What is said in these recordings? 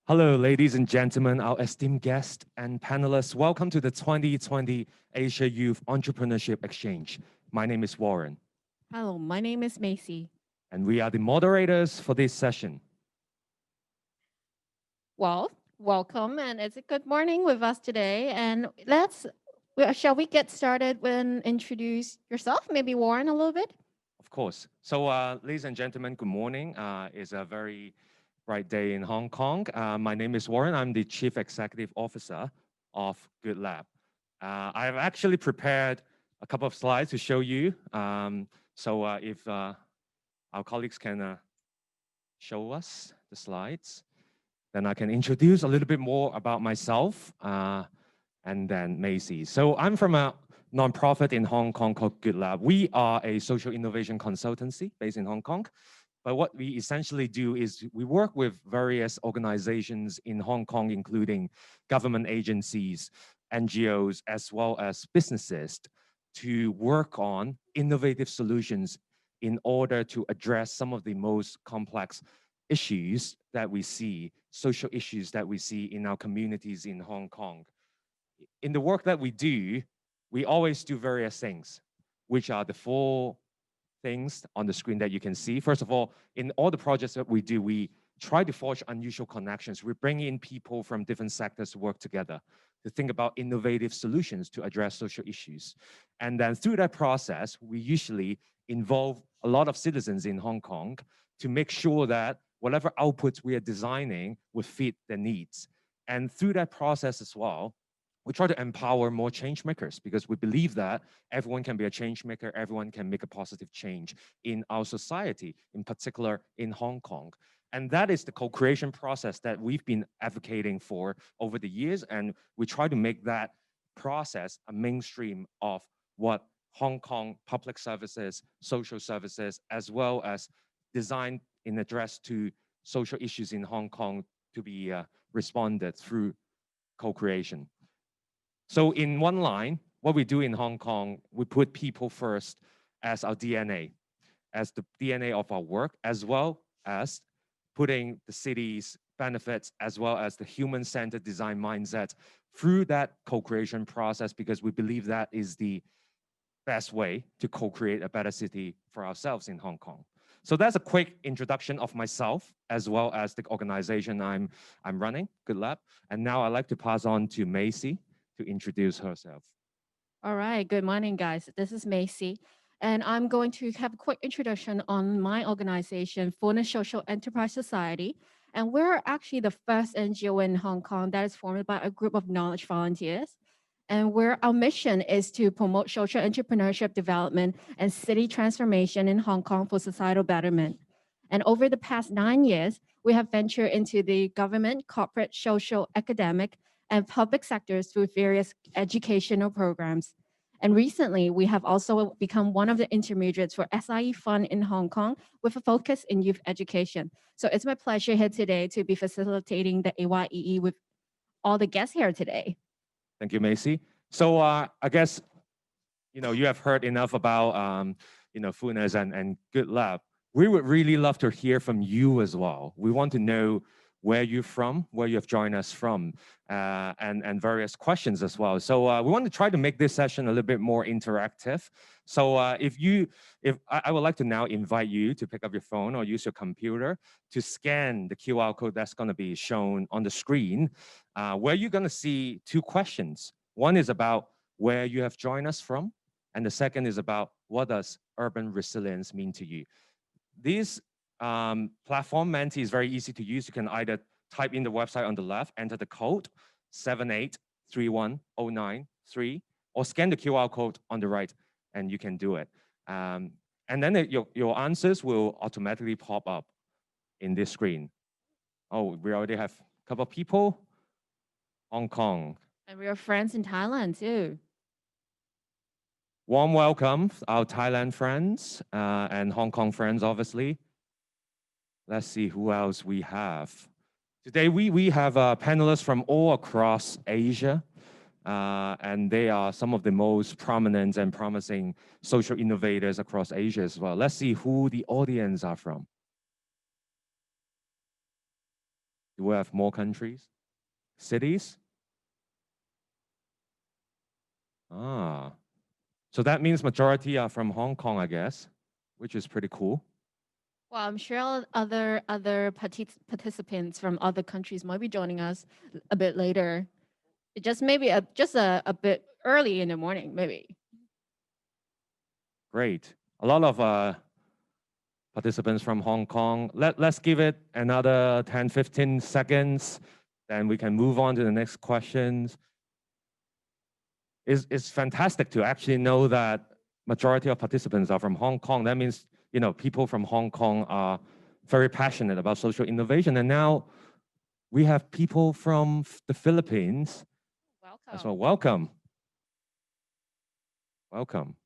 Hello, ladies and gentlemen, our esteemed guests and panelists. Welcome to the 2020 Asia Youth Entrepreneurship Exchange. My name is Warren. Hello, my name is Macy. And we are the moderators for this session. Well, welcome, and it's a good morning with us today. And shall we get started and introduce yourself? Maybe Warren a little bit? Of course. So, ladies and gentlemen, good morning. It's a very bright day in Hong Kong. My name is Warren. I'm the Chief Executive Officer of Good Lab. I have actually prepared a couple of slides to show you. If our colleagues can show us the slides, then I can introduce a little bit more about myself and then Macy. So I'm from a nonprofit in Hong Kong called Good Lab. We are a social innovation consultancy based in Hong Kong. But what we essentially do is we work with various organizations in Hong Kong, including government agencies, NGOs, as well as businesses, to work on innovative solutions in order to address some of the most complex issues that we see, social issues that we see in our communities in Hong Kong. In the work that we do, we always do various things, which are the four things on the screen that you can see. First of all, in all the projects that we do, we try to forge unusual connections. We bring in people from different sectors to work together to think about innovative solutions to address social issues. And then through that process, we usually involve a lot of citizens in Hong Kong to make sure that whatever outputs we are designing will fit their needs. And through that process as well, we try to empower more change makers because we believe that everyone can be a change maker, everyone can make a positive change in our society, in particular in Hong Kong. And that is the co-creation process that we've been advocating for over the years. And we try to make that process a mainstream of what Hong Kong public services, social services, as well as design in address to social issues in Hong Kong to be responded through co-creation. So in one line, what we do in Hong Kong, we put people first as our DNA, as the DNA of our work, as well as putting the city's benefits, as well as the human-centered design mindset through that co-creation process, because we believe that is the best way to co-create a better city for ourselves in Hong Kong. So that's a quick introduction of myself, as well as the organization I'm running, Good Lab. And now I'd like to pass on to Macy to introduce herself. All right, good morning, guys. This is Macy, and I'm going to have a quick introduction on my organization, Fullness Social Enterprise Society. And we're actually the first NGO in Hong Kong that is formed by a group of knowledge volunteers. And our mission is to promote social entrepreneurship development and city transformation in Hong Kong for societal betterment. And over the past 9 years, we have ventured into the government, corporate, social, academic, and public sectors through various educational programs. And recently, we have also become one of the intermediates for SIE Fund in Hong Kong with a focus in youth education. So it's my pleasure here today to be facilitating the AYEE with all the guests here today. Thank you, Macy. So I guess, you have heard enough about, Fullness and Good Lab. We would really love to hear from you as well. We want to know where you're from, where you have joined us from, and various questions as well. So we want to try to make this session a little bit more interactive. So I would like to now invite you to pick up your phone or use your computer to scan the QR code that's going to be shown on the screen, where you're going to see two questions. One is about where you have joined us from, and the second is about what does urban resilience mean to you. This platform, Menti, is very easy to use. You can either type in the website on the left, enter the code 7831093, or scan the QR code on the right, and you can do it. And then your answers will automatically pop up in this screen. Oh, we already have a couple of people. Hong Kong. And we are friends in Thailand too. Warm welcome, our Thailand friends and Hong Kong friends, obviously. Let's see who else we have. Today, we have panelists from all across Asia, and they are some of the most prominent and promising social innovators across Asia as well. Let's see who the audience are from. Do we have more countries? Cities? So that means majority are from Hong Kong, I guess, which is pretty cool. Well, I'm sure other participants from other countries might be joining us a bit later. It just maybe just a bit early in the morning, maybe. Great. A lot of participants from Hong Kong. Let's give it another 10, 15 seconds, then we can move on to the next questions. It's fantastic to actually know that majority of participants are from Hong Kong. That means, you know, people from Hong Kong are very passionate about social innovation. And now we have people from the Philippines. Welcome. As well. Welcome. Welcome.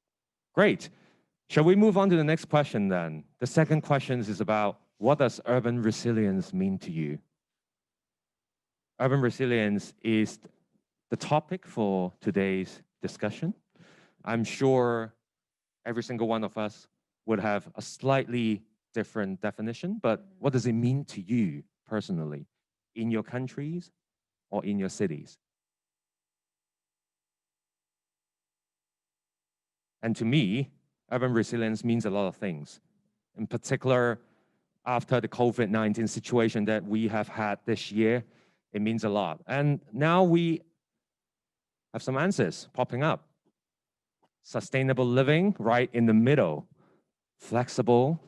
Great. Shall we move on to the next question then? The second question is about, what does urban resilience mean to you? Urban resilience is the topic for today's discussion. I'm sure every single one of us would have a slightly different definition, but what does it mean to you personally in your countries or in your cities? And to me, urban resilience means a lot of things. In particular, after the COVID-19 situation that we have had this year, it means a lot. And now we have some answers popping up. Sustainable living, right in the middle. Flexible,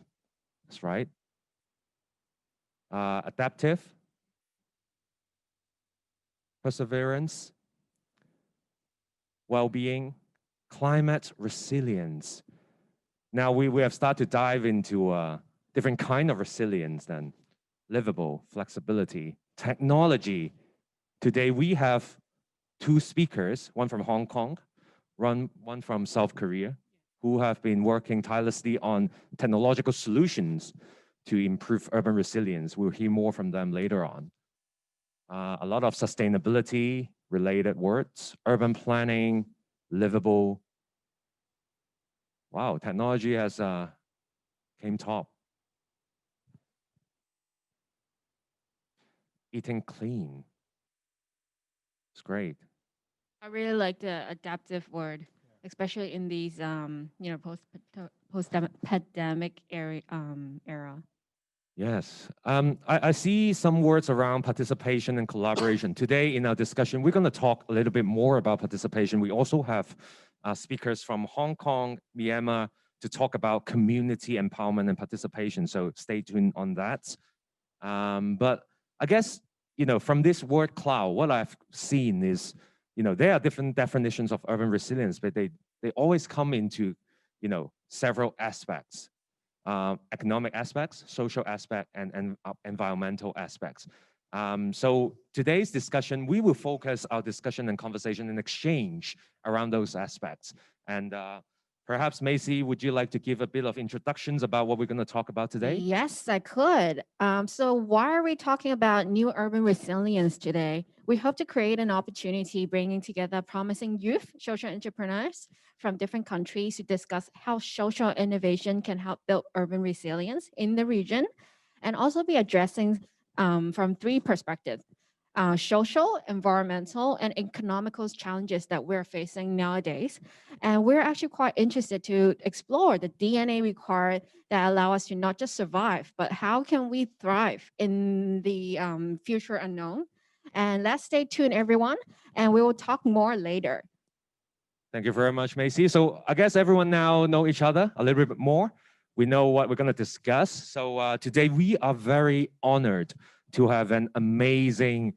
that's right. Adaptive. Perseverance. Well-being. Climate resilience. Now we have started to dive into a different kind of resilience then. Livable, flexibility, technology. Today we have two speakers, one from Hong Kong, one from South Korea, who have been working tirelessly on technological solutions to improve urban resilience. We'll hear more from them later on. A lot of sustainability related words, urban planning, livable. Wow, technology has came top. Eating clean. It's great. I really like the adaptive word, especially in these you know, post-pandemic era. Yes, I see some words around participation and collaboration. Today in our discussion, we're going to talk a little bit more about participation. We also have speakers from Hong Kong, Myanmar, to talk about community empowerment and participation. So stay tuned on that. But I guess, you know, from this word cloud, what I've seen is, you know, there are different definitions of urban resilience, but they always come into, you know, several aspects. Economic aspects, social aspect, and environmental aspects. So today's discussion, we will focus our discussion and conversation and exchange around those aspects. And perhaps, Macy, would you like to give a bit of introductions about what we're going to talk about today? Yes, I could. So why are we talking about new urban resilience today? We hope to create an opportunity bringing together promising youth social entrepreneurs from different countries to discuss how social innovation can help build urban resilience in the region, and also be addressing from three perspectives: social, environmental, and economical challenges that we're facing nowadays. And we're actually quite interested to explore the DNA required that allow us to not just survive, but how can we thrive in the future unknown. And let's stay tuned, everyone, and we will talk more later. Thank you very much, Macy. So I guess everyone now know each other a little bit more. We know what we're going to discuss. So today we are very honored to have an amazing,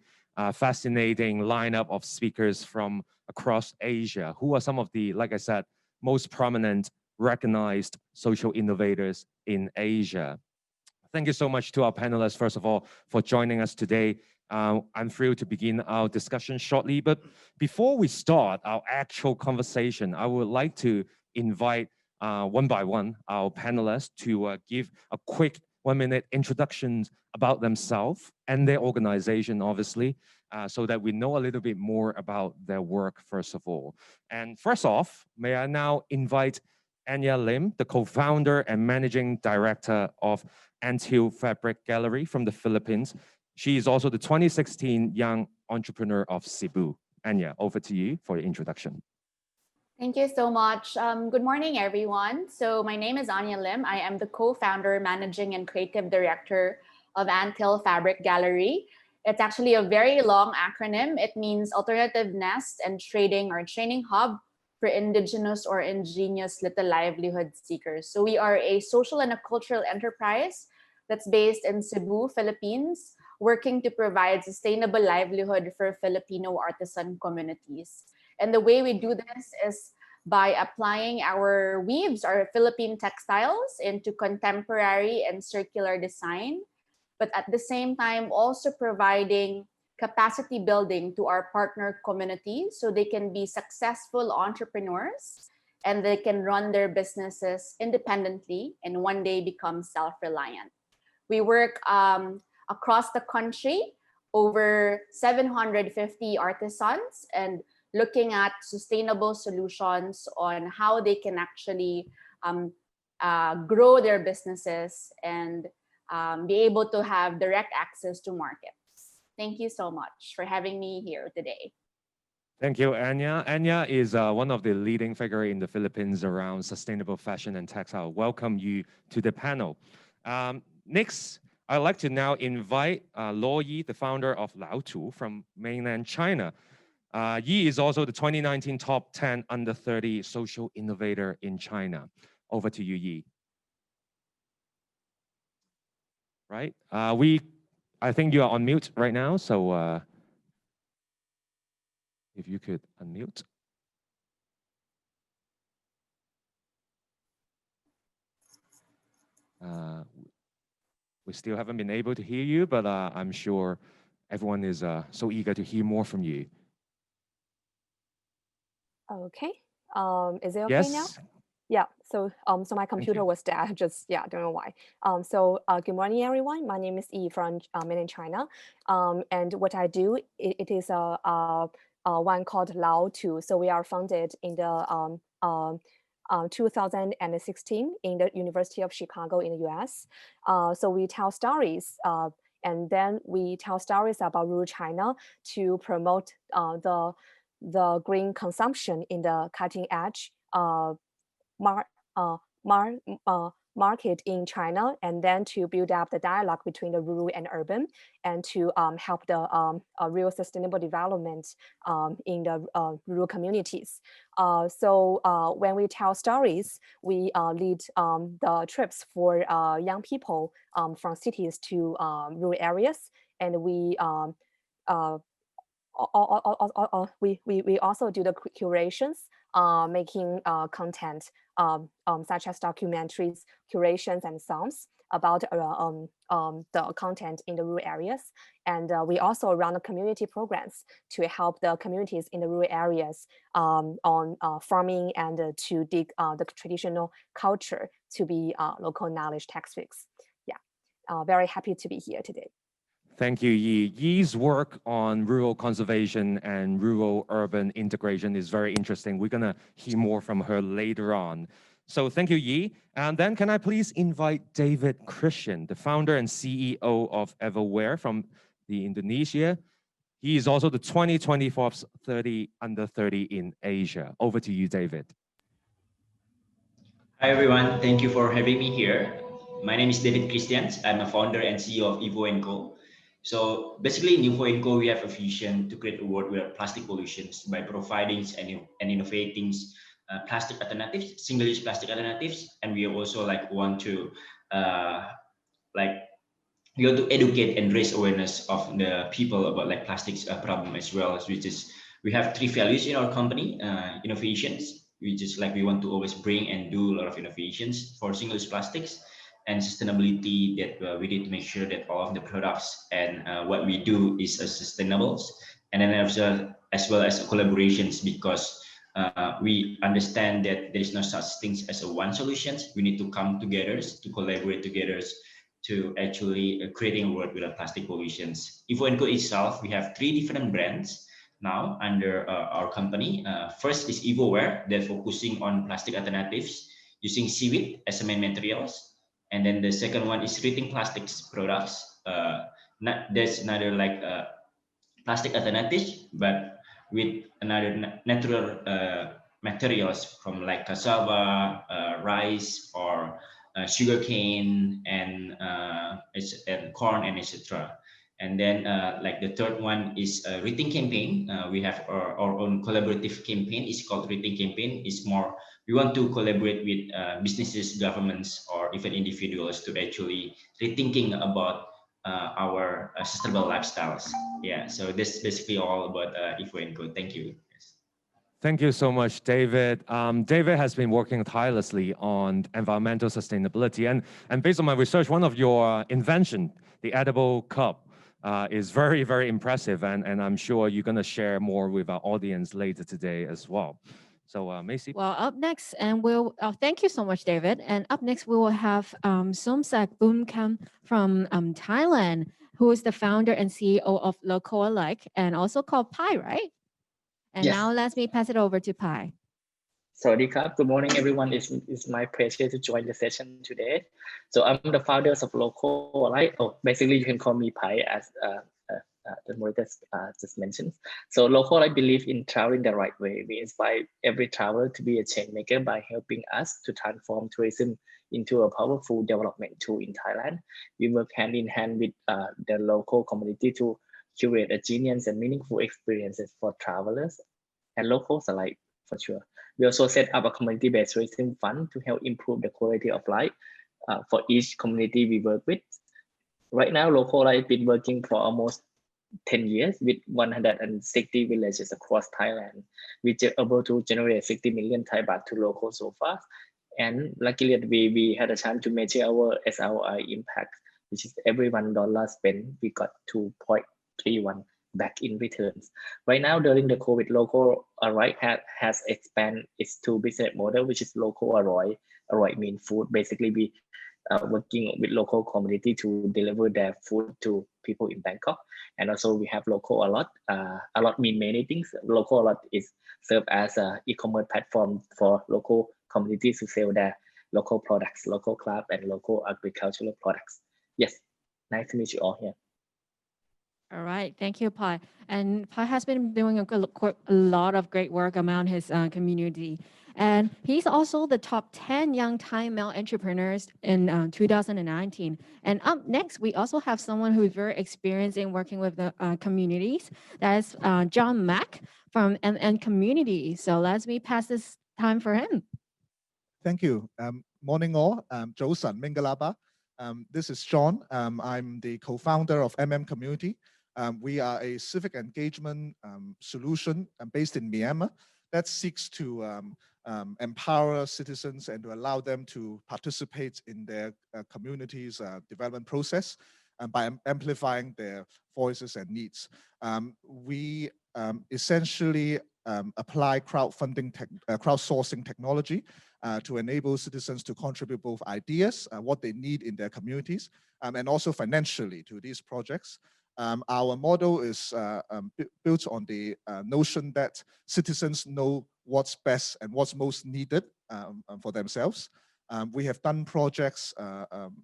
fascinating lineup of speakers from across Asia, who are some of the, like I said, most prominent, recognized social innovators in Asia. Thank you so much to our panelists, first of all, for joining us today. I'm thrilled to begin our discussion shortly, but before we start our actual conversation, I would like to invite one by one our panelists to give a quick 1-minute introductions about themselves and their organization, obviously, so that we know a little bit more about their work, first of all. And first off, may I now invite Anya Lim, the co-founder and managing director of Ant Hill Fabric Gallery from the Philippines. She is also the 2016 Young Entrepreneur of Cebu. Anya, over to you for your introduction. Thank you so much. Good morning, everyone. So my name is Anya Lim. I am the co-founder, managing and creative director of Anthill Fabric Gallery. It's actually a very long acronym. It means Alternative Nest and Trading or Training Hub for Indigenous or Ingenious Little Livelihood Seekers. So we are a social and a cultural enterprise that's based in Cebu, Philippines, working to provide sustainable livelihood for Filipino artisan communities. And the way we do this is by applying our weaves, our Philippine textiles, into contemporary and circular design, but at the same time also providing capacity building to our partner community so they can be successful entrepreneurs and they can run their businesses independently and one day become self-reliant. We work across the country, over 750 artisans, and looking at sustainable solutions on how they can actually grow their businesses and be able to have direct access to markets. Thank you so much for having me here today. Thank you, Anya. Anya is one of the leading figures in the Philippines around sustainable fashion and textile. Welcome you to the panel. Next, I'd like to now invite Luo Yi, the founder of Laotu from mainland China. Yi is also the 2019 Top 10 Under 30 Social Innovator in China. Over to you, Yi. Right, I think you are on mute right now, so if you could unmute. We still haven't been able to hear you, but I'm sure everyone is so eager to hear more from you. Okay. Is it okay yes. now? Yeah. So my computer was dead. Just don't know why. Good morning, everyone. My name is Yi from mainland China. And what I do, it is one called Laotu. So we are founded in the 2016 in the University of Chicago in the US. So we tell stories and then we tell stories about rural China to promote the green consumption in the cutting edge market in China, and then to build up the dialogue between the rural and urban, and to help the real sustainable development in the rural communities. So when we tell stories, we lead the trips for young people from cities to rural areas, and we also do the curations, making content such as documentaries, curations, and songs about the content in the rural areas. And we also run the community programs to help the communities in the rural areas on farming and to dig the traditional culture to be local knowledge textbooks. Yeah, very happy to be here today. Thank you, Yi. Yi's work on rural conservation and rural-urban integration is very interesting. We're going to hear more from her later on. So thank you, Yi. And then can I please invite David Christian, the founder and CEO of Everware from Indonesia. He is also the 2024 30 Under 30 in Asia. Over to you, David. Hi, everyone. Thank you for having me here. My name is David Christian. I'm a founder and CEO of Evo & Co. So basically in Evo & Co, we have a vision to create a world without plastic pollution by providing and innovating plastic alternatives, single-use plastic alternatives. And we also want to educate and raise awareness of the people about plastics problem as well, which is we have 3 values in our company: innovations, which is we want to always bring and do a lot of innovations for single-use plastics, and sustainability, that we need to make sure that all of the products and what we do is sustainable. And then as well as collaborations, because we understand that there is no such things as a one solution. We need to come together, to collaborate together, to actually creating a world without plastic pollutions. Evo & Co itself, we have 3 different brands now under our company. First is Evoware, they're focusing on plastic alternatives using seaweed as a main materials. And then the second one is treating plastics products, there's another like plastic alternatives, but with another natural materials from like cassava, rice, or sugarcane, and corn, and etc. And then like the third one is a Rethink campaign. We have our own collaborative campaign. It's called Rethink campaign. It's more, we want to collaborate with businesses, governments, or even individuals to actually rethinking about our sustainable lifestyles. Yeah, so this is basically all about IFO & Co. Thank you. Thank you so much, David. David has been working tirelessly on environmental sustainability. And based on my research, one of your invention, the edible cup, is very, very impressive. And I'm sure you're going to share more with our audience later today as well. So, Macy. Well, up next, and we'll thank you so much, David. And up next, we will have Somsak BOOKAM from Thailand, who is the founder and CEO of Local Alike, and also called Pi, right? And Yes. now let me pass it over to Pi. Sawadee krap. Good morning, everyone. It's my pleasure to join the session today. So I'm the founder of Local Alike. Oh, basically, you can call me Pi, as the moderator just mentioned. So Local Alike believe in traveling the right way. We inspire every traveler to be a change maker by helping us to transform tourism into a powerful development tool in Thailand. We work hand in hand with the local community to curate a genius and meaningful experiences for travelers and locals alike, for sure. We also set up a community-based tourism fund to help improve the quality of life for each community we work with. Right now, Local Alike has been working for almost 10 years with 160 villages across Thailand. We were able to generate 60 million Thai baht to locals so far. And luckily, we had a chance to measure our SROI impact, which is every $1 spent, we got 2.31 back in returns. Right now, during the COVID, Local Alike has expanded its two business model, which is Local Alike. Alike means food. Basically, we working with local community to deliver their food to people in Bangkok. And also we have Local Alot. Alot mean many things. Local Alot is serve as an e-commerce platform for local communities to sell their local products, local craft, and local agricultural products. Yes, nice to meet you all here. All right, thank you, Pi. And Pi has been doing a lot of great work among his community. And he's also the top 10 young Thai male entrepreneurs in 2019. And up next, we also have someone who's very experienced in working with the communities. That is John Mack from MM Community. So let me pass this time for him. Thank you. Morning all. Joe San Mingalaba. This is John. I'm the co-founder of MM Community. We are a civic engagement solution based in Myanmar that seeks to empower citizens and to allow them to participate in their community's development process by amplifying their voices and needs. We essentially apply crowdsourcing technology to enable citizens to contribute both ideas, what they need in their communities, and also financially to these projects. Our model is built on the notion that citizens know what's best and what's most needed for themselves. We have done projects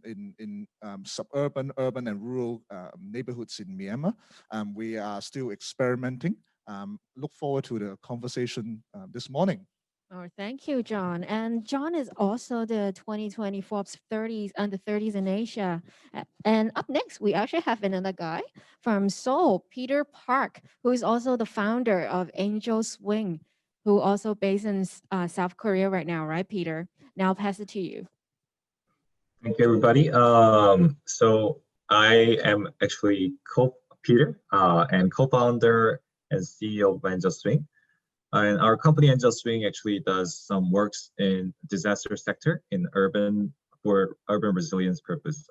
in suburban, urban, and rural neighborhoods in Myanmar. We are still experimenting. Look forward to the conversation this morning. Oh, thank you, John. And John is also the 2020 Forbes 30s under 30s in Asia. And up next, we actually have another guy from Seoul, Peter Park, who is also the founder of Angel Swing, who also based in South Korea right now, right, Peter? Now I'll pass it to you. Thank you, everybody. So I am actually Peter and co-founder and CEO of Angel Swing. And our company Angel Swing actually does some works in disaster sector in for urban resilience purpose.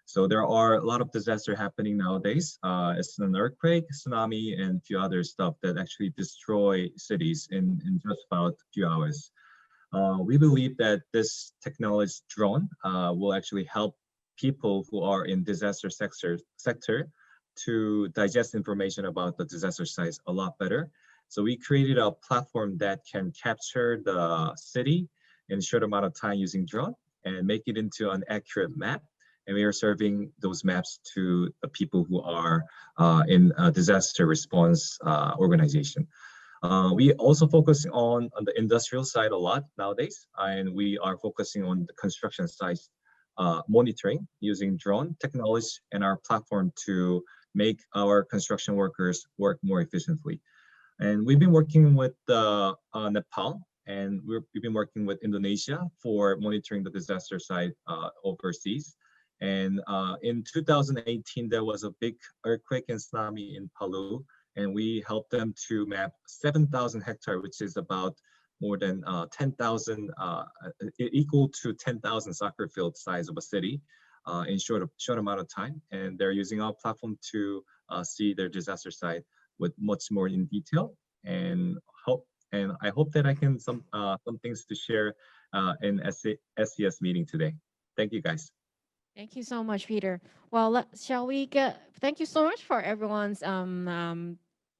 So there are a lot of disaster happening nowadays. It's an earthquake, tsunami, and a few other stuff that actually destroy cities in just about a few hours. We believe that this technology drone will actually help people who are in disaster sector to digest information about the disaster sites a lot better. So we created a platform that can capture the city in a short amount of time using drone and make it into an accurate map and we are serving those maps to the people who are in a disaster response organization. We also focus on the industrial side a lot nowadays, and we are focusing on the construction site monitoring using drone technology and our platform to make our construction workers work more efficiently. And we've been working with Nepal, and we've been working with Indonesia for monitoring the disaster site overseas. And in 2018, there was a big earthquake and tsunami in Palu, and we helped them to map 7,000 hectares, which is about more than 10,000, equal to 10,000 soccer field size of a city in short amount of time. And they're using our platform to see their disaster site with much more in detail. And I hope that I can some things to share in SCS meeting today. Thank you, guys. Thank you so much, Peter. Well, shall we get? Thank you so much for everyone's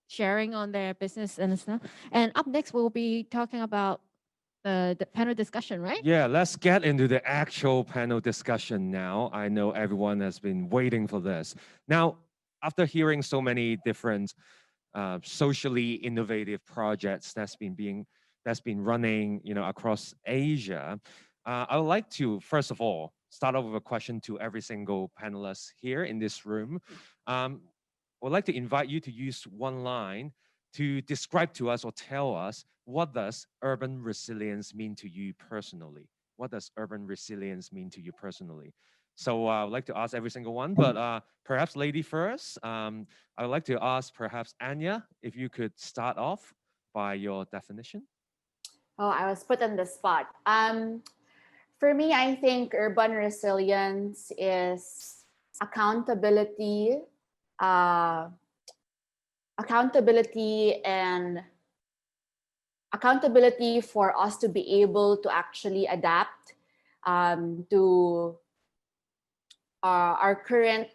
sharing on their business and stuff. And up next, we'll be talking about the panel discussion, right? Yeah, let's get into the actual panel discussion now. I know everyone has been waiting for this. Now, after hearing so many different socially innovative projects that's been running, across Asia, I would like to first of all start off with a question to every single panelist here in this room. I would like to invite you to use one line to describe to us or tell us, what does urban resilience mean to you personally? What does urban resilience mean to you personally? So I would like to ask every single one, but perhaps lady first. I would like to ask perhaps Anya, if you could start off by your definition. Oh, I was put on the spot. For me, I think urban resilience is accountability and accountability for us to be able to actually adapt to our current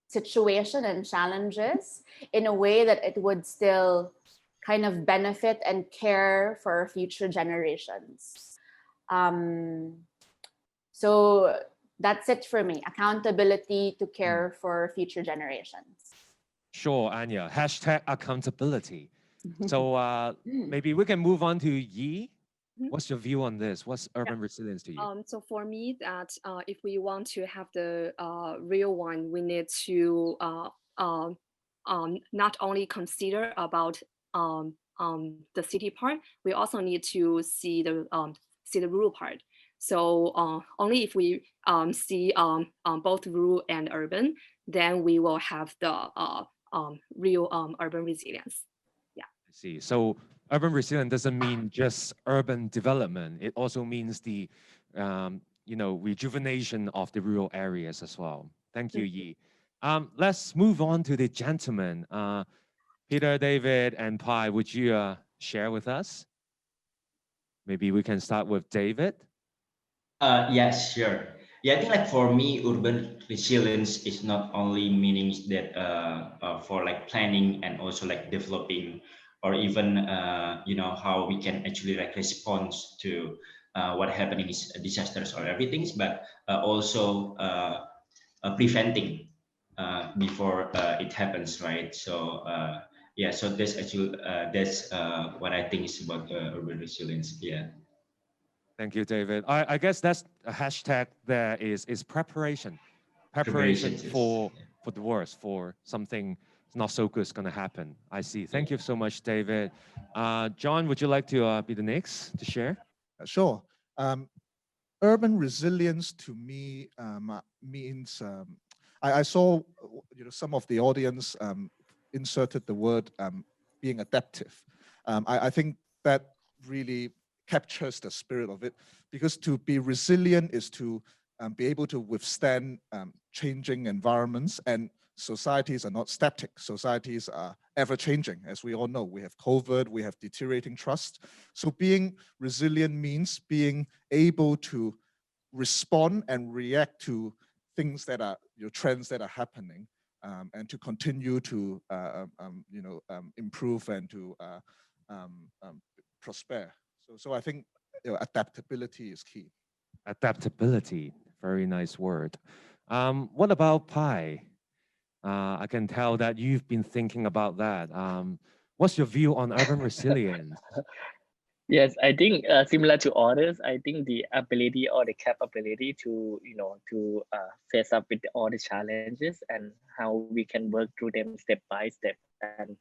situation and challenges in a way that it would still kind of benefit and care for our future generations. So that's it for me. Accountability to care for future generations. Sure, Anya. Hashtag accountability. So maybe we can move on to Yi. What's your view on this? What's urban resilience to you? So for me, that if we want to have the real one, we need to not only consider about the city part, we also need to see the rural part. So only if we see both rural and urban, then we will have the real urban resilience. Yeah. I see. So urban resilience doesn't mean just urban development. It also means the rejuvenation of the rural areas as well. Thank you, Yi. Let's move on to the gentlemen. Peter, David, and Pai, would you share with us? Maybe we can start with David. Yes, sure. Yeah, I think like for me, urban resilience is not only meanings that for like planning and also like developing, or even how we can actually like respond to what happening is disasters or everything, but also preventing before it happens, right? So yeah, so that's actually that's what I think is about urban resilience. Yeah. Thank you, David. I guess that's a hashtag there is preparation. Preparation for the worst, for something not so good is going to happen. I see. Thank you so much, David. John, would you like to be the next to share? Sure. Urban resilience to me means I saw some of the audience inserted the word being adaptive. I think that really captures the spirit of it, because to be resilient is to be able to withstand changing environments, and societies are not static. Societies are ever changing. As we all know, we have COVID, we have deteriorating trust. So being resilient means being able to respond and react to things that are trends that are happening, and to continue to improve and to prosper. So I think adaptability is key. Adaptability, very nice word. What about Pi? I can tell that you've been thinking about that. What's your view on urban resilience? Yes, I think similar to others, I think the ability or the capability to, to face up with all the challenges and how we can work through them step by step and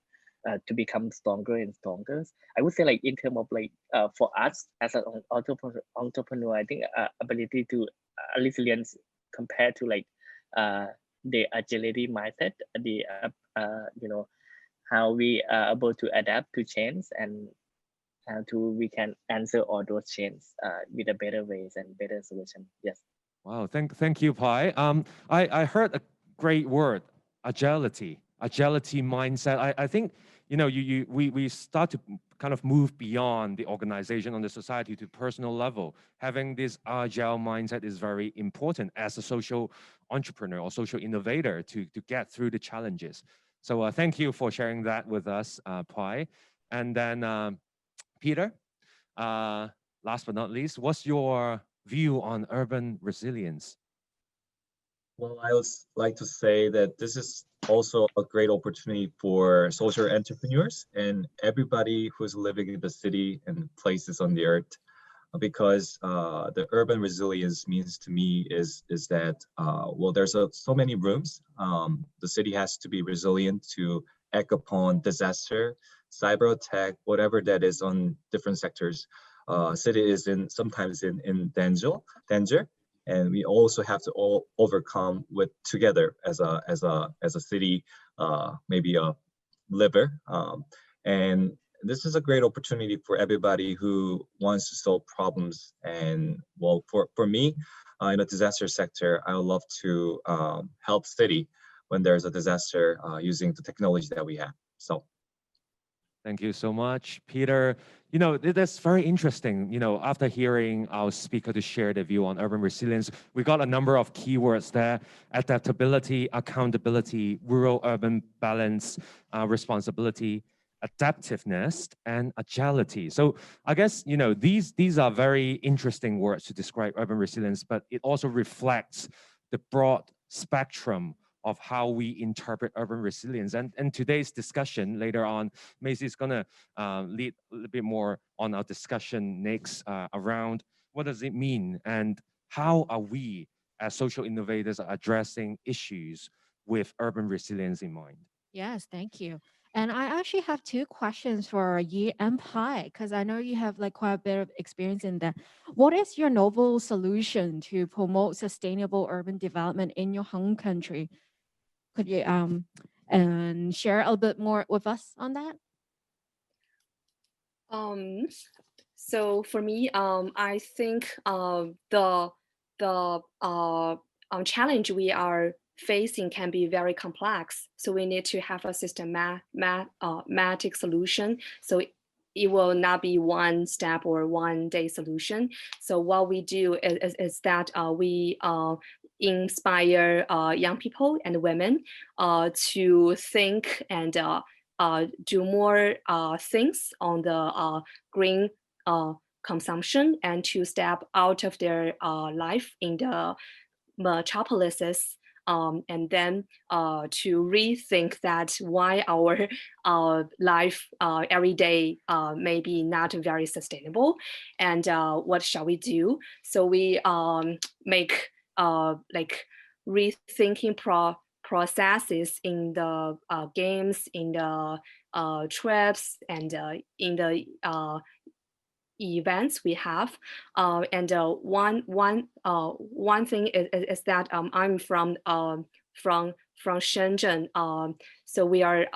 to become stronger and stronger. I would say like in terms of like for us as an entrepreneur, I think ability to resilience compared to like the agility mindset, the how we are able to adapt to change and we can answer all those changes with a better ways and better solution. Yes. Wow, thank you, Pi. I heard a great word, agility mindset. I think we start to kind of move beyond the organization and the society to personal level. Having this agile mindset is very important as a social entrepreneur or social innovator to get through the challenges. So thank you for sharing that with us, Pi. And then Peter, last but not least, what's your view on urban resilience? Well, I would like to say that this is also a great opportunity for social entrepreneurs and everybody who's living in the city and places on the earth, because the urban resilience means to me is that, well, there's so many rooms. The city has to be resilient to act upon disaster, cyber attack, whatever that is on different sectors. City is sometimes in danger, and we also have to all overcome with together as a city, maybe a liver. And this is a great opportunity for everybody who wants to solve problems. And well, for me, in the disaster sector, I would love to help city when there's a disaster using the technology that we have. So. Thank you so much, Peter. That's very interesting. After hearing our speaker to share their view on urban resilience, we got a number of keywords there: adaptability, accountability, rural-urban balance, responsibility, adaptiveness, and agility. So I guess, these are very interesting words to describe urban resilience, but it also reflects the broad spectrum of how we interpret urban resilience. And today's discussion later on, Macy is going to lead a little bit more on our discussion next around what does it mean and how are we as social innovators addressing issues with urban resilience in mind. Yes, thank you. And I actually have two questions for Yi and Pi, because I know you have like quite a bit of experience in that. What is your novel solution to promote sustainable urban development in your home country? Could you and share a little bit more with us on that? So for me, I think the challenge we are facing can be very complex. So we need to have a systematic solution. So it will not be one step or one day solution. So what we do is that we inspire young people and women to think and do more things on the green consumption and to step out of their life in the metropolises, and then to rethink that why our life every day may be not very sustainable, and what shall we do? So we make like rethinking processes in the games, in the trips, and in the events we have. And one thing is that I'm from Shenzhen, so we are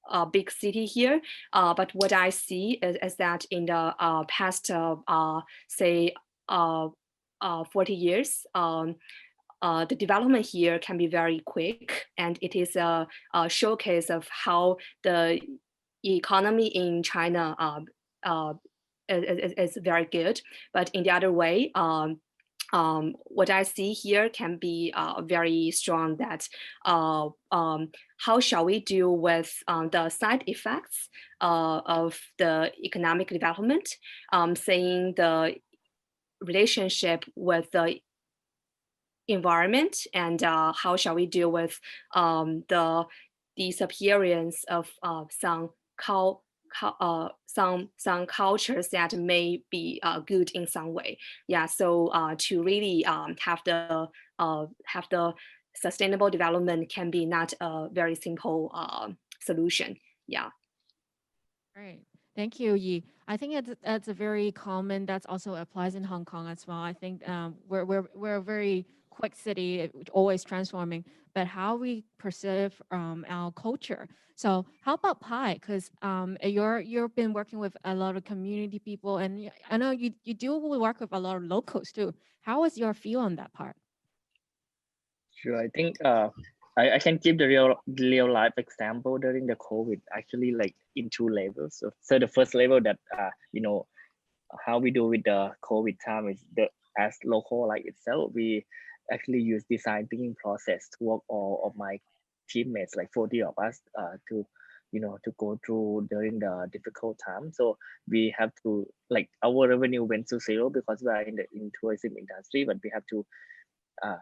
a big city here, but what I see is that in the past say 40 years, the development here can be very quick, and it is a showcase of how the economy in China is very good. But in the other way, what I see here can be very strong, that how shall we deal with the side effects of the economic development, saying the relationship with the environment, and how shall we deal with the disappearance of some cultures that may be good in some way. Yeah, so to really have the sustainable development can be not a very simple solution. Yeah. Great. Thank you, Yi. I think it's a very common, that also applies in Hong Kong as well. I think we're a very quick city, always transforming, but how we perceive our culture. So how about Pi? Because you've been working with a lot of community people, and I know you do work with a lot of locals too. How is your feel on that part? Sure, I think I can give the real life example during the COVID, actually like in 2 levels. So the first level that how we do with the COVID time is as local like itself, we actually use design thinking process to work all of my teammates, like 40 of us, to go through during the difficult time. So we have to, like, our revenue went to 0 because we are in tourism industry, but we have to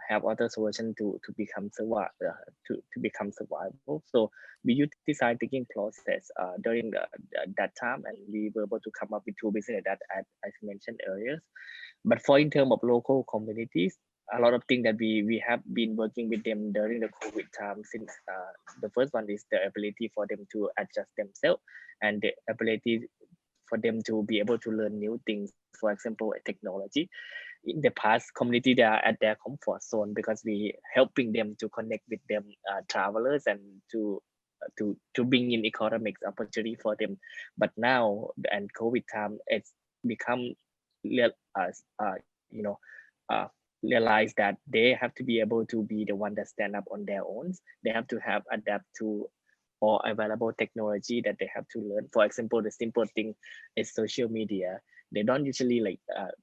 have other solutions to become survivable. So we use design thinking process during that time, and we were able to come up with 2 business that as mentioned earlier. But for in terms of local communities, a lot of things that we have been working with them during the COVID time, since the first one is the ability for them to adjust themselves, and the ability for them to be able to learn new things. For example, technology. In the past, community, they are at their comfort zone because we helping them to connect with them travelers and to bring in economic opportunity for them. But now, and COVID time, it's become realize that they have to be able to be the one that stand up on their own. They have to have adapt to or available technology that they have to learn. For example, the simple thing is social media. They don't usually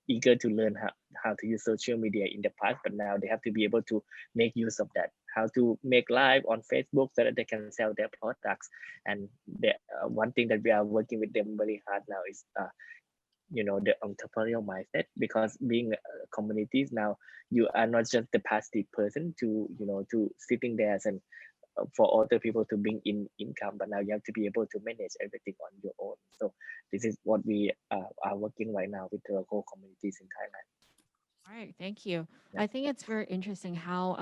eager to learn how to use social media in the past, but now they have to be able to make use of that. How to make live on Facebook so that they can sell their products. And one thing that we are working with them very hard now is the entrepreneurial mindset, because being communities now, you are not just the passive person to sitting there and for other people to bring in income, but now you have to be able to manage everything on your own. So this is what we are working right now with the local communities in Thailand. All right, thank you. Yeah. I think it's very interesting how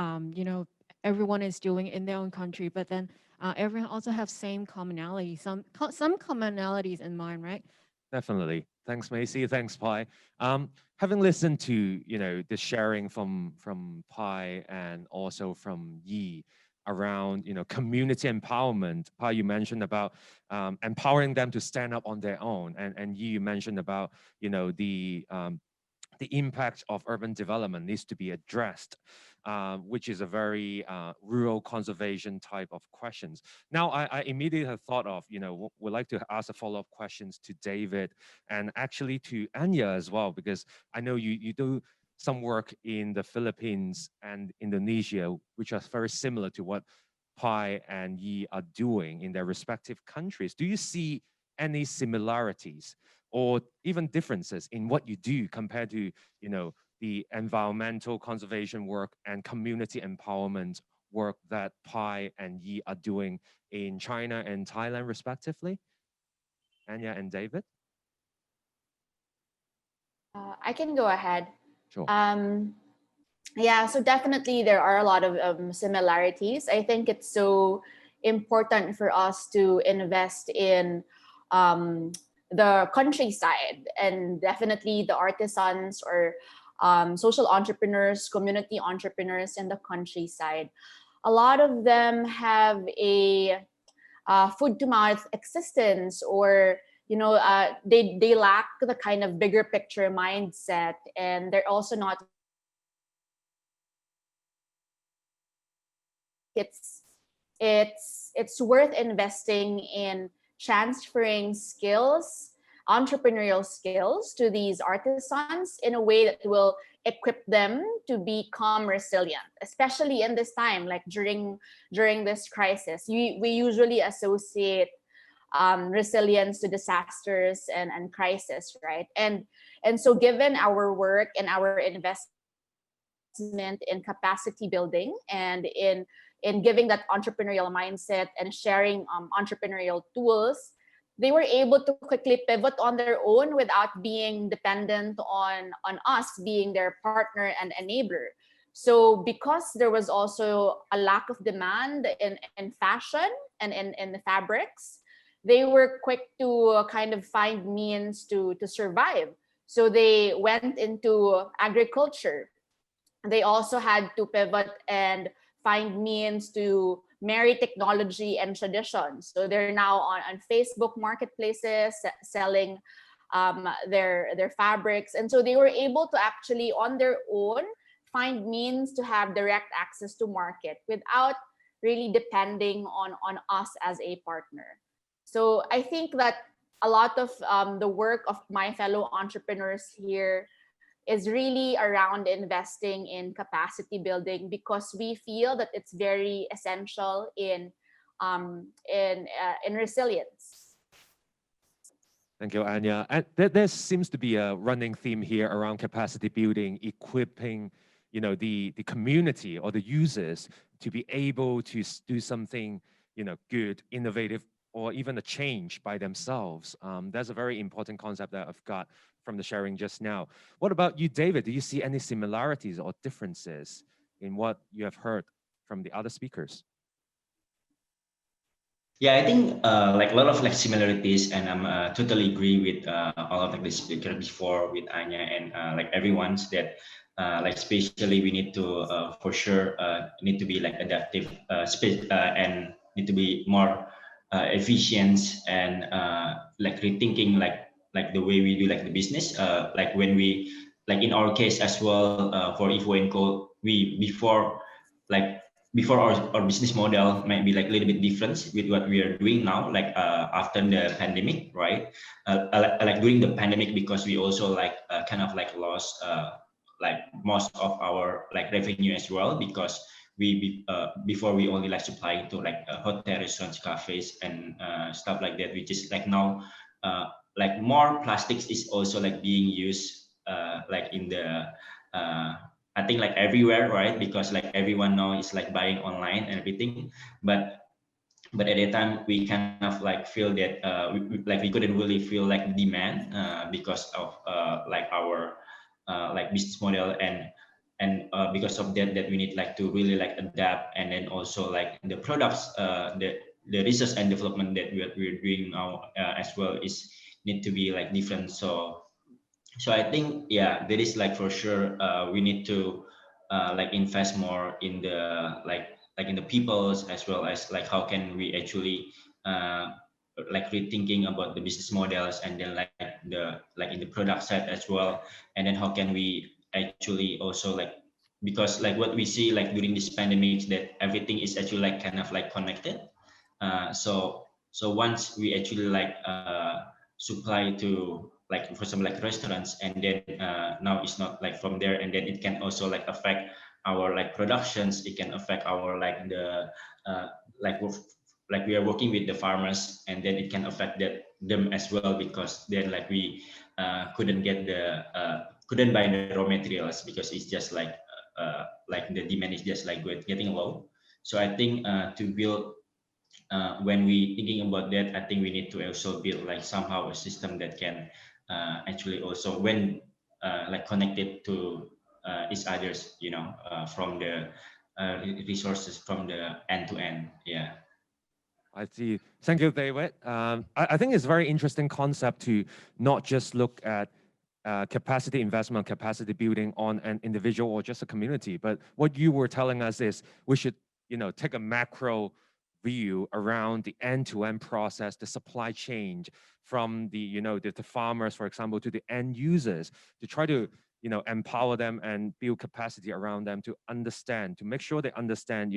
everyone is doing in their own country, but then everyone also have same commonality, some commonalities in mind, right? Definitely. Thanks, Macy. Thanks, Pi. Having listened to the sharing from Pi and also from Yi around community empowerment. Pi, you mentioned about empowering them to stand up on their own, and Yi, you mentioned about the impact of urban development needs to be addressed, which is a very rural conservation type of questions. Now, I immediately have thought of, would like to ask a follow-up questions to David and actually to Anya as well, because I know you do some work in the Philippines and Indonesia, which are very similar to what Pi and Yi are doing in their respective countries. Do you see any similarities or even differences in what you do compared to, the environmental conservation work and community empowerment work that Pi and Yi are doing in China and Thailand, respectively? Anya and David? I can go ahead. Sure. Yeah, so definitely there are a lot of similarities. I think it's so important for us to invest in the countryside, and definitely the artisans or social entrepreneurs, community entrepreneurs in the countryside. A lot of them have a food-to-mouth existence, or they lack the kind of bigger picture mindset, and they're also not. It's worth investing in transferring skills, entrepreneurial skills, to these artisans in a way that will equip them to become resilient, especially in this time, like during this crisis. We usually associate resilience to disasters and crisis, right? And so given our work and our investment investment in capacity building and in giving that entrepreneurial mindset and sharing entrepreneurial tools, they were able to quickly pivot on their own without being dependent on us being their partner and enabler. So because there was also a lack of demand in fashion and in the fabrics, they were quick to kind of find means to survive. So they went into agriculture. They also had to pivot and find means to marry technology and tradition. So they're now on Facebook marketplaces selling their fabrics. And so they were able to actually on their own find means to have direct access to market without really depending on us as a partner. So I think that a lot of the work of my fellow entrepreneurs here is really around investing in capacity building because we feel that it's very essential in resilience. Thank you, Anya. And there seems to be a running theme here around capacity building, equipping, the community or the users to be able to do something, good, innovative, or even a change by themselves. That's a very important concept that I've got from the sharing just now. What about you, David? Do you see any similarities or differences in what you have heard from the other speakers? Yeah, I think like a lot of like similarities, and I'm totally agree with all of like the speakers before with Anya and like everyone's that like especially we need to for sure need to be like adaptive and need to be more efficient and like rethinking like the way we do like the business. Like when we like in our case as well for Ifo & Co, we before our business model might be like a little bit different with what we are doing now, like after the pandemic, right? Like during the pandemic, because we also like kind of like lost like most of our like revenue as well, because we before we only like supply to like hotel, restaurants, cafes, and stuff like that, which is like now like more plastics is also like being used like in the I think like everywhere, right? Because like everyone now is like buying online and everything, but at that time we kind of like feel that we couldn't really feel like demand because of like our like business model, and because of that we need like to really like adapt, and then also like the products the research and development that we're doing now as well is need to be like different. So I think, yeah, there is like for sure we need to like invest more in the like in the peoples, as well as like how can we actually like rethinking about the business models, and then like in the product side as well, and then how can we actually also like, because like what we see like during this pandemic that everything is actually like kind of like connected. So once we actually like supply to like for some like restaurants, and then now it's not like from there, and then it can also like affect our like productions, it can affect our like the like we are working with the farmers, and then it can affect them as well, because then like we couldn't get the couldn't buy the raw materials because it's just like the demand is just like getting low. So I think to build when we thinking about that, I think we need to also build like somehow a system that can actually also when like connected to each others, from the resources from the end to end. Yeah. I see. Thank you, David. I think it's a very interesting concept to not just look at capacity investment, capacity building on an individual or just a community, but what you were telling us is we should, take a macro view around the end-to-end process, the supply chain from the, the farmers, for example, to the end users, to try to, empower them and build capacity around them to understand, to make sure they understand,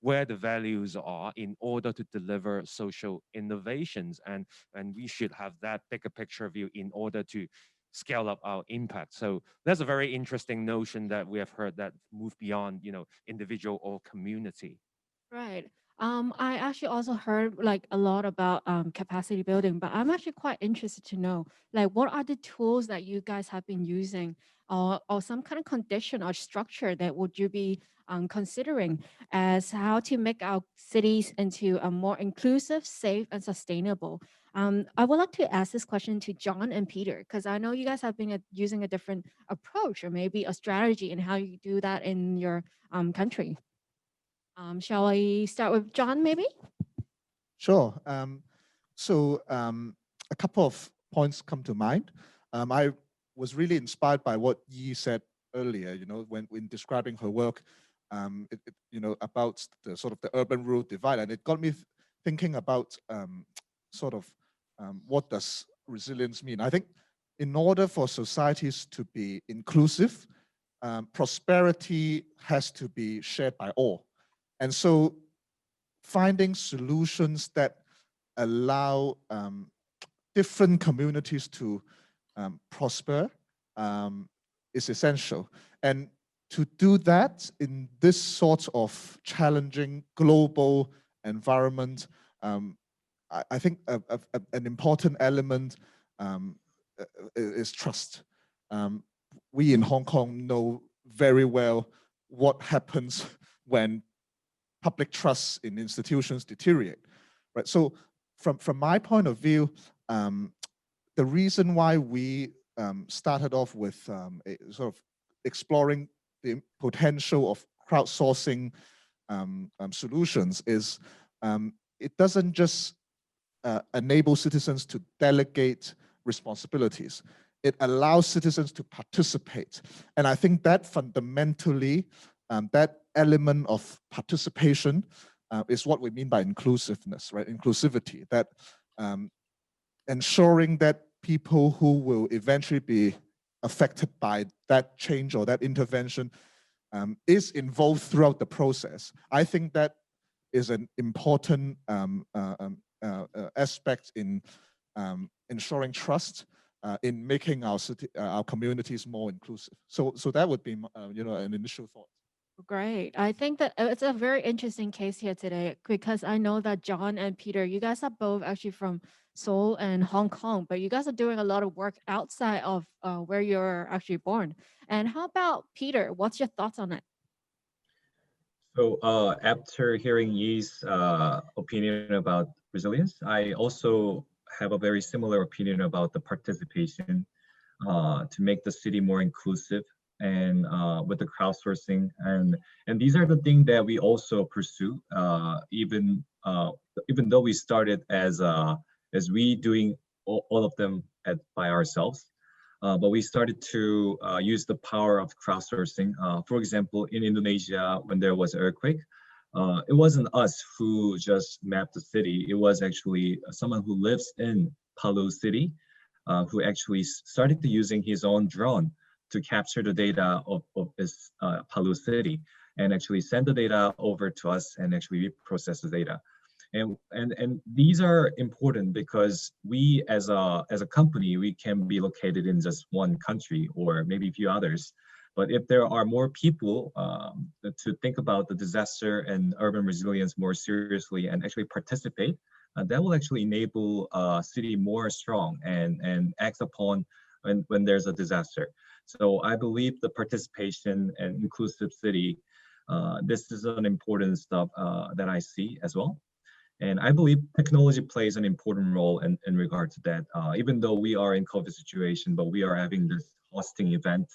where the values are in order to deliver social innovations. And we should have that bigger picture view in order to scale up our impact. So that's a very interesting notion that we have heard that move beyond, individual or community. Right. I actually also heard like a lot about capacity building, but I'm actually quite interested to know like what are the tools that you guys have been using or some kind of condition or structure that would you be considering as how to make our cities into a more inclusive, safe, and sustainable? I would like to ask this question to John and Peter, because I know you guys have been using a different approach or maybe a strategy in how you do that in your country. Shall I start with John, maybe? Sure. A couple of points come to mind. I was really inspired by what Yi said earlier, when describing her work, about the sort of the urban-rural divide, and it got me thinking about what does resilience mean. I think in order for societies to be inclusive, prosperity has to be shared by all. And so finding solutions that allow different communities to prosper is essential. And to do that in this sort of challenging global environment, I think an important element is trust. We in Hong Kong know very well what happens when public trust in institutions deteriorate, right? So from my point of view, the reason why we started off with sort of exploring the potential of crowdsourcing solutions is it doesn't just enable citizens to delegate responsibilities. It allows citizens to participate. And I think that fundamentally, that element of participation is what we mean by inclusiveness, right? Inclusivity, that ensuring that people who will eventually be affected by that change or that intervention is involved throughout the process. I think that is an important aspect in ensuring trust, in making our communities more inclusive. So that would be an initial thought. Great. I think that it's a very interesting case here today because I know that John and Peter, you guys are both actually from Seoul and Hong Kong, but you guys are doing a lot of work outside of where you're actually born. And how about Peter? What's your thoughts on it? So after hearing Yi's opinion about resilience, I also have a very similar opinion about the participation to make the city more inclusive and with the crowdsourcing. And these are the things that we also pursue, even though we started as we doing all of them by ourselves. But we started to use the power of crowdsourcing. For example, in Indonesia, when there was an earthquake, it wasn't us who just mapped the city. It was actually someone who lives in Palu City, who actually started to using his own drone to capture the data of this Palu City and actually send the data over to us and actually we process the data. And these are important because we as a company, we can be located in just one country or maybe a few others. But if there are more people to think about the disaster and urban resilience more seriously and actually participate, that will actually enable a city more strong and act upon when there's a disaster. So I believe the participation and inclusive city, this is an important stuff that I see as well. And I believe technology plays an important role in regard to that. Even though we are in COVID situation, but we are having this hosting event,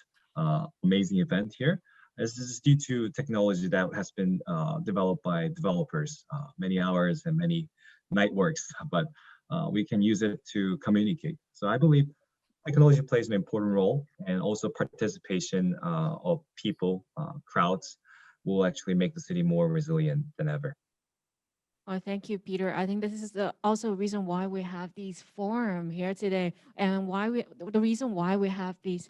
amazing event here. This is due to technology that has been developed by developers, many hours and many night works, but we can use it to communicate. So I believe technology plays an important role, and also participation of people, crowds, will actually make the city more resilient than ever. Oh, thank you, Peter. I think this is also a reason why we have these forum here today, and the reason why we have these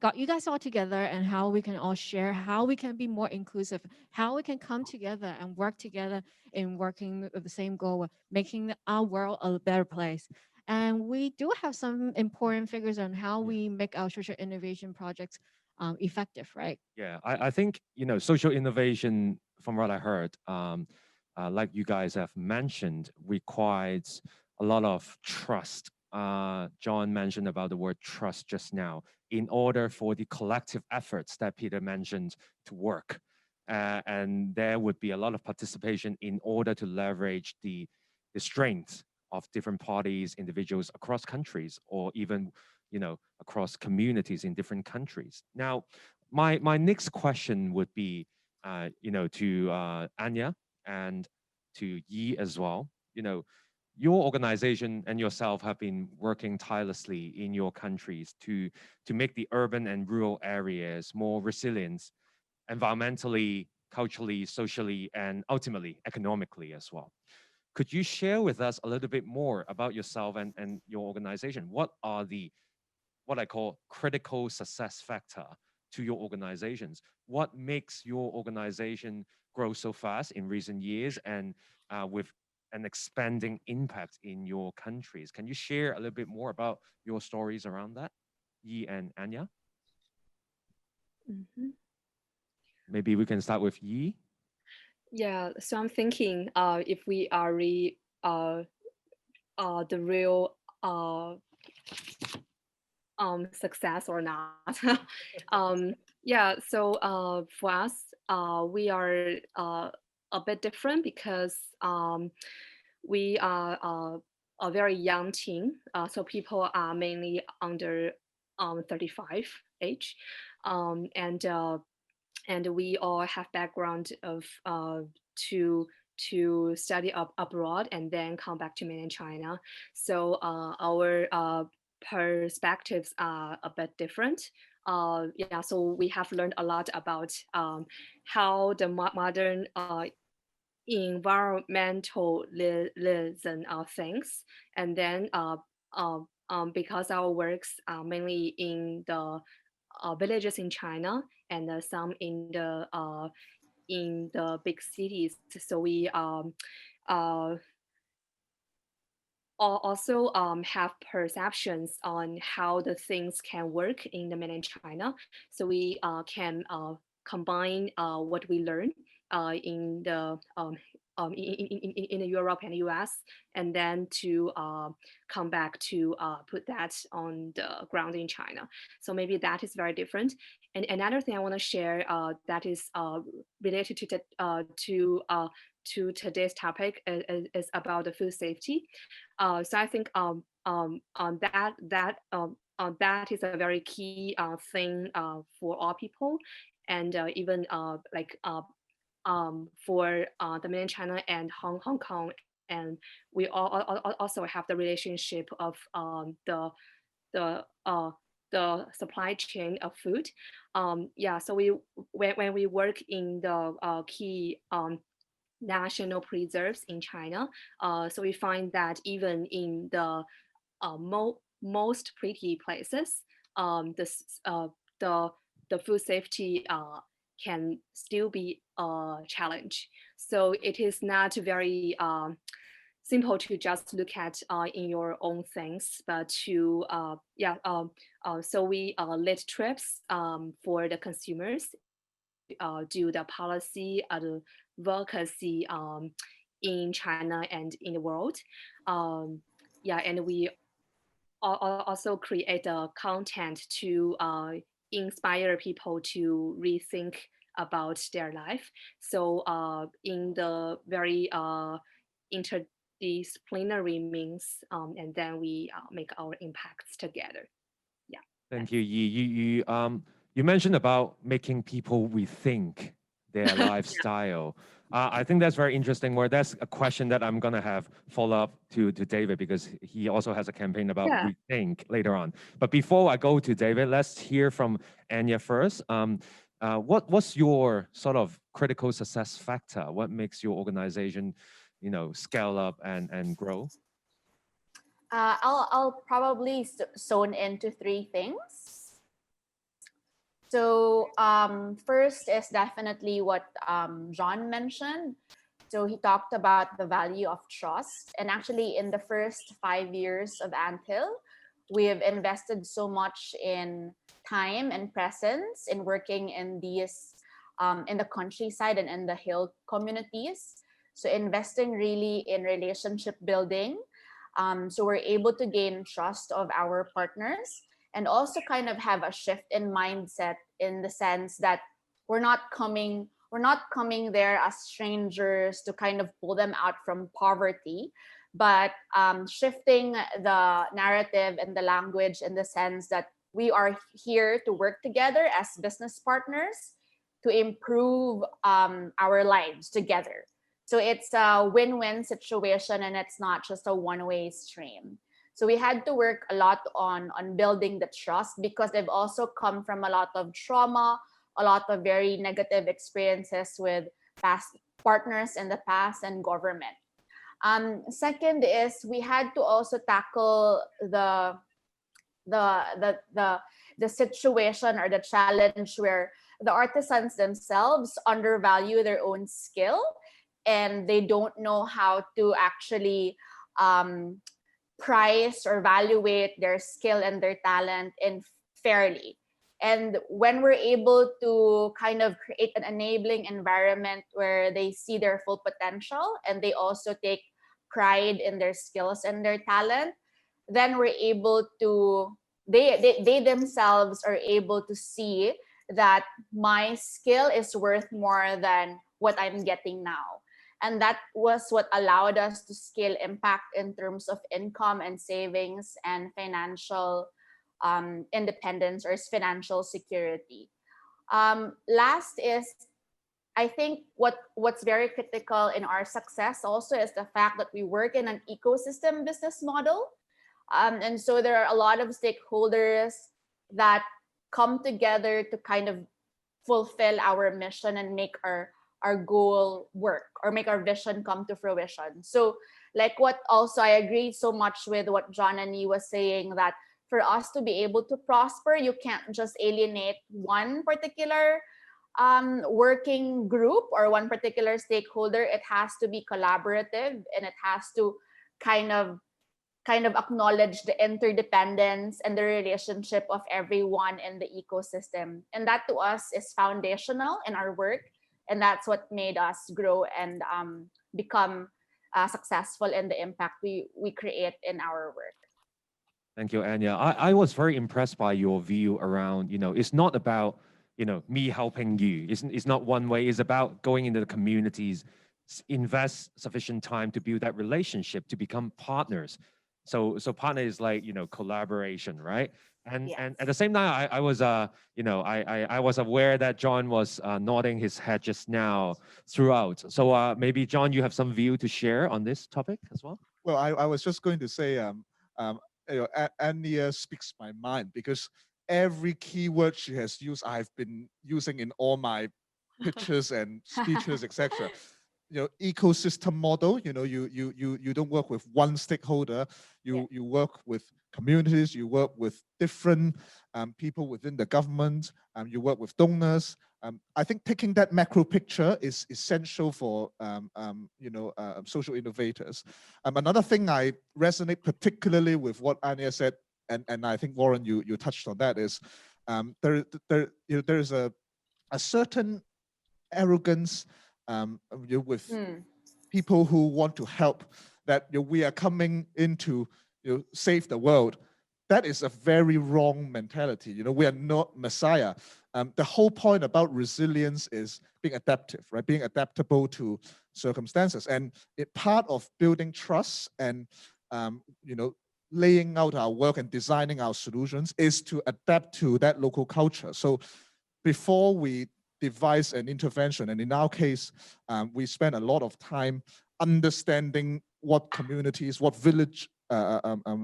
got you guys all together, and how we can all share, how we can be more inclusive, how we can come together and work together in working with the same goal, making our world a better place. And we do have some important figures on how we make our social innovation projects effective, right? Yeah, I think, social innovation, from what I heard, like you guys have mentioned, requires a lot of trust John mentioned about the word trust just now, in order for the collective efforts that Peter mentioned to work. And there would be a lot of participation in order to leverage the strengths of different parties, individuals across countries, or even, you know, across communities in different countries. Now, my next question would be, you know, to Anya and to Yi as well. You know, your organization and yourself have been working tirelessly in your countries to make the urban and rural areas more resilient, environmentally, culturally, socially, and ultimately economically as well. Could you share with us a little bit more about yourself and your organization? What are the, what I call critical success factor to your organizations? What makes your organization grow so fast in recent years and with an expanding impact in your countries? Can you share a little bit more about your stories around that, Yi and Anya? Mm-hmm. Maybe we can start with Yi. Yeah, so I'm thinking if we are the real success or not. Yeah, so for us, we are a bit different because we are a very young team. So people are mainly under 35 age, and we all have background of to study abroad and then come back to mainland China. So our perspectives are a bit different. Yeah, so we have learned a lot about how the modern environmentalism things, and then because our works are mainly in the villages in China and some in the big cities, so we also have perceptions on how the things can work in the mainland China. So we can combine what we learn in the Europe and US, and then to come back to put that on the ground in China. So maybe that is very different. And another thing I want to share that is related to today's topic is about the food safety. So I think that is a very key thing for all people, and even like for the mainland China and Hong Kong, and we also have the relationship of the supply chain of food. Yeah, so when we work in the key national preserves in China, so we find that even in the most pretty places, the food safety can still be a challenge. So it is not very simple to just look at in your own things, but to so we lead trips for the consumers, do the policy advocacy in China and in the world. Yeah, and we also create the content to inspire people to rethink about their life. So in the very interdisciplinary means, and then we make our impacts together. Yeah. Thank you, Yi. You mentioned about making people rethink their lifestyle. I think that's very interesting. Where that's a question that I'm gonna have follow up to David, because he also has a campaign about rethink later on. But before I go to David, let's hear from Anya first. What's your sort of critical success factor? What makes your organization, you know, scale up and grow? I'll probably zone into three things. So first is definitely what John mentioned. So he talked about the value of trust. And actually in the first 5 years of Anthill, we have invested so much in time and presence in working in these, in the countryside and in the hill communities. So investing really in relationship building, So we're able to gain trust of our partners and also kind of have a shift in mindset in the sense that we're not coming there as strangers to kind of pull them out from poverty, but shifting the narrative and the language in the sense that we are here to work together as business partners to improve our lives together. So it's a win-win situation, and it's not just a one-way stream. So we had to work a lot on building the trust, because they've also come from a lot of trauma, a lot of very negative experiences with past partners in the past and government. Second is we had to also tackle the situation or the challenge where the artisans themselves undervalue their own skill, and they don't know how to actually price or evaluate their skill and their talent fairly. And when we're able to kind of create an enabling environment where they see their full potential and they also take pride in their skills and their talent, then we're able to, they themselves are able to see that my skill is worth more than what I'm getting now. And that was what allowed us to scale impact in terms of income and savings and financial independence or financial security. Last is, I think what's very critical in our success also is the fact that we work in an ecosystem business model. And so there are a lot of stakeholders that come together to kind of fulfill our mission and make our goal work or make our vision come to fruition. So like what also I agree so much with what John and Yi was saying, that for us to be able to prosper, you can't just alienate one particular working group or one particular stakeholder. It has to be collaborative, and it has to kind of acknowledge the interdependence and the relationship of everyone in the ecosystem. And that to us is foundational in our work. And that's what made us grow and become successful in the impact we create in our work. Thank you, Anya. I was very impressed by your view around, it's not about, me helping you. It's not one way. It's about going into the communities, invest sufficient time to build that relationship, to become partners. So partner is like, collaboration, right? And Yes. and at the same time, I was I was aware that John was nodding his head just now throughout. So maybe John, you have some view to share on this topic as well. Well, I was just going to say, Anya speaks my mind, because every keyword she has used, I've been using in all my pictures and speeches, etc. Ecosystem model. You don't work with one stakeholder. You work with communities. You work with different people within the government. You work with donors. I think taking that macro picture is essential for social innovators. Another thing I resonate particularly with what Anya said, and I think Warren, you touched on that, is there is a certain arrogance with people who want to help, that we are coming in to save the world. That is a very wrong mentality. We are not Messiah. The whole point about resilience is being adaptive, right? Being adaptable to circumstances. And part of building trust and laying out our work and designing our solutions is to adapt to that local culture. So before we devise an intervention, and in our case, we spend a lot of time understanding what communities, what village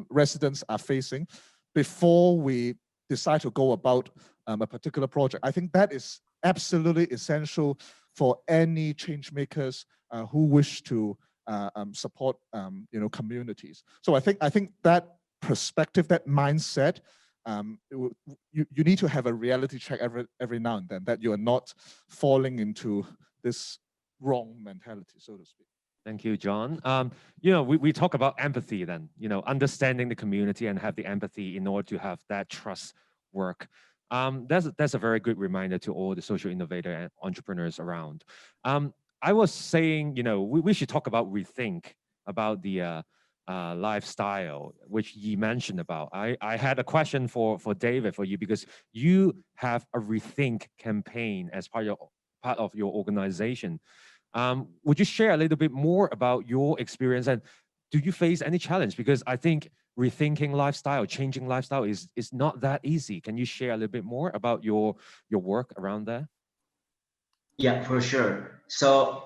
residents are facing before we decide to go about a particular project. I think that is absolutely essential for any change makers who wish to support communities. So I think that perspective, that mindset, you need to have a reality check every now and then, that you are not falling into this wrong mentality, so to speak. Thank you, John. We talk about empathy then, understanding the community and have the empathy in order to have that trust work. That's a very good reminder to all the social innovator and entrepreneurs around. I was saying, we should talk about rethink about the lifestyle, which you mentioned about. I had a question for David, for you, because you have a rethink campaign as part of your organization. Would you share a little bit more about your experience, and do you face any challenge? Because I think rethinking lifestyle, changing lifestyle is not that easy. Can you share a little bit more about your work around that? Yeah, for sure. So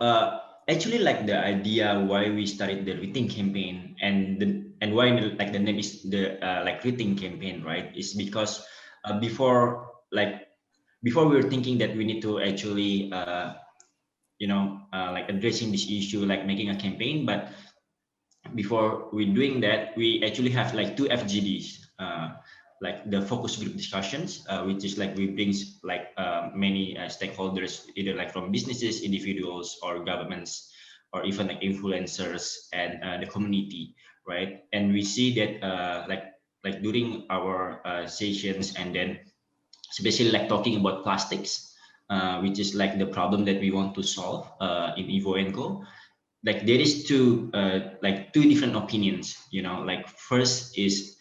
actually, like the idea why we started the rethink campaign and why like the name is the like rethink campaign, right? Is because before we were thinking that we need to actually like addressing this issue, like making a campaign, but before we doing that, we actually have like 2 FGDs, like the focus group discussions, which is like we bring like many stakeholders, either like from businesses, individuals, or governments, or even like influencers and the community, right? And we see that like during our sessions, and then especially like talking about plastics, which is like the problem that we want to solve in Evo & Co. Like there is two different opinions, like first is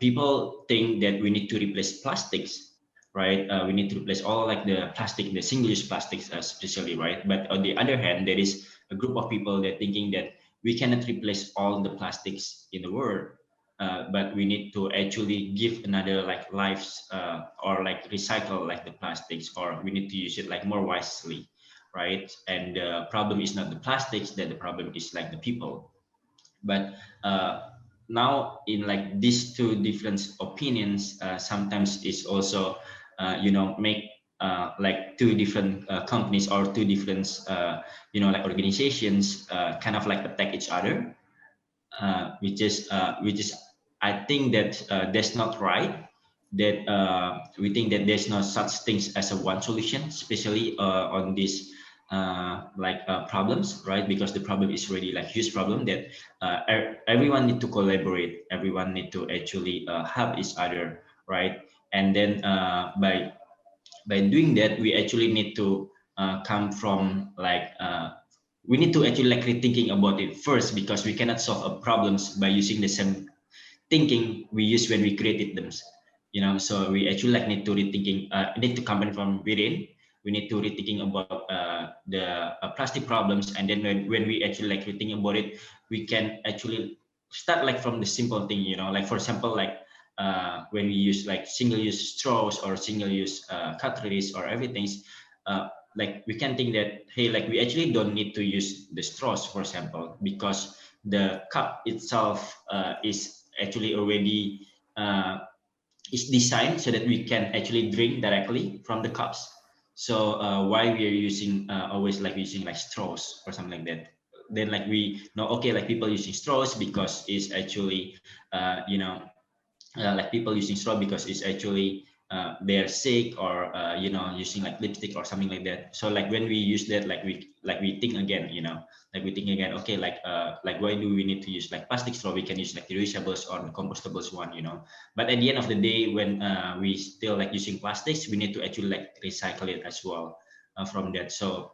people think that we need to replace plastics, right? We need to replace all like the plastic, the single-use plastics especially, right? But on the other hand, there is a group of people that thinking that we cannot replace all the plastics in the world, but we need to actually give another like lives or like recycle like the plastics, or we need to use it like more wisely, right? And the problem is not the plastics, that the problem is like the people. But now in like these 2 different opinions, sometimes it's also make like 2 different companies or 2 different like organizations kind of like attack each other, which is I think that that's not right. That we think that there's no such things as a one solution, especially on this problems, right? Because the problem is really like huge problem that everyone need to collaborate, everyone need to actually help each other, right? And then by doing that, we actually need to come from like we need to actually like rethinking about it first, because we cannot solve problems by using the same thinking we use when we created them, so we actually like need to rethinking, need to come from within. We need to rethinking about the plastic problems, and then when we actually like rethinking about it, we can actually start like from the simple thing, like for example, like when we use like single-use straws or single-use cutleries or everything, like we can think that, hey, like we actually don't need to use the straws, for example, because the cup itself is actually already is designed so that we can actually drink directly from the cups. So why we are using always like using like straws or something like that? Then like we know, okay, like people using straws because it's actually like people using straw because it's actually they're sick, or using like lipstick or something like that. So like when we use that, like we think again, like we think again, okay, like why do we need to use like plastic straw? We can use like the reusables or the compostables one, but at the end of the day, when we still like using plastics, we need to actually like recycle it as well from that. So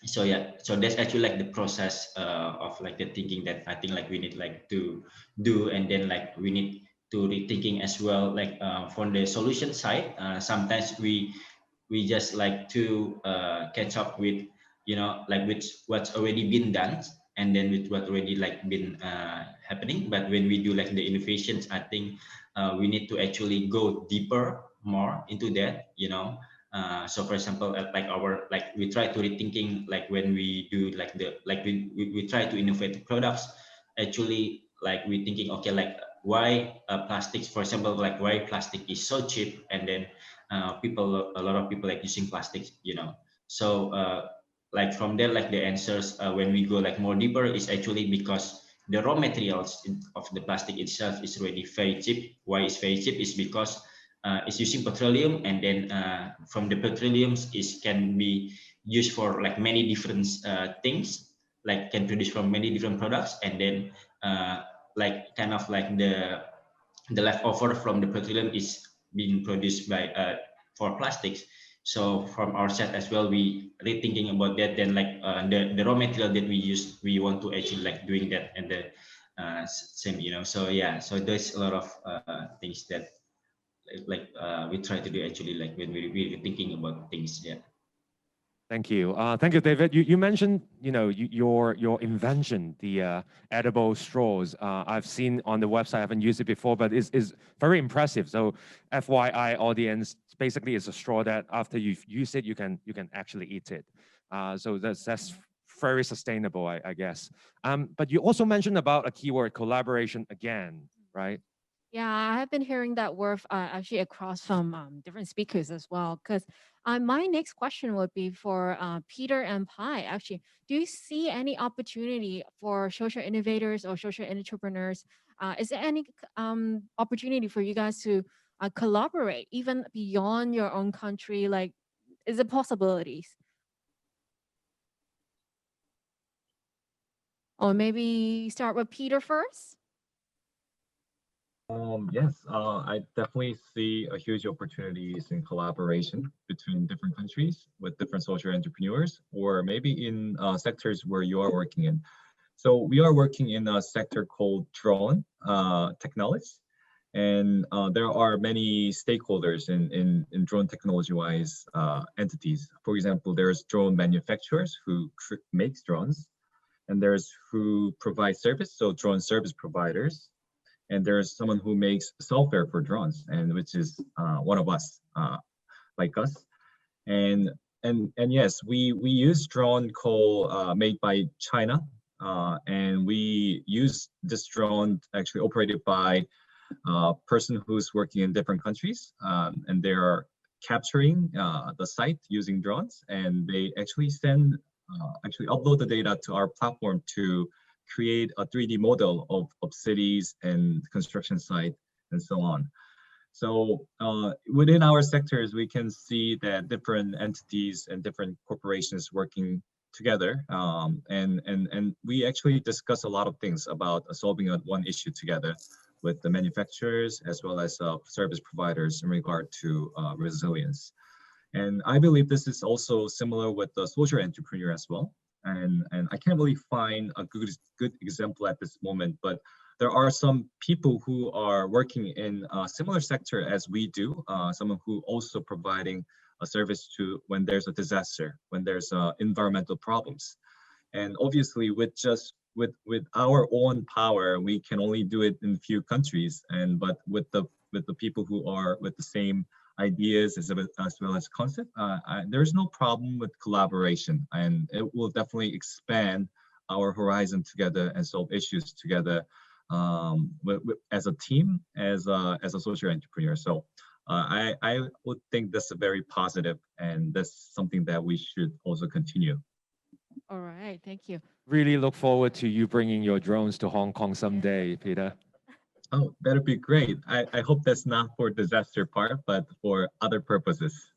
yeah, so that's actually like the process of like the thinking that I think like we need like to do. And then like we need to rethinking as well, like from the solution side, sometimes we just like to catch up with like with what's already been done, and then with what already like been happening. But when we do like the innovations, I think we need to actually go deeper more into that, so for example, like we try to rethinking, like when we do like we try to innovate the products, actually like we thinking, okay, like why plastics, for example, like why plastic is so cheap, and then a lot of people like using plastics, so like from there, like the answers when we go like more deeper is actually because the raw materials of the plastic itself is already very cheap. Why it's very cheap is because it's using petroleum, and then from the petroleums is can be used for like many different things, like can produce from many different products, and then like kind of like the leftover from the petroleum is being produced by for plastics. So from our side as well, we rethinking about that. Then like the raw material that we use, we want to actually like doing that, and the same, so yeah, so there's a lot of things that we try to do actually, like when we're thinking about things. Yeah. Thank you. Thank you, David. You mentioned, your invention, the edible straws. I've seen on the website, I haven't used it before, but it's very impressive. So FYI audience, basically it's a straw that after you've used it, you can actually eat it. So that's very sustainable, I guess. But you also mentioned about a keyword, collaboration again, right? Yeah, I have been hearing that word actually across from different speakers as well. Because my next question would be for Peter and Pai. Actually, do you see any opportunity for social innovators or social entrepreneurs? Is there any opportunity for you guys to collaborate even beyond your own country? Like, is it possibilities? Or maybe start with Peter first? Yes, I definitely see a huge opportunities in collaboration between different countries with different social entrepreneurs, or maybe in sectors where you are working in. So we are working in a sector called drone technology, and there are many stakeholders in drone technology-wise entities. For example, there's drone manufacturers who makes drones, and there's who provide service, so drone service providers. And there's someone who makes software for drones, and which is one of us, like us. And yes, we use drone made by China, and we use this drone actually operated by a person who's working in different countries, and they are capturing the site using drones, and they actually upload the data to our platform to create a 3D model of cities and construction site and so on. So within our sectors, we can see that different entities and different corporations working together, and we actually discuss a lot of things about solving one issue together with the manufacturers as well as service providers in regard to resilience. And I believe this is also similar with the social entrepreneur as well. And I can't really find a good example at this moment, but there are some people who are working in a similar sector as we do, someone who also providing a service to when there's a disaster, when there's environmental problems. And obviously with our own power, we can only do it in a few countries, but with the people who are with the same ideas as well as concept, there's no problem with collaboration, and it will definitely expand our horizon together and solve issues together as a team, as a social entrepreneur. So I would think that's very positive, and that's something that we should also continue. All right, thank you. Really look forward to you bringing your drones to Hong Kong someday, Peter. Oh, that'd be great. I hope that's not for disaster part, but for other purposes.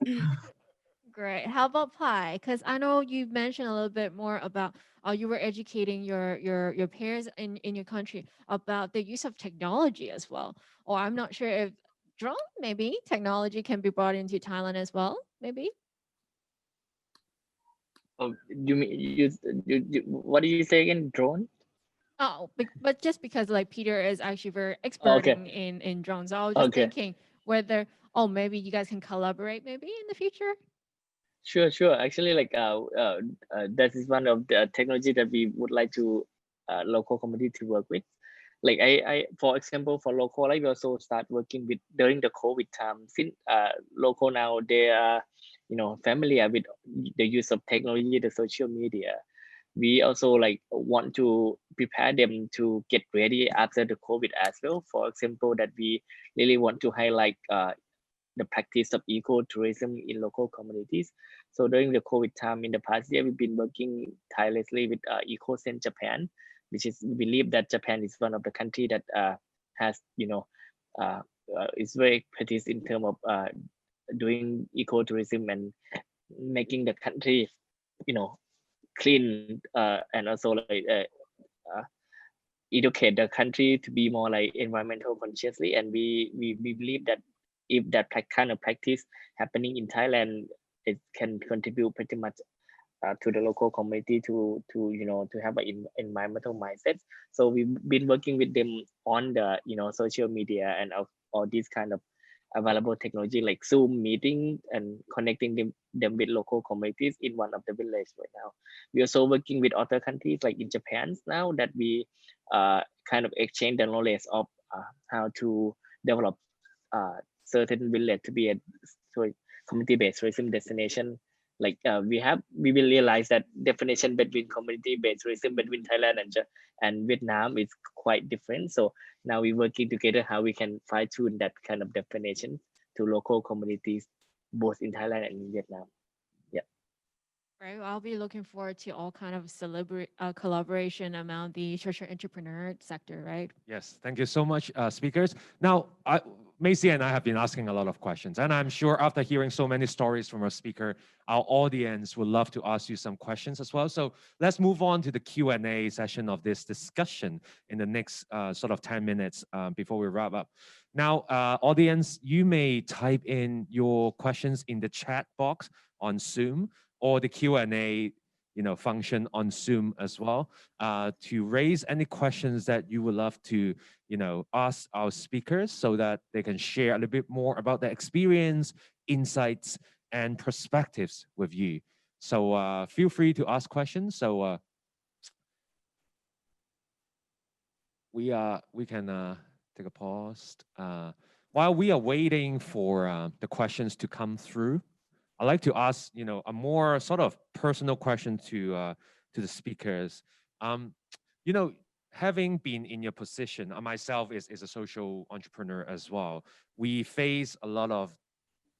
Great. How about Pai? Because I know you mentioned a little bit more about you were educating your peers in your country about the use of technology as well. Or I'm not sure if drone, maybe technology can be brought into Thailand as well, maybe. Oh, you mean what do you say again? Drone? Oh, but just because like Peter is actually very expert in drones, I was just thinking whether maybe you guys can collaborate maybe in the future. Sure. Actually, like that is one of the technology that we would like to local community to work with. Like I for example, for local, like we also start working with during the COVID time. Since local now they are familiar with the use of technology, the social media. We also like want to prepare them to get ready after the COVID as well. For example, that we really want to highlight the practice of ecotourism in local communities. So during the COVID time in the past year, we've been working tirelessly with EcoSense Japan, which is, we believe that Japan is one of the country that has, is very practiced in terms of doing ecotourism and making the country, clean and also like educate the country to be more like environmental consciously. And we believe that if that kind of practice happening in Thailand, it can contribute pretty much to the local community to have an environmental mindset. So we've been working with them on the social media and all these kind of available technology like Zoom meeting and connecting them with local communities in one of the villages right now. We're also working with other countries like in Japan now that we kind of exchange the knowledge of how to develop certain village to be a community-based tourism destination. Like we will realize that definition between community-based tourism between Thailand and Vietnam is quite different. So now we're working together how we can fine-tune that kind of definition to local communities, both in Thailand and in Vietnam. Yeah. Right. Well, I'll be looking forward to all kind of collaboration among the social entrepreneur sector, right? Yes, thank you so much, speakers. Now, Macy and I have been asking a lot of questions, and I'm sure after hearing so many stories from our speaker, our audience would love to ask you some questions as well. So let's move on to the Q&A session of this discussion in the next sort of 10 minutes before we wrap up. Now, audience, you may type in your questions in the chat box on Zoom or the Q&A function on Zoom as well, to raise any questions that you would love to, ask our speakers so that they can share a little bit more about their experience, insights, and perspectives with you. So feel free to ask questions. So we can take a pause. While we are waiting for the questions to come through, I'd like to ask, a more sort of personal question to the speakers. Having been in your position, myself is a social entrepreneur as well. We face a lot of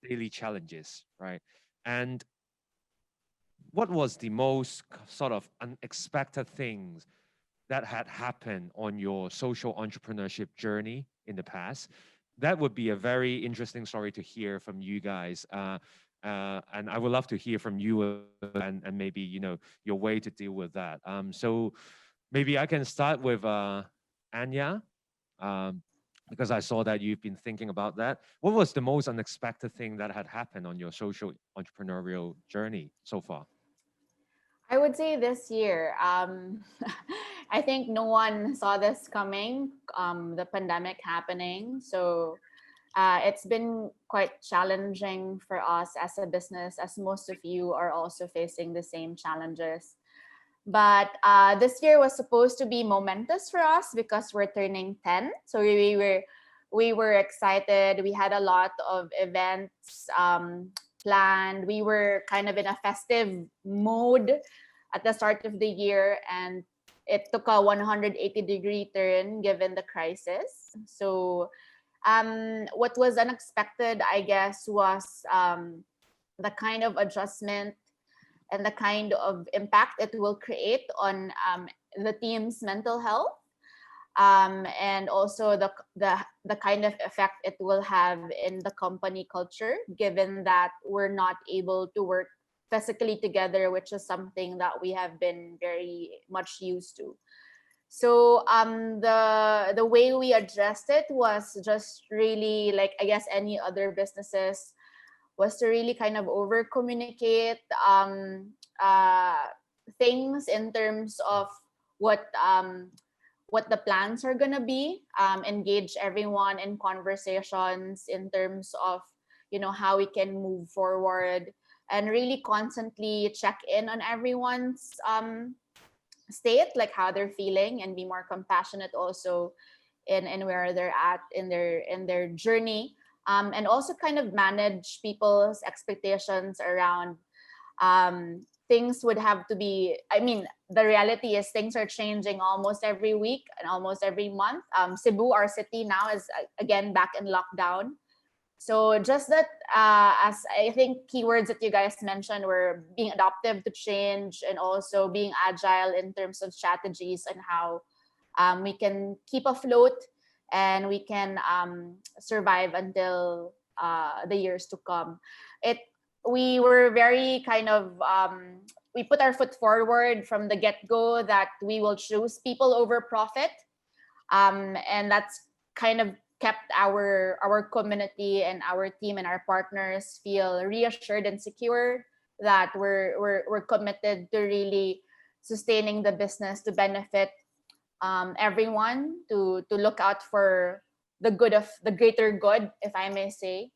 daily challenges, right? And what was the most sort of unexpected things that had happened on your social entrepreneurship journey in the past? That would be a very interesting story to hear from you guys. And I would love to hear from you and maybe, your way to deal with that. So maybe I can start with Anya, because I saw that you've been thinking about that. What was the most unexpected thing that had happened on your social entrepreneurial journey so far? I would say this year, I think no one saw this coming, the pandemic happening. So it's been quite challenging for us as a business, as most of you are also facing the same challenges. But this year was supposed to be momentous for us because we're turning 10. So we were excited. We had a lot of events planned. We were kind of in a festive mode at the start of the year, and it took a 180-degree turn given the crisis. So what was unexpected, I guess, was the kind of adjustment and the kind of impact it will create on the team's mental health, and also the kind of effect it will have in the company culture, given that we're not able to work physically together, which is something that we have been very much used to. So the way we addressed it was just really like, I guess, any other businesses, was to really kind of over communicate things in terms of what the plans are gonna be, engage everyone in conversations in terms of how we can move forward, and really constantly check in on everyone's state, like how they're feeling, and be more compassionate also in where they're at in their journey. And also kind of manage people's expectations around things would have to be, the reality is things are changing almost every week and almost every month. Cebu, our city now, is again back in lockdown. So just that, as I think keywords that you guys mentioned were being adaptive to change, and also being agile in terms of strategies and how we can keep afloat and we can survive until the years to come. We were very kind of, we put our foot forward from the get-go that we will choose people over profit. And that's kind of kept our community and our team and our partners feel reassured and secure that we're committed to really sustaining the business to benefit everyone, to look out for the good of the greater good, if I may say.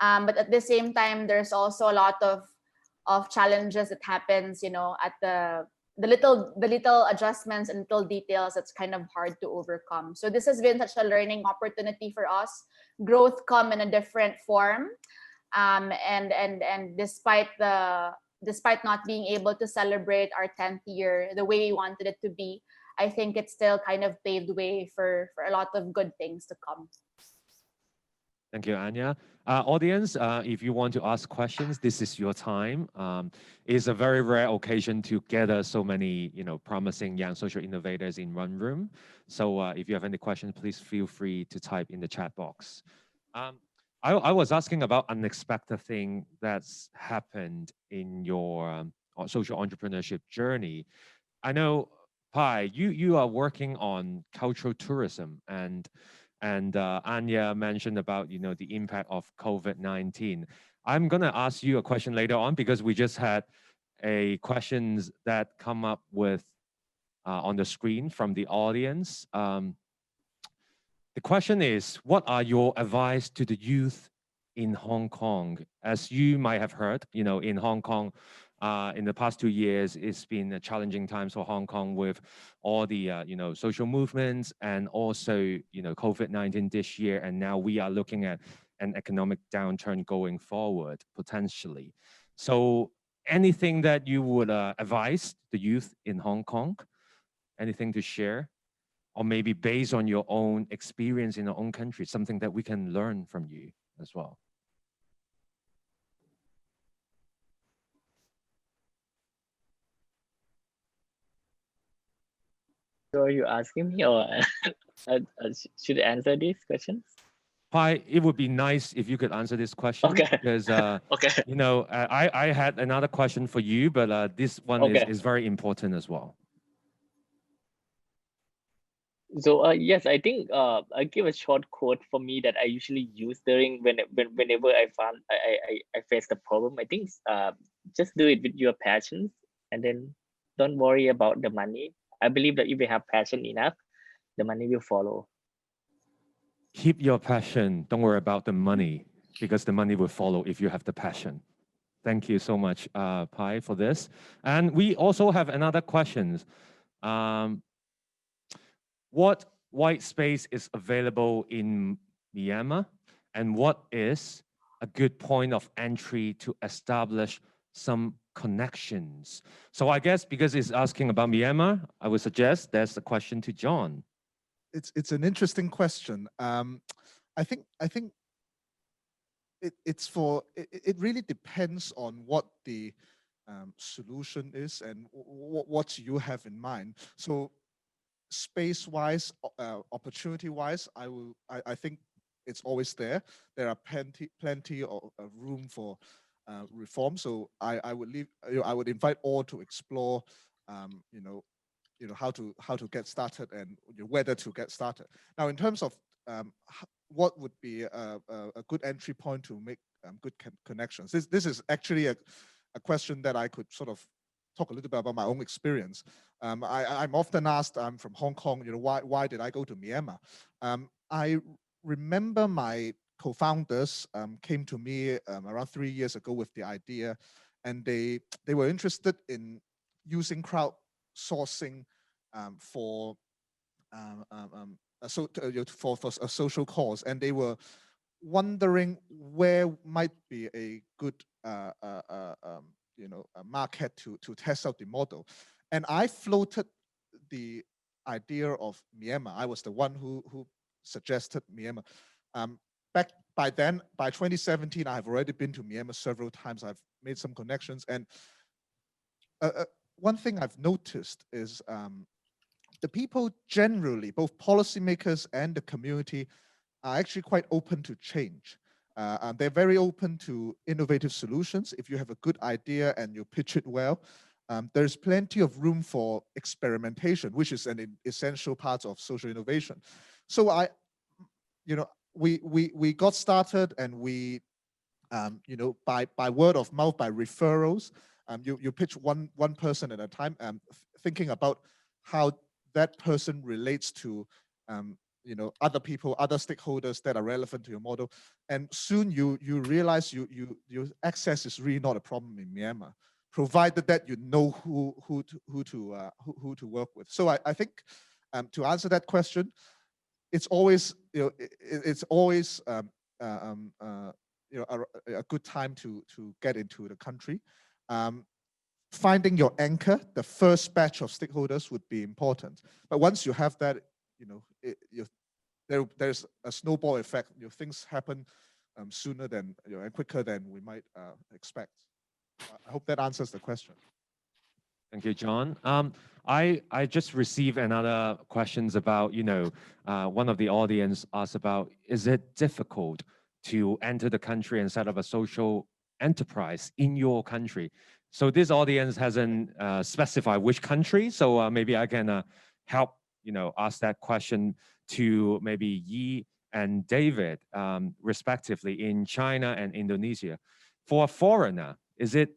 But at the same time, there's also a lot of challenges that happens, you know, at the little adjustments and little details that's kind of hard to overcome. So this has been such a learning opportunity for us. Growth come in a different form, and despite not being able to celebrate our 10th year the way we wanted it to be, I think it still kind of paved way for a lot of good things to come. Thank you, Anya. Audience, if you want to ask questions, this is your time. It's a very rare occasion to gather so many, promising young social innovators in one room. So if you have any questions, please feel free to type in the chat box. I was asking about unexpected thing that's happened in your social entrepreneurship journey. I know, Pai, you are working on cultural tourism, and Anya mentioned about the impact of COVID-19. I'm gonna ask you a question later on because we just had a questions that come up with on the screen from the audience. The question is, what are your advice to the youth in Hong Kong? As you might have heard, in Hong Kong, in the past 2 years, it's been a challenging time for Hong Kong with all the social movements and also COVID-19 this year, and now we are looking at an economic downturn going forward potentially. So, anything that you would advise the youth in Hong Kong? Anything to share? Or maybe based on your own experience in your own country, something that we can learn from you as well. So are you asking me, or should I answer these questions? Pai, it would be nice if you could answer this question. Okay. Because okay. I had another question for you, but this one is very important as well. So yes, I think I give a short quote for me that I usually use during whenever I face the problem. I think just do it with your passions, and then don't worry about the money. I believe that if you have passion enough, the money will follow. Keep your passion. Don't worry about the money, because the money will follow if you have the passion. Thank you so much, Pai, for this. And we also have another question. What white space is available in Myanmar, and what is a good point of entry to establish some connections? So I guess because it's asking about Myanmar, I would suggest that's a question to John. It's an interesting question. I think it really depends on what the solution is and what you have in mind. So space-wise, opportunity-wise, I think it's always there. There are plenty of room for reform. So I would invite all to explore, how to get started and whether to get started. Now, in terms of what would be a good entry point to make good connections, this is actually a question that I could sort of talk a little bit about my own experience. I'm often asked, I'm from Hong Kong, why did I go to Myanmar? I remember my co-founders came to me around 3 years ago with the idea, and they were interested in using crowdsourcing for a social cause, and they were wondering where might be a good a market to test out the model. And I floated the idea of Myanmar. I was the one who suggested Myanmar. Back by then, by 2017, I have already been to Myanmar several times. I've made some connections. And one thing I've noticed is the people generally, both policymakers and the community, are actually quite open to change. They're very open to innovative solutions. If you have a good idea and you pitch it well, there's plenty of room for experimentation, which is an essential part of social innovation. So we got started, and we you know, by word of mouth, by referrals. You pitch one person at a time, thinking about how that person relates to, you know, other people, other stakeholders that are relevant to your model. And soon you realize your access is really not a problem in Myanmar, provided that you know who to work with. So I think to answer that question, it's always, you know, it's always you know, a good time to get into the country. Finding your anchor, the first batch of stakeholders would be important. But once you have that, you know, there's a snowball effect. You know, things happen sooner than, you know, and quicker than we might expect. I hope that answers the question. Thank you, John. I just received another questions about, you know, one of the audience asked about, is it difficult to enter the country and set up a social enterprise in your country? So this audience hasn't specified which country, so maybe I can help, you know, ask that question to maybe Yi and David, respectively, in China and Indonesia. For a foreigner, is it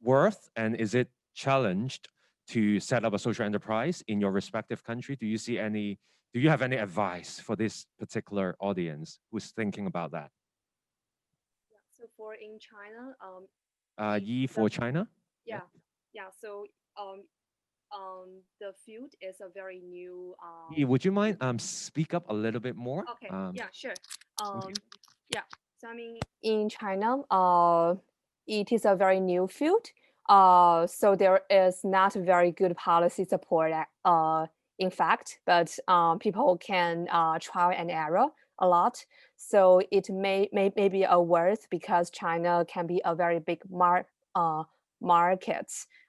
worth and is it challenged to set up a social enterprise in your respective country? Do you have any advice for this particular audience who's thinking about that? Yeah, so for in China, Yi for China? Yeah. So the field is a very new. Yi, would you mind speak up a little bit more? Okay. Yeah, sure. you. Yeah. So I mean, in China, it is a very new field. So there is not very good policy support. In fact, but people can trial and error a lot. So it may be a worth because China can be a very big market.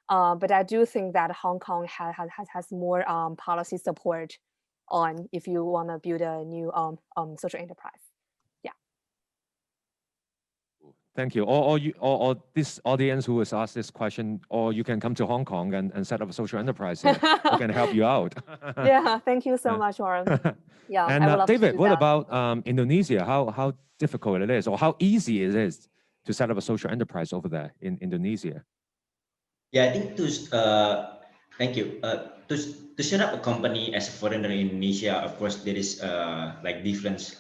But I do think that Hong Kong has more policy support on if you want to build a new social enterprise. Yeah. Thank you. Or this audience who has asked this question, or you can come to Hong Kong and set up a social enterprise here. We can help you out. Yeah, thank you so much, Warren. Yeah, and I would love David, to do what that. about Indonesia? How difficult it is, or how easy it is to set up a social enterprise over there in Indonesia? Yeah, I think thank you. To set up a company as a foreigner in Indonesia, of course, there is like different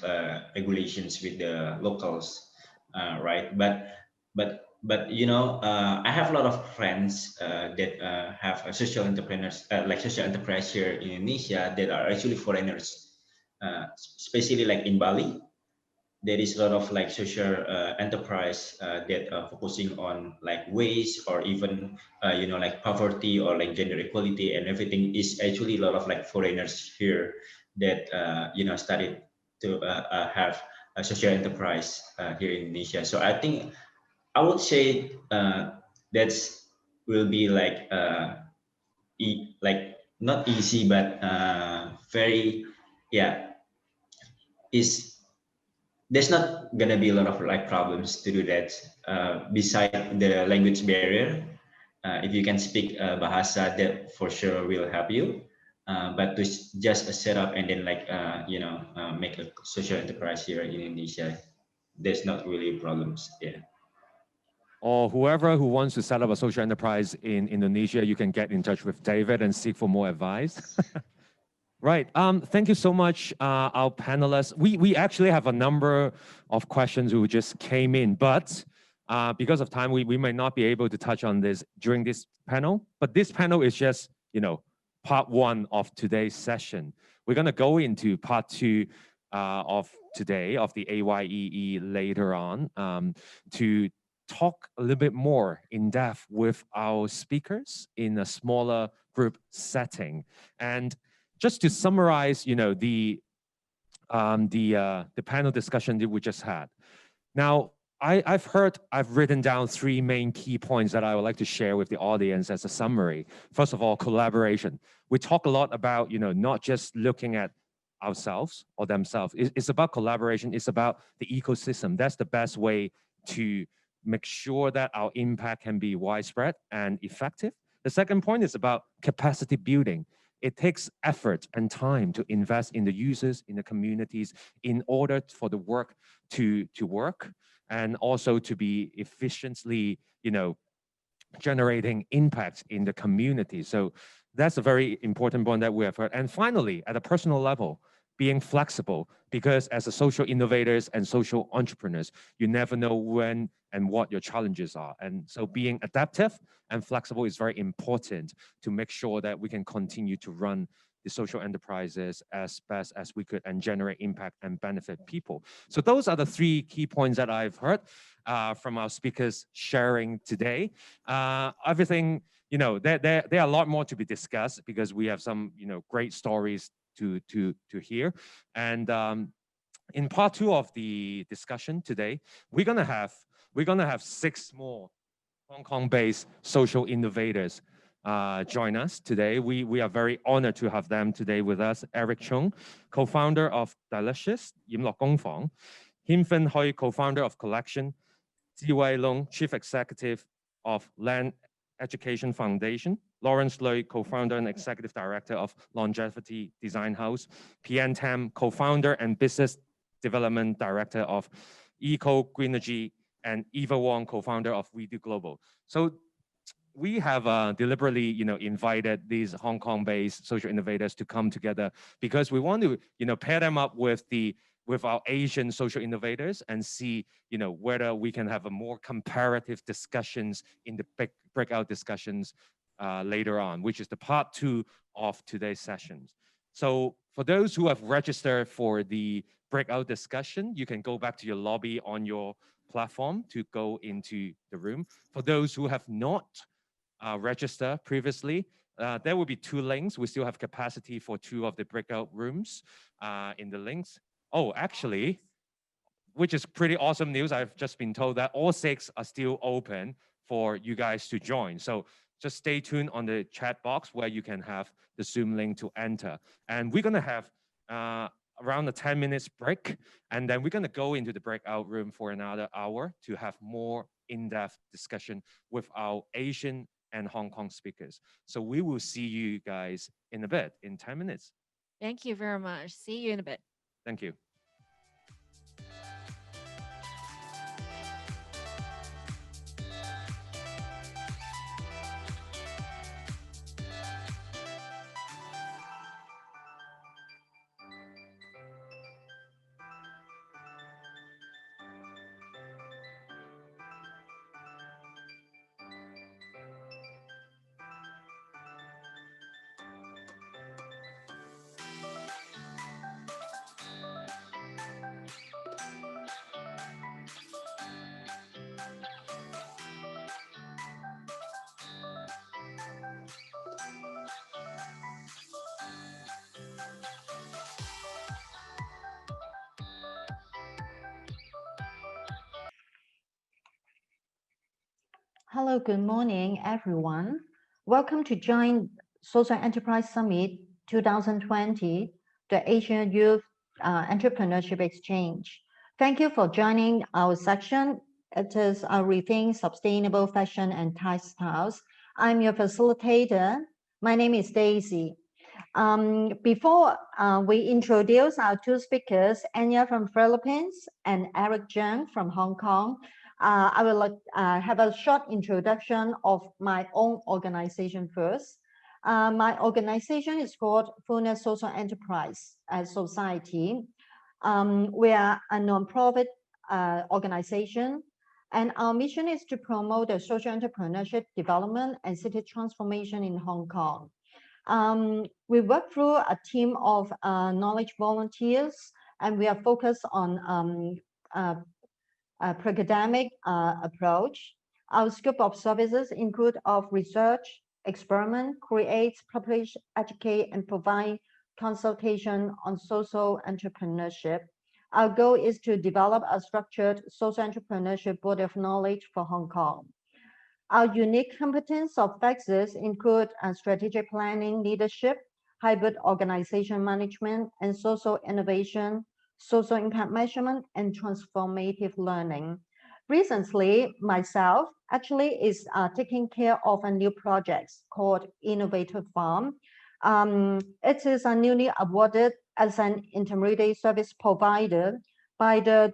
regulations with the locals, right? But you know, I have a lot of friends that have social entrepreneurs, like social enterprise here in Indonesia that are actually foreigners, especially like in Bali. There is a lot of like social enterprise that are focusing on like waste or even you know, like poverty or like gender equality and everything. Is actually a lot of like foreigners here that you know, started to have a social enterprise here in Indonesia. So I think I would say that's will be like like not easy but very, yeah, is there's not gonna be a lot of like problems to do that. Beside the language barrier, if you can speak Bahasa, that for sure will help you. But to just set up and then like you know, make a social enterprise here in Indonesia, there's not really problems. Yeah. Or whoever who wants to set up a social enterprise in Indonesia, you can get in touch with David and seek for more advice. Right. Thank you so much, our panelists. We actually have a number of questions who just came in, but because of time, we may not be able to touch on this during this panel. But this panel is just, you know, part one of today's session. We're going to go into part two of today, of the AYEE later on, to talk a little bit more in depth with our speakers in a smaller group setting. And just to summarize, you know, the panel discussion that we just had. Now, I've written down three main key points that I would like to share with the audience as a summary. First of all, collaboration. We talk a lot about, you know, not just looking at ourselves or themselves. It's about collaboration. It's about the ecosystem. That's the best way to make sure that our impact can be widespread and effective. The second point is about capacity building. It takes effort and time to invest in the users, in the communities, in order for the work to work. and also to be efficiently, generating impact in the community. So that's a very important point that we have heard. And finally, at a personal level, being flexible, because as a social innovators and social entrepreneurs, you never know when and what your challenges are. And so being adaptive and flexible is very important to make sure that we can continue to run the social enterprises as best as we could and generate impact and benefit people. So those are the 3 key points that I've heard from our speakers sharing today. Everything, there are a lot more to be discussed because we have some, great stories to hear. And in part 2 of the discussion today, we're gonna have 6 more Hong Kong-based social innovators join us today. We are very honored to have them today with us. Eric Chung, co-founder of Delicious, 飲樂工房; Him Fin Hui, co-founder of Collection; Ji Wei Long, chief executive of Land Education Foundation; Lawrence Lui, co-founder and executive director of Longevity Design House; Pian Tam, co-founder and business development director of Eco Greenergy; and Eva Wong, co-founder of We Do Global. So we have deliberately, invited these Hong Kong-based social innovators to come together because we want to, pair them up with our Asian social innovators and see, whether we can have a more comparative discussions in the breakout discussions later on, which is the part 2 of today's sessions. So for those who have registered for the breakout discussion, you can go back to your lobby on your platform to go into the room. For those who have not registered previously, there will be 2 links. We still have capacity for 2 of the breakout rooms in the links. Oh, actually, which is pretty awesome news. I've just been told that all 6 are still open for you guys to join. So just stay tuned on the chat box where you can have the Zoom link to enter. And we're gonna have around a 10 minutes break. And then we're gonna go into the breakout room for another hour to have more in-depth discussion with our Asian and Hong Kong speakers. So we will see you guys in a bit, in 10 minutes. Thank you very much. See you in a bit. Thank you. Hello, good morning, everyone. Welcome to join Social Enterprise Summit 2020, the Asian Youth Entrepreneurship Exchange. Thank you for joining our section. It is Rethink Sustainable Fashion and Textiles. I'm your facilitator. My name is Daisy. Before we introduce our 2 speakers, Anya from Philippines and Eric Chung from Hong Kong, I will have a short introduction of my own organization first. My organization is called Fullness Social Enterprise Society. We are a non-profit organization, and our mission is to promote the social entrepreneurship development and city transformation in Hong Kong. We work through a team of knowledge volunteers, and we are focused on academic approach. Our scope of services include of research, experiment, create, publish, educate, and provide consultation on social entrepreneurship. Our goal is to develop a structured social entrepreneurship body of knowledge for Hong Kong. Our unique competence of factors include strategic planning, leadership, hybrid organization management, and social innovation, social impact measurement, and transformative learning. Recently, myself actually is taking care of a new project called Innovative Farm. It is newly awarded as an intermediate service provider by the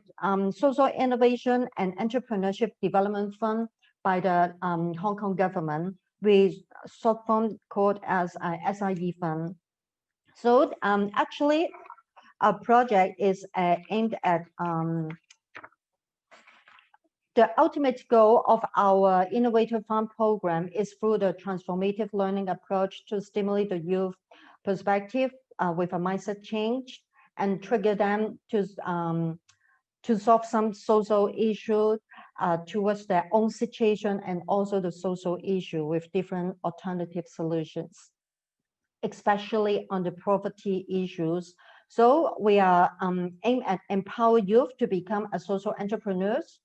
Social Innovation and Entrepreneurship Development Fund by the Hong Kong government, with short form called as SIE Fund. So actually, our project is aimed at the ultimate goal of our Innovative Farm program is through the transformative learning approach to stimulate the youth perspective with a mindset change and trigger them to solve some social issue towards their own situation and also the social issue with different alternative solutions, especially on the poverty issues. So we are aimed at empower youth to become a social entrepreneurs,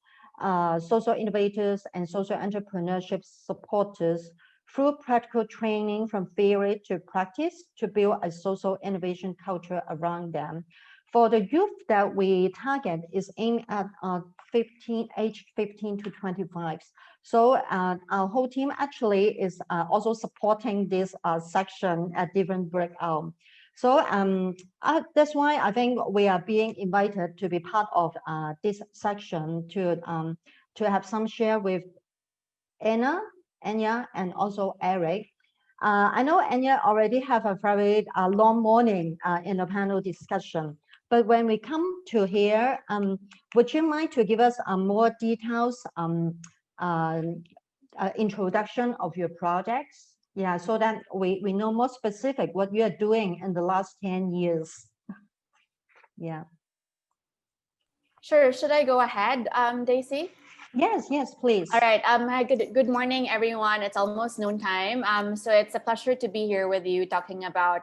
social innovators, and social entrepreneurship supporters through practical training from theory to practice to build a social innovation culture around them. For the youth that we target is aimed at aged 15 to 25. So our whole team actually is also supporting this section at different breakout. So that's why I think we are being invited to be part of this section to have some share with Anya, and also Eric. I know Anya already have a very long morning in the panel discussion, but when we come to here, would you mind to give us more details introduction of your projects? Yeah, so that we know more specific what you are doing in the last 10 years. Yeah. Sure. Should I go ahead, Daisy? Yes, please. All right. Good morning, everyone. It's almost noontime. So it's a pleasure to be here with you talking about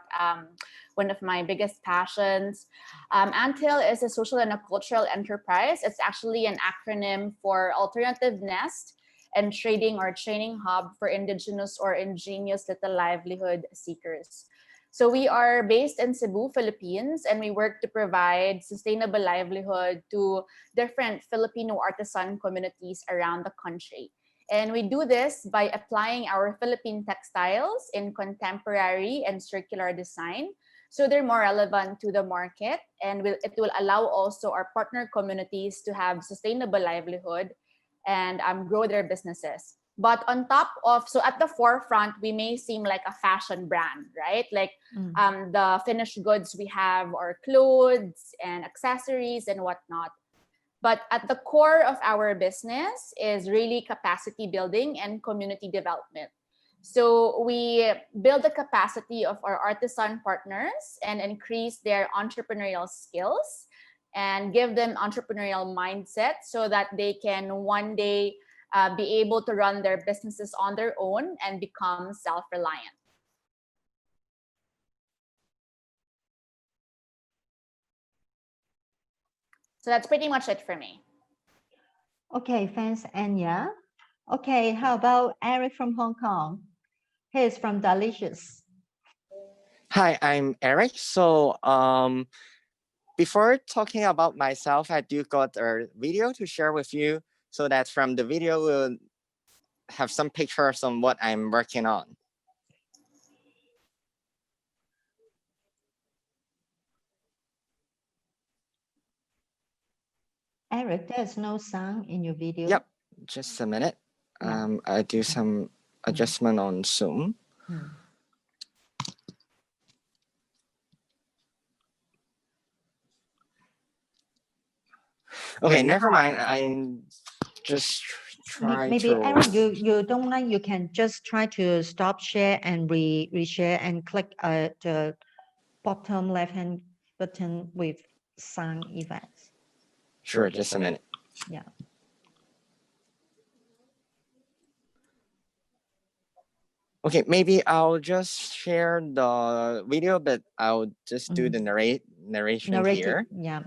one of my biggest passions. Anthill is a social and a cultural enterprise. It's actually an acronym for Alternative Nest and Trading or Training Hub for Indigenous or Ingenious Little Livelihood Seekers. So we are based in Cebu, Philippines, and we work to provide sustainable livelihood to different Filipino artisan communities around the country. And we do this by applying our Philippine textiles in contemporary and circular design, so they're more relevant to the market, and it will allow also our partner communities to have sustainable livelihood and grow their businesses. But on top of, so at the forefront, we may seem like a fashion brand, right? Like the finished goods we have are clothes and accessories and whatnot. But at the core of our business is really capacity building and community development. So we build the capacity of our artisan partners and increase their entrepreneurial skills and give them entrepreneurial mindset so that they can one day be able to run their businesses on their own and become self-reliant. So that's pretty much it for me. Okay, thanks, Anya. Okay, how about Eric from Hong Kong? He's from Delicious. Hi, I'm Eric. So before talking about myself, I do got a video to share with you, so that from the video we'll have some pictures on what I'm working on. Eric, there's no sound in your video. Yep, just a minute. I do some adjustment on Zoom. Okay, never mind. I'm just trying maybe Eric, you don't mind, you can just try to stop share and reshare and click the bottom left hand button with sound effects. Sure, just a minute. Yeah. Okay, maybe I'll just share the video, but I'll just do the narration here. Yeah.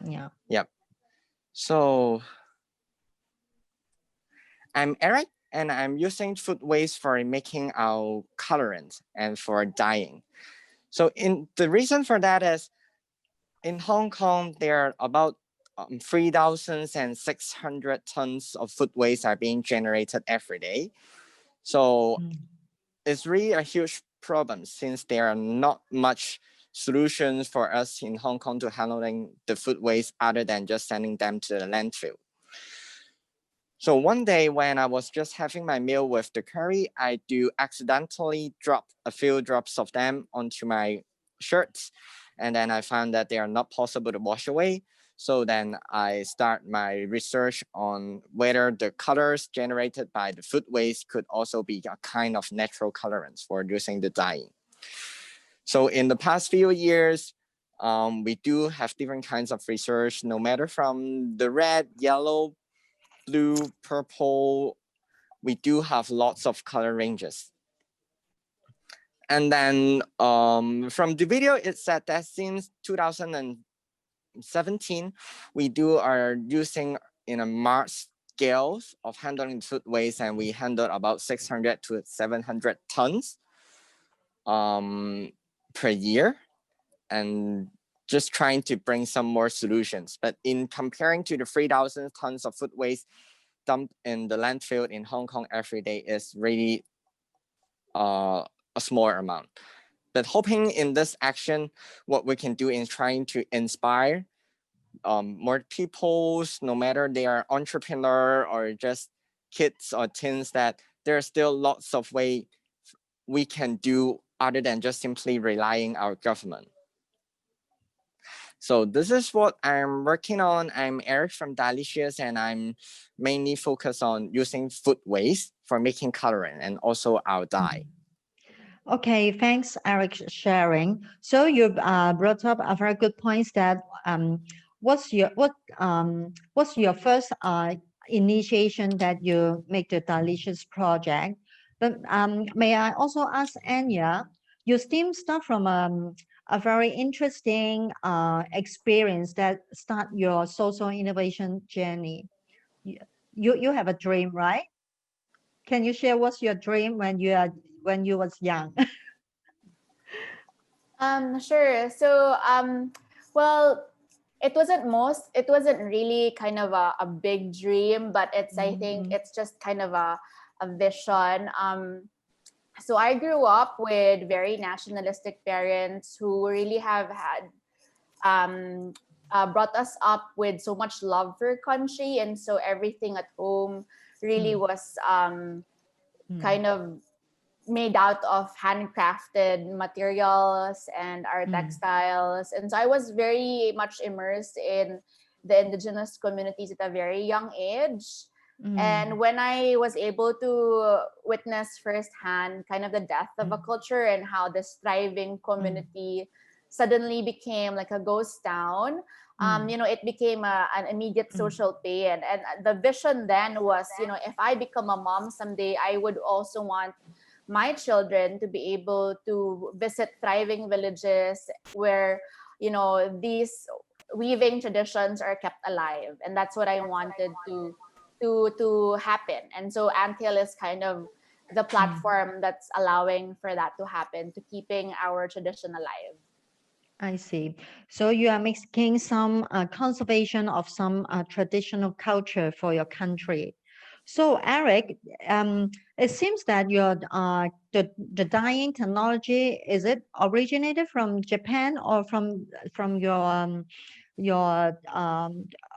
Yep. So I'm Eric, and I'm using food waste for making our colorant and for dyeing. So the reason for that is in Hong Kong, there are about 3,600 tons of food waste are being generated every day. So it's really a huge problem since there are not much solutions for us in Hong Kong to handling the food waste other than just sending them to the landfill. So one day when I was just having my meal with the curry, I do accidentally drop a few drops of them onto my shirts. And then I found that they are not possible to wash away. So then I start my research on whether the colors generated by the food waste could also be a kind of natural colorants for using the dyeing. So in the past few years, we do have different kinds of research, no matter from the red, yellow, blue, purple, we do have lots of color ranges. And then from the video, it said that since 2017, we are using in a mass scales of handling food waste, and we handled about 600 to 700 tons per year, and just trying to bring some more solutions. But in comparing to the 3,000 tons of food waste dumped in the landfill in Hong Kong every day is really a small amount. But hoping in this action, what we can do is trying to inspire more people, no matter they are entrepreneur or just kids or teens, that there are still lots of ways we can do other than just simply relying on our government. So this is what I'm working on. I'm Eric from Delicious, and I'm mainly focused on using food waste for making colorant and also our dye. Okay, thanks, Eric, sharing. So you brought up a very good point that what's your first initiation that you make the Delicious project? But may I also ask Anya, you still start from a very interesting experience that start your social innovation journey. You have a dream, right? Can you share what's your dream when you was young? Sure. So well, it wasn't really kind of a big dream, but it's I think it's just kind of a vision. So I grew up with very nationalistic parents who really have had brought us up with so much love for country, and so everything at home really was kind of made out of handcrafted materials and our textiles. And so I was very much immersed in the indigenous communities at a very young age. And when I was able to witness firsthand kind of the death of a culture and how this thriving community suddenly became like a ghost town, it became an immediate social pain. And the vision then was, if I become a mom someday, I would also want my children to be able to visit thriving villages where, these weaving traditions are kept alive. And that's what I wanted to happen. And so Anthill is kind of the platform that's allowing for that to happen, to keeping our tradition alive. I see. So you are making some conservation of some traditional culture for your country. So Eric, it seems that your the dyeing technology, is it originated from Japan or from your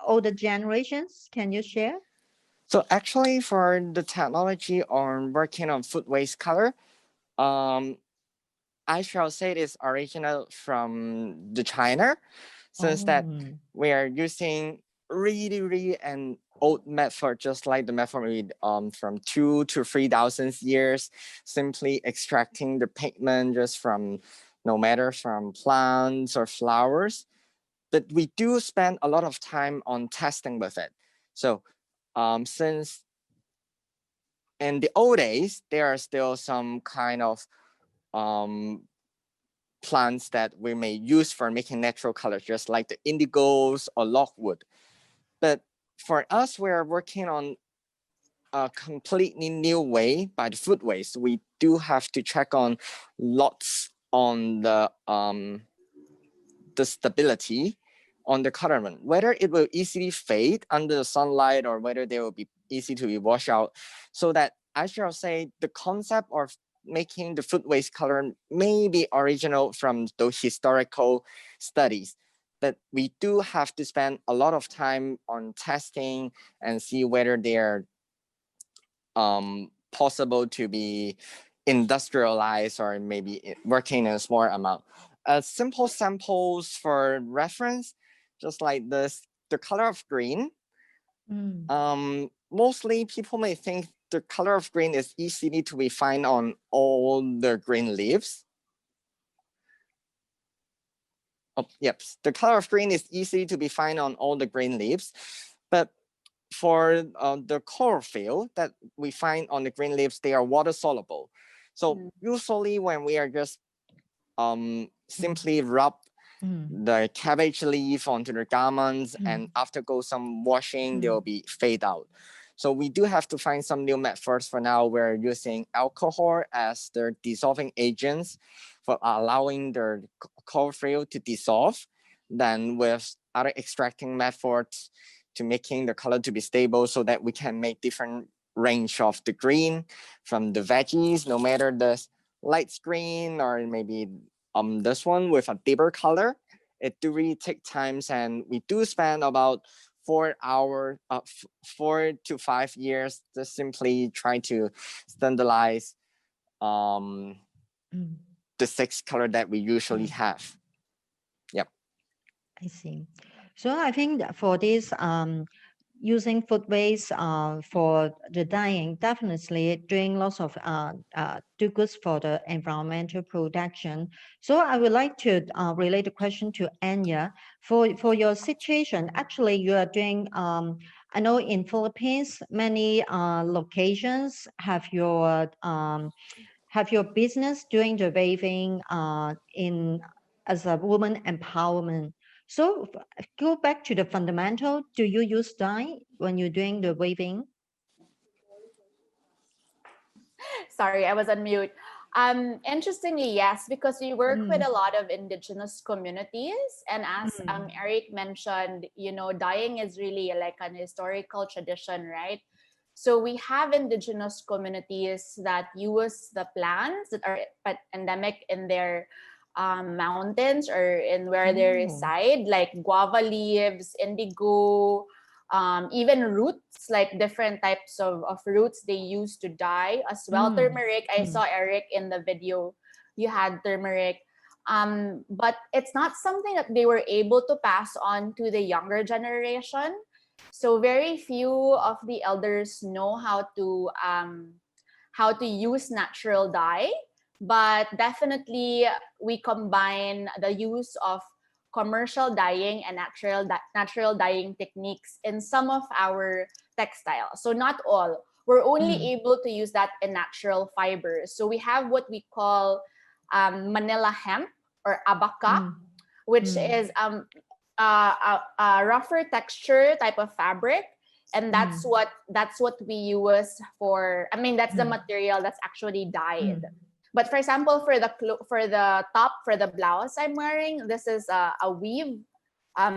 older generations? Can you share? So actually, for the technology on working on food waste color, I shall say it is original from the China, since that we are using really an old method, just like the method we from 2,000 to 3,000 years, simply extracting the pigment just from no matter from plants or flowers. But we do spend a lot of time on testing with it. So since in the old days, there are still some kind of plants that we may use for making natural colors, just like the indigos or logwood. But for us, we're working on a completely new way by the food waste. We do have to check on lots on the stability on the colorant, whether it will easily fade under the sunlight or whether they will be easy to be washed out. So that I shall say the concept of making the food waste color may be original from those historical studies, but we do have to spend a lot of time on testing and see whether they are possible to be industrialized or maybe working in a small amount. Simple samples for reference, just like this, the color of green. Mostly people may think the color of green is easily to be found on all the green leaves. Yep, the color of green is easy to be found on all the green leaves, but for the chlorophyll that we find on the green leaves, they are water soluble. So usually when we are just simply rub the cabbage leaf onto the garments and after go some washing, they'll be fade out. So we do have to find some new methods. For now, we're using alcohol as the dissolving agents for allowing the chlorophyll to dissolve. Then with other extracting methods to making the color to be stable so that we can make different range of the green from the veggies, no matter the light green or maybe this one with a deeper color. It do really take times, and we do spend about 4 to 5 years to simply try to standardize the 6 color that we usually have. Yep. I see. So I think that for this, using food waste for the dyeing, definitely doing lots of do goods for the environmental protection. So I would like to relate the question to Anya. For your situation, actually you are doing, I know in Philippines, many locations have your business doing the waving as a woman empowerment. So go back to the fundamental. Do you use dye when you're doing the waving? Sorry, I was on mute. Interestingly, yes, because we work with a lot of indigenous communities. And as Eric mentioned, you know, dyeing is really like an historical tradition, right? So we have indigenous communities that use the plants that are endemic in their mountains or in where they reside, like guava leaves, indigo, even roots, like different types of roots they use to dye as well. Turmeric, I saw Eric in the video, you had turmeric. But it's not something that they were able to pass on to the younger generation. So very few of the elders know how to use natural dye. But definitely we combine the use of commercial dyeing and natural dyeing techniques in some of our textiles. So not all. We're only able to use that in natural fibers. So we have what we call Manila hemp or abaca, which is a rougher texture type of fabric. And that's what we use for, I mean, that's the material that's actually dyed. But for example, for the top, for the blouse I'm wearing, this is a weave. I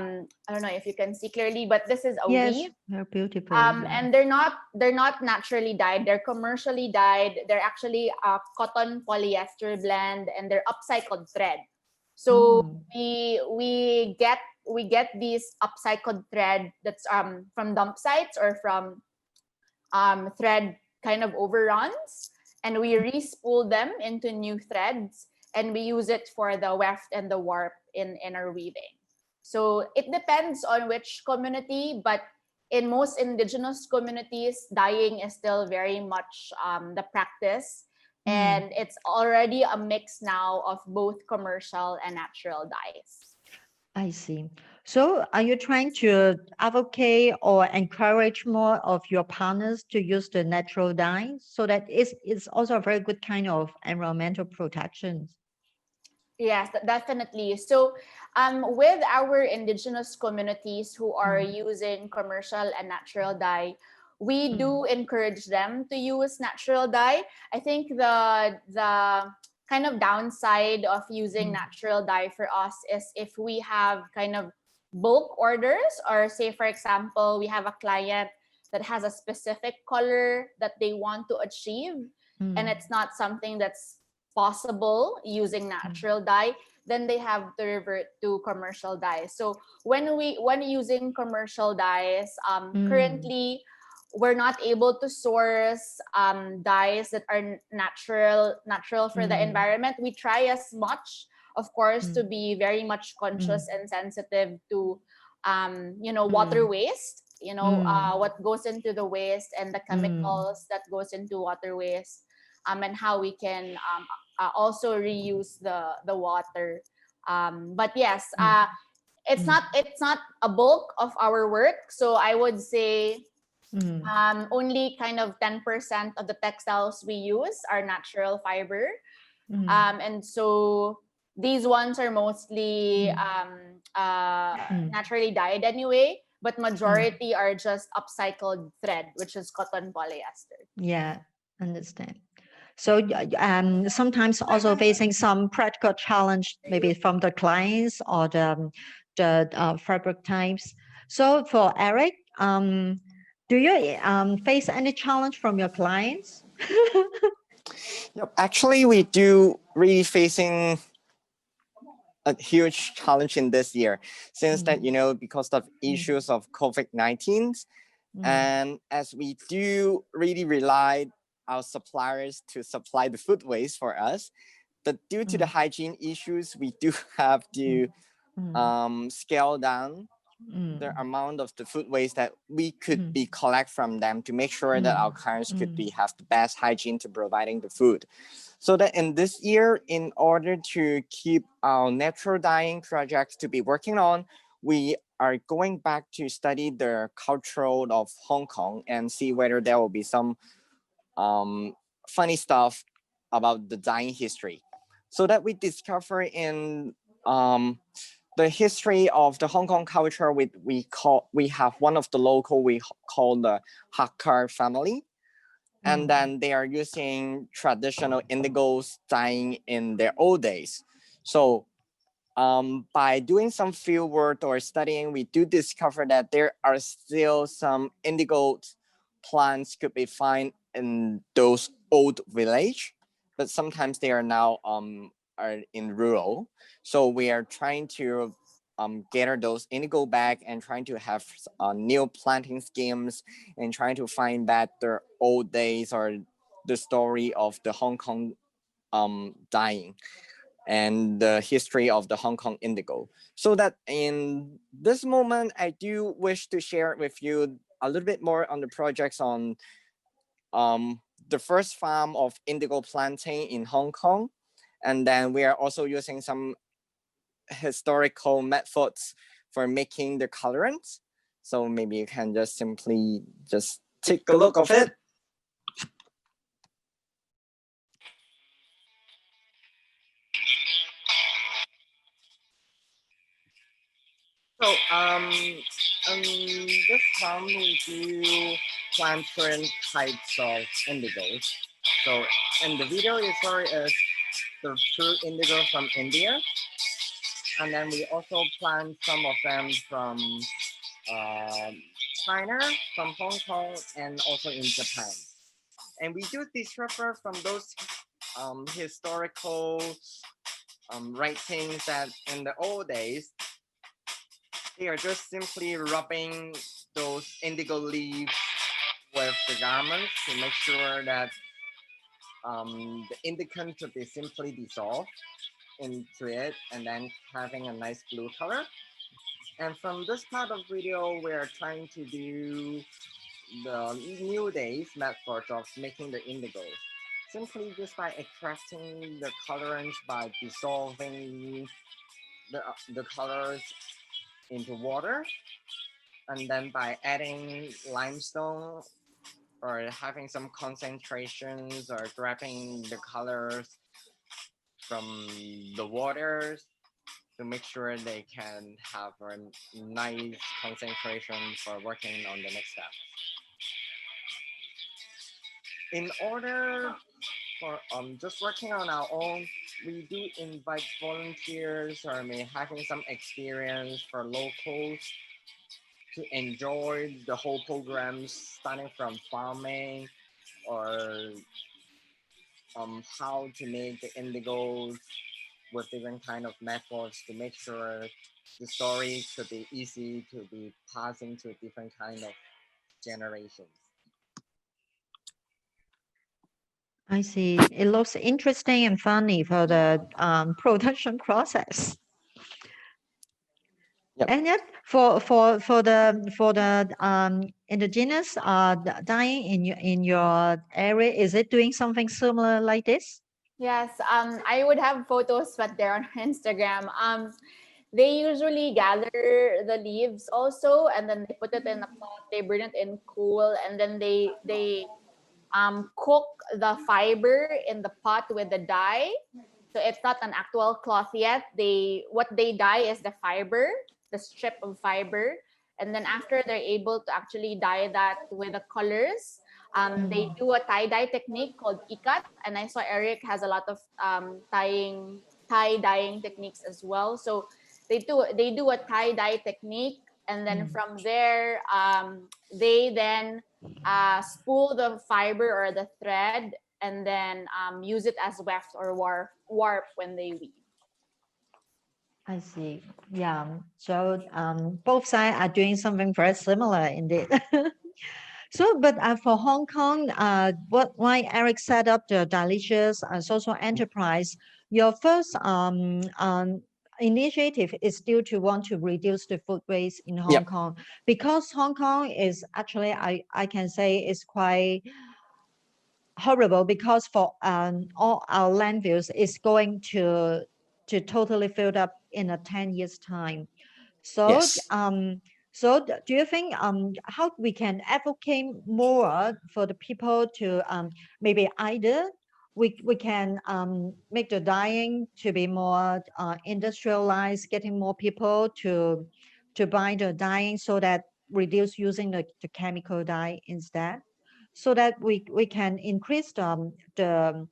don't know if you can see clearly, but this is a weave. They're beautiful. And they're not naturally dyed. They're commercially dyed. They're actually a cotton polyester blend, and they're upcycled thread. So we get these upcycled thread that's from dump sites or from thread kind of overruns. And we re-spool them into new threads, and we use it for the weft and the warp in our weaving. So it depends on which community, but in most indigenous communities, dyeing is still very much the practice. And it's already a mix now of both commercial and natural dyes. I see. So are you trying to advocate or encourage more of your partners to use the natural dye so that it's also a very good kind of environmental protection? Yes, definitely. So with our indigenous communities who are using commercial and natural dye, we do encourage them to use natural dye. I think the kind of downside of using natural dye for us is if we have kind of bulk orders, or say, for example, we have a client that has a specific color that they want to achieve, and it's not something that's possible using natural dye, then they have to revert to commercial dyes. So when using commercial dyes, currently we're not able to source dyes that are natural for the environment. We try as much, of course, to be very much conscious and sensitive to water waste, what goes into the waste and the chemicals that goes into water waste, and how we can also reuse the water. But yes, it's not a bulk of our work. So I would say only kind of 10% of the textiles we use are natural fiber. And so these ones are mostly naturally dyed anyway, but majority are just upcycled thread, which is cotton polyester. Yeah, understand. So sometimes also facing some practical challenge, maybe from the clients or the fabric types. So for Eric, do you face any challenge from your clients? Yep. Actually, we do really facing a huge challenge in this year, since that, because of issues of COVID-19, and as we do really rely our suppliers to supply the food waste for us, but due to the hygiene issues, we do have to scale down the amount of the food waste that we could be collect from them to make sure that our clients could have the best hygiene to providing the food. So that in this year, in order to keep our natural dyeing projects to be working on, we are going back to study the culture of Hong Kong and see whether there will be some funny stuff about the dyeing history. So that we discover in the history of the Hong Kong culture, we have one of the local we call the Hakka family, and then they are using traditional indigo dyeing in their old days. So by doing some field work or studying, we do discover that there are still some indigo plants could be found in those old village, but sometimes they are now are in rural. So we are trying to gather those indigo back and trying to have new planting schemes and trying to find back the old days or the story of the Hong Kong dyeing and the history of the Hong Kong indigo. So that in this moment, I do wish to share with you a little bit more on the projects on the first farm of indigo planting in Hong Kong. And then we are also using some historical methods for making the colorants. So maybe you can just simply just take a look of it. So this farm we do plant different types of indigos. So in the video you saw is the true indigo from India, and then we also plant some of them from China, from Hong Kong, and also in Japan. And we do discover from those historical writings that in the old days, they are just simply rubbing those indigo leaves with the garments to make sure that the indigo could be simply dissolved into it and then having a nice blue color. And from this part of video, we're trying to do the new days method of making the indigo. Simply just by extracting the colorants by dissolving the colors into water, and then by adding limestone or having some concentrations or grabbing the colors from the waters to make sure they can have a nice concentration for working on the next step. In order for just working on our own, we do invite volunteers or may having some experience for locals to enjoy the whole program, starting from farming or how to make the indigos with different kind of methods to make sure the story could be easy to be passing to different kind of generations. I see. It looks interesting and funny for the production process. Yep. And yet, for the indigenous dyeing in your area, is it doing something similar like this? Yes, I would have photos, but they're on Instagram. They usually gather the leaves also, and then they put it in a pot. They burn it in coal, and then they cook the fiber in the pot with the dye. So it's not an actual cloth yet. What they dye is the fiber, the strip of fiber, and then after they're able to actually dye that with the colors, they do a tie-dye technique called ikat, and I saw Eric has a lot of tie-dyeing techniques as well. So they do a tie-dye technique, and then from there they then spool the fiber or the thread, and then use it as weft or warp when they weave. I see. Yeah. So both sides are doing something very similar indeed. So, but for Hong Kong, why Eric set up the delicious social enterprise? Your first initiative is still to want to reduce the food waste in Hong Kong, because Hong Kong is actually, I can say, is quite horrible, because for all our landfills is going to totally filled up in a 10 years time. So Yes. So do you think how we can advocate more for the people to maybe either we can make the dyeing to be more industrialized, getting more people to buy the dyeing, so that reduce using the chemical dye instead, so that we can increase the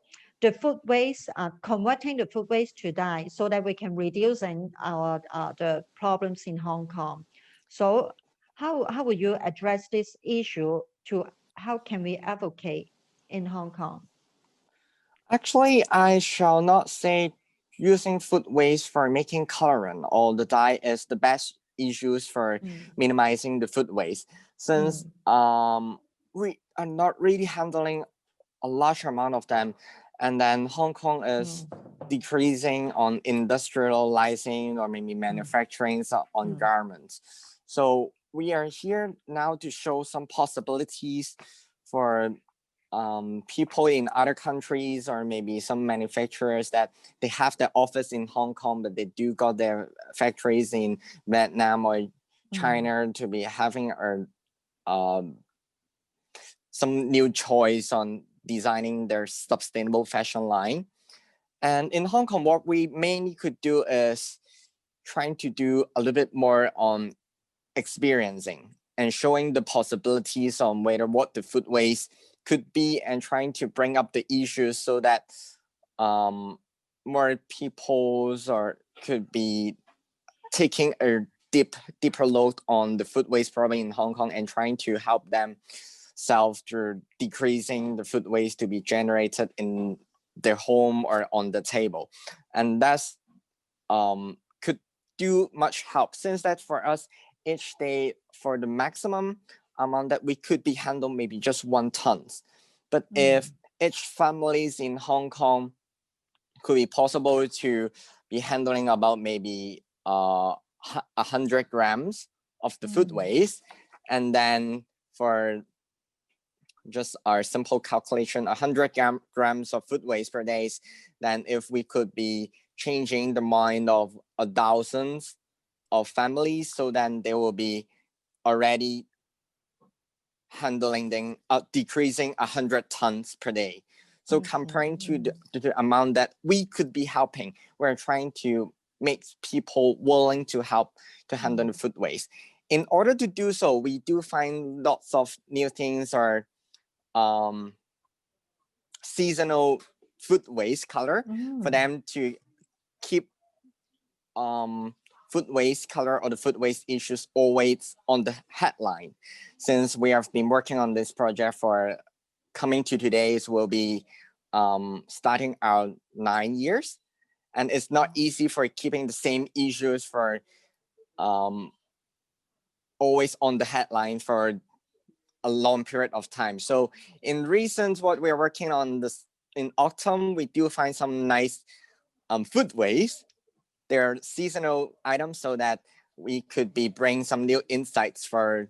food waste, converting the food waste to dye, so that we can reduce our the problems in Hong Kong. So how will you address this issue? How can we advocate in Hong Kong? Actually, I shall not say using food waste for making colorant or the dye is the best issues for minimizing the food waste, since we are not really handling a large amount of them, and then Hong Kong is decreasing on industrializing or maybe manufacturing on garments. So we are here now to show some possibilities for people in other countries, or maybe some manufacturers that they have their office in Hong Kong, but they do got their factories in Vietnam or China, to be having some new choice on designing their sustainable fashion line. And in Hong Kong, what we mainly could do is trying to do a little bit more on experiencing and showing the possibilities on what the food waste could be, and trying to bring up the issues so that more peoples could be taking a deeper look on the food waste problem in Hong Kong, and trying to help them through decreasing the food waste to be generated in their home or on the table. And that's could do much help, since that for us each day, for the maximum amount that we could be handled maybe just 1 ton. But if each families in Hong Kong could be possible to be handling about maybe 100 grams of the food waste, and then for just our simple calculation, 100 grams of food waste per day, then if we could be changing the mind of 1,000 of families, so then they will be already handling them, decreasing 100 tons per day. So comparing to the amount that we could be helping, we're trying to make people willing to help to handle the food waste. In order to do so, we do find lots of new things, or seasonal food waste color for them to keep food waste color or the food waste issues always on the headline. Since we have been working on this project for coming to today's will be starting out 9 years, and it's not easy for keeping the same issues for always on the headline for a long period of time. So in recent, what we're working on this in autumn, we do find some nice foodways. They're seasonal items so that we could bring some new insights for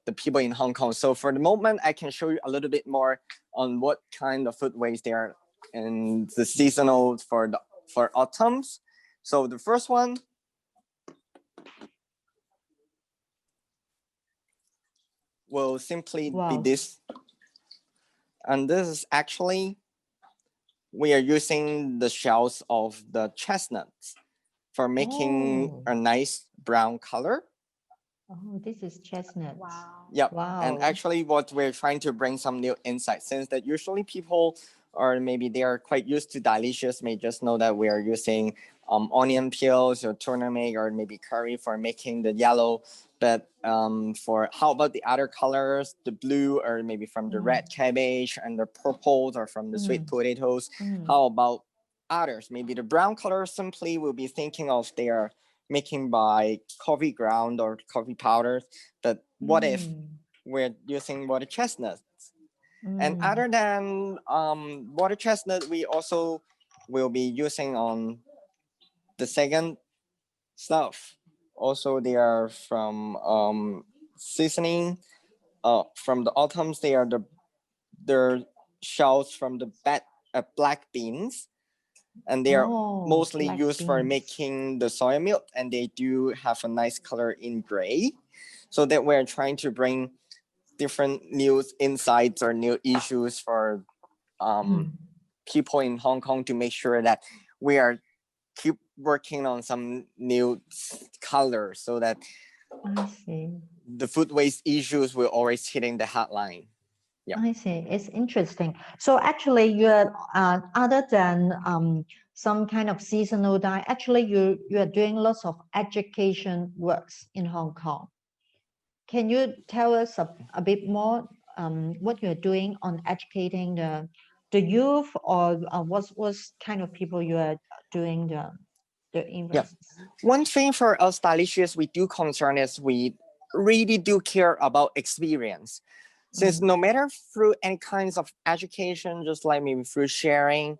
the people in Hong Kong. So for the moment, I can show you a little bit more on what kind of foodways they are in the seasonal for autumns. So the first one will simply be this. And this is actually, we are using the shells of the chestnuts for making a nice brown color. Oh, this is chestnut. Wow. Yep. Wow. And actually what we're trying to bring some new insights, since that usually people, or maybe they are quite used to delicious, may just know that we are using onion peels or turmeric or maybe curry for making the yellow. But for how about the other colors, the blue or maybe from the red cabbage and the purples or from the sweet potatoes? How about others? Maybe the brown color simply will be thinking of they are making by coffee ground or coffee powders. But what if we're using water chestnuts? And other than water chestnut, we also will be using on the second stuff. Also, they are from seasoning. From the autumns, they are the shells from the black beans, and they are mostly used for making the soya milk, and they do have a nice color in gray. So that we're trying to bring different new insights or new issues for people in Hong Kong to make sure that we are keep working on some new colors so that the food waste issues will always hitting the headline. Yeah, I see. It's interesting. So actually, you're other than some kind of seasonal diet, actually you are doing lots of education works in Hong Kong. Can you tell us a bit more what you're doing on educating the youth, or what kind of people you are doing the investments? Yeah. One thing for us stylists we do concern is we really do care about experience. Since no matter through any kinds of education, just like maybe through sharing,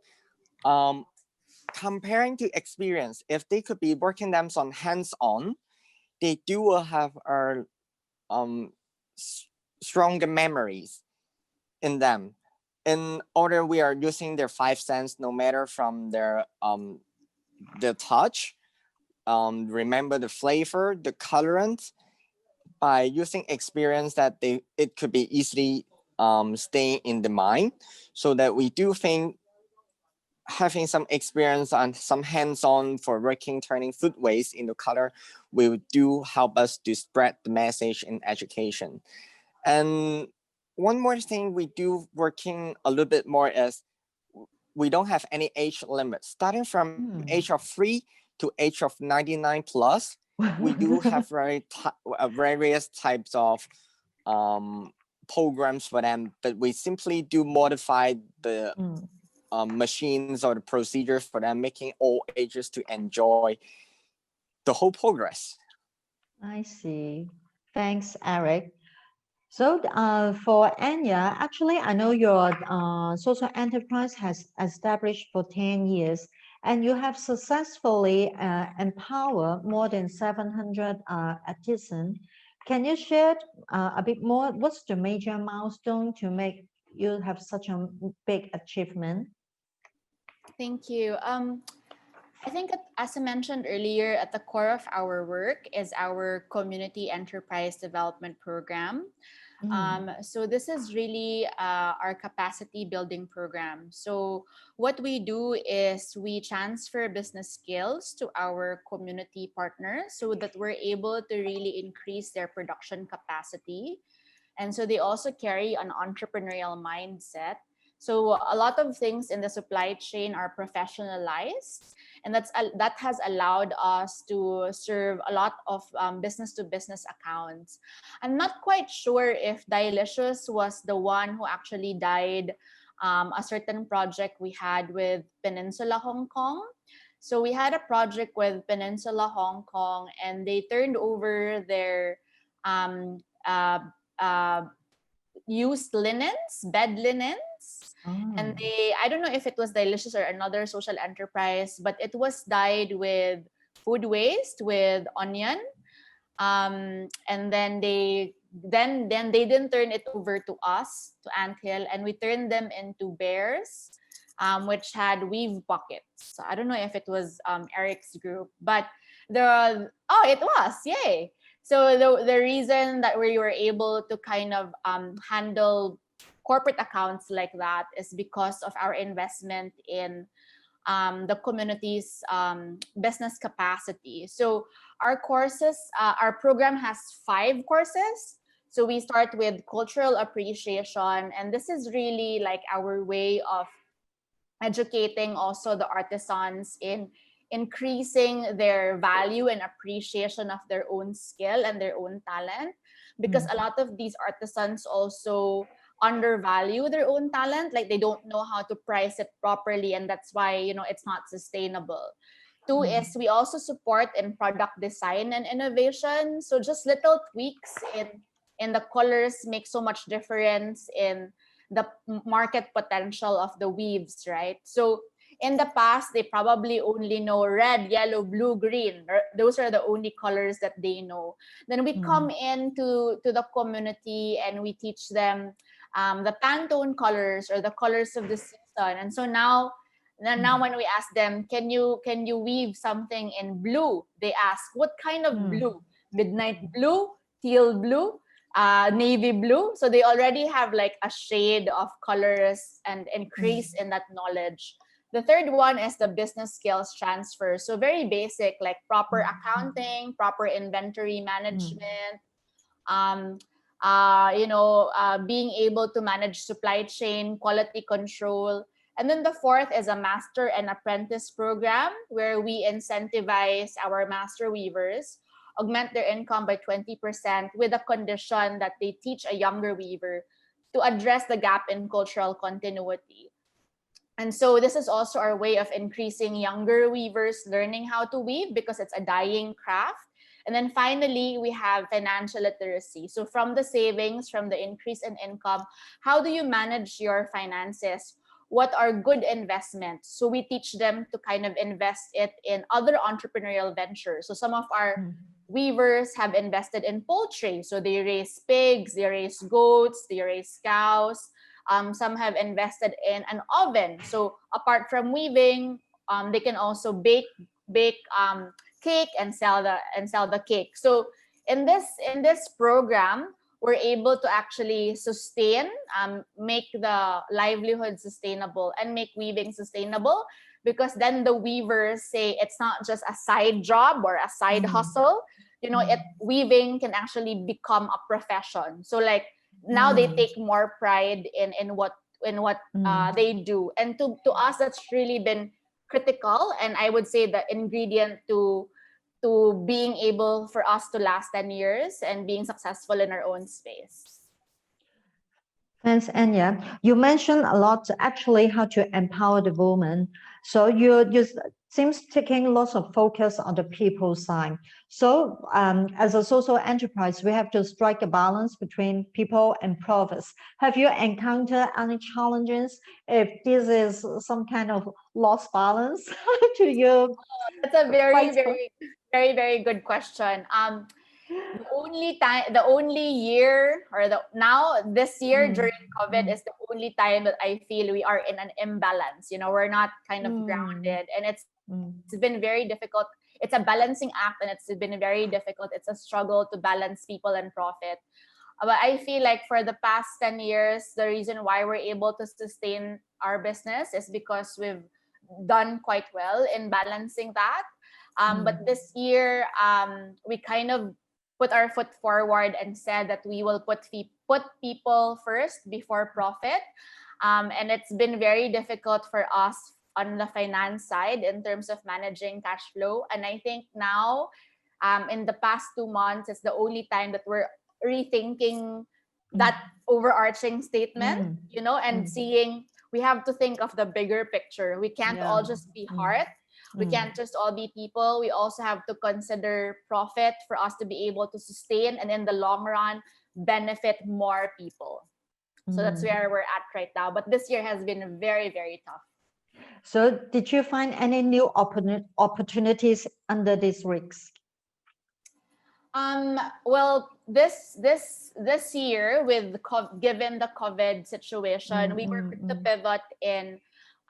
comparing to experience, if they could be working them on hands-on, they do have stronger memories in them. In order, we are using their 5 senses, no matter from their touch, remember the flavor, the colorant, by using experience that it could be easily stay in the mind. So that we do think having some experience and some hands-on for working, turning food waste into color will do help us to spread the message in education. And one more thing we do working a little bit more is we don't have any age limit. Starting from age of 3 to age of 99 plus, we do have various types of programs for them, but we simply do modify the machines or the procedures for them, making all ages to enjoy the whole progress. I see. Thanks, Eric. So for Anya, actually, I know your social enterprise has established for 10 years, and you have successfully empowered more than 700 artisans. Can you share a bit more? What's the major milestone to make you have such a big achievement? Thank you. I think, as I mentioned earlier, at the core of our work is our community enterprise development program. So this is really our capacity building program. So what we do is we transfer business skills to our community partners so that we're able to really increase their production capacity. And so they also carry an entrepreneurial mindset. So a lot of things in the supply chain are professionalized, and that has allowed us to serve a lot of business-to-business accounts. I'm not quite sure if Dilicious was the one who actually died a certain project we had with Peninsula Hong Kong. So we had a project with Peninsula Hong Kong, and they turned over their used linens, bed linens. And I don't know if it was Delicious or another social enterprise, but it was dyed with food waste, with onion. And then they didn't turn it over to us, to Anthill, and we turned them into bears, which had weave pockets. So I don't know if it was Eric's group, but it was, yay. So the reason that we were able to kind of handle corporate accounts like that is because of our investment in the community's business capacity. So our courses, our program has 5 courses. So we start with cultural appreciation, and this is really like our way of educating also the artisans in increasing their value and appreciation of their own skill and their own talent, because a lot of these artisans also undervalue their own talent, like they don't know how to price it properly, and that's why, you know, it's not sustainable. 2 is we also support in product design and innovation. So just little tweaks in the colors make so much difference in the market potential of the weaves, right? So in the past, they probably only know red, yellow, blue, green. Those are the only colors that they know. Then we come into the community and we teach them the Pantone colors, or the colors of the season. And so now when we ask them, can you weave something in blue? They ask, what kind of blue? Midnight blue, teal blue, navy blue. So they already have like a shade of colors and increase in that knowledge. The third one is the business skills transfer. So very basic, like proper accounting, proper inventory management, being able to manage supply chain, quality control. And then the fourth is a master and apprentice program, where we incentivize our master weavers, augment their income by 20% with a condition that they teach a younger weaver to address the gap in cultural continuity. And so this is also our way of increasing younger weavers learning how to weave, because it's a dying craft. And then finally, we have financial literacy. So from the savings, from the increase in income, how do you manage your finances? What are good investments? So we teach them to kind of invest it in other entrepreneurial ventures. So some of our weavers have invested in poultry. So they raise pigs, they raise goats, they raise cows. Some have invested in an oven. So apart from weaving, they can also bake cake and sell the cake. So in this program, we're able to actually sustain, make the livelihood sustainable and make weaving sustainable, because then the weavers say it's not just a side job or a side hustle. You know, weaving can actually become a profession. So like now they take more pride in what they do, and to us that's really been critical, and I would say the ingredient to being able for us to last 10 years and being successful in our own space. Thanks, Anya. You mentioned a lot actually how to empower the woman. So you seems taking lots of focus on the people side. So as a social enterprise, we have to strike a balance between people and profits. Have you encountered any challenges if this is some kind of lost balance to you? That's a very good question. The only year, or this year during COVID is the only time that I feel we are in an imbalance. You know, we're not kind of grounded, and it's been very difficult. It's a balancing act, and it's been very difficult. It's a struggle to balance people and profit. But I feel like for the past 10 years, the reason why we're able to sustain our business is because we've done quite well in balancing that. But this year, we kind of put our foot forward and said that we will put people first before profit. And it's been very difficult for us on the finance side in terms of managing cash flow. And I think now, in the past 2 months, it's the only time that we're rethinking that overarching statement, you know, and seeing we have to think of the bigger picture. We can't all just be heart. We can't just all be people. We also have to consider profit for us to be able to sustain and in the long run benefit more people. So that's where we're at right now. But this year has been very, very tough. So did you find any new opportunities under this risk? Well, this year, given the COVID situation, we were quick to pivot in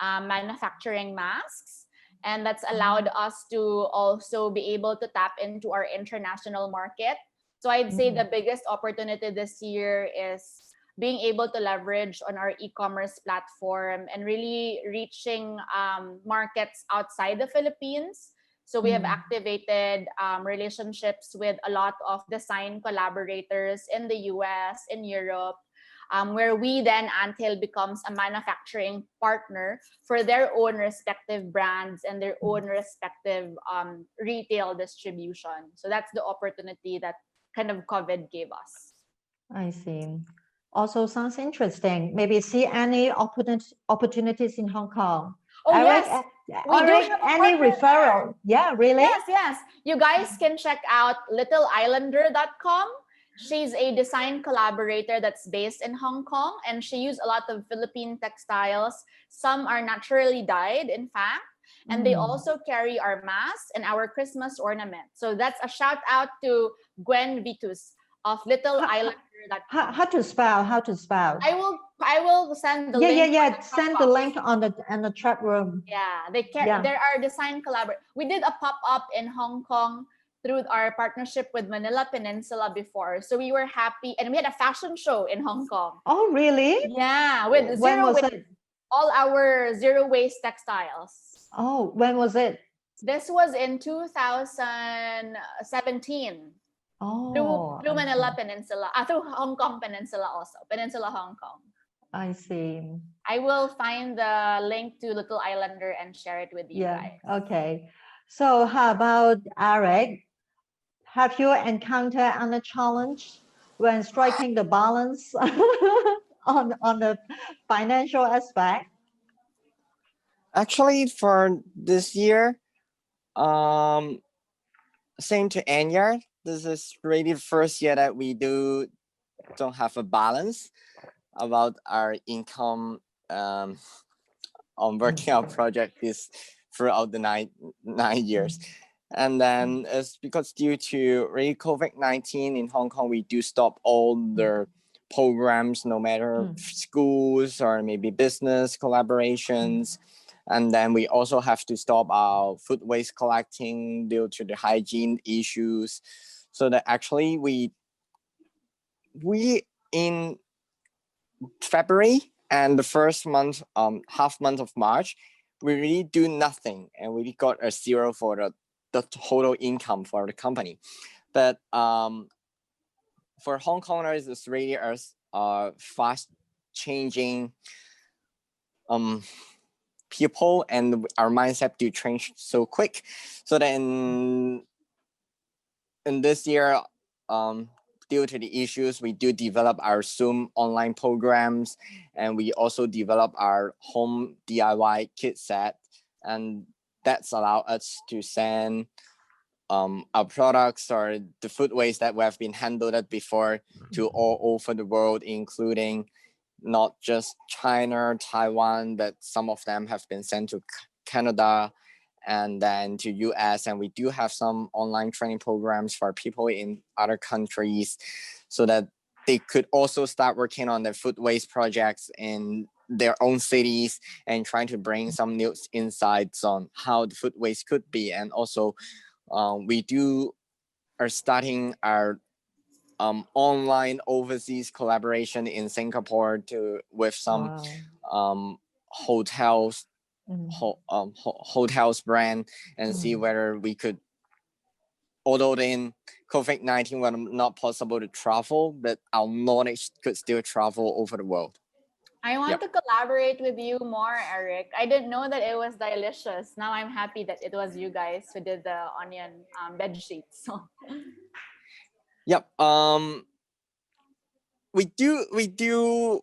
manufacturing masks, and that's allowed us to also be able to tap into our international market. So I'd say the biggest opportunity this year is being able to leverage on our e-commerce platform and really reaching markets outside the Philippines. So we have activated relationships with a lot of design collaborators in the US, in Europe, where we then, Anthill becomes a manufacturing partner for their own respective brands and their own respective retail distribution. So that's the opportunity that kind of COVID gave us. I see. Also sounds interesting. Maybe see any opportunities in Hong Kong. Oh, Eric, yes. Eric, any referral? Yeah, really? Yes. You guys can check out littleislander.com. She's a design collaborator that's based in Hong Kong, and she used a lot of Philippine textiles. Some are naturally dyed, in fact, and they also carry our masks and our Christmas ornaments. So that's a shout out to Gwen Vitus of littleislander.com. How to spell? I will send the link. Yeah. Send the link on the chat room. Yeah, there are design collaborators. We did a pop-up in Hong Kong through our partnership with Manila Peninsula before. So we were happy, and we had a fashion show in Hong Kong. Oh, really? Yeah, with when was it? All our zero waste textiles. Oh, when was it? This was in 2017. Oh, through Manila Peninsula, through Hong Kong Peninsula also, Peninsula Hong Kong. I see. I will find the link to Little Islander and share it with you guys. Okay. So how about Eric? Have you encountered any challenge when striking the balance on the financial aspect? Actually, for this year, same to Anya. This is really the first year that we don't have a balance about our income on working our project is throughout the nine years. And then it's because due to really COVID-19 in Hong Kong, we do stop all the programs, no matter schools or maybe business collaborations. And then we also have to stop our food waste collecting due to the hygiene issues. So that actually we in February and the first month, half month of March, we really do nothing, and we got a zero for the total income for the company. But for Hong Kongers, it's really a fast changing people, and our mindset do change so quick. So then in this year, due to the issues, we do develop our Zoom online programs, and we also develop our home DIY kit set, and that's allowed us to send our products or the food waste that we have been handled before to all over the world, including not just China, Taiwan, but some of them have been sent to Canada and then to US. And we do have some online training programs for people in other countries so that they could also start working on their food waste projects in their own cities and trying to bring some new insights on how the food waste could be. And also we are starting our online overseas collaboration in Singapore with some hotels brand and see whether we could, although in COVID-19 was not possible to travel, but our knowledge could still travel over the world. I want to collaborate with you more, Eric. I didn't know that it was delicious. Now I'm happy that it was you guys who did the onion bed sheets. So. Yep. We do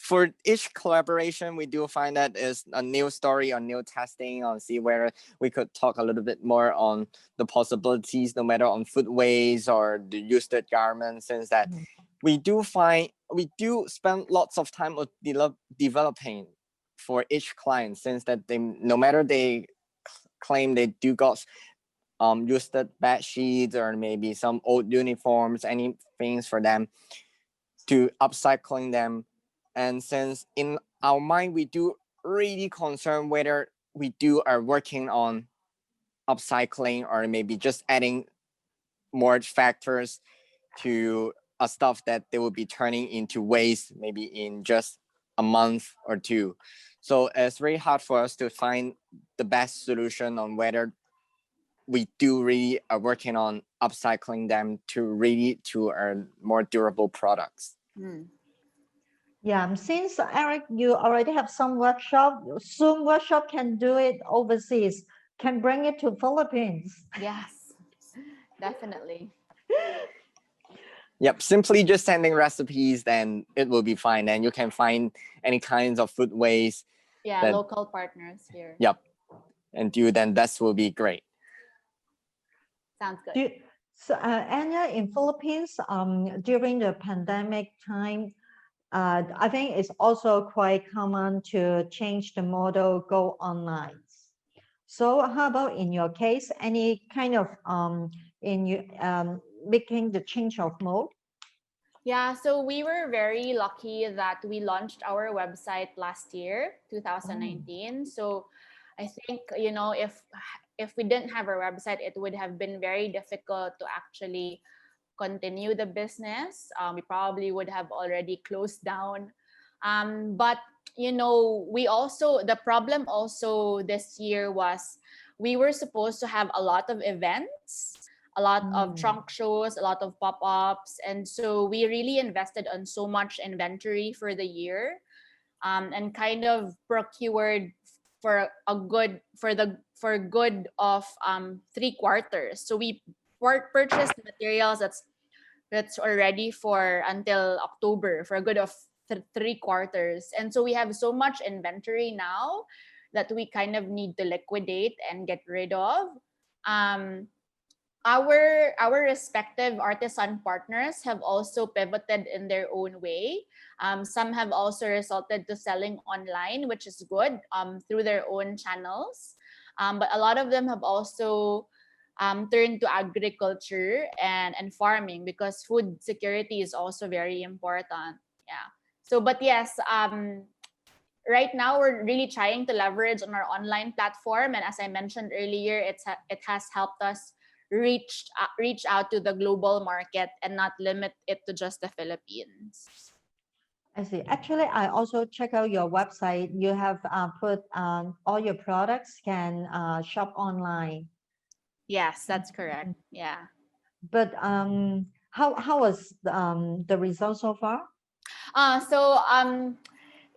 for each collaboration, we do find that is a new story or new testing, or see where we could talk a little bit more on the possibilities, no matter on food waste or the used garments, since that we do spend lots of time of developing for each client, since that they, no matter they claim they do got used bed sheets or maybe some old uniforms, any things for them to upcycling them. And since in our mind, we do really concern whether we are working on upcycling or maybe just adding more factors to a stuff that they will be turning into waste maybe in just a month or two. So it's very hard for us to find the best solution on whether we do really are working on upcycling them to earn more durable products. Yeah, since Eric, you already have some workshop, Zoom workshop can do it overseas, can bring it to Philippines. Yes, definitely. Yep, simply just sending recipes, then it will be fine. And you can find any kinds of food waste. Yeah, that, local partners here. Yep, and then that will be great. Sounds good. So Anya, in Philippines, during the pandemic time, I think it's also quite common to change the model, go online. So how about in your case, any kind of making the change of mode? Yeah, so we were very lucky that we launched our website last year, 2019. So I think, you know, if we didn't have our website, it would have been very difficult to actually continue the business. We probably would have already closed down. But, you know, the problem also this year was we were supposed to have a lot of events, a lot of trunk shows, a lot of pop-ups. And so we really invested on so much inventory for the year, and kind of procured for good of 3 quarters. So we purchased materials that's already for until October for a good of 3 quarters. And so we have so much inventory now that we kind of need to liquidate and get rid of. Our respective artisan partners have also pivoted in their own way. Some have also resulted to selling online, which is good, through their own channels. But a lot of them have also turned to agriculture and farming, because food security is also very important. Yeah. So, but yes, right now we're really trying to leverage on our online platform, and as I mentioned earlier, it has helped us reach out to the global market and not limit it to just the Philippines. I see. Actually, I also check out your website. You have put all your products can shop online. Yes, that's correct. Yeah. But how was the result so far?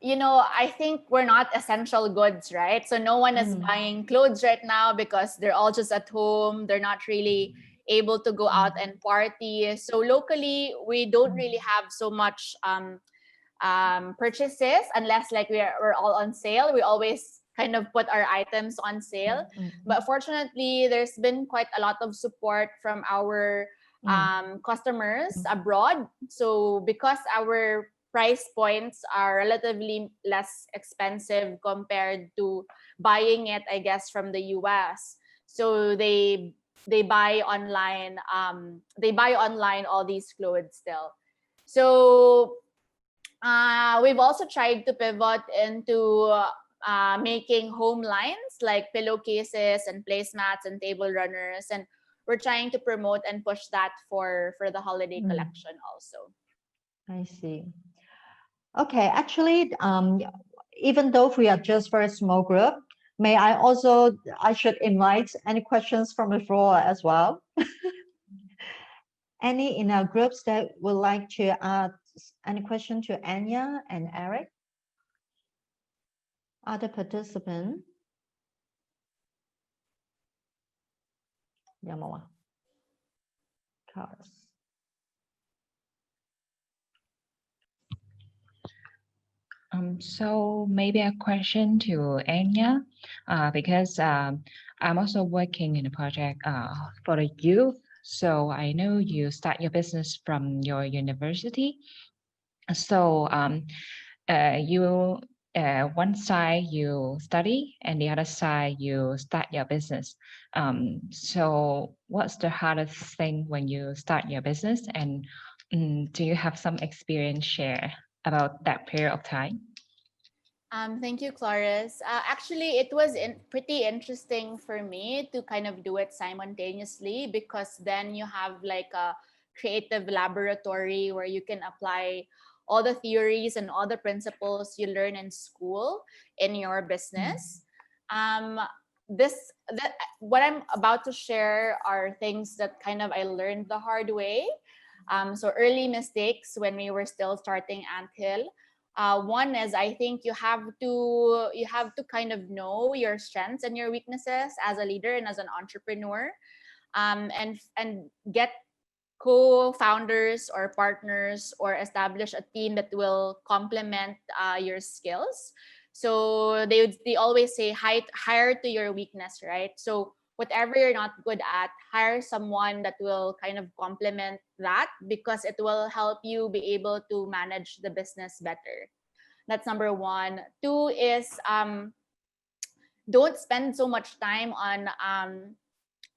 You know, I think we're not essential goods, right? So no one is buying clothes right now because they're all just at home. They're not really able to go out and party. So locally, we don't really have so much purchases unless like we're all on sale. We always kind of put our items on sale. But fortunately, there's been quite a lot of support from our customers abroad. So because our price points are relatively less expensive compared to buying it, I guess, from the US. So they buy online. They buy online all these clothes still. So we've also tried to pivot into making home lines like pillowcases and placemats and table runners, and we're trying to promote and push that for the holiday collection also. I see. Okay, actually, even though we are just very small group, I should invite any questions from the floor as well. Any in our groups that would like to ask any question to Anya and Eric? Other participant? Yamawa. So maybe a question to Anya, because I'm also working in a project for the youth. So I know you start your business from your university. So you one side you study and the other side you start your business. So what's the hardest thing when you start your business, and do you have some experience share about that period of time? Thank you, Cloris. Actually, it was pretty interesting for me to kind of do it simultaneously, because then you have like a creative laboratory where you can apply all the theories and all the principles you learn in school in your business. What I'm about to share are things that kind of I learned the hard way. So early mistakes when we were still starting Anthill. One is, I think you have to kind of know your strengths and your weaknesses as a leader and as an entrepreneur, and get co-founders or partners, or establish a team that will complement your skills. So they always say hire to your weakness, right? So whatever you're not good at, hire someone that will kind of complement that, because it will help you be able to manage the business better. That's number one. Two is don't spend so much time on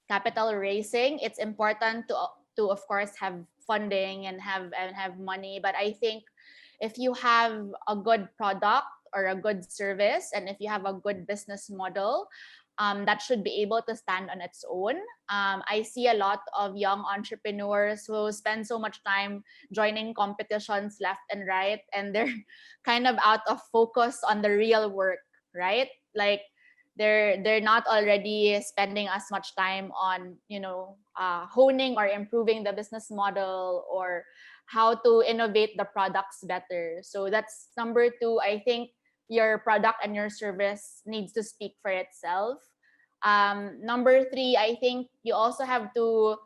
capital raising. It's important to of course have funding and have money, but I think if you have a good product or a good service, and if you have a good business model, that should be able to stand on its own. I see a lot of young entrepreneurs who spend so much time joining competitions left and right, and they're kind of out of focus on the real work, right? Like they're not already spending as much time on, honing or improving the business model, or how to innovate the products better. So that's number two. I think your product and your service needs to speak for itself. Number three, I think you also have to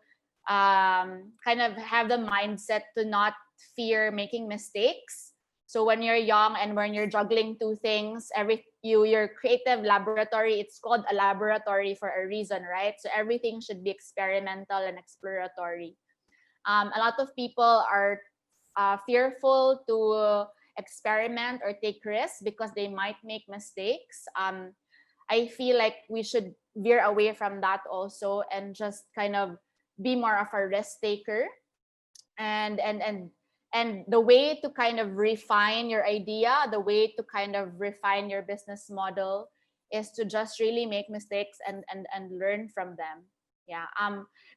kind of have the mindset to not fear making mistakes. So when you're young and when you're juggling two things, your creative laboratory, it's called a laboratory for a reason, right? So everything should be experimental and exploratory. A lot of people are fearful to experiment or take risks because they might make mistakes. I feel like we should veer away from that also, and just kind of be more of a risk taker. And the way to kind of refine your idea, the way to kind of refine your business model, is to just really make mistakes and learn from them. Yeah.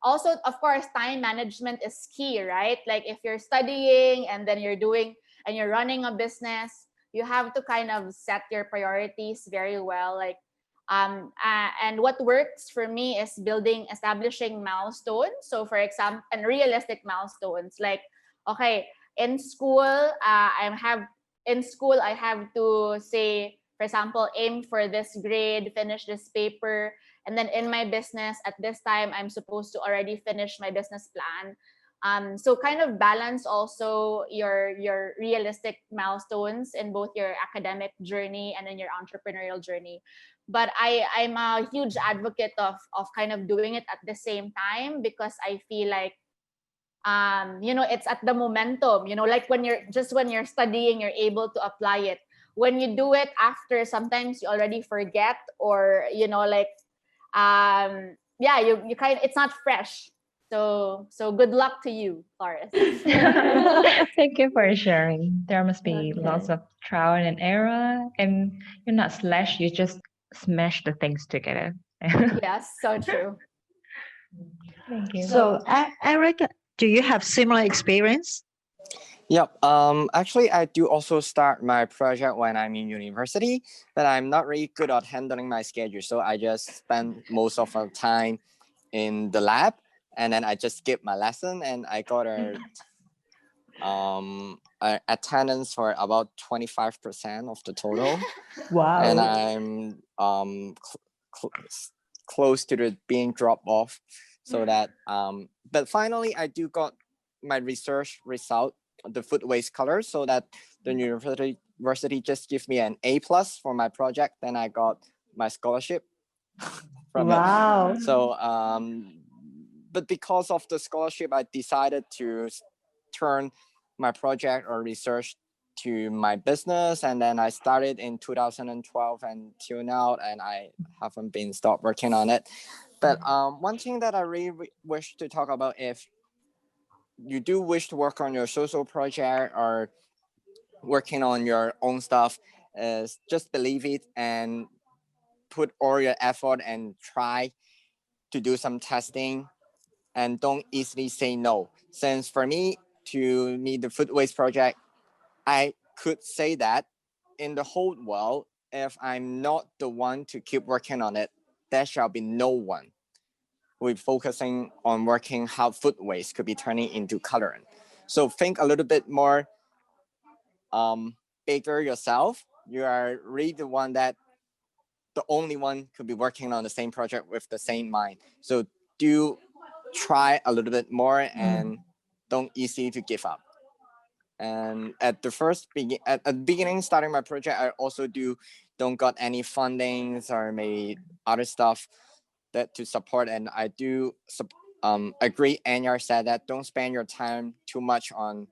Also, of course, time management is key, right? Like if you're studying and then you're running a business, you have to kind of set your priorities very well. Like, and what works for me is establishing milestones. So for example, and realistic milestones, like, okay, in school, I have to say, for example, aim for this grade, finish this paper. And then in my business, at this time, I'm supposed to already finish my business plan. So kind of balance also your realistic milestones in both your academic journey and in your entrepreneurial journey. But I'm a huge advocate of kind of doing it at the same time, because I feel like, it's at the momentum, like when you're studying, you're able to apply it. When you do it after, sometimes you already forget, or, it's not fresh. So good luck to you, Cloris. Thank you for sharing. There must be lots of trial and error, and you're not you just smash the things together. Yes, so true. Thank you. So, Eric, do you have similar experience? Yep. Actually, I do also start my project when I'm in university, but I'm not really good at handling my schedule. So I just spend most of the time in the lab, and then I just skip my lesson, and I got a attendance for about 25% of the total. Wow. And I'm close to being dropped off. So that, but finally I do got my research result, the food waste color, so that the university just give me an A+ for my project. Then I got my scholarship from Wow. it. So, but because of the scholarship, I decided to turn my project or research to my business, and then I started in 2012 until now, and I haven't been stopped working on it. But one thing that I really wish to talk about, if you do wish to work on your social project or working on your own stuff, is just believe it and put all your effort and try to do some testing, and don't easily say no. Since for me, the food waste project, I could say that in the whole world, if I'm not the one to keep working on it, there shall be no one. We're focusing on working how food waste could be turning into colorant. So think a little bit more bigger yourself. You are really the one that the only one could be working on the same project with the same mind. So do try a little bit more and don't easy to give up. And at the beginning, starting my project, I also don't got any fundings or maybe other stuff that to support. And I do agree. Anya said that don't spend your time too much on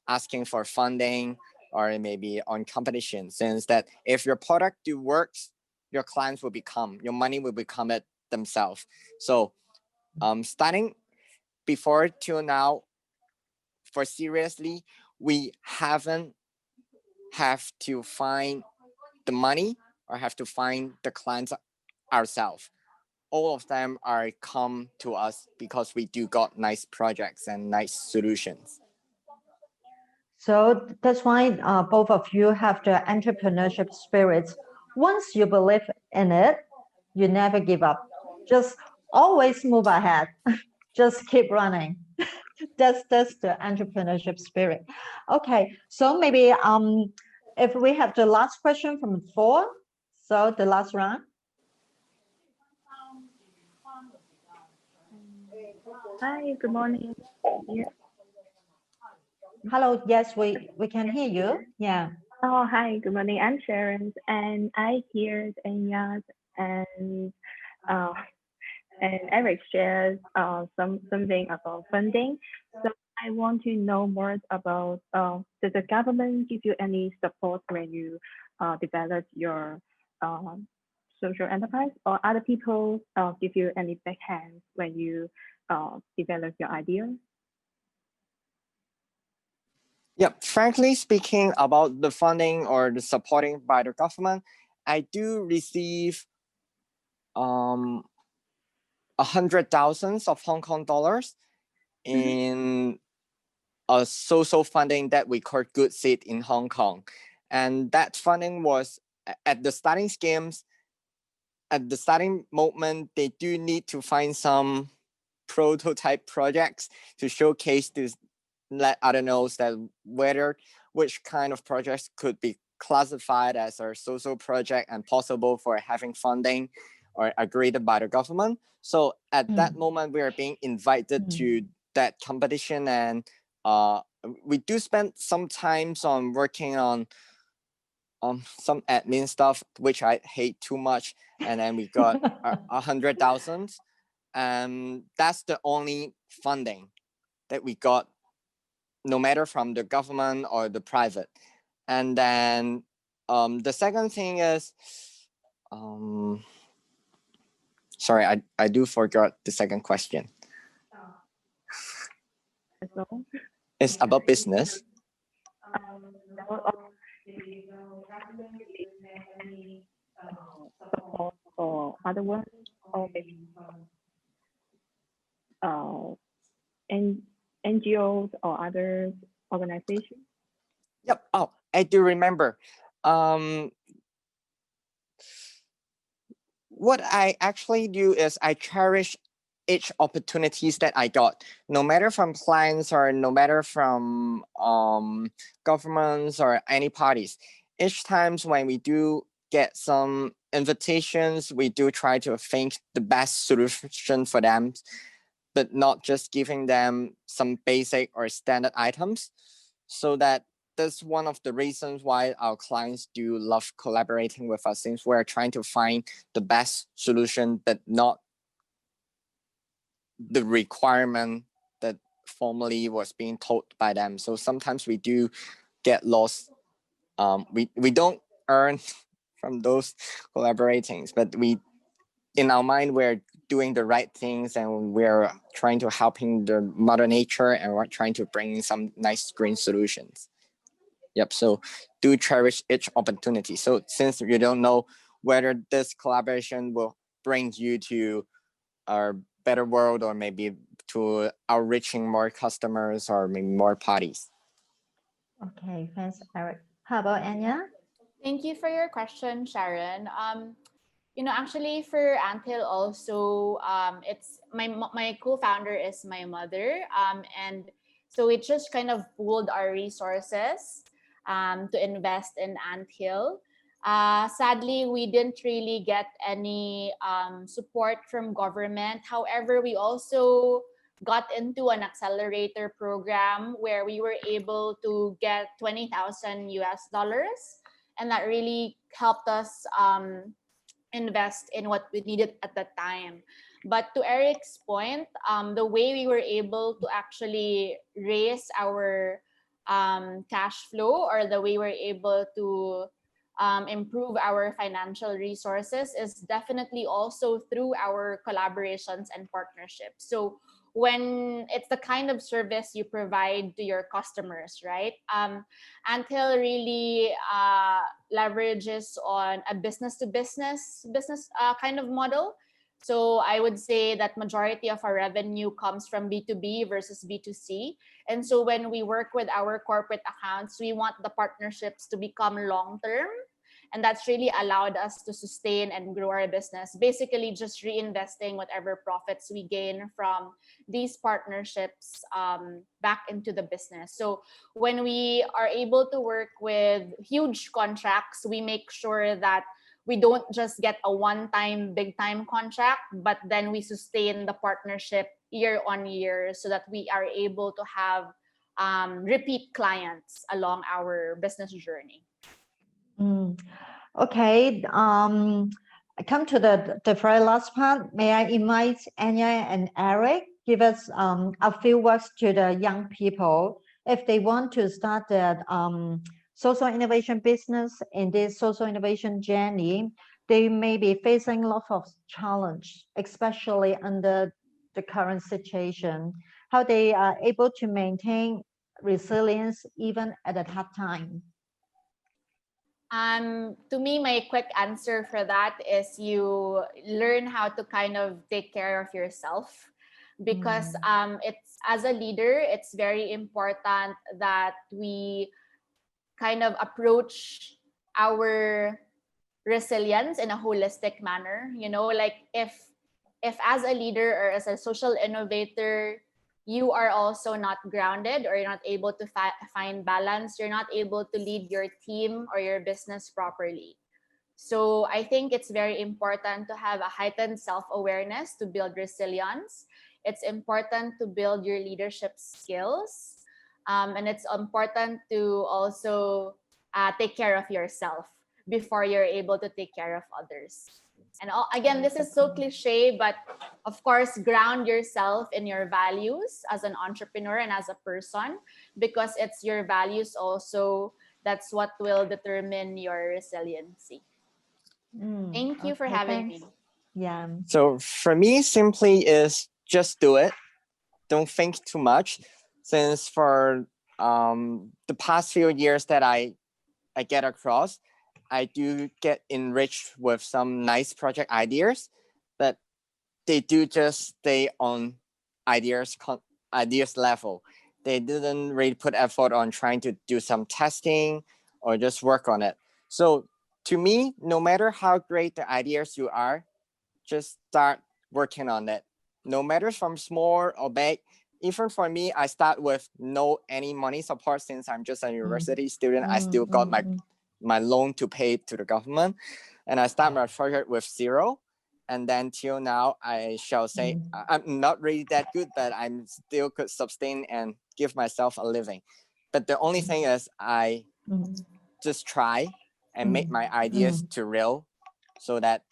asking for funding or maybe on competition, since that if your product do works, your clients will become, your money will become it themselves. So starting before till now, for seriously, we haven't have to find the money or have to find the clients ourselves. All of them are come to us because we do got nice projects and nice solutions. So that's why both of you have the entrepreneurship spirit. Once you believe in it, you never give up. Just always move ahead. Just keep running. That's the entrepreneurship spirit. Okay, so maybe if we have the last question from the floor, so the last round. Hi, good morning. Yeah. Hello, yes, we can hear you. Yeah. Oh, hi, good morning. I'm Sharon, and I hear Anya and Eric shares something about funding. So I want to know more about does the government give you any support when you develop your social enterprise, or other people give you any backhand when you develop your idea? Yeah, frankly speaking, about the funding or the supporting by the government, I do receive 100,000 of Hong Kong dollars in a social funding that we call Good Seed in Hong Kong. And that funding was at the starting schemes, at the starting moment, they do need to find some prototype projects to showcase to let others know that which kind of projects could be classified as a social project and possible for having funding or agreed by the government. So at that moment, we are being invited to that competition, and we do spend some time on working on some admin stuff, which I hate too much. And then we got 100,000. And that's the only funding that we got, no matter from the government or the private. And then the second thing is, sorry, I do forgot the second question. It's about business. Support for other ones, or maybe NGOs or other organizations? Yep. Oh, I do remember. What I actually do is I cherish each opportunities that I got, no matter from clients or no matter from governments or any parties. Each times when we do get some invitations, we do try to think the best solution for them, but not just giving them some basic or standard items, so that that's one of the reasons why our clients do love collaborating with us, since we're trying to find the best solution that not the requirement that formerly was being told by them. So sometimes we do get lost. We don't earn from those collaboratings, but in our mind, we're doing the right things and we're trying to helping the mother nature, and we're trying to bring in some nice green solutions. Yep, so do cherish each opportunity. So since you don't know whether this collaboration will bring you to a better world, or maybe to outreaching more customers or maybe more parties. Okay, thanks, Eric. How about Anya? Thank you for your question, Sharon. You know, actually for Anthill also, it's my co-founder is my mother, and so we just kind of pooled our resources to invest in Anthill. Sadly, we didn't really get any support from government. However, we also got into an accelerator program where we were able to get $20,000 US, and that really helped us invest in what we needed at the time. But to Eric's point, the way we were able to actually raise our cash flow, or the way we're able to improve our financial resources, is definitely also through our collaborations and partnerships. So when it's the kind of service you provide to your customers, right? Anthill really leverages on a business-to-business kind of model. So I would say that majority of our revenue comes from B2B versus B2C. And so when we work with our corporate accounts, we want the partnerships to become long-term. And that's really allowed us to sustain and grow our business, basically just reinvesting whatever profits we gain from these partnerships back into the business. So when we are able to work with huge contracts, we make sure that we don't just get a one-time, big-time contract, but then we sustain the partnership year on year so that we are able to have repeat clients along our business journey. Okay, I come to the very last part. May I invite Anya and Eric give us a few words to the young people if they want to start their social innovation business in this social innovation journey. They may be facing lots of challenge, especially under the current situation. How they are able to maintain resilience even at a tough time. To me, my quick answer for that is you learn how to kind of take care of yourself, because it's, as a leader, it's very important that we kind of approach our resilience in a holistic manner. You know, like if as a leader or as a social innovator, you are also not grounded, or you're not able to find balance, you're not able to lead your team or your business properly. So I think it's very important to have a heightened self-awareness to build resilience. It's important to build your leadership skills. And it's important to also take care of yourself before you're able to take care of others. And again, this is so cliche, but of course, ground yourself in your values as an entrepreneur and as a person, because it's your values also that's what will determine your resiliency. Thank you for having me. Yeah. So for me, simply is just do it. Don't think too much. Since for the past few years that I get across, I do get enriched with some nice project ideas, but they do just stay on ideas level. They didn't really put effort on trying to do some testing or just work on it. So to me, no matter how great the ideas you are, just start working on it. No matter from small or big. Even for me, I start with no any money support since I'm just a university student. I still got my loan to pay to the government, and I start my project with zero. And then till now, I shall say I'm not really that good, but I'm still could sustain and give myself a living. but the only thing is I just try and make my ideas to real, so that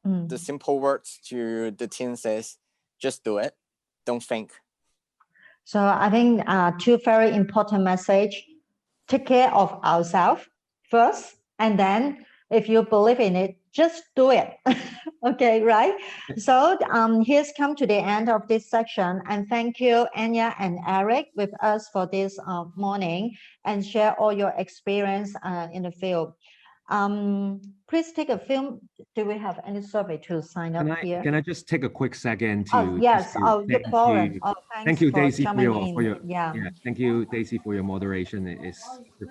the simple words to the teens is just do it, don't think. So I think two very important message. Take care of ourselves first, and then if you believe in it, just do it. Okay, right? So here's come to the end of this section, and thank you Anya and Eric with us for this morning and share all your experience in the field. Please take a film. Do we have any survey to sign up here? Can I just take a quick second to? Yes. Good Warren. Thank you, Daisy, for your thank you, Daisy, for your moderation. It's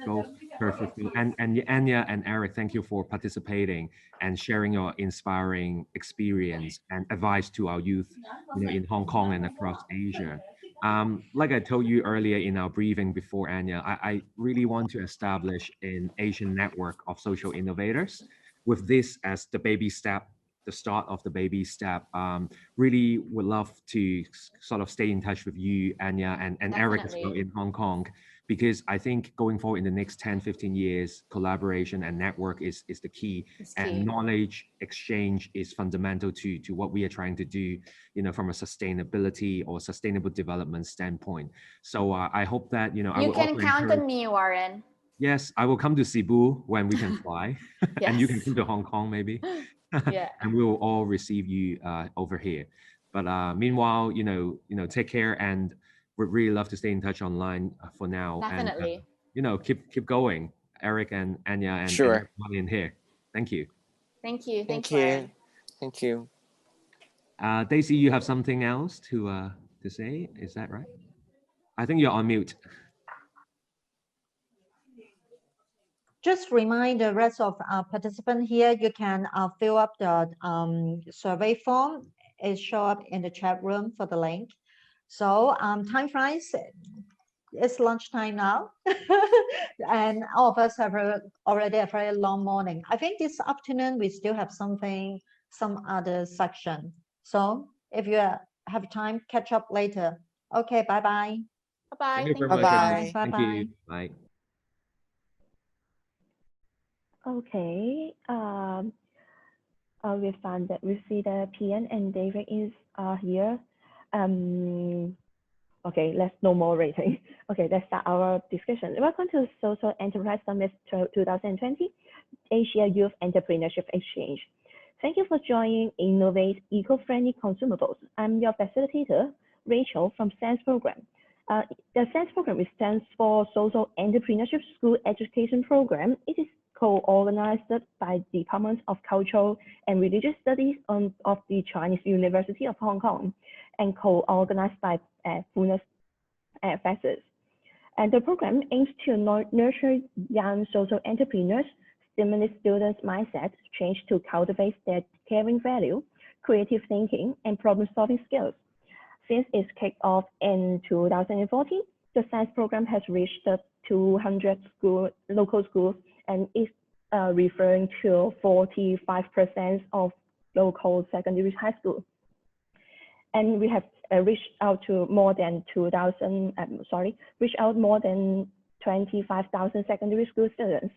both perfect. And Anya and Eric, thank you for participating and sharing your inspiring experience and advice to our youth, in Hong Kong and across Asia. Like I told you earlier in our briefing before, Anya, I really want to establish an Asian network of social innovators. With this as the baby step, the start of the baby step, really would love to sort of stay in touch with you, Anya, and Eric as well in Hong Kong, because I think going forward in the next 10, 15 years, collaboration and network is the key. And knowledge exchange is fundamental to what we are trying to do, from a sustainability or sustainable development standpoint. So I hope that, you can count on me, Warren. Yes, I will come to Cebu when we can fly. And you can come to Hong Kong maybe. And we will all receive you over here. But meanwhile, take care, and we'd really love to stay in touch online for now. Definitely. And keep going, Eric and Anya and everybody in here. Thank you. Thank you. Thank you. Thank you. Daisy, you have something else to say? Is that right? I think you're on mute. Just remind the rest of participants here, you can fill up the survey form. It show up in the chat room for the link. So time flies. It's lunchtime now. And all of us have already a very long morning. I think this afternoon we still have some other section. So if you have time, catch up later. Okay, bye-bye. Bye-bye. Bye-bye. Bye-bye. Thank you. Bye. Okay, we found that we see the PN and David is here. Okay, let's no more rating. Okay, let's start our discussion. Welcome to Social Enterprise Summit 2020, Asia Youth Entrepreneurship Exchange. Thank you for joining Innovate Eco-Friendly Consumables. I'm your facilitator, Rachel from SENSE program. The SENSE program stands for Social Entrepreneurship School Education Program. It is co-organized by the Department of Cultural and Religious Studies of the Chinese University of Hong Kong, and co-organized by Funes Fesses. And the program aims to nurture young social entrepreneurs, stimulate students' mindset change to cultivate their caring value, creative thinking, and problem-solving skills. Since its kick-off in 2014, the SENSE program has reached 200 local schools and is referring to 45% of local secondary high schools. And we have reached out to more than 25,000 secondary school students.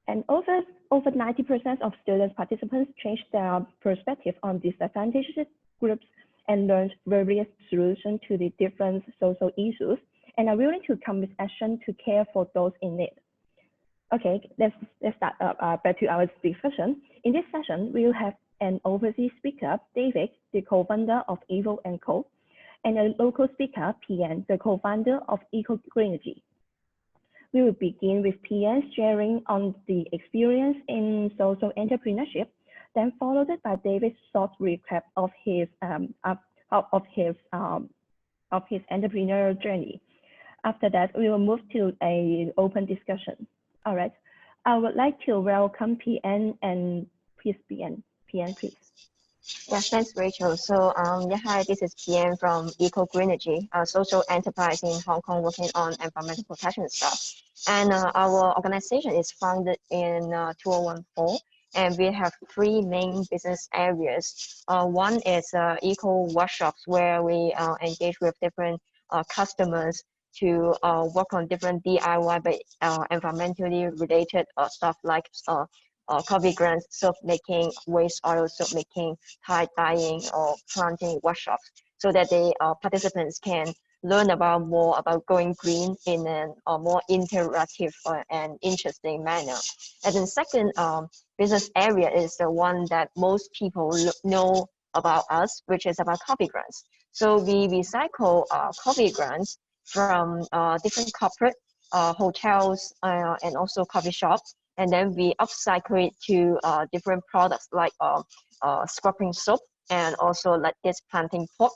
And over 90% of students participants changed their perspective on disadvantaged groups and learned various solutions to the different social issues, and are willing to come with action to care for those in need. Okay, let's start back to our discussion. In this session, we will have an overseas speaker, David, the co-founder of Evo & Co., and a local speaker, PN, the co-founder of Eco-Greenergy. We will begin with PN sharing on the experience in social entrepreneurship, then followed by David's short recap of his entrepreneurial journey. After that, we will move to an open discussion. All right, I would like to welcome PN, and please PN, please. Yeah, thanks, Rachel. So hi, this is PN from Eco-Greenergy, a social enterprise in Hong Kong working on environmental protection stuff. And our organization is founded in 2014, and we have three main business areas. One is eco workshops, where we engage with different customers to work on different DIY but environmentally related stuff like coffee grounds soap making, waste oil soap making, tie dyeing, or planting workshops, so that the participants can learn about more about going green in a more interactive and interesting manner. And then second business area is the one that most people know about us, which is about coffee grounds. So we recycle coffee grounds from different corporate hotels and also coffee shops, and then we upcycle it to different products like scrubbing soap, and also like this planting pot,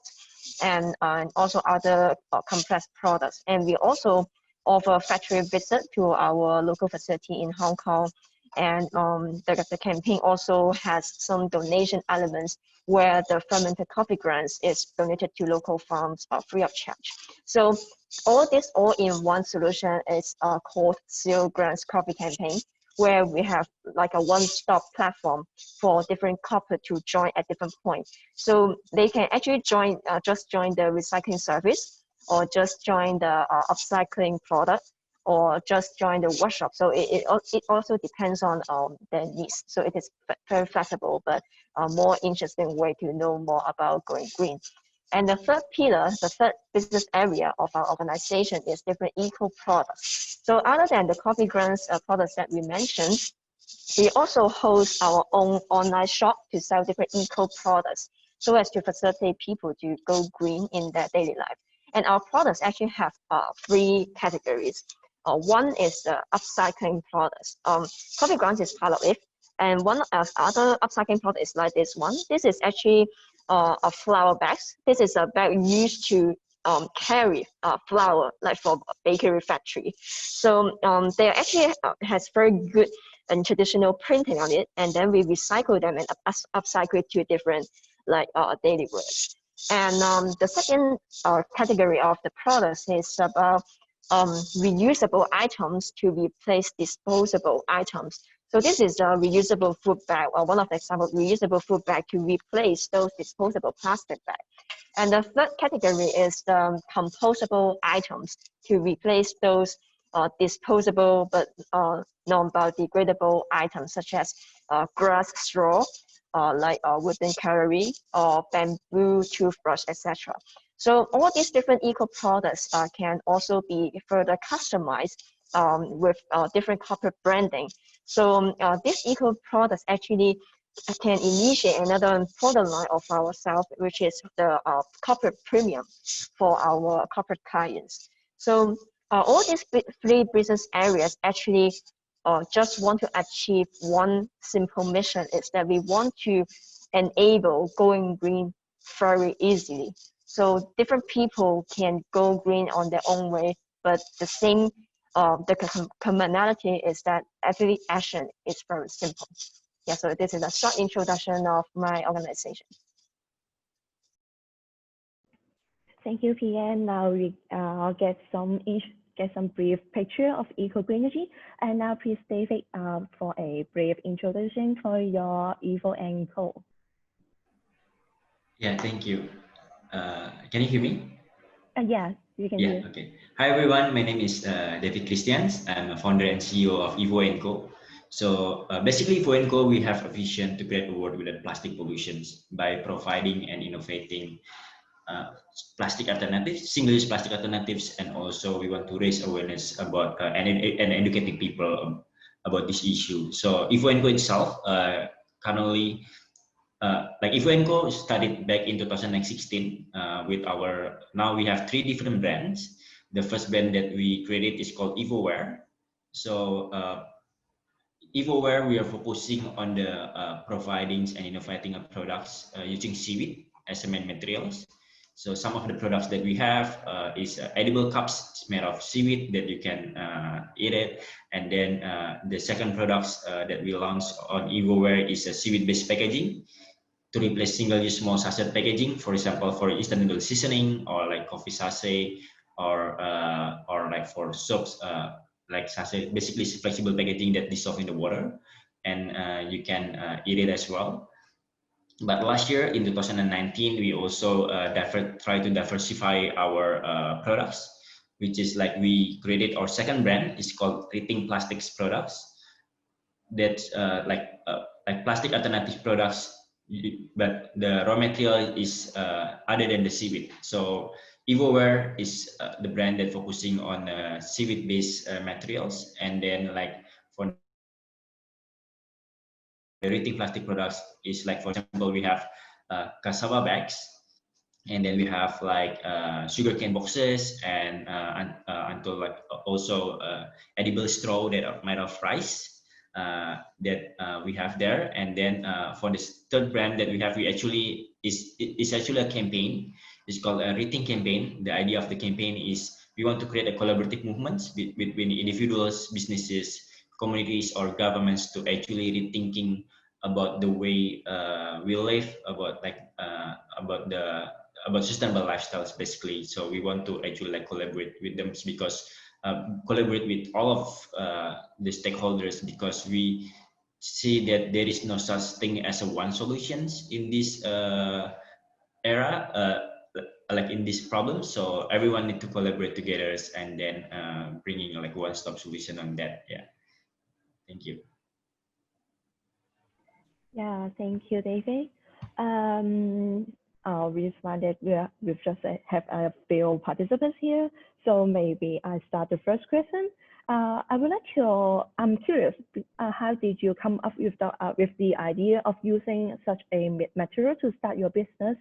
and also other compressed products. And we also offer factory visit to our local facility in Hong Kong. And the campaign also has some donation elements where the fermented coffee grounds is donated to local farms free of charge. So all this all-in-one solution is called Zero Grants Coffee Campaign, where we have like a one-stop platform for different corporate to join at different points. So they can actually join, just join the recycling service, or just join the upcycling product, or just join the workshop. So it also depends on their needs. So it is very flexible, but a more interesting way to know more about going green. And the third pillar, the third business area of our organization is different eco products. So other than the coffee grounds products that we mentioned, we also host our own online shop to sell different eco products, so as to facilitate people to go green in their daily life. And our products actually have three categories. One is the upcycling products. Coffee grounds is part of it. And one of other upcycling products is like this one. This is actually a flour bags. This is a bag used to carry flour, like for bakery factory. So they actually has very good and traditional printing on it, and then we recycle them and upcycle it to different like daily wears. And the second category of the products is about reusable items to replace disposable items. So this is a reusable food bag, or one of the examples, reusable food bag to replace those disposable plastic bags. And the third category is the compostable items to replace those disposable but non-biodegradable items, such as grass straw, like wooden cutlery, or bamboo toothbrush, etc. So all these different eco products can also be further customized with different corporate branding. So these eco products actually can initiate another product line of ourselves, which is the corporate premium for our corporate clients. So all these three business areas actually just want to achieve one simple mission, is that we want to enable going green very easily. So different people can go green on their own way, but the same, the commonality is that every action is very simple. Yeah, so this is a short introduction of my organization. Thank you, PN. Now I'll get some brief picture of Eco Greenergy. And now please, David, for a brief introduction for your Evo & Co. Yeah, thank you. Can you hear me? Yeah, you can hear. Okay. Hi, everyone. My name is David Christians. I'm a founder and CEO of Evo & Co. So basically, Evo & Co, we have a vision to create a world without plastic pollution by providing and innovating plastic alternatives, single-use plastic alternatives, and also we want to raise awareness about and educating people about this issue. So Evo & Co itself currently, like Evo & Co started back in 2016 with our, now we have 3 different brands. The first brand that we created is called EvoWare. So EvoWare, we are focusing on the providing and innovating of products using seaweed as a main materials. So some of the products that we have is edible cups made of seaweed that you can eat it. And then the second products that we launched on EvoWare is a seaweed-based packaging to replace single-use small sachet packaging, for example, for instant noodle seasoning, or like coffee sachet, or like for soaps, like sachet, basically it's flexible packaging that dissolve in the water, and you can eat it as well. But last year in 2019, we also try to diversify our products. which is like we created our second brand. It's called Rethink Plastics Products. That's like plastic alternative products, but the raw material is other than the seaweed. So EvoWare is the brand that focusing on seaweed-based materials, and then like for the Rethink Plastic Products is like, for example, we have cassava bags, and then we have like sugarcane boxes, and until like also edible straw that are made of rice. That we have there, and then for this third brand that we have, we actually is actually a campaign. It's called a Rethink campaign. The idea of the campaign is we want to create a collaborative movement between individuals, businesses, communities, or governments to actually rethinking about the way we live, about like about sustainable lifestyles basically. So we want to actually like collaborate with them, because collaborate with all of the stakeholders, because we see that there is no such thing as a one solutions in this era, like in this problem. So everyone need to collaborate together, and then bringing like one-stop solution on that. Yeah, thank you. Yeah, thank you, David. We find that we've just have a few participants here, so maybe I start the first question. I'm curious, how did you come up with the idea of using such a material to start your business?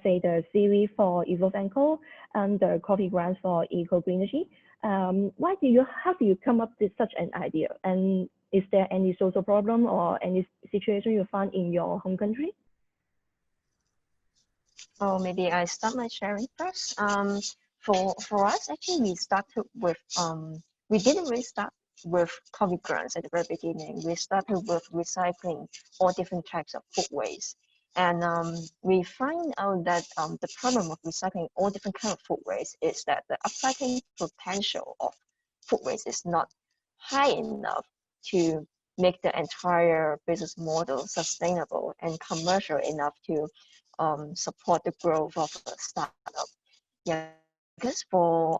Say the seaweed for Evolve & Co. and the coffee grounds for Eco Greenergy. How do you come up with such an idea? And is there any social problem or any situation you find in your home country? Oh, maybe I start my sharing first. For us, actually, we started with we didn't really start with coffee grounds at the very beginning. We started with recycling all different types of food waste, and we find out that the problem of recycling all different kinds of food waste is that the upcycling potential of food waste is not high enough to make the entire business model sustainable and commercial enough to support the growth of a startup. Yeah, because for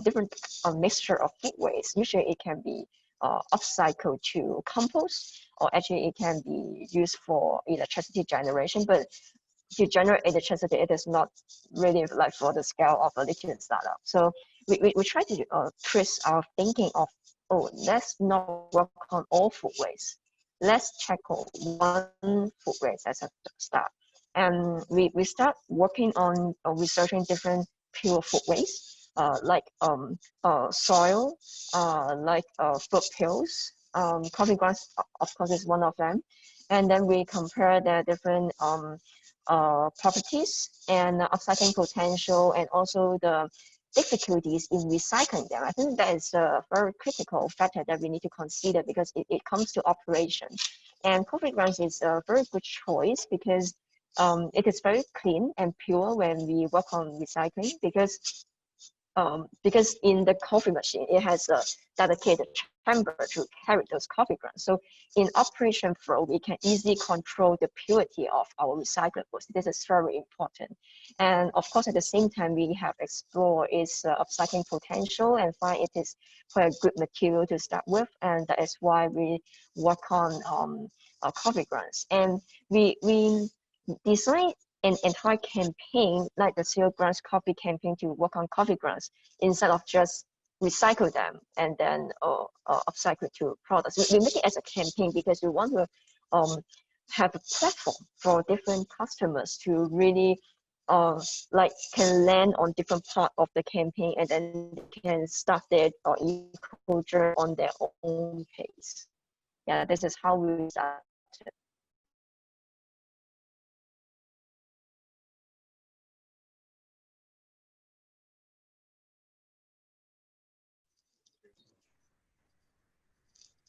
different mixture of food waste, usually it can be upcycled to compost, or actually it can be used for electricity generation. But to generate electricity, it is not really like for the scale of a lithium startup. So we try to twist our thinking of, oh, let's not work on all food waste. Let's tackle one food waste as a start. And we start working on researching different pure food waste, like soil, like food pills, coffee grounds, of course, is one of them. And then we compare the different properties and upcycling potential, and also the difficulties in recycling them. I think that is a very critical factor that we need to consider, because it comes to operation. And coffee grounds is a very good choice, because it is very clean and pure when we work on recycling, because in the coffee machine, it has a dedicated chamber to carry those coffee grounds. So in operation flow, we can easily control the purity of our recyclables. This is very important. And of course, at the same time, we have explored its upcycling potential and find it is quite a good material to start with. And that is why we work on coffee grounds. And we design an entire campaign, like the Zero Grounds Coffee campaign, to work on coffee grounds instead of just recycle them and then upcycle to products. We make it as a campaign because we want to have a platform for different customers to really like can land on different part of the campaign, and then can start their eco journey on their own pace. Yeah, this is how we started.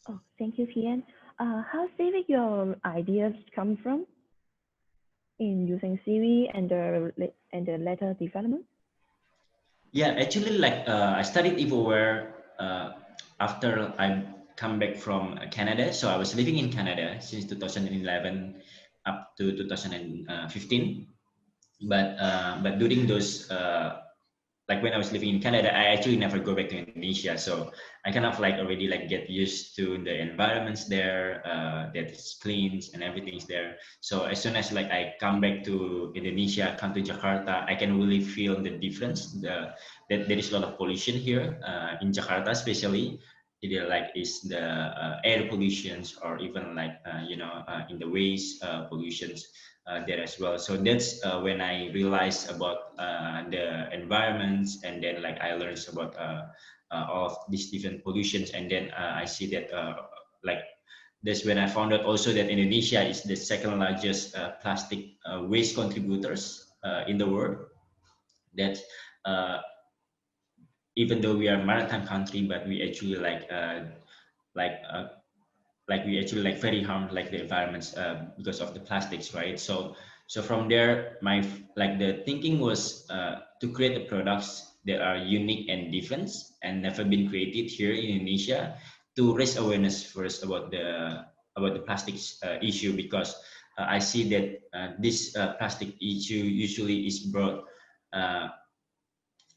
Oh, thank you, Tian. How did your ideas come from in using seaweed and the later development? Yeah, actually, like I studied EvoWare after I come back from Canada. So I was living in Canada since 2011 up to 2015. But during those like when I was living in Canada, I actually never go back to Indonesia. So I kind of like already like get used to the environments there, that is clean and everything's there. So as soon as like I come back to Indonesia, come to Jakarta, I can really feel the difference. That there is a lot of pollution here in Jakarta, especially. Either like is the air pollutions or even like in the waste pollutions there as well. So that's when I realized about the environments, and then like I learned about all of these different pollutions, and then I see that like that's when I found out also that Indonesia is the second largest plastic waste contributors in the world. That even though we are a maritime country, but we actually we actually like very harm like the environments because of the plastics, right? So from there, my the thinking was to create the products that are unique and different and never been created here in Indonesia, to raise awareness first about the plastics issue, because I see that this plastic issue usually is brought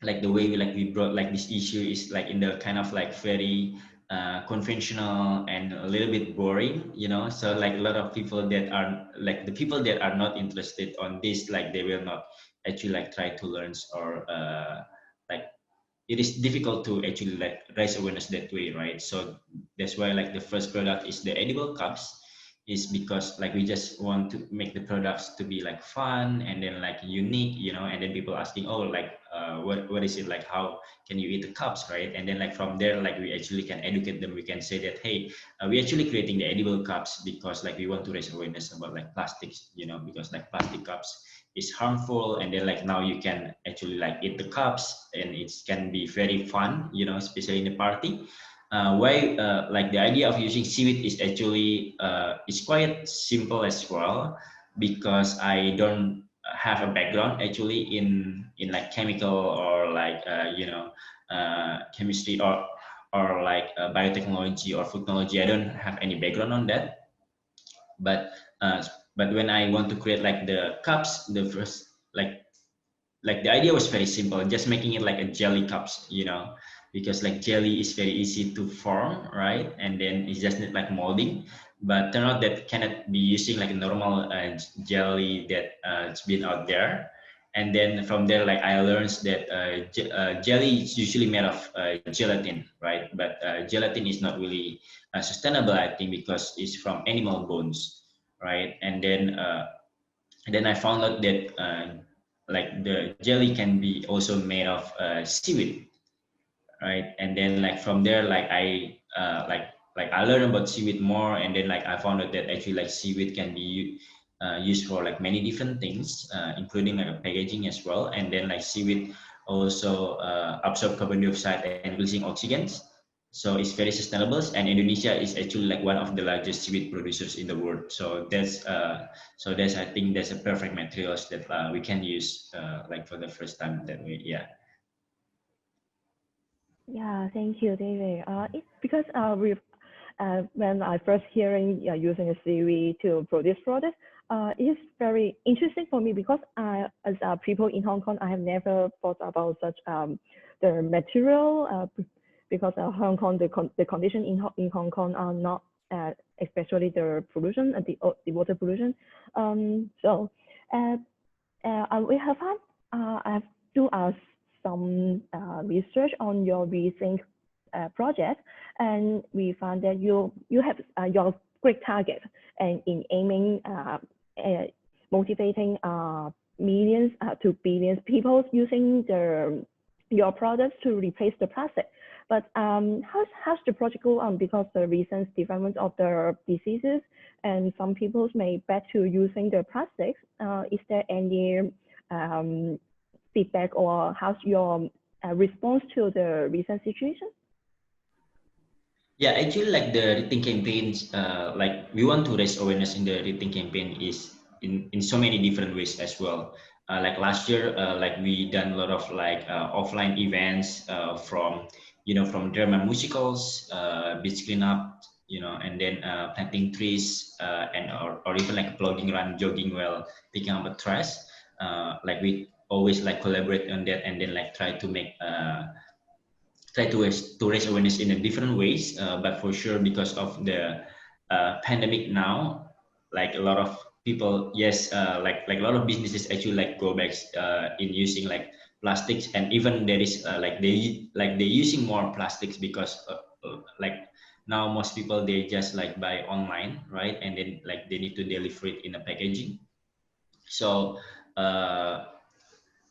like the way we brought like this issue is like in the kind of like very conventional and a little bit boring, so like a lot of people that are like the people that are not interested on this, like they will not actually like try to learn, or like it is difficult to actually like raise awareness that way, right? So that's why like the first product is the edible cups, is because like we just want to make the products to be like fun and then like unique, and then people asking, oh, like what is it, like how can you eat the cups, right? And then like from there, like we actually can educate them. We can say that, hey, we're actually creating the edible cups because like we want to raise awareness about like plastics, because like plastic cups is harmful, and then like now you can actually like eat the cups, and it can be very fun, especially in the party. Why like the idea of using seaweed is actually is quite simple as well, because I don't have a background actually in like chemical or like chemistry or like biotechnology or food technology. I don't have any background on that, but when I want to create like the cups, the first like the idea was very simple, just making it like a jelly cups, because like jelly is very easy to form, right? And then it just need like molding, but turn out that cannot be using like a normal jelly that it's been out there. And then from there, like I learned that jelly is usually made of gelatin, right? But gelatin is not really sustainable, I think, because it's from animal bones, right? And then I found out that like the jelly can be also made of seaweed, right? And then like from there, like I I learned about seaweed more, and then like I found out that actually like seaweed can be used for like many different things, including like packaging as well. And then like seaweed also absorb carbon dioxide and releasing oxygen, so it's very sustainable. And Indonesia is actually like one of the largest seaweed producers in the world. So that's I think that's a perfect materials that we can use like for the first time that way. Yeah. Yeah, thank you, David. It's because when I first hearing using a seaweed to produce products, it's very interesting for me, because as people in Hong Kong, I have never thought about such the material, because Hong Kong, the condition in Hong Kong are not, especially the pollution, the water pollution. So we have had, I have to ask some research on your recent project, and we found that you have your great target, and in aiming motivating millions to billions people using your products to replace the plastic. But how's the project go on? Because the recent development of the diseases, and some people may back to using the plastics. Is there any feedback, or how's your response to the recent situation? Yeah, actually, like the Rethink campaigns, like we want to raise awareness in the Rethink campaign is in so many different ways as well. Like last year, like we done a lot of like offline events from drama musicals, beach cleanup, and then planting trees, and or even like plodding around, jogging while picking up a trash. Like always like collaborate on that, and then like try to make try to raise awareness in a different ways. But for sure, because of the pandemic now, like a lot of people, yes, like a lot of businesses actually like go back in using like plastics, and even there is like they're using more plastics because like now most people they just like buy online, right? And then like they need to deliver it in a packaging. So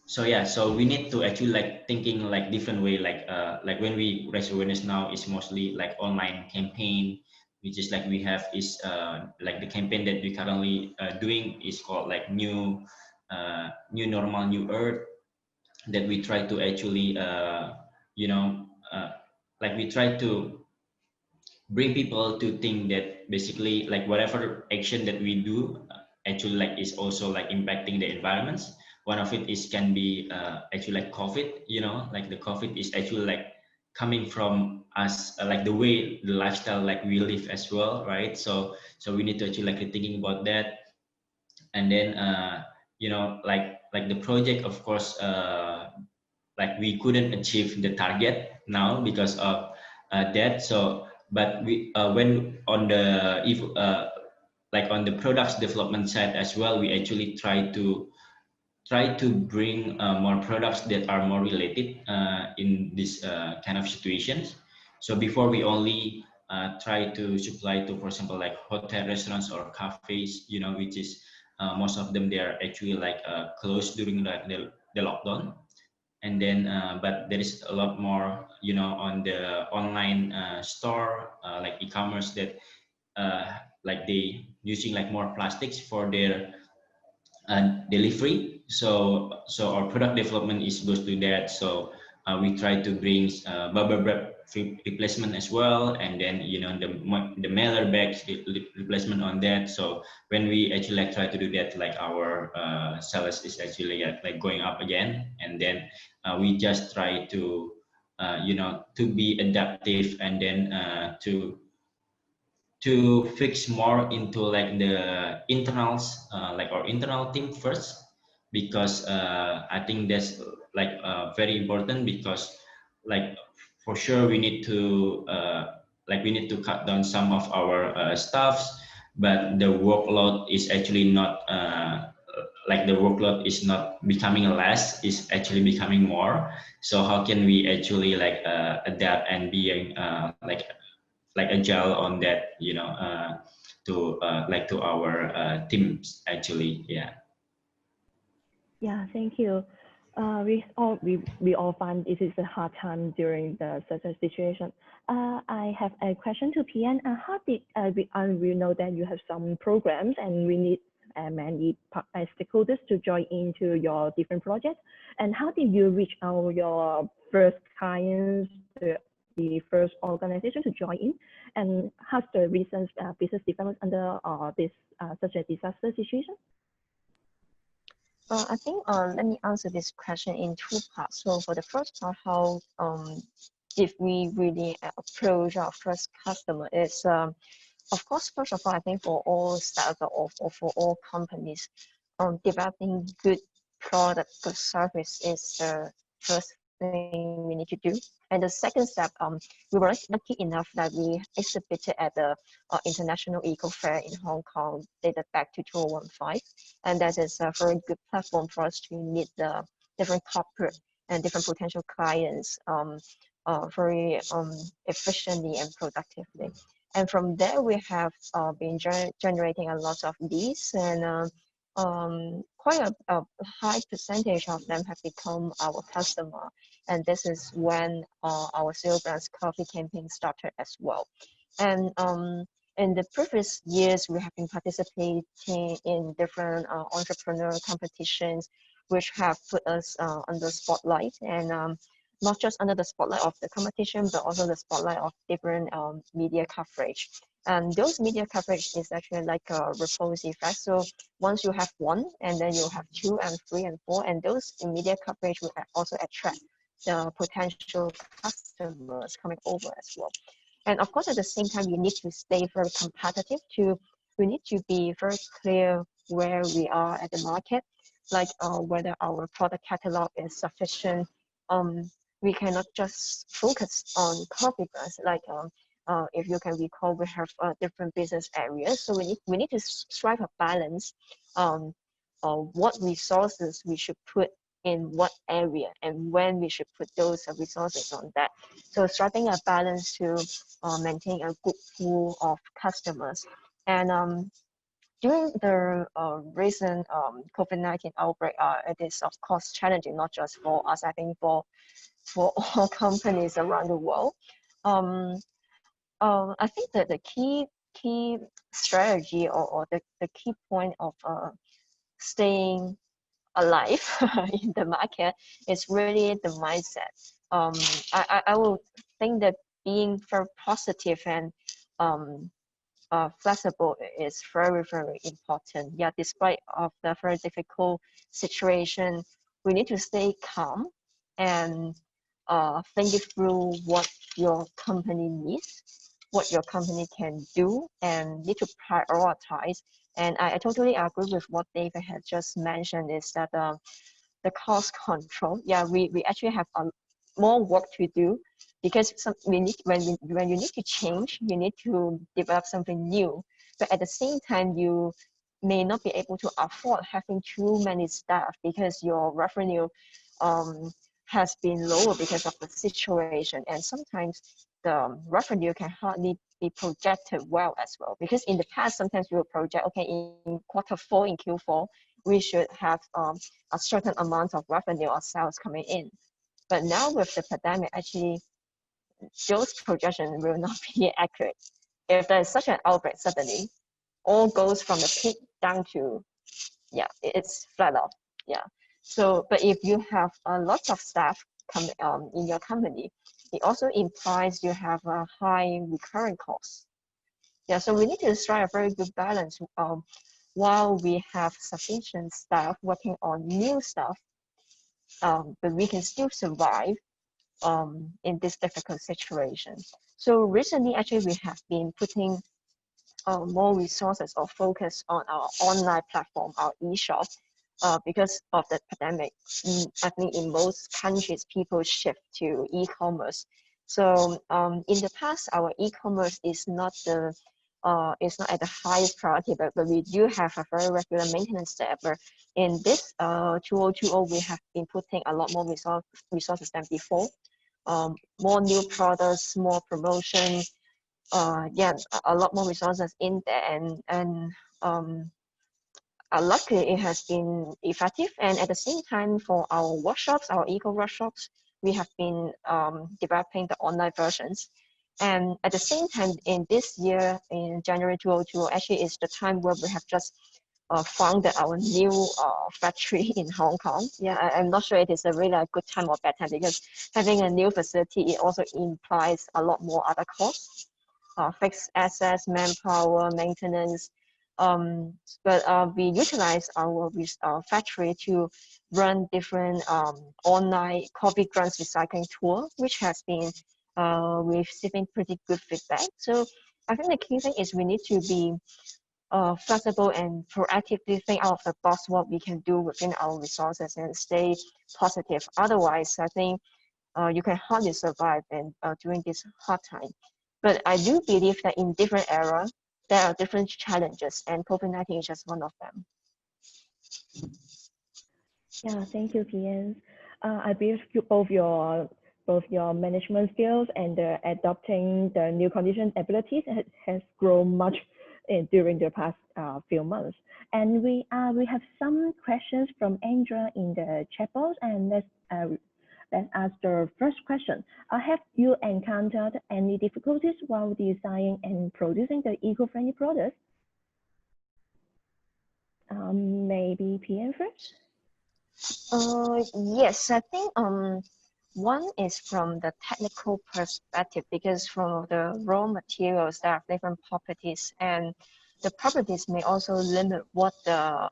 so yeah, so we need to actually like thinking like different way, like when we raise awareness now is mostly like online campaign, which is like we have is like the campaign that we currently doing is called like new normal, new earth, that we try to actually you know like we try to bring people to think that basically like whatever action that we do actually like is also like impacting the environments. One of it is can be actually like COVID, you know, like the COVID is actually like coming from us, like the way the lifestyle like we live as well, right? So we need to actually like thinking about that. And then you know, like the project, of course, like we couldn't achieve the target now because of that. So but we when on the like on the products development side as well, we actually try to bring more products that are more related in this kind of situations. So before we only try to supply to, for example, like hotel, restaurants, or cafes, you know, which is most of them they are actually like closed during the lockdown. And then but there is a lot more, you know, on the online store like e-commerce that like they using like more plastics for their delivery. So our product development is goes to that. So we try to bring bubble wrap replacement as well, and then, you know, the mailer bags replacement on that. So when we actually like try to do that, like our sales is actually like going up again. And then we just try to you know, to be adaptive, and then to fix more into like the internals, like our internal team first, because I think that's like very important, because like for sure we need to cut down some of our staffs, but the workload is actually not like the workload is not becoming less, is actually becoming more. So how can we actually like adapt and being like agile on that, you know, to like to our teams actually. Yeah. Yeah, thank you. We all find it is a hard time during such a situation. I have a question to PN. How did we know that you have some programs and we need many stakeholders to join into your different projects? And how did you reach out your first clients, the first organization to join in? And how's the recent business development under this such a disaster situation? I think let me answer this question in two parts. So for the first part, how if we really approach our first customer is, of course, first of all, I think for all startups or for all companies, developing good product, good service is the first thing we need to do. And the second step, we were lucky enough that we exhibited at the International Eco Fair in Hong Kong dated back to 2015. And that is a very good platform for us to meet the different corporate and different potential clients very efficiently and productively. And from there, we have been generating a lot of leads, and quite a high percentage of them have become our customer. And this is when our Zero Brands Coffee campaign started as well. And in the previous years, we have been participating in different entrepreneur competitions, which have put us under spotlight, and not just under the spotlight of the competition, but also the spotlight of different media coverage. And those media coverage is actually like a repose effect. So once you have one, and then you have 2 and 3 and 4, and those media coverage will also attract the potential customers coming over as well. And of course, at the same time, you need to stay very competitive. We need to be very clear where we are at the market. like whether our product catalog is sufficient. We cannot just focus on coffee grounds. Like if you can recall, we have different business areas, so we need to strike a balance on what resources we should put in what area and when we should put those resources on that. So striking a balance to maintain a good pool of customers. And during the recent COVID-19 outbreak, it is of course challenging, not just for us, I think for all companies around the world. I think that the key strategy or the key point of staying alive in the market is really the mindset. I will think that being very positive and flexible is very, very important. Yeah, despite of the very difficult situation, we need to stay calm and think it through what your company needs, what your company can do, and need to prioritize. And I totally agree with what David had just mentioned, is that the cost control. Yeah, we actually have more work to do, because when you need to change, you need to develop something new. But at the same time, you may not be able to afford having too many staff, because your revenue has been lower because of the situation. And sometimes the revenue can hardly be projected well as well, because in the past, sometimes we will project, okay, in Q4, in Q4, we should have a certain amount of revenue or sales coming in. But now with the pandemic, actually, those projections will not be accurate. If there's such an outbreak suddenly, all goes from the peak down to, yeah, it's flat off. Yeah. So, but if you have a lot of staff in your company, it also implies you have a high recurring cost. Yeah, so we need to strike a very good balance while we have sufficient staff working on new stuff, but we can still survive in this difficult situation. So recently, actually, we have been putting more resources or focus on our online platform, our e-shop, because of the pandemic. I think in most countries, people shift to e-commerce. So in the past, our e-commerce is not at the highest priority, but we do have a very regular maintenance step. In this 2020, we have been putting a lot more resources than before. More new products, more promotion, yeah, a lot more resources in there, and luckily it has been effective. And at the same time, for our workshops, our eco workshops, we have been developing the online versions. And at the same time, in this year, in January 2022, actually is the time where we have just founded our new factory in Hong Kong. Yeah, I'm not sure it is a really good time or bad time, because having a new facility, it also implies a lot more other costs, fixed assets, manpower, maintenance. But we utilize our factory to run different online coffee grounds recycling tour, which has been receiving pretty good feedback. So I think the key thing is we need to be flexible and proactively think out of the box what we can do within our resources and stay positive. Otherwise, I think you can hardly survive during this hard time. But I do believe that in different eras, there are different challenges, and COVID-19 is just one of them. Yeah, thank you, Tian. I believe both your management skills and the adopting the new condition abilities has grown much during the past few months. And we have some questions from Andrea in the chat box, and let's ask the first question. Have you encountered any difficulties while designing and producing the eco-friendly products? Maybe PM first? Yes, I think one is from the technical perspective, because from the raw materials, there are different properties, and the properties may also limit what the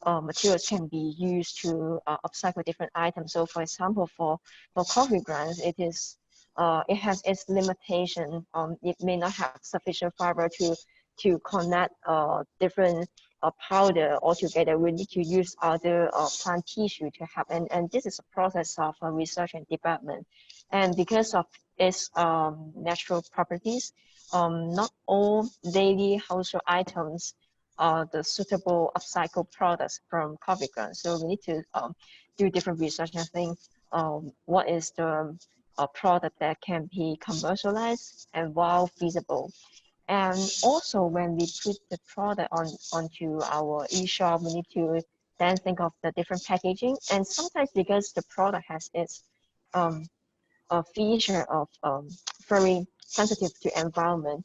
materials can be used to upcycle different items. So for example, for coffee grounds, it has its limitation. It may not have sufficient fiber to connect different powder altogether. We need to use other plant tissue to help, and this is a process of research and development. And because of its natural properties, not all daily household items are the suitable upcycled products from coffee grounds. So we need to do different research and think what is the product that can be commercialized and while feasible. And also when we put the product onto our e-shop, we need to then think of the different packaging. And sometimes because the product has its a feature of very sensitive to environment,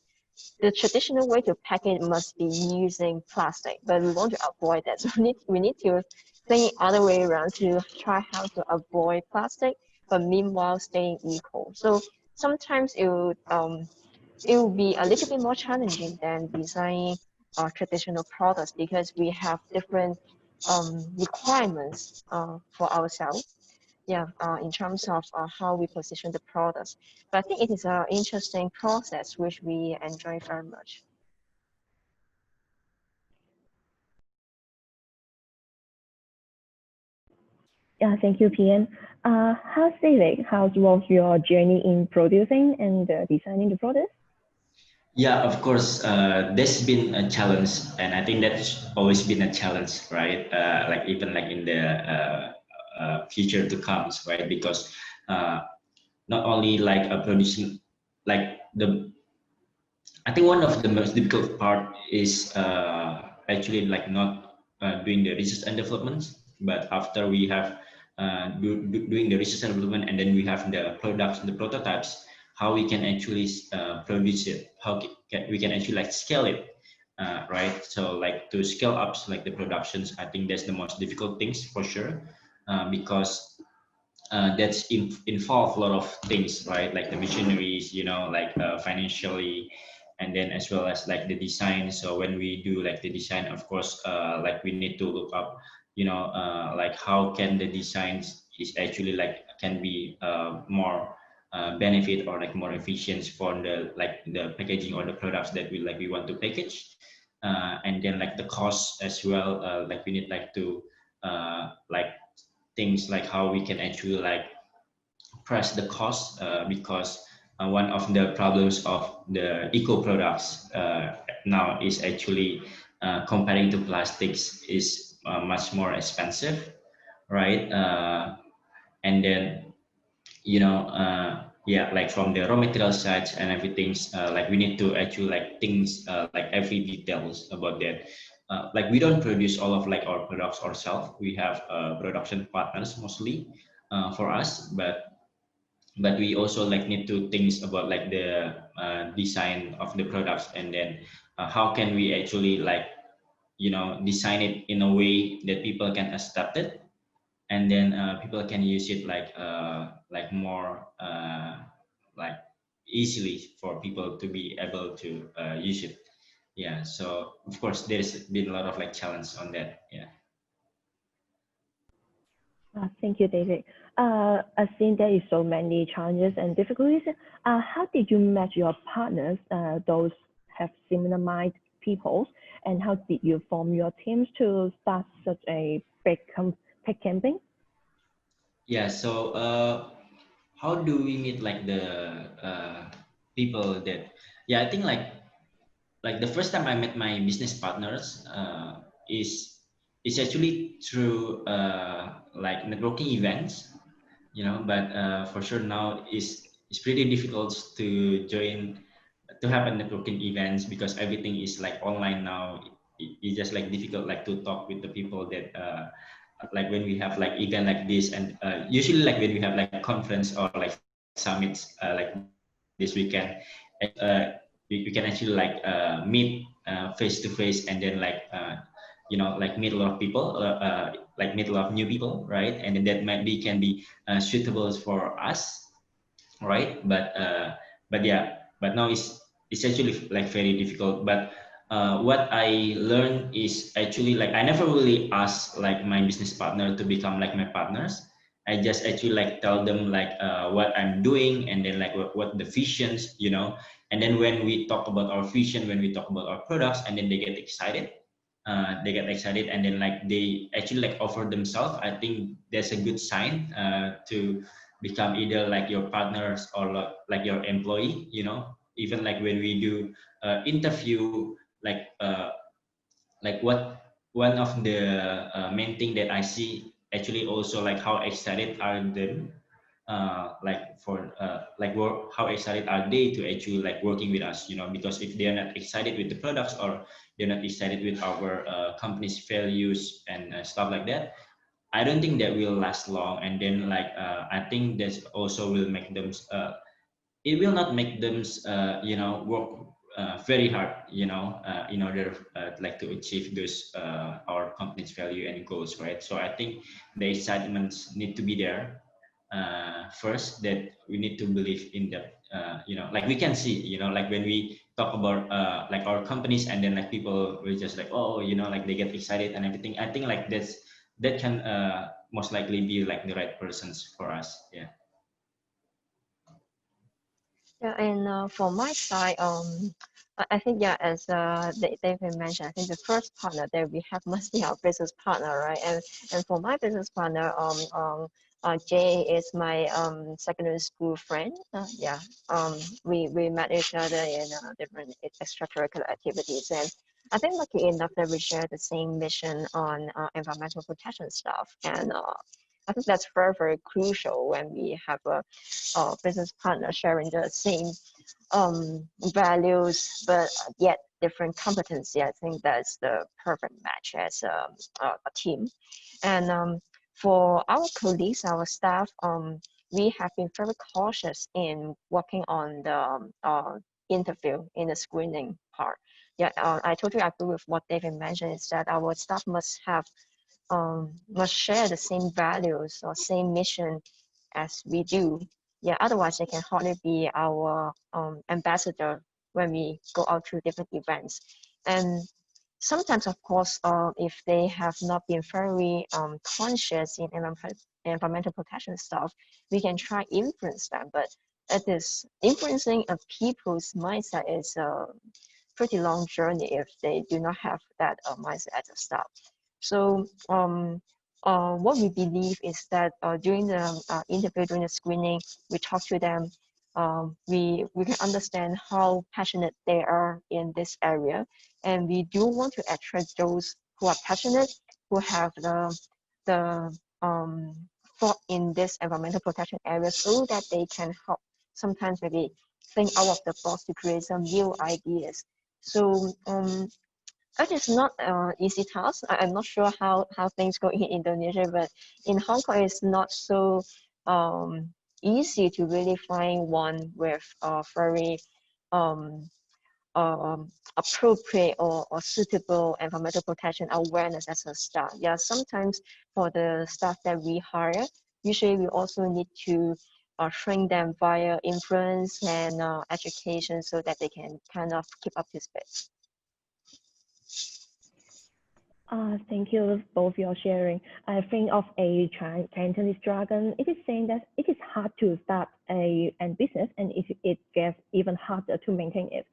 the traditional way to package must be using plastic, but we want to avoid that. So we need to think other way around to try how to avoid plastic, but meanwhile staying eco. So sometimes it will be a little bit more challenging than designing traditional products because we have different requirements for ourselves. Yeah, in terms of how we position the products. But I think it is an interesting process which we enjoy very much. Yeah, thank you, PM. How's was your journey in producing and designing the product? Yeah, of course, there's been a challenge, and I think that's always been a challenge, right? Like even like in the future to come, right? Because not only like producing, like I think one of the most difficult part is actually like not doing the research and development, but after we have doing the research and development, and then we have the products and the prototypes, how we can actually produce it, how we can actually like scale it, right? So like to scale up like the productions, I think that's the most difficult things for sure, because that's involve a lot of things, right? Like the machineries, you know, like financially, and then as well as like the design. So when we do like the design, of course, like we need to look up, you know, like how can the designs is actually like can be more benefit or like more efficient for the like the packaging or the products that we want to package, and then like the cost as well. Like we need like to like things like how we can actually like press the cost, because one of the problems of the eco products now is actually comparing to plastics is much more expensive, right? And then, you know, yeah, like from the raw material side and everything, like we need to actually like things like every details about that. Like we don't produce all of like our products ourselves. We have production partners mostly for us, but we also like need to think about like the design of the products, and then how can we actually like, you know, design it in a way that people can accept it, and then people can use it like more like easily for people to be able to use it. Yeah, so of course there's been a lot of like challenge on that. Yeah. Thank you, David. I've seen there is so many challenges and difficulties. How did you match your partners, those have similar mind people, and how did you form your teams to start such a big campaign? Yeah, so how do we meet like the people that, yeah, I think like the first time I met my business partners is actually through like networking events, you know, but for sure now it's pretty difficult to join, to have a networking events, because everything is like online now. It's just like difficult like to talk with the people that like when we have like event like this, and usually like when we have like conference or like summits like this weekend, we can actually like meet face to face, and then like you know, like meet a lot of people, like meet a lot of new people, right? And then that might be can be suitable for us, right? But yeah, but now it's actually like very difficult. But what I learned is actually like I never really asked like my business partner to become like my partners. I just actually like tell them like what I'm doing, and then like what the visions, you know. And then when we talk about our vision, when we talk about our products, and then they get excited, they get excited and then like they actually like offer themselves. I think that's a good sign to become either like your partners or like your employee. You know, even like when we do interview, like what one of the main thing that I see actually also like how excited are them how excited are they to actually like working with us, you know, because if they're not excited with the products or they're not excited with our company's values and stuff like that, I don't think that will last long. And then like I think that also will make them it will not make them you know, work very hard, you know, in order like to achieve those our company's value and goals, right? So I think the excitements need to be there first, that we need to believe in that, you know, like we can see, you know, like when we talk about like our companies and then like people will just like, oh, you know, like they get excited and everything. I think like that can most likely be like the right persons for us. Yeah. Yeah, and for my side, I think, yeah, as David mentioned, I think the first partner that we have must be our business partner, right? And for my business partner, Jay is my secondary school friend. Yeah, we met each other in different extracurricular activities, and I think lucky enough that we share the same mission on environmental protection stuff, and I think that's very, very crucial when we have a business partner sharing the same values, but yet different competency. I think that's the perfect match as a team. And for our colleagues, our staff, we have been very cautious in working on the interview in the screening part. Yeah, I totally agree with what David mentioned, is that our staff must share the same values or same mission as we do. Yeah, otherwise they can hardly be our ambassador when we go out to different events. And sometimes, of course, if they have not been very conscious in environmental protection stuff, we can try influence them. But it is influencing a people's mindset is a pretty long journey if they do not have that mindset at the start. So what we believe is that during the interview, during the screening, we talk to them. We can understand how passionate they are in this area, and we do want to attract those who are passionate, who have the thought in this environmental protection area, so that they can help sometimes maybe think out of the box to create some new ideas. So it is not an easy task. I'm not sure how things go in Indonesia, but in Hong Kong, it's not so easy to really find one with a very appropriate or suitable environmental protection awareness as a staff. Yeah, sometimes for the staff that we hire, usually we also need to train them via influence and education so that they can kind of keep up to speed. Thank you both for your sharing. I think of a Chinese jargon. It is saying that it is hard to start a business, and it gets even harder to maintain it.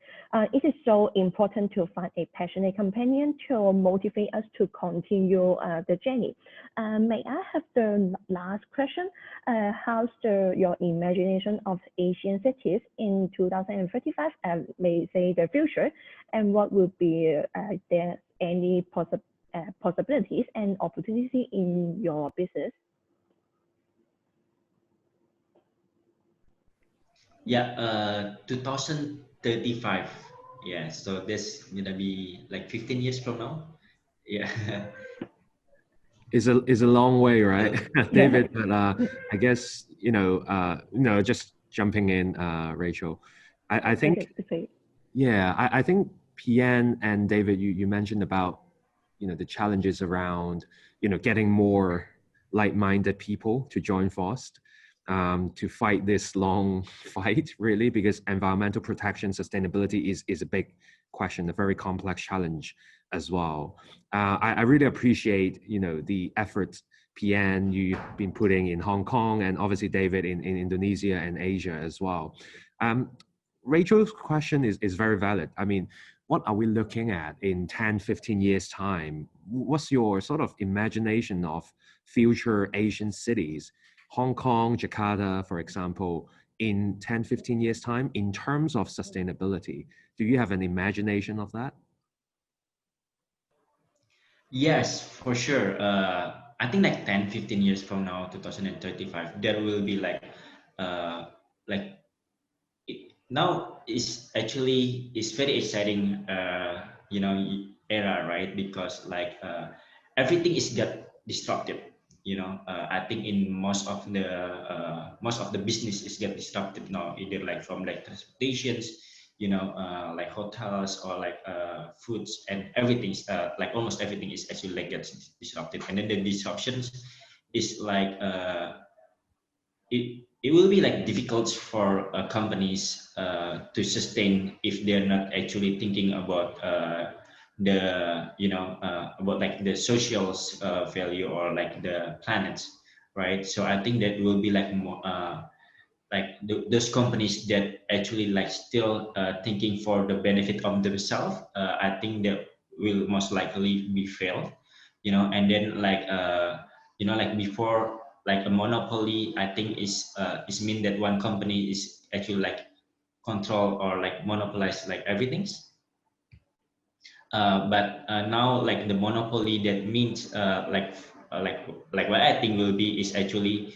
It is so important to find a passionate companion to motivate us to continue the journey. May I have the last question? How's your imagination of Asian cities in 2035, may say the future, and what would be there any possibilities and opportunity in your business? Yeah, 2035. Yeah, so this gonna be like 15 years from now. Yeah. Is a long way, right, David? But I guess just jumping in, Rachel. I think I think PN and David, you mentioned about the challenges around getting more like-minded people to join force to fight this long fight, really, because environmental protection sustainability is a big question, a very complex challenge as well. I really appreciate the efforts PN you've been putting in Hong Kong, and obviously David in Indonesia and Asia as well. Rachel's question is very valid. I mean, what are we looking at in 10, 15 years time? What's your sort of imagination of future Asian cities, Hong Kong, Jakarta, for example, in 10, 15 years time in terms of sustainability? Do you have an imagination of that? Yes, for sure. I think like 10, 15 years from now, 2035, there will be like now is actually it's very exciting, you know, era, right? Because like everything is got disrupted. You know, I think in most of the business is get disrupted now, either like from like transportations, you know, like hotels or like foods and everything's like almost everything is actually like gets disrupted, and then the disruptions is like it will be like difficult for companies to sustain if they're not actually thinking about the about like the social value or like the planets, right? So I think that will be like more like those companies that actually like still thinking for the benefit of themselves, I think that will most likely be failed, you know. And then like you know, like before, like a monopoly, I think is mean that one company is actually like control or like monopolize like everything. But now like the monopoly, that means like what I think will be is actually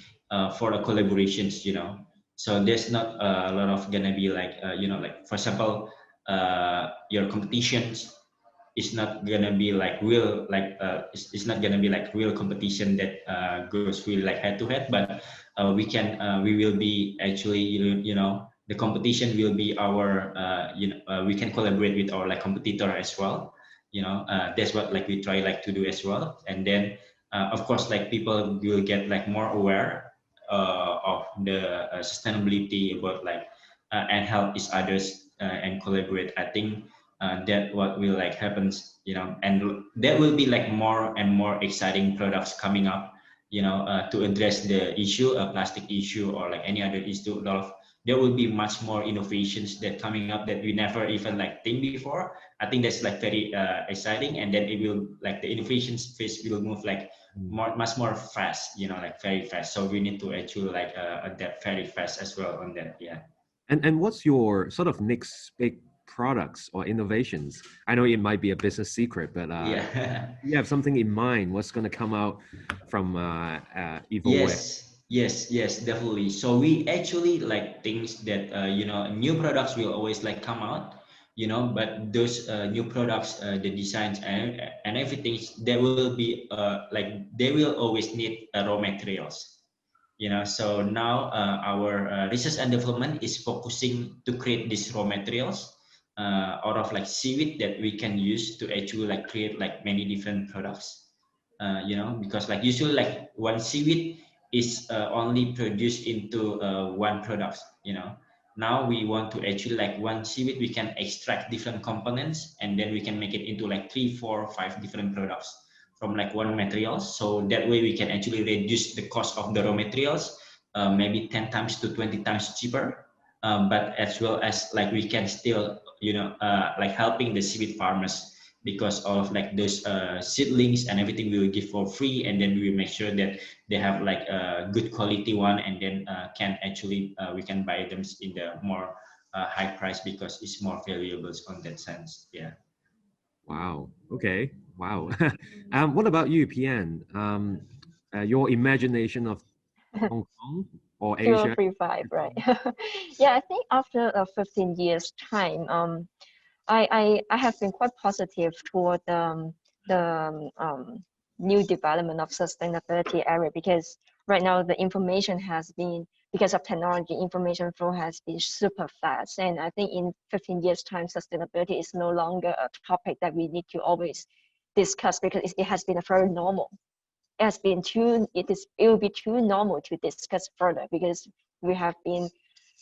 for the collaborations, you know. So there's not a lot of gonna be like you know, like for example, your competitions is not gonna be like real, like it's not gonna be like real competition that goes really like head to head, but we will be actually, you know, the competition will be our we can collaborate with our like competitor as well, you know. That's what like we try like to do as well. And then of course like people will get like more aware of the sustainability about like and help each others and collaborate. I think that what will like happens, you know, and there will be like more and more exciting products coming up, you know, to address the issue, a plastic issue or like any other issue. There will be much more innovations that coming up that we never even like think before. I think that's like very exciting, and then it will like the innovations phase will move like much more fast, you know, like very fast. So we need to actually like adapt very fast as well on that. Yeah. And what's your sort of next big products or innovations? I know it might be a business secret, but yeah, you have something in mind. What's going to come out from EvoWare? Yes, definitely. So we actually like things that you know, new products will always like come out, you know, but those new products, the designs and everything, there will be like they will always need raw materials, you know. So now our research and development is focusing to create these raw materials out of like seaweed that we can use to actually like create like many different products, you know, because like usually like one seaweed is only produced into one product, you know. Now we want to actually like one seaweed, we can extract different components and then we can make it into like 3, 4, 5 different products from like one material. So that way we can actually reduce the cost of the raw materials, maybe 10 times to 20 times cheaper, but as well as like we can still, you know, like helping the seaweed farmers, because all of like those seedlings and everything we will give for free, and then we will make sure that they have like a good quality one, and then can actually we can buy them in the more high price because it's more valuable on that sense. Yeah. Wow. Okay. Wow. What about you, PN? Your imagination of Hong Kong or Asia? 035, right? Yeah, I think after 15 years time, I have been quite positive toward the new development of sustainability area, because right now the information has been, because of technology, information flow has been super fast. And I think in 15 years time, sustainability is no longer a topic that we need to always discuss, because it has been a very normal. It will be too normal to discuss further, because we have been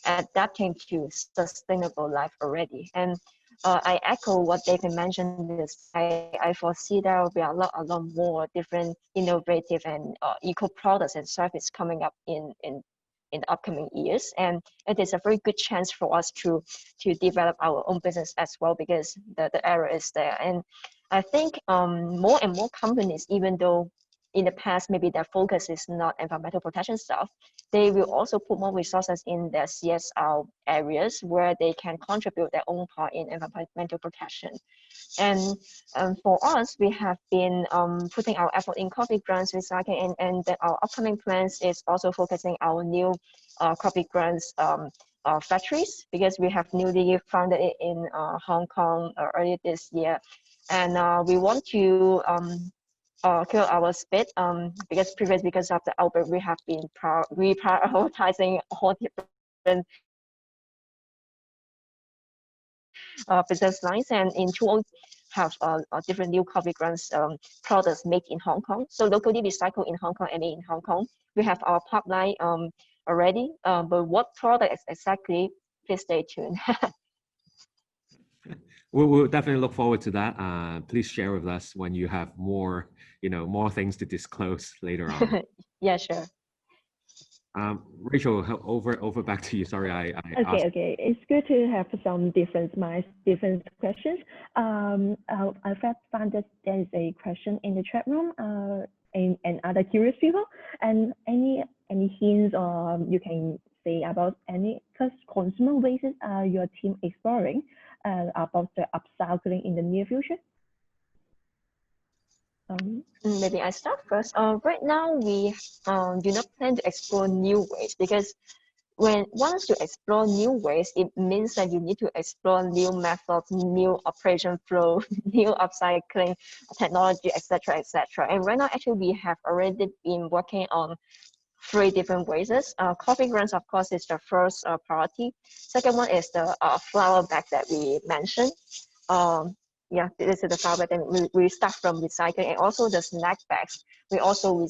adapting to sustainable life already. And I echo what David mentioned. I foresee there will be a lot more different innovative and eco products and services coming up in in the upcoming years. And it is a very good chance for us to develop our own business as well, because the era is there. And I think more and more companies, even though in the past maybe their focus is not environmental protection stuff, they will also put more resources in their CSR areas where they can contribute their own part in environmental protection. And for us, we have been putting our effort in coffee grants recycling, and our upcoming plans is also focusing our new coffee grants factories, because we have newly founded it in Hong Kong earlier this year. And we want to kill our speed, because of the outbreak, we have been reprioritizing all different business lines, and in 20 have different new coffee grants products made in Hong Kong. So locally recycled in Hong Kong and made in Hong Kong. We have our pipeline already, but what product exactly, please stay tuned. We'll definitely look forward to that. Please share with us when you have more, more things to disclose later on. Yeah, sure. Rachel, over back to you. Sorry, I asked. Okay. It's good to have some different questions. I found that there is a question in the chat room and other curious people. And any hints or you can say about any consumer waste your team exploring about the upcycling in the near future? Maybe I start first. Right now, we do not plan to explore new ways, because once you explore new ways, it means that you need to explore new methods, new operation flow, new upcycling technology, etc., etc. And right now, actually, we have already been working on 3 different ways. Coffee grounds, of course, is the first priority. Second one is the flower bag that we mentioned. Yeah, this is the flower bag, and we start from recycling, and also the snack bags. We also we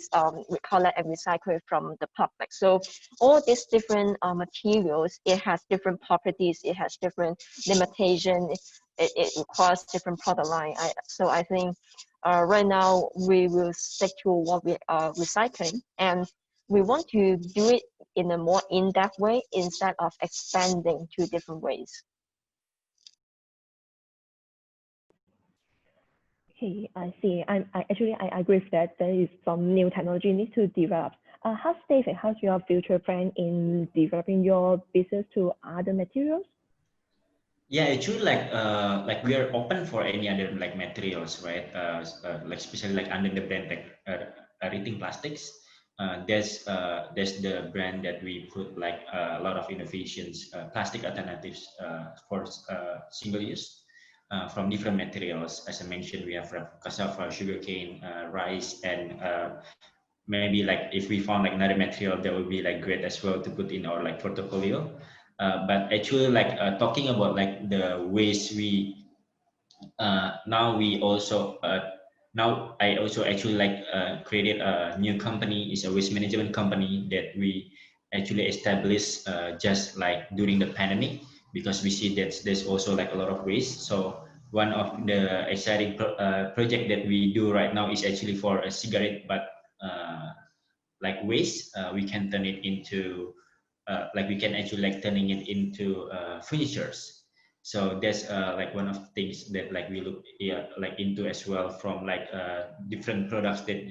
collect and recycle it from the public. So all these different materials, it has different properties, it has different limitations, it requires different product line. So I think right now we will stick to what we are recycling, and we want to do it in a more in-depth way instead of expanding to different ways. Okay, I see. I agree with that. There is some new technology need to develop. How's your future plan in developing your business to other materials? Yeah, actually, like we are open for any other like materials, right? Like especially like under the brand like Rethink Plastics. There's the brand that we put like a lot of innovations, plastic alternatives for single use. From different materials. As I mentioned, we have cassava, sugarcane, rice, and maybe like if we found like another material that would be like great as well to put in our like portfolio. But actually, like talking about like the ways we now I also actually like created a new company. It's a waste management company that we actually established just like during the pandemic, because we see that there's also like a lot of waste. So one of the exciting project that we do right now is actually for a cigarette, but like waste, we can turn it into like we can actually like turning it into furnitures. So that's like one of the things that like we look like into as well, from like different products that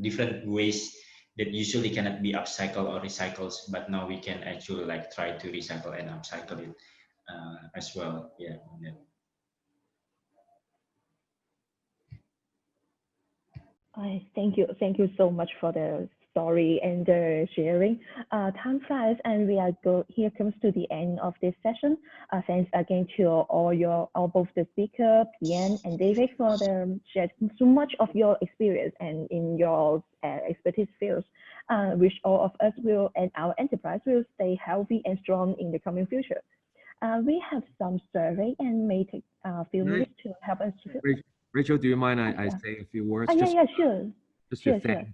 different ways that usually cannot be upcycled or recycled, but now we can actually like try to recycle and upcycle it as well. Yeah. Thank you so much for the story and the sharing. Time flies, and we are here comes to the end of this session. Thanks again to all both the speaker, Pian and David, for the shared so much of your experience and in your expertise fields. Wish all of us will and our enterprise will stay healthy and strong in the coming future. We have some survey and may take a few minutes to help us. Rachel, do you mind I say a few words? Sure. Just to thank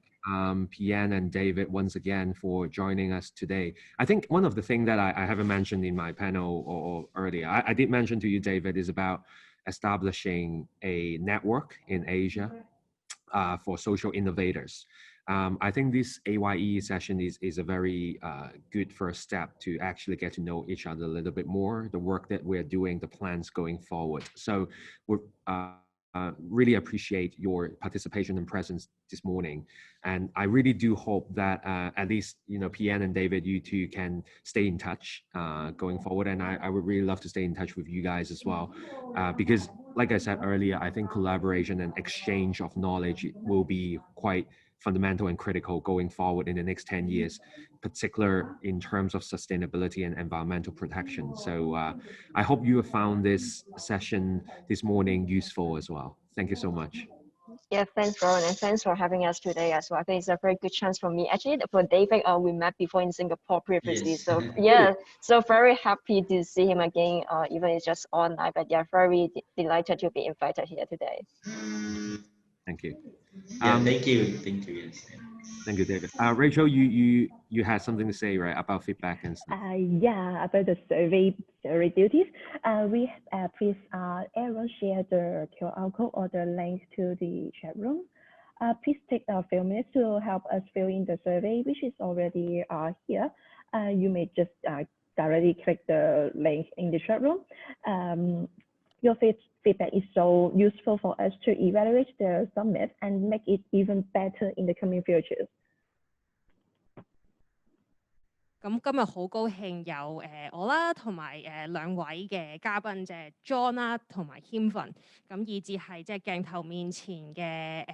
Pian and David once again for joining us today. I think one of the things that I haven't mentioned in my panel or earlier, I did mention to you, David, is about establishing a network in Asia for social innovators. I think this AYE session is a very good first step to actually get to know each other a little bit more, the work that we're doing, the plans going forward. So we're really appreciate your participation and presence this morning. And I really do hope that at least, PN and David, you two can stay in touch going forward. And I would really love to stay in touch with you guys as well. Because like I said earlier, I think collaboration and exchange of knowledge will be quite fundamental and critical going forward in the next 10 years, particular in terms of sustainability and environmental protection. So I hope you have found this session this morning useful as well. Thank you so much. Yeah, thanks, Rowan, and thanks for having us today as well. I think it's a very good chance for me. Actually, for David, we met before in Singapore previously. Yes. So yeah, so very happy to see him again, even it's just online. But yeah, very delighted to be invited here today. Thank you. Yeah, thank you. Thank you. Yes. Thank you, David. Rachel, you had something to say, right, about feedback and stuff? Yeah, about the survey duties. Please, everyone share the QR code or the link to the chat room. Please take a few minutes to help us fill in the survey, which is already here. You may just directly click the link in the chat room. Your feedback is so useful for us to evaluate the summit and make it even better in the coming futures. 咁今日好高興有我啦，同埋兩位嘅嘉賓，即係 John 啦，同埋 Himfen， 咁以至係即係鏡頭面前嘅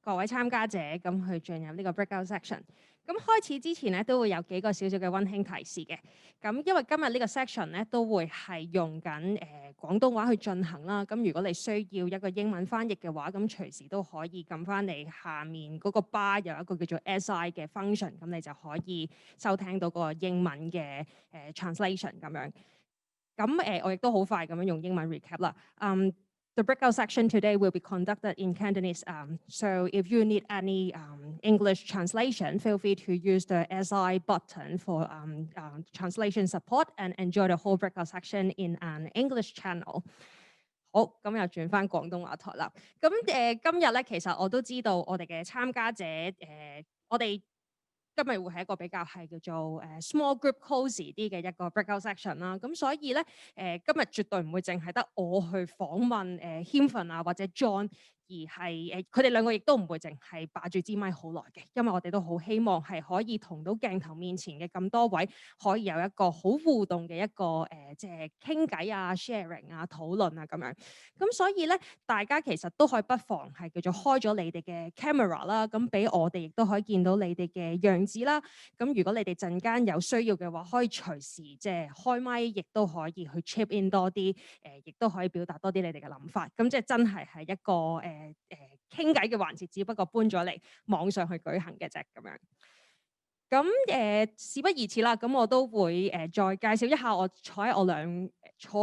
各位參加者，咁去進入呢個 breakout section。咁開始之前咧，都會有幾個少少嘅溫馨提示嘅。咁因為今日呢個 section 咧，都會係用緊廣東話去進行啦。咁如果你需要一個英文翻譯嘅話，咁隨時都可以撳翻你下面嗰個 bar 有一個叫做 SI 嘅 function， 咁你就可以收聽到嗰個英文嘅translation 咁樣。咁我亦都好快咁樣用英文 recap 啦。The breakout section today will be conducted in Cantonese. So if you need any English translation, feel free to use the SI button for translation support and enjoy the whole breakout section in an English channel. 好，咁又轉翻廣東話台啦。咁今日咧，其實我都知道我哋嘅參加者我哋今日會係一個比較係叫做small group cosy 啲嘅一個 breakout section 啦，咁所以咧今日絕對唔會淨係得我去訪問Himfen 啊或者 John， 而係佢哋兩個亦都唔會淨係霸住支咪好耐嘅，因為我哋都好希望係可以同到鏡頭面前嘅咁多位可以有一個好互動嘅一個即係傾偈啊、sharing 啊、討論啊咁樣。咁所以咧，大家其實都可以不妨係叫做開咗你哋嘅 camera 啦，咁俾我哋亦都可以見到你哋嘅樣子啦。咁如果你哋陣間有需要嘅話，可以隨時即係開咪，亦都可以去 chip in 多啲，亦都可以表達多啲你哋嘅諗法。咁即係真係一個傾偈嘅環節，只不過搬咗嚟網上去舉行嘅啫咁樣。咁事不宜遲啦，咁我都會再介紹一下我坐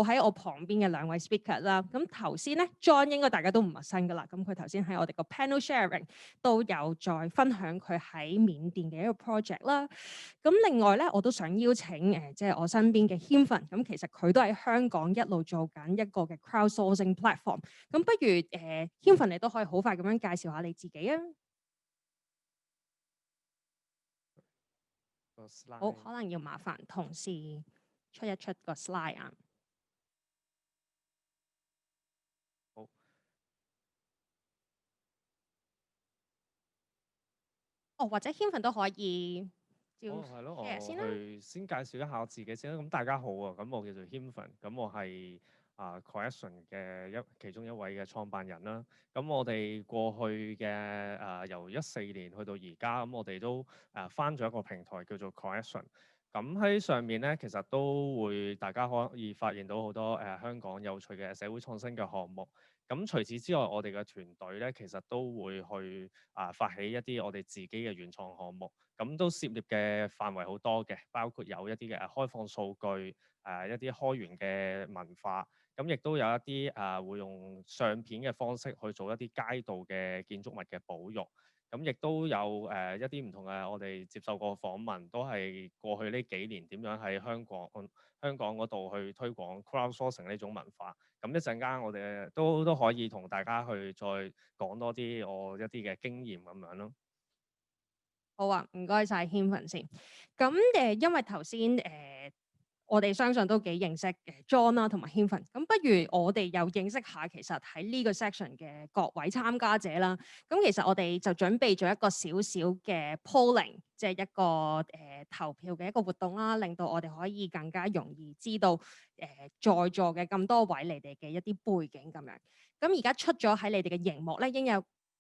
喺我旁邊嘅兩位 speaker 啦。咁頭先咧 John 應該大家都唔陌生噶啦，咁佢頭先喺我哋個 panel sharing 都有再分享佢喺緬甸嘅一個 project 啦。咁另外咧，我都想邀請即係我身邊嘅 Himfen， 咁其實佢都喺香港一路做緊一個嘅 crowdsourcing platform。咁不如Himfen 你都可以好快咁樣介紹下你自己啊。好，可能要麻煩同事出一出個 slide 啊。好。哦，或者 Himfen 都可以。係咯，我去先介紹一下我自己先啦。咁大家好啊，咁我叫做 Himfen，咁我係Cohesion 嘅其中一位嘅創辦人啦。咁我哋過去嘅由14年去到而家，咁我哋都返咗一個平台叫做 Cohesion。咁喺上面咧，其實都會大家可以發現到好多香港有趣嘅社會創新嘅項目。咁除此之外，我哋嘅團隊咧，其實都會去發起一啲我哋自己嘅原創項目。咁都涉獵嘅範圍好多嘅，包括有一啲嘅開放數據，一啲開源嘅文化。咁亦都有一啲會用相片嘅方式去做一啲街道嘅建築物嘅保育。咁亦都有一啲唔同嘅，我哋接受過訪問，都係過去呢幾年點樣喺香港嗰度去推廣 crowdsourcing 呢種文化。咁一陣間我哋都可以同大家去再講多啲我一啲嘅經驗咁樣咯。好啊，唔該晒軒份先。咁因為頭先我哋相信都幾認識John 啦，同埋軒份。咁不如我哋又認識下其實喺呢個 section 嘅各位參加者啦。咁其實我哋就準備咗一個少少嘅 polling， 即係一個投票嘅一個活動啦，令到我哋可以更加容易知道在座嘅咁多位你哋嘅一啲背景咁樣。咁而家出咗喺你哋嘅熒幕咧，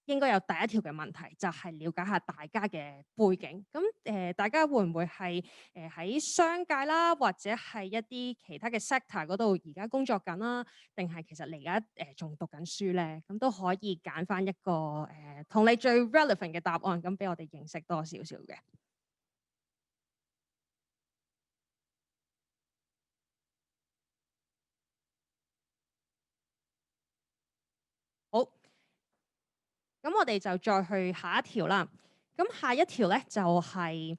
應該有第一條嘅問題，就係了解下大家嘅背景。咁大家會唔會係喺商界啦，或者係一啲其他嘅 sector 嗰度而家工作緊啦，定係其實你而家仲讀緊書咧？咁都可以揀翻一個同你最 relevant 嘅答案，咁俾我哋認識多少少嘅。好。咁我哋就再去下一條啦。咁下一條咧就係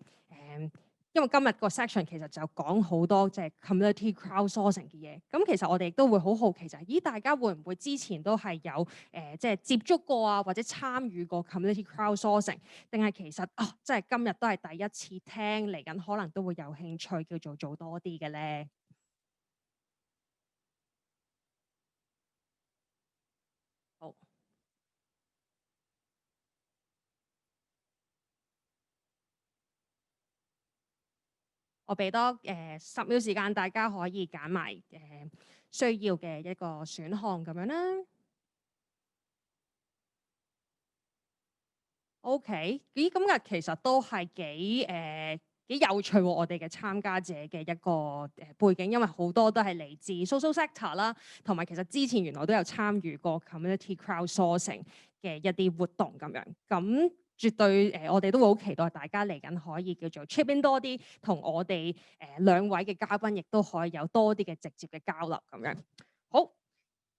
因為今日個 section 其實就講好多即係 community crowdsourcing 嘅嘢。咁其實我哋亦都會好好奇就係，咦大家會唔會之前都係有即係接觸過啊，或者參與過 community crowdsourcing，定係其實即係今日都係第一次聽，嚟緊可能都會有興趣叫做多啲嘅咧？我俾多10秒時間，大家可以揀埋需要嘅一個選項咁樣啦。OK， 咦咁嘅其實都係幾有趣喎，我哋嘅參加者嘅一個背景，因為好多都係嚟自 social sector 啦，同埋其實之前原來都有參與過 community crowdsourcing 嘅一啲活動咁樣。咁絕對我哋都會好期待大家嚟緊可以叫做 chip in 多啲，同我哋兩位嘅嘉賓亦都可以有多啲嘅直接嘅交流咁樣。好，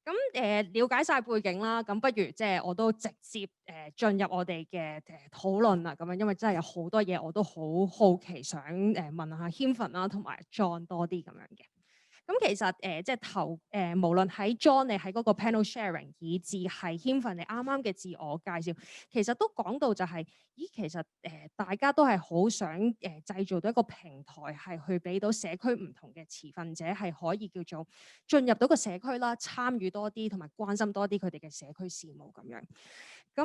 咁了解晒背景啦，咁不如即係我都直接進入我哋嘅討論啦，咁樣因為真係有好多嘢我都好好奇想問下軒份啦，同埋 John 多啲咁樣嘅。咁其實即係無論喺 John 你喺嗰個 panel sharing， 以至係軒份你啱啱嘅自我介紹，其實都講到就係，咦其實大家都係好想製造到一個平台，係去俾到社區唔同嘅持份者係可以叫做進入到個社區啦，參與多啲同埋關心多啲佢哋嘅社區事務咁樣。咁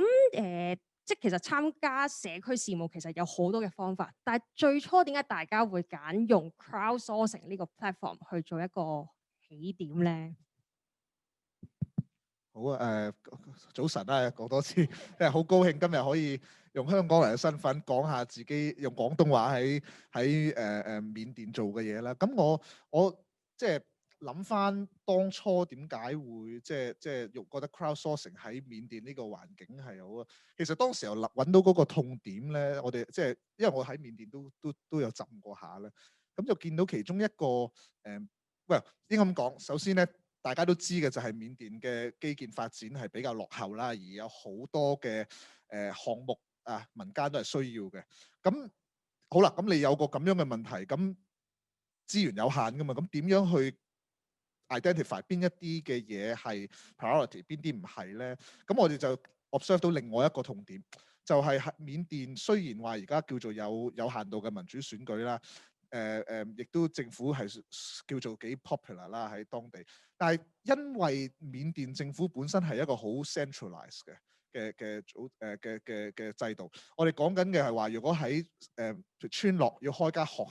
即係其實參加社區事務其實有好多嘅方法，但係最初點解大家會揀用 crowdsourcing 呢個 platform 去做一個起點咧？好啊，早晨啊，講多次，即係好高興今日可以用香港人嘅身份講下自己用廣東話喺緬甸做嘅嘢啦。咁我即係諗翻當初點解會即係覺得 crowdsourcing 喺緬甸呢個環境係好啊。其實當時候揾到嗰個痛點咧，我哋即係因為我喺緬甸都有浸過下咧，咁就見到其中一個應該咁講，首先咧。大家都知嘅就係緬甸嘅基建發展係比較落後啦，而有好多嘅項目啊，民間都係需要嘅。咁好啦，咁你有個咁樣嘅問題，咁資源有限噶嘛，咁點樣去 identify 邊一啲嘅嘢係 priority， 邊啲唔係咧？咁我哋就 observe 到另外一個痛點，就係緬甸雖然話而家叫做有限度嘅民主選舉啦。亦都政府係叫做幾 popular 啦喺當地，但係因為緬甸政府本身係一個好 centralized 嘅制度，我哋講緊嘅係話，如果喺村落要開間學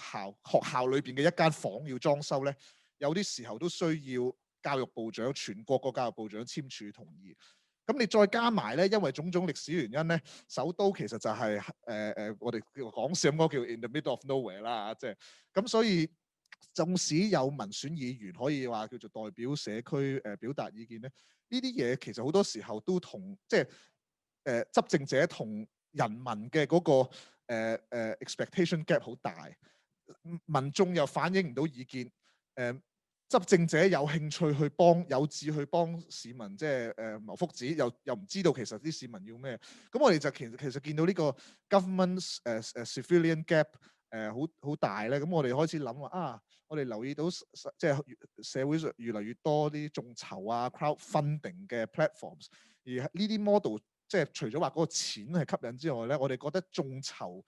校裏邊嘅一間房要裝修咧，有啲時候都需要教育部長全國個教育部長簽署同意。咁你再加埋咧，因為種種歷史原因咧，首都其實就係我哋講笑咁講叫 in the middle of nowhere 啦，即係咁，所以縱使有民選議員可以話叫做代表社區表達意見咧，呢啲嘢其實好多時候都同即係執政者同人民嘅嗰個expectation gap 好大，民眾又反映唔到意見，執政者有興趣去幫，有志去幫市民，即係謀福祉，又唔知道其實啲市民要咩。咁我哋就其實見到呢個 government civilian gap 好大咧。咁我哋開始諗話啊，我哋留意到即係社會上越嚟越多啲眾籌啊 crowdfunding 嘅 platforms， 而呢啲 model 即係除咗話嗰個錢係吸引之外咧，我哋覺得眾籌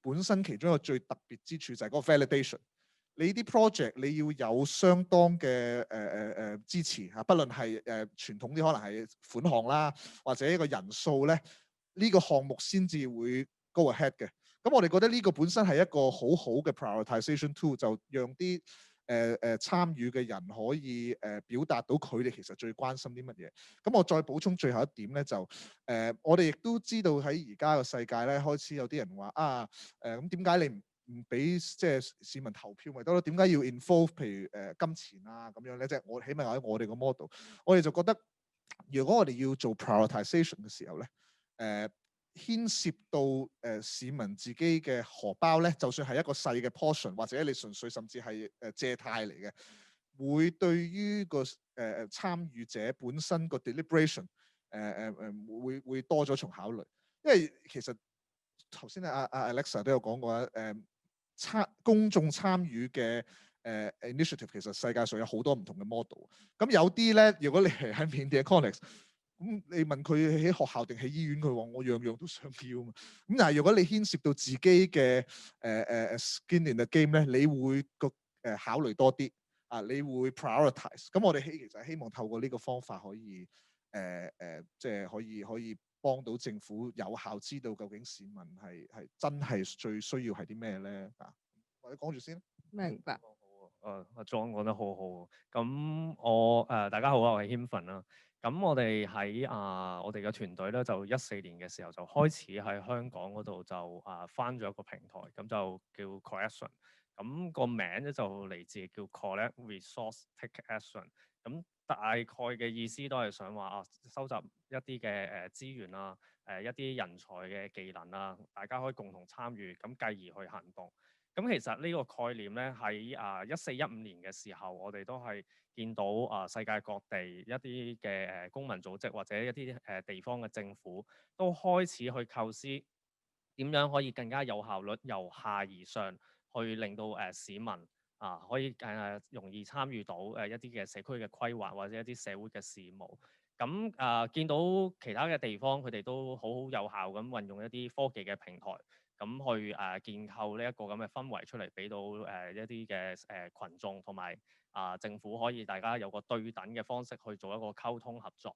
本身其中一個最特別之處就係嗰個 validation。你啲 project 你要有相當嘅支持嚇，不論係傳統啲可能係款項啦，或者一個人數咧，呢個項目先至會 go ahead 嘅。咁我哋覺得呢個本身係一個好好嘅 prioritization tool，就讓啲參與嘅人可以表達到佢哋其實最關心啲乜嘢。咁我再補充最後一點咧，就我哋亦都知道喺而家個世界咧，開始有啲人話咁點解你唔俾即係市民投票咪得咯？點解要 involve 譬如金錢啊咁樣咧？即係我起碼喺我哋個 model， 我哋就覺得如果我哋要做 prioritization 嘅時候咧，牽涉到市民自己嘅荷包咧，就算係一個細嘅 portion， 或者你純粹甚至係借貸嚟嘅，會對於個參與者本身個 deliberation 會多咗重考慮，因為其實頭先阿 Alexa 都有講過公眾參與嘅initiative 其實世界上有好多唔同嘅 model。咁有啲咧，如果你係喺緬甸嘅 context， 咁你問佢喺學校定喺醫院，佢話我樣樣都想要嘛。咁但係如果你牽涉到自己嘅skin in the game咧，你會考慮多啲你會 prioritize。咁我哋其實希望透過呢個方法可以即係可以幫到政府有效知道究竟市民係真係最需要係啲咩咧？或者講住先。明白。阿莊講得好好。咁大家好啊，我係謙份啦。咁我哋喺我哋嘅團隊咧，就14年嘅時候就開始喺香港嗰度就翻咗一個平台，咁就叫 Collection。咁個名咧就嚟自叫 Collect Resource Take Action。咁大概嘅意思都係想話收集一啲嘅資源啊，一啲人才嘅技能啊，大家可以共同參與，咁繼而去行動。咁其實呢個概念咧喺14-15年嘅時候，我哋都係見到世界各地一啲嘅公民組織或者一啲地方嘅政府都開始去構思點樣可以更加有效率由下而上去令到市民可以容易參與到一啲嘅社區嘅規劃或者一啲社會嘅事務。咁見到其他嘅地方佢哋都好有效咁運用一啲科技嘅平台。咁去建構呢一個咁嘅氛圍出嚟，俾到一啲嘅群眾同埋政府可以大家有個對等嘅方式去做一個溝通合作。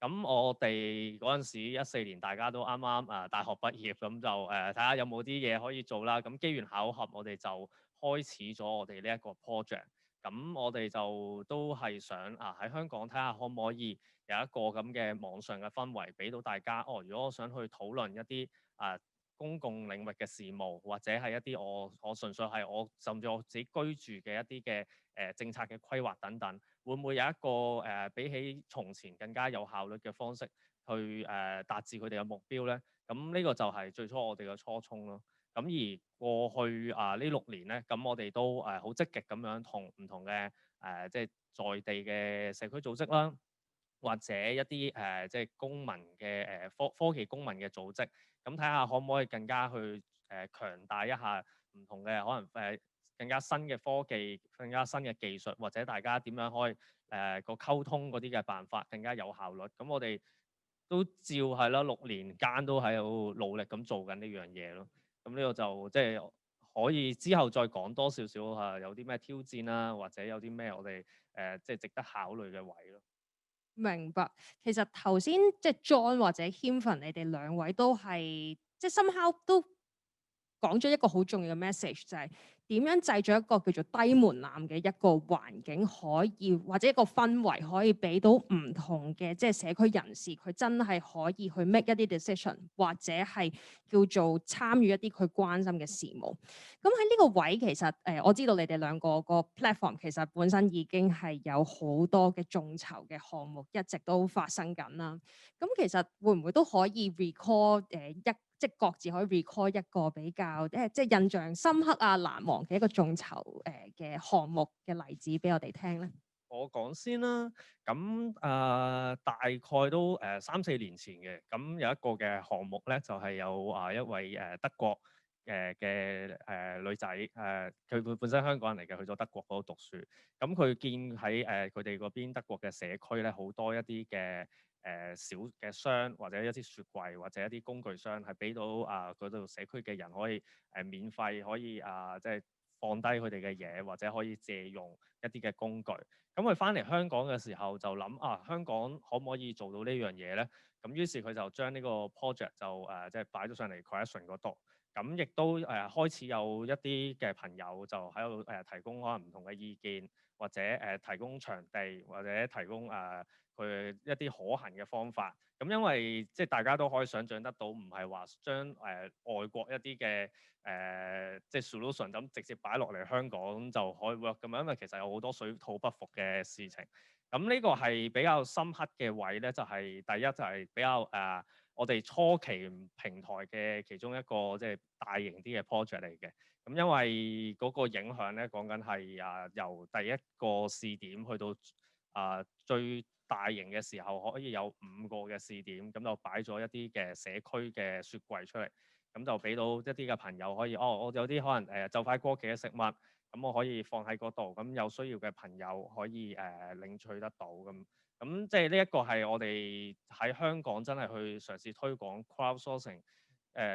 咁我哋嗰陣時14年大家都啱啱大學畢業，咁就睇下有冇啲嘢可以做啦。咁機緣巧合，我哋就開始咗我哋呢一個 project。咁我哋就都係想喺香港睇下可唔可以有一個咁嘅網上嘅氛圍，俾到大家。如果我想去討論一啲公共領域嘅事務，或者係一啲我純粹係我甚至我自己居住嘅一啲嘅政策嘅規劃等等，會唔會有一個比起從前更加有效率嘅方式去達至佢哋嘅目標咧？咁呢個就係最初我哋嘅初衷咯。咁而過去呢6年咧，咁我哋都好積極咁樣同唔同嘅即係在地嘅社區組織啦，或者一啲即係公民嘅科技公民嘅組織。咁睇下可唔可以更加去強大一下唔同嘅可能更加新嘅科技、更加新嘅技術，或者大家點樣可以個溝通嗰啲嘅辦法更加有效率。咁我哋都照係啦，6年間都喺度努力咁做緊呢樣嘢咯。咁呢個就即係可以之後再講多少少有啲咩挑戰啦，或者有啲咩我哋即係值得考慮嘅位咯。明白，其實頭先即係 John 或者 Himfen 你哋兩位都係即係 somehow 都講咗一個好重要嘅 message， 就係點樣製造一個叫做低門檻嘅一個環境，可以或者一個氛圍，可以俾到唔同嘅即係社區人士，佢真係可以去 make 一啲 decision， 或者係叫做參與一啲佢關心嘅事務。咁喺呢個位其實我知道你哋兩個個 platform 其實本身已經係有好多嘅眾籌嘅項目一直都發生緊啦。咁其實會唔會都可以 recall 即係各自可以 recall 一個比較即係印象深刻難忘嘅一個眾籌嘅項目嘅例子俾我哋聽咧？我講先啦，咁大概都3-4年前嘅，咁有一個嘅項目咧，就係有一位德國嘅女仔，佢本身香港人嚟嘅，去咗德國嗰度讀書。咁佢見喺佢哋嗰邊德國嘅社區咧，好多一啲嘅小嘅箱或者一啲雪櫃或者一啲工具箱，係俾到嗰度社區嘅人可以免費可以即係放低佢哋嘅嘢，或者可以借用一啲嘅工具。咁佢翻嚟香港嘅時候就諗香港可唔可以做到呢樣嘢咧？咁於是佢就將呢個 project 就即係擺咗上嚟 Creation 嗰度。咁亦都開始有一啲嘅朋友就喺度提供可能唔同嘅意見，或者提供場地，或者提供佢一啲可行嘅方法。咁因為即係大家都可以想像得到，唔係話將外國一啲嘅即係 solution 咁直接擺落嚟香港就可以 work 咁樣，因為其實有好多水土不服嘅事情。咁呢個係比較深刻嘅位咧，就係第一就係比較我哋初期平台嘅其中一個即係大型啲嘅 project 嚟嘅。咁因為嗰個影響咧，講緊係由第一個試點去到最大型嘅時候，可以有5個嘅試點，咁就擺咗一啲嘅社區嘅雪櫃出嚟，咁就俾到一啲嘅朋友可以我有啲可能就快過期嘅食物，咁我可以放喺嗰度，咁有需要嘅朋友可以領取得到咁。咁即係呢一個係我哋喺香港真係去嘗試推廣 crowdsourcing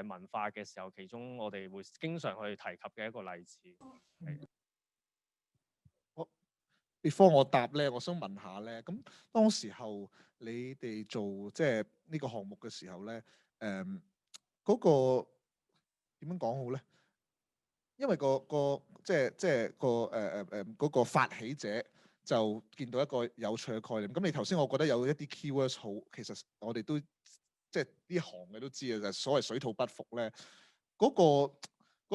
文化嘅時候，其中我哋會經常去提及嘅一個例子。Before 我答咧，我想問下咧，咁當時候你哋做即係呢個項目嘅時候咧，嗰個點樣講好咧？因為嗰個發起者就見到一個有趣嘅概念。咁你頭先我覺得有一啲 keywords 好，其實我哋都即係呢行嘅都知嘅，就係所謂水土不服咧。嗰個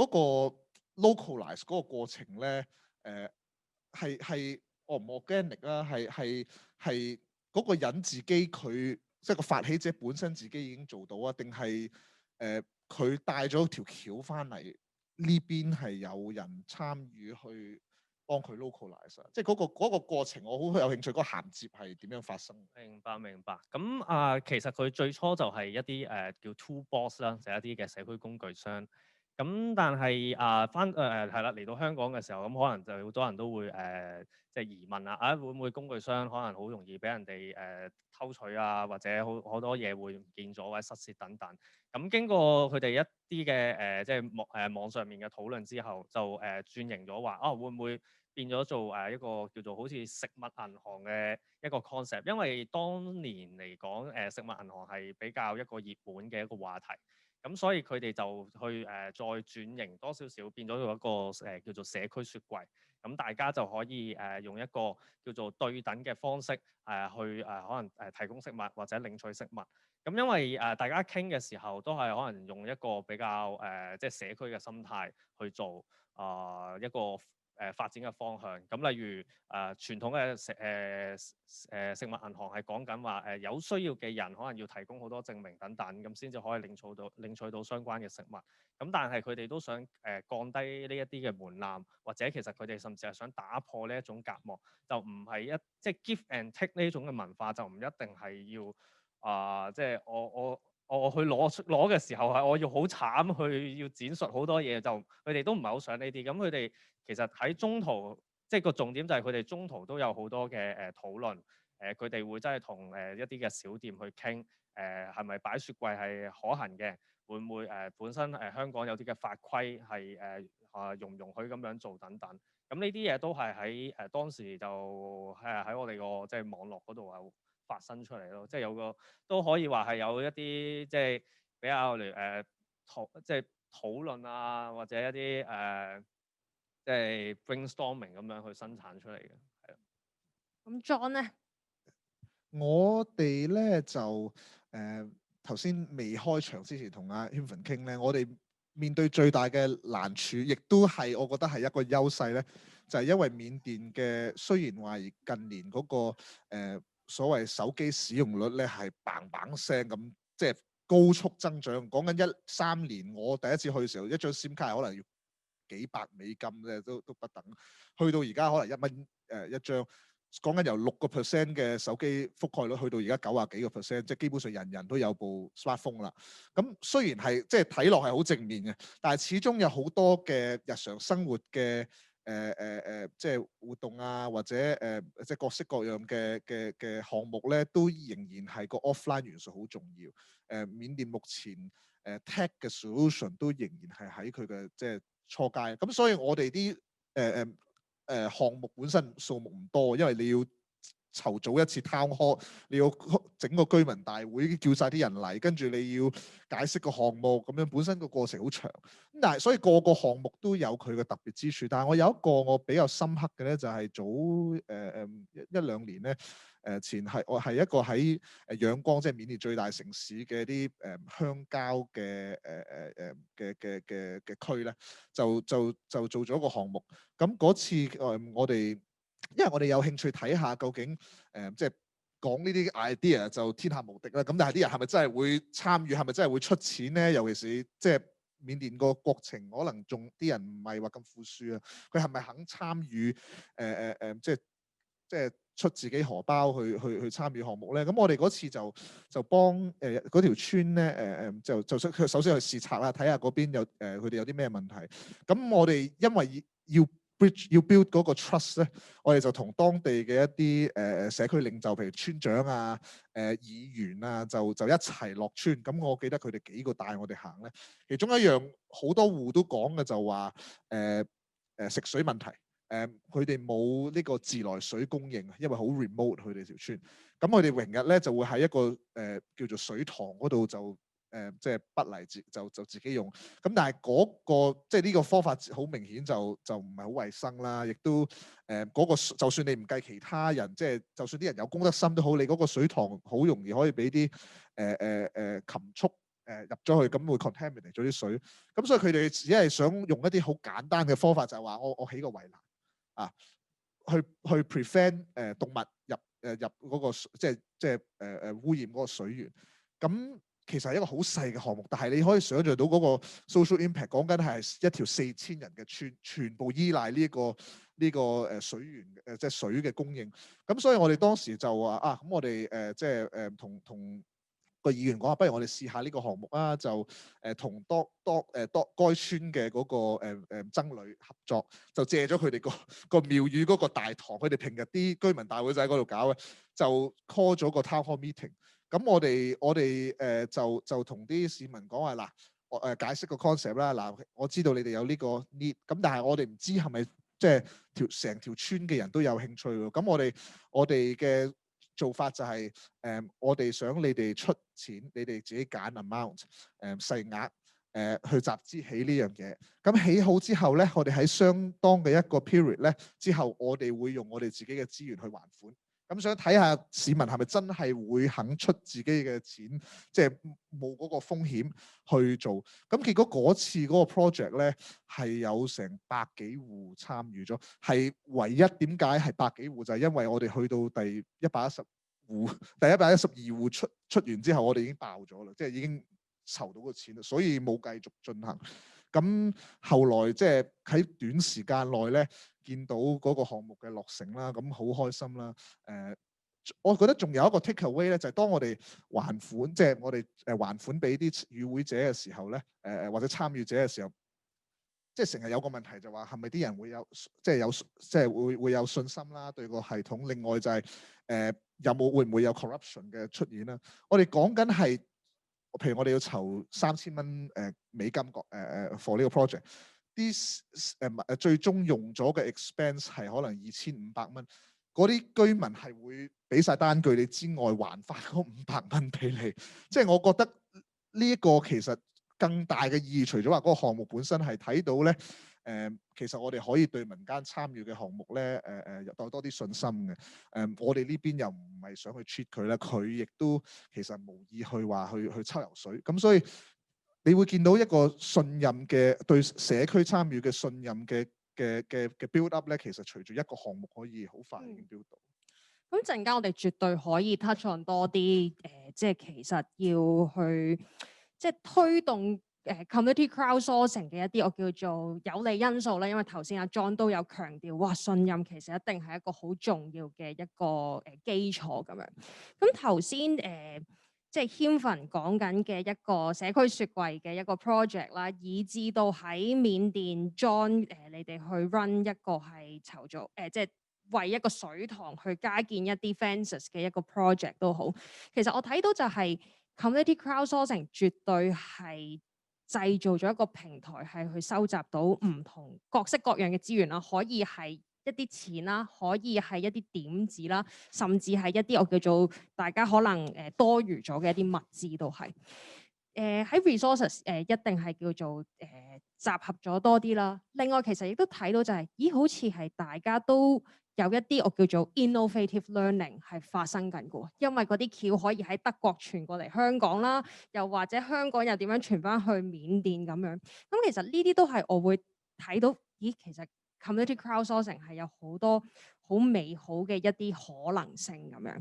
localize 嗰個過程咧，係唔 organic 啦，係嗰個人自己佢即係個發起者本身自己已經做到啊，定係佢帶咗條橋翻嚟？呢邊係有人參與去幫佢 localize， 即係嗰個過程，我好有興趣。嗰個銜接係點樣發生？明白。咁其實佢最初就係一啲叫 toolbox 啦，就係一啲嘅社區工具箱。咁但係係啦，嚟到香港嘅時候，咁可能就好多人都會即係疑問啦，會唔會工具箱可能好容易俾人哋偷取啊，或者好多嘢會唔見咗或者失竊等等。咁經過佢哋一啲嘅即係網上面嘅討論之後，就轉型咗話會唔會變咗做一個叫做好似食物銀行嘅一個 concept， 因為當年嚟講食物銀行係比較一個熱門嘅一個話題。咁所以佢哋就去再轉型多少少，變咗做一個叫做社區雪櫃。咁大家就可以用一個叫做對等嘅方式去可能提供食物或者領取食物。咁因為大家傾嘅時候都係可能用一個比較即係社區嘅心態去做一個發展嘅方向。咁例如傳統嘅食物銀行係講緊話有需要嘅人可能要提供好多證明等等，咁先至可以領取到相關嘅食物。咁但係佢哋都想降低呢一啲嘅門檻，或者其實佢哋甚至係想打破呢一種隔膜，就唔係即係 give and take 呢種嘅文化，就唔一定係要即係我去攞嘅時候係我要好慘去要展述好多嘢，就佢哋都唔係好想呢啲。咁佢哋其實喺中途，即係個重點就係佢哋中途都有好多嘅討論。佢哋會真係同一啲嘅小店去傾，係咪擺雪櫃係可行嘅？會唔會本身香港有啲嘅法規係容唔容許咁樣做等等？咁呢啲嘢都係喺當時就喺我哋個即係網絡嗰度有發生出嚟咯。即係有個都可以話係有一啲即係比較即係討論啊，或者一啲即係 brainstorming 咁樣去生產出嚟嘅，係啦。咁 John 咧？我哋咧就頭先未開場之前同阿 Hinven 傾咧，我哋面對最大嘅難處，亦都係我覺得係一個優勢咧，就係因為緬甸嘅雖然話近年嗰個所謂手機使用率咧係砰砰聲咁，即係高速增長。講緊1-3年，我第一次去嘅時候，一張 SIM 卡可能要幾百美金咧，都不等。去到而家可能1蚊一張。講緊由6% 嘅手機覆蓋率去到而家90幾個%，即係基本上人人都有部 smartphone 啦。咁雖然係即係睇落係好正面嘅，但係始終有好多嘅日常生活嘅即係活動啊，或者即係各式各樣嘅項目咧，都仍然係個 offline 元素好重要。緬甸目前tech 嘅 solution 都仍然係喺佢嘅即係初階。咁所以我哋啲項目本身數目唔多，因為你要籌組一次 town hall， 你要整個居民大會，叫晒啲人嚟，跟住你要解釋個項目，咁樣本身個過程好長。咁但係所以個個項目都有佢嘅特別之處。但係我有一個我比較深刻嘅咧，就係早一兩年咧，前我係一個喺仰光，即係緬甸最大城市嘅啲鄉郊嘅區咧，就做咗一個項目。咁嗰次我哋因為我哋有興趣睇下究竟即係講呢啲 idea 就天下無敵啦。咁但係啲人係咪真係會參與？係咪真係會出錢咧？尤其是即係緬甸個國情，可能仲啲人唔係話咁富庶啊。佢係咪肯參與？即係出自己荷包去參與項目咧？咁我哋嗰次就幫嗰條村咧就首先去視察啦，睇下嗰邊有佢哋有啲咩問題。咁我哋因為要 build 嗰個 trust 咧，我哋就同當地嘅一啲社區領袖，譬如村長啊、議員啊，就一齊落村。咁我記得佢哋幾個帶我哋行咧，其中一樣好多戶都講嘅就話食水問題。佢哋冇呢個自來水供應，因為好 remote 佢哋條村。咁佢哋榮日咧就會喺一個叫做水塘嗰度就即係不嚟就自己用。咁但係嗰個即係呢個方法好明顯就唔係好衞生啦，亦都嗰個就算你唔計其他人，即係就算啲人有公德心都好，你嗰個水塘好容易可以俾啲禽畜入咗去，咁會 contaminate 咗啲水。咁所以佢哋只係想用一啲好簡單嘅方法，就係話我起個圍欄。去 prevent 動物入嗰個即係污染嗰個水源。咁其實係一個好細嘅項目，但係你可以想像到嗰個 social impact， 講緊係一條4000人嘅村，全部依賴呢個水源即係水嘅供應。咁所以我哋當時就話咁我哋即係同個議員講話，不如我哋試下呢個項目啊，就同該村嘅嗰個僧侶合作，就借咗佢哋個廟宇嗰個大堂，佢哋平日啲居民大會就喺嗰度搞嘅，就 call 咗個 town hall meeting。咁我哋就同啲市民講話嗱，解釋個 concept 啦。嗱，我知道你哋有呢個 need， 咁但係我哋唔知係咪即係成條村嘅人都有興趣喎。咁我哋嘅做法就係我哋想你哋出錢，你哋自己揀 amount， 細額去集資起呢樣嘢。咁起好之後咧，我哋喺相當嘅一個 period 咧之後，我哋會用我哋自己嘅資源去還款。咁想睇下市民係咪真係會肯出自己嘅錢，即係冇嗰個風險去做。咁結果嗰次嗰個 project 咧係有成100幾戶參與咗，係唯一點解係100幾戶就係因為我哋去到第110戶、第112戶出完之後，我哋已經爆咗啦，即係已經籌到個錢啦，所以冇繼續進行。咁後來即係喺短時間內咧，見到嗰個項目嘅落成啦，咁好開心啦。我覺得仲有一個 take away 咧，就係當我哋還款，即係我哋還款俾啲與會者嘅時候咧，或者參與者嘅時候，即係成日有個問題就話係咪啲人會有即係會有信心啦對個系統。另外就係會唔會有 corruption 嘅出現啦？我哋講緊係，譬如我哋要籌3000蚊美金for 呢個 project， 啲最終用咗嘅 expense 係可能2500蚊。嗰啲居民係會俾晒單據你之外，還翻嗰500蚊俾你。即係我覺得呢一個其實更大嘅意義，除咗話嗰個項目本身係睇到咧，其實我哋可以對民間參與嘅項目咧，有多啲信心嘅。我哋呢邊又唔係想去 treat 佢咧，佢亦都其實無意去話去抽油水。咁所以你會見到一個信任嘅對社區參與嘅信任嘅 build up 咧，其實隨住一個項目可以好快已經 build 到。咁陣間我哋絕對可以 touch on 多啲即係其實要去即係推動community crowdsourcing 嘅一啲我叫做有利因素啦。因為頭先阿 John 都有強調，哇，信任其實一定係一個好重要嘅一個基礎咁樣。咁頭先即係謙份講緊嘅一個社區雪櫃嘅一個 project 啦，以至到喺緬甸 join 你哋去 run 一個係籌造即係為一個水塘去加建一啲 fences 嘅一個 project 都好。其實我睇到就係 community crowdsourcing 絕對係製造咗一個平台，係去收集到唔同各式各樣嘅資源啦，可以係一啲錢啦，可以係一啲點子啦，甚至係一啲我叫做大家可能多餘咗嘅一啲物資都係。喺 resources 一定係叫做集合咗多啲啦。另外其實亦都睇到就係，咦好似係大家都有一啲我叫做 innovative learning 係發生緊嘅喎，因為嗰啲橋可以喺德國傳過嚟香港啦，又或者香港又點樣傳翻去緬甸咁樣。咁其實呢啲都係我會睇到，咦其實 community crowdsourcing 係有好多好美好嘅一啲可能性咁樣。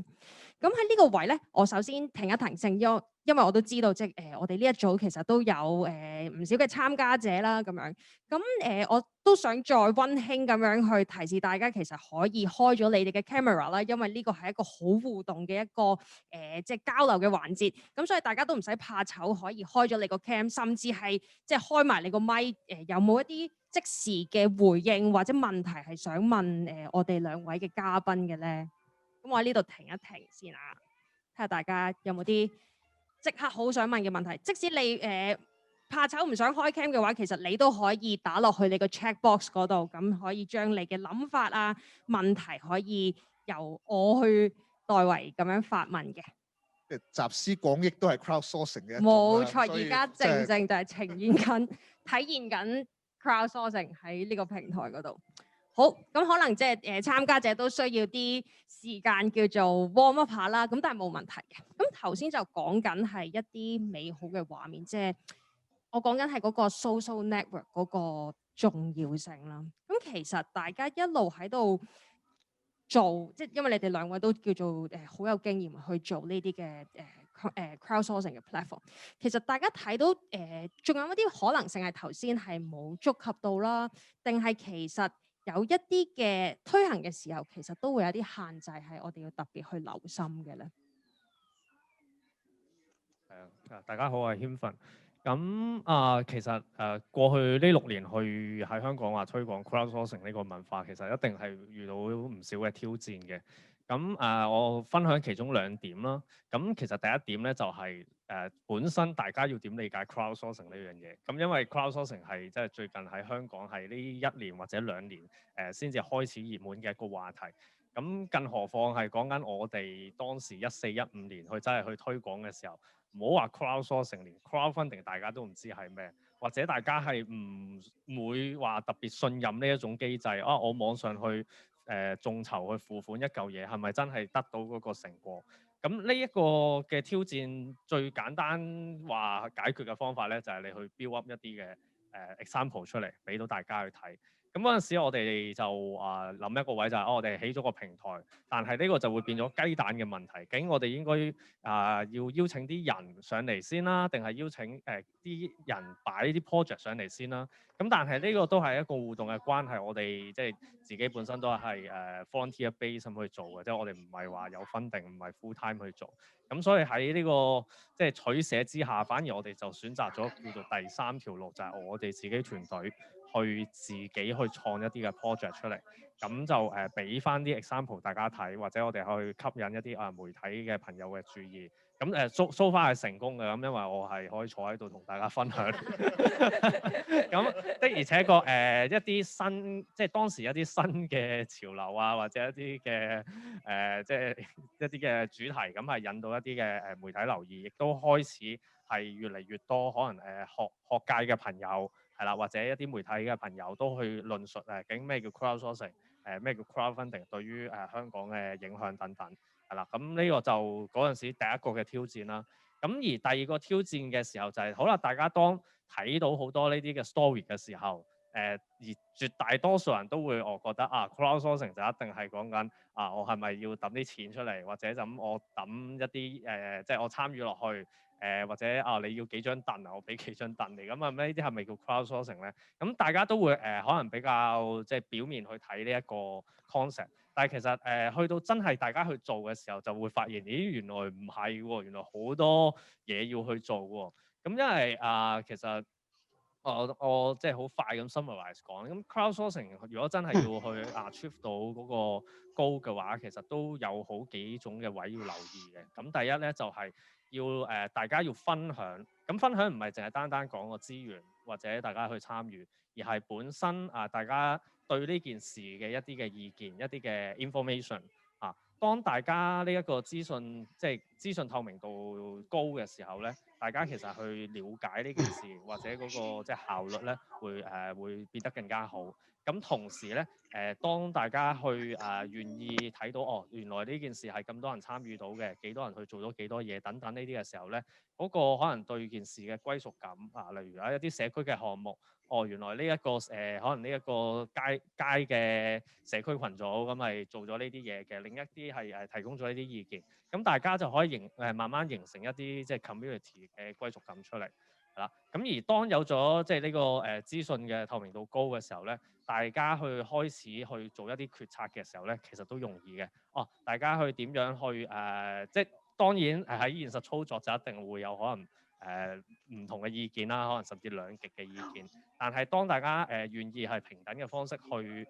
咁喺呢個位咧，我首先停一停先，因為我都知道即係我哋呢一組其實都有唔少嘅參加者啦咁樣。咁我都想再溫馨咁樣去提示大家，其實可以開咗你哋嘅 camera 啦，因為呢個係一個好互動嘅一個即係交流嘅環節。咁所以大家都唔使怕醜，可以開咗你個 cam， 甚至係即係開埋你個咪。有冇一啲即時嘅回應或者問題係想問我哋兩位嘅嘉賓嘅咧？咁我喺呢度停一停先啊，睇下大家有冇啲即刻好想問嘅問題。即使你怕醜唔想開 cam 嘅話，其實你都可以打落去你個 chat box 嗰度，咁可以將你嘅諗法啊、問題可以由我去代為咁樣發問嘅。集思廣益都係 crowdsourcing 嘅一種啦。冇錯，所以而家正正就係呈現緊、體現緊 crowdsourcing 喺呢個平台嗰度。好，咁可能即係參加者都需要啲時間叫做 warm up 下啦，咁但係冇問題嘅。咁頭先就講緊係一啲美好嘅畫面，即係我講緊係嗰個 social network 嗰個重要性啦。咁其實大家一路喺度做，即係因為你哋兩位都叫做好有經驗去做呢啲嘅crowdsourcing 嘅 platform。其實大家睇到仲有一啲可能性係頭先係冇觸及到啦，定係其實有一啲嘅推行嘅時候，其實都會有啲限制係我哋要特別去留心嘅咧。係啊，大家好，我係謙份。咁其實過去呢6年去喺香港話推廣 crowdsourcing 呢個文化，其實一定係遇到唔少嘅挑戰嘅。咁我分享其中2點啦。咁其實第一點咧就係本身大家要點理解 crowdsourcing 呢樣嘢。咁因為 crowdsourcing 係即係最近喺香港係呢1年或者2年先至開始熱門嘅一個話題。咁更何況係講緊我哋當時14、15年去真係去推廣嘅時候。唔好話 crowdsourcing，連 crowdfunding 大家都唔知係咩，或者大家係唔會話特別信任呢一種機制啊！我網上去眾籌去付款一嚿嘢，係咪真係得到嗰個成果？咁呢一個嘅挑戰最簡單話解決嘅方法咧，就係你去 build up 一啲嘅example 出嚟，俾到大家去睇。咁嗰陣時，我哋就諗一個位就係我哋起咗個平台，但係呢個就會變咗雞蛋嘅問題。究竟我哋應該要邀請啲人上嚟先啦，定係邀請啲人擺啲 project 上嚟先啦？咁但係呢個都係一個互動嘅關係，我哋即係自己本身都係volunteer base 咁去做嘅，即係我哋唔係話有funding，唔係 full time 去做。咁所以喺呢個即係取捨之下，反而我哋就選擇咗叫做第3條路，就係我哋自己團隊。去自己去創一啲嘅 project 出嚟，咁就俾翻啲 example 大家睇，或者我哋去吸引一啲媒體嘅朋友嘅注意。咁so far 係成功嘅，咁因為我係可以坐喺度同大家分享。咁的而且確一啲新，即係當時一啲新嘅潮流啊，或者一啲嘅即係一啲嘅主題，咁係引到一啲嘅媒體留意，亦都開始係越嚟越多可能學界嘅朋友。係啦，或者一啲媒體嘅朋友都去論述究竟咩叫 crowdsourcing，咩叫 crowdfunding 對於香港嘅影響等等，係啦。咁呢個就嗰陣時第一個嘅挑戰啦。咁而第二個挑戰嘅時候就係，好啦，大家當睇到好多呢啲嘅 story 嘅時候，而絕大多數人都會我覺得crowdsourcing 就一定係講緊我係咪要抌啲錢出嚟，或者就咁我抌一啲即係我參與落去。或者你要幾張凳我俾幾張凳嚟，咁呢啲係咪叫 crowdsourcing 咧？咁大家都會可能比較即係表面去睇呢一個 concept，但係其實去到真係大家去做嘅時候，就會發現，咦原來唔係喎，原來好多嘢要去做喎。咁因為其實我即係好快咁 summarize 講，咁 crowdsourcing 如果真係要去achieve 到嗰個 goal 嘅話，其實都有好幾種嘅位要留意嘅。咁第一咧就係要大家要分享，咁分享唔係淨係單單講個資源或者大家去參與，而係本身大家對呢件事嘅一啲嘅意見、一啲嘅 information 當大家呢一個資訊即係資訊透明度高嘅時候咧，大家其實去了解呢件事或者嗰個即係效率咧會變得更加好。咁同時咧當大家去願意睇到原來呢件事係咁多人參與到嘅，幾多人去做咗幾多嘢等等呢啲嘅時候咧，嗰個可能對件事嘅歸屬感例如一啲社區嘅項目。原來呢一個可能呢一個街嘅社區群組咁係做咗呢啲嘢嘅，另一啲係提供咗呢啲意見，咁大家就可以慢慢形成一啲即係 community 嘅歸屬感出嚟，係啦。咁而當有咗即係呢個資訊嘅透明度高嘅時候咧，大家去開始去做一啲決策嘅時候咧，其實都容易嘅。大家去點樣去即係當然喺現實操作就一定會有可能唔同嘅意見啦，可能甚至兩極嘅意見。但係當大家願意係平等嘅方式去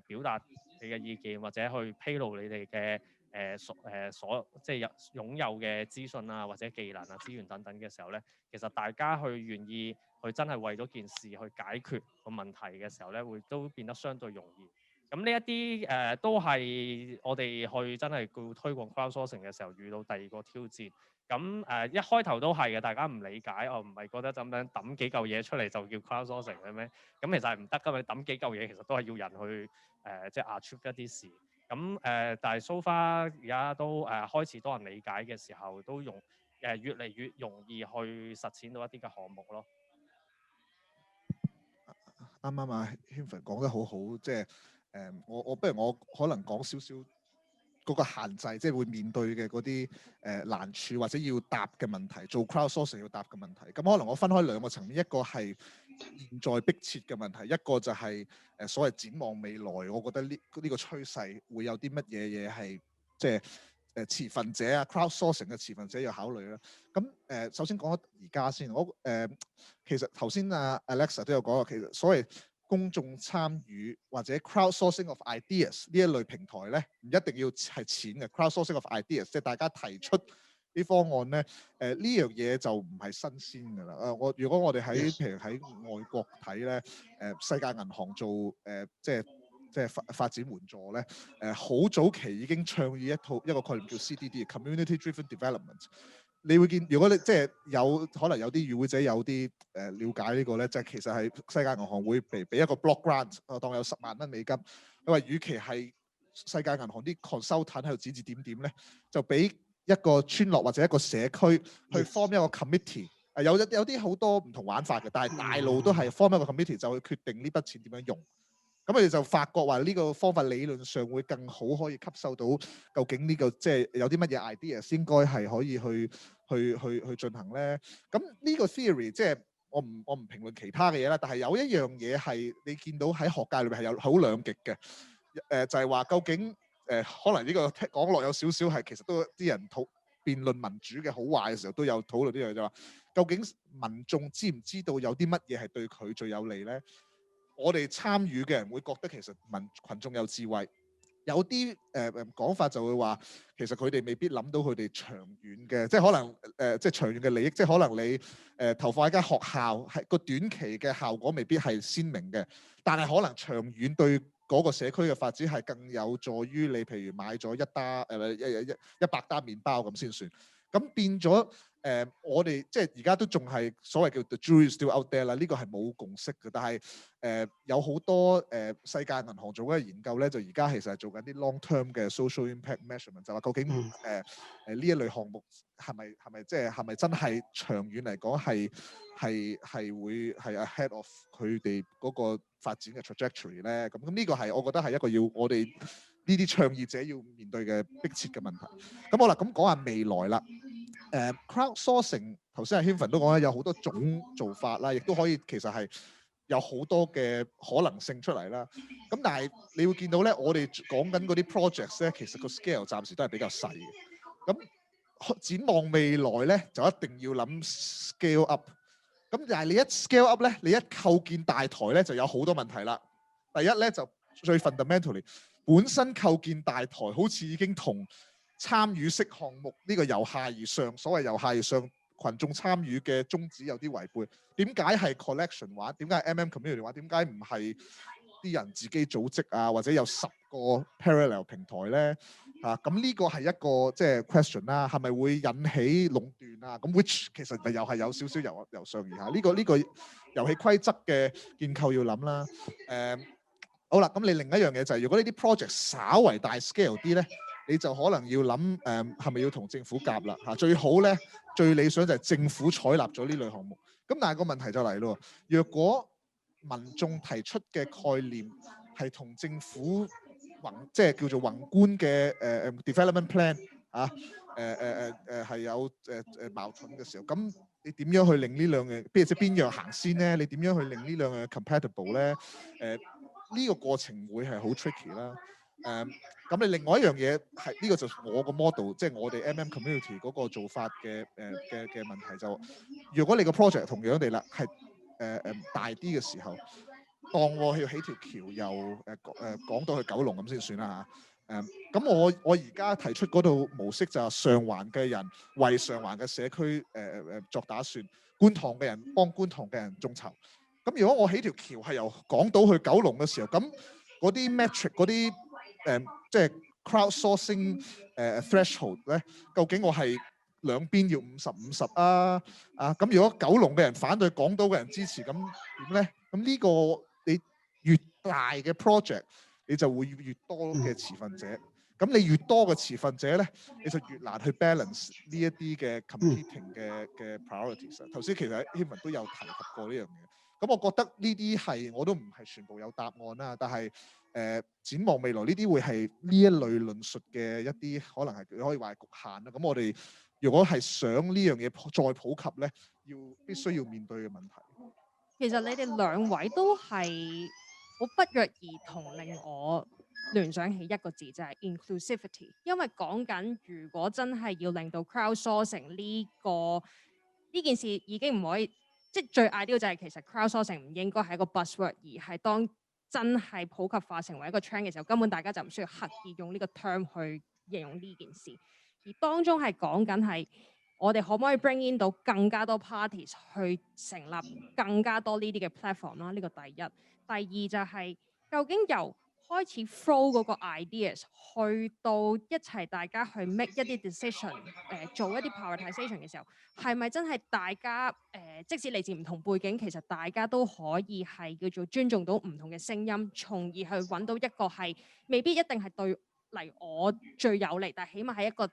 表達你嘅意見，或者去披露你哋嘅即係擁有嘅資訊啊，或者技能啊、資源等等嘅時候咧，其實大家去願意去真係為咗件事去解決個問題嘅時候咧，會都變得相對容易。咁呢一啲都係我哋去真係要推廣 crowdsourcing 嘅時候遇到第二個挑戰。咁一開頭都係嘅，大家唔理解，唔係覺得咁樣抌幾嚿嘢出嚟就叫 crowdsourcing 嘅咩？咁其實係唔得㗎嘛，抌幾嚿嘢其實都係要人去即係 achieve 一啲事。咁但係 so far 而家都開始多人理解嘅時候，都越嚟越容易去實踐到一啲嘅項目咯。啱啱啊 Henry 講得好好，即係我不如我可能講少少嗰個限制，即係會面對嘅嗰啲難處或者要答嘅問題，做 crowdsourcing 要答嘅問題。咁可能我分開兩個層面，一個係現在迫切嘅問題，一個就係所謂展望未來。我覺得呢個趨勢會有啲乜嘢嘢係即係持份者啊 crowdsourcing 嘅持份者要考慮啦。咁首先講而家先，其實頭先Alexa 都有講過，其實所謂公眾參與或者 crowdsourcing of ideas 呢一類平台咧，唔一定要係錢嘅。crowdsourcing of ideas 即係大家提出啲方案咧，呢樣嘢就唔係新鮮㗎啦。如果我哋譬如喺外國睇咧，世界銀行做即係發展援助咧，好早期已經倡議一個概念叫 CDD（Community Driven Development）。你會見，如果你即係可能有啲與會者有啲了解呢個咧，就係其實係世界銀行會俾一個 block grant， 當有10萬蚊美金。佢話，與其係世界銀行啲 consultant 喺度指指點點咧，就俾一個村落或者一個社區去 form 一個 committee。有啲好多唔同玩法嘅，但係大路都係 form 一個 committee 就去決定呢筆錢點樣用。咁佢哋就發覺話呢個方法理論上會更好，可以吸收到究竟呢個即係有啲乜嘢 ideas 應該係可以去進行咧。咁呢個 theory 即係我唔評論其他嘅嘢啦，但係有一樣嘢係你見到喺學界裏邊係有好兩極嘅，就係話究竟可能呢個講落有少少係其實都啲人辯論民主嘅好壞嘅時候都有討論呢樣，就話究竟民眾知唔知道有啲乜嘢係對佢最有利咧？我哋參與嘅人會覺得其實群眾有智慧，有啲講法就會話其實佢哋未必諗到佢哋長遠嘅，即係可能即係長遠嘅利益，即係可能你投放喺間學校係個短期嘅效果未必係鮮明嘅，但係可能長遠對嗰個社區嘅發展係更有助於你，譬如買咗100打麵包咁先算。咁變咗我哋即係而家都仲係所謂叫 the jury is still out there 啦，呢個係冇共識嘅。但係有好多世界銀行做嘅研究咧，就而家其實係做緊啲 long term 嘅 social impact measurement，就話究竟呢一類項目係咪真係長遠嚟講係會係 ahead of 佢哋嗰個發展嘅 trajectory 咧？咁呢個係我覺得係一個要我哋呢啲倡議者要面對嘅迫切嘅問題。咁好啦，咁講下未來啦。crowdsourcing 頭先阿 Henry 都講啦，有好多種做法啦，亦都可以其實係有好多嘅可能性出嚟啦。咁但係你會見到咧，我哋講緊嗰啲 projects 咧，其實個 scale 暫時都係比較細嘅。咁展望未來咧，就一定要諗 scale up。咁但係你一 scale up 咧，你一構建大台咧，就有好多問題啦。第一咧就最 fundamentally， 本身構建大台好似已經同參與式項目呢個由下而上，所謂由下而上群眾參與嘅宗旨有啲違背。點解係 collection 話？點解係 MM Community 話？點解唔係啲人自己組織啊？或者有10個 parallel 平台咧？咁呢個係一個即係 question 啦，係咪會引起壟斷啊？咁 which 其實又係有少少由上而下。呢個遊戲規則嘅建構要諗啦。好啦，咁你另一樣嘢就係，如果呢啲 project 稍為大 scale 啲咧，你就可能要諗係咪要同政府夾啦嚇？最好咧，最理想就係政府採納咗呢類項目。咁但係個問題就嚟咯，若果民眾提出嘅概念係同政府即係叫做宏觀嘅development plan 係有矛盾嘅時候，咁你點樣去令呢兩樣，邊樣行先咧？你點樣去令呢兩樣 compatible 咧？呢個過程會係好 tricky 啦。咁你另外一樣嘢係呢個就我個 model， 即係我哋 MM Community 嗰個做法嘅問題就，如果你個 project 同樣地啦係大啲嘅時候，當我要起條橋由港島去九龍咁先算啦嚇。咁我而家提出嗰套模式就係上環嘅人為上環嘅社區作打算，觀塘嘅人幫觀塘嘅人眾籌。咁如果我起條橋係由港島去九龍嘅時候，咁嗰啲 metric 嗰啲即係 crowdsourcing threshold 咧，究竟我係兩邊要50-50啊？咁如果九龍嘅人反對港島嘅人支持，咁點咧？咁呢個你越大嘅 project， 你就會越多嘅持份者。咁你越多嘅持份者咧，你就越難去 balance 呢一啲嘅 competing 嘅 priorities。頭先其實Kevin都有提及過呢樣嘢。咁我覺得呢啲係我都唔係全部有答案啦，但係展望未來呢啲會係呢一類論述嘅一啲可能係可以話係局限啦。咁我哋如果係想呢樣嘢再普及咧，必須要面對嘅問題。其實你哋兩位都係好不約而同令我聯想起一個字，就係 inclusivity。因為講緊如果真係要令到 crowdsourcing 呢件事已經唔可以。即係最 ideal 就係其實 crowdsourcing 唔應該係一個 buzzword， 而係當真係普及化成為一個 trend 嘅時候，根本大家就唔需要刻意用呢個 term 去形容呢件事。而當中係講緊係我哋可唔可以 bring in 到更加多 parties 去成立更加多呢啲嘅 platform 啦？呢個第一。第二就係究竟由開始 flow 嗰個 ideas 去到一齊大家去 make 一啲 decision， 做一啲 prioritization 嘅時候，係咪真係大家即使嚟自唔同背景，其實大家都可以係叫做尊重到唔同嘅聲音，從而去揾到一個係未必一定係對嚟我最有利，但係起碼係一個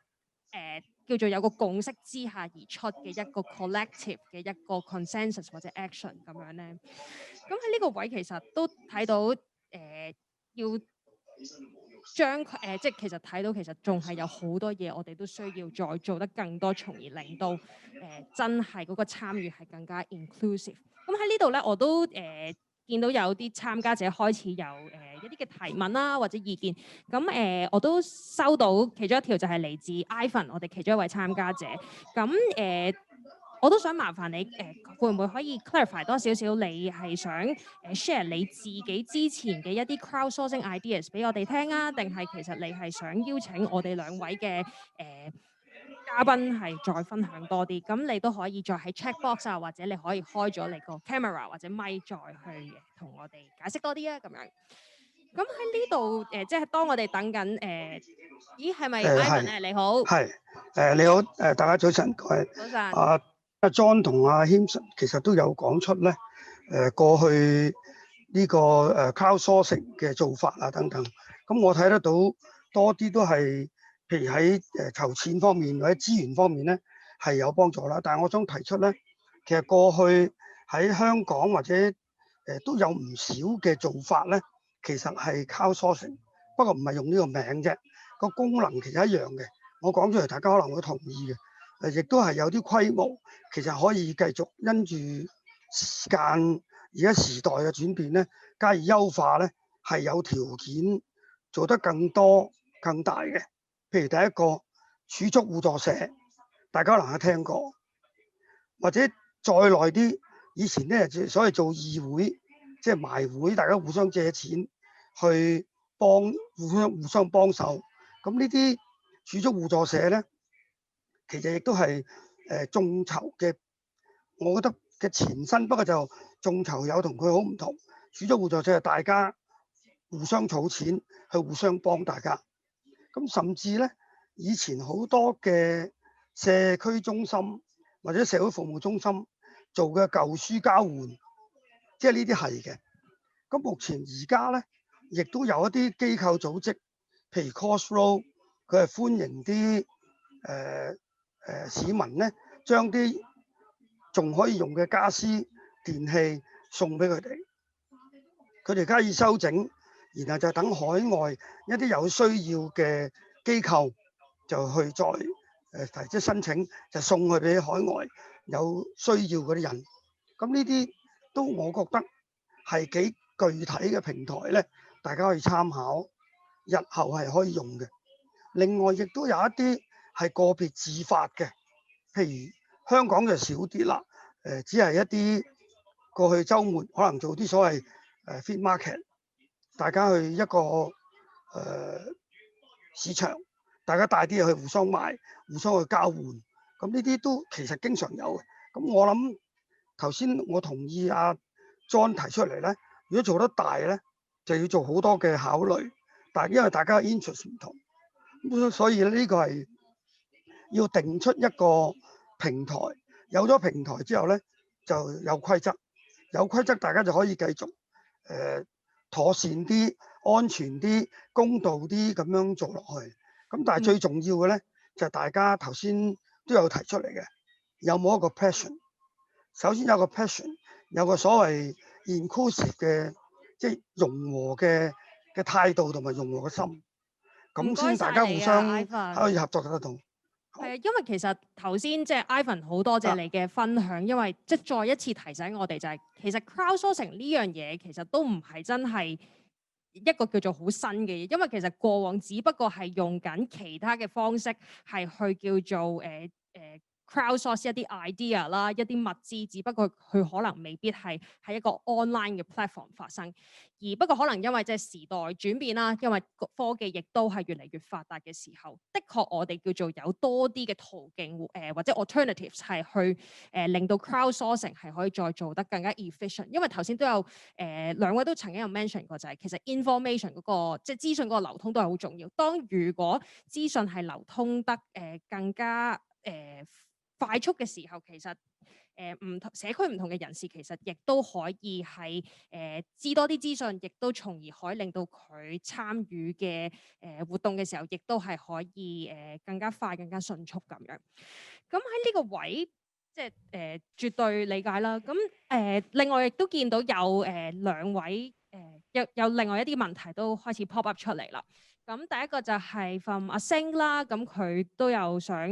叫做有個共識之下而出嘅一個 collective 嘅一個 consensus 或者 action 咁樣咧。咁喺呢個位其實都睇到要將即係其實睇到其實仲係有好多嘢我哋都需要再做得更多，從而令到真係嗰個參與係更加 inclusive。咁喺呢度咧，我都見到有啲參加者開始有一啲嘅提問啦或者意見。咁我都收到其中一條就係嚟自 Ivan， 我哋其中一位參加者。咁我都想麻煩你會唔會可以 clarify 多少少？你係想share 你自己之前嘅一啲 crowdsourcing ideas 俾我哋聽啊？定係其實你係想邀請我哋兩位嘅嘉賓係再分享多啲？咁你都可以再喺 check box 啊，或者你可以開咗你個 camera 或者咪再去同我哋解釋多啲啊咁樣。咁喺呢度即係當我哋等緊咦係咪 Ivan 咧？你好，係你好大家早晨，各位早晨。阿 John 同阿 Him 其實都有講出咧過去呢個crowdsourcing 嘅做法啊等等。咁我睇得到多啲都係譬如喺籌錢方面或者資源方面咧係有幫助啦。但係我想提出咧，其實過去喺香港或者都有唔少嘅做法咧，其實係 crowdsourcing， 不過唔係用呢個名啫，個功能其實一樣嘅。我講出嚟，大家可能會同意嘅。亦都係有啲規模，其實可以繼續因住時間而家時代嘅轉變咧，加以優化咧，係有條件做得更多更大嘅。譬如第一個儲蓄互助社，大家可能有聽過，或者再耐啲，以前咧所謂做義會，即係埋會，大家互相借錢去互相幫手。咁呢啲儲蓄互助社咧，其實亦都係眾籌嘅，我覺得嘅前身。不過就眾籌有同佢好唔同，儲蓄互助社係大家互相儲錢去互相幫大家。咁甚至咧，以前好多嘅社區中心或者社會服務中心做嘅舊書交換，即係呢啲係嘅。咁目前而家咧，亦都有一啲機構組織，譬如 Crossroad， 佢係歡迎啲市民咧，將啲仲可以用嘅家私電器送俾佢哋，佢哋加以修整，然後就等海外一啲有需要嘅機構就去再提出申請，就送去俾海外有需要嗰啲人。咁呢啲都我覺得係幾具體嘅平台咧，大家可以參考，日後係可以用嘅。另外亦都有一啲係個別自發嘅，譬如香港就少啲啦，只係一啲過去週末可能做啲所謂feed market， 大家去一個市場，大家帶啲嘢去互相賣，互相去交換，咁呢啲都其實經常有嘅。咁我諗頭先我同意阿 John 提出嚟咧，如果做得大咧，就要做好多嘅考慮，但係因為大家嘅 interest 唔同，咁所以呢個係要定出一個平台。有咗平台之後咧，就有規則，有規則大家就可以繼續妥善啲、安全啲、公道啲咁樣做落去。咁但係最重要嘅咧，就係大家頭先都有提出嚟嘅，有冇一個 passion？ 首先有個 passion， 有個所謂 inclusive 嘅，即係融和嘅態度同埋融和嘅心，咁先大家互相可以合作得到。係啊，因為其實頭先即係 Ivan 好多謝你嘅分享，因為即係再一次提醒我哋就係、其實 crowdsourcing 呢樣嘢其實都唔係真係一個叫做好新嘅嘢，因為其實過往只不過係用緊其他嘅方式係去叫做crowdsource 一啲 idea 啦，一啲物資，只不過佢可能未必係喺一個 online 嘅 platform 發生，而不過可能因為即係時代轉變啦，因為科技亦都係越嚟越發達嘅時候，的確我哋叫做有多啲嘅途徑或者 alternatives 係去令到 crowdsourcing 係可以再做得更加 efficient。因為頭先都有兩位都曾經有 mention 過，就係其實 information 嗰個即係資訊嗰個流通都係好重要。當如果資訊係流通得更加快速嘅時候，其實唔同社區唔同嘅人士其實亦都可以係知多啲資訊，亦都從而可以令到佢參與嘅活動嘅時候，亦都係可以更加快、更加迅速咁樣。咁喺呢個位，即係絕對理解啦。咁另外亦都見到有兩位有另外一啲問題都開始 pop up 出嚟啦。咁第一個就係 from 阿星啦，咁佢都有想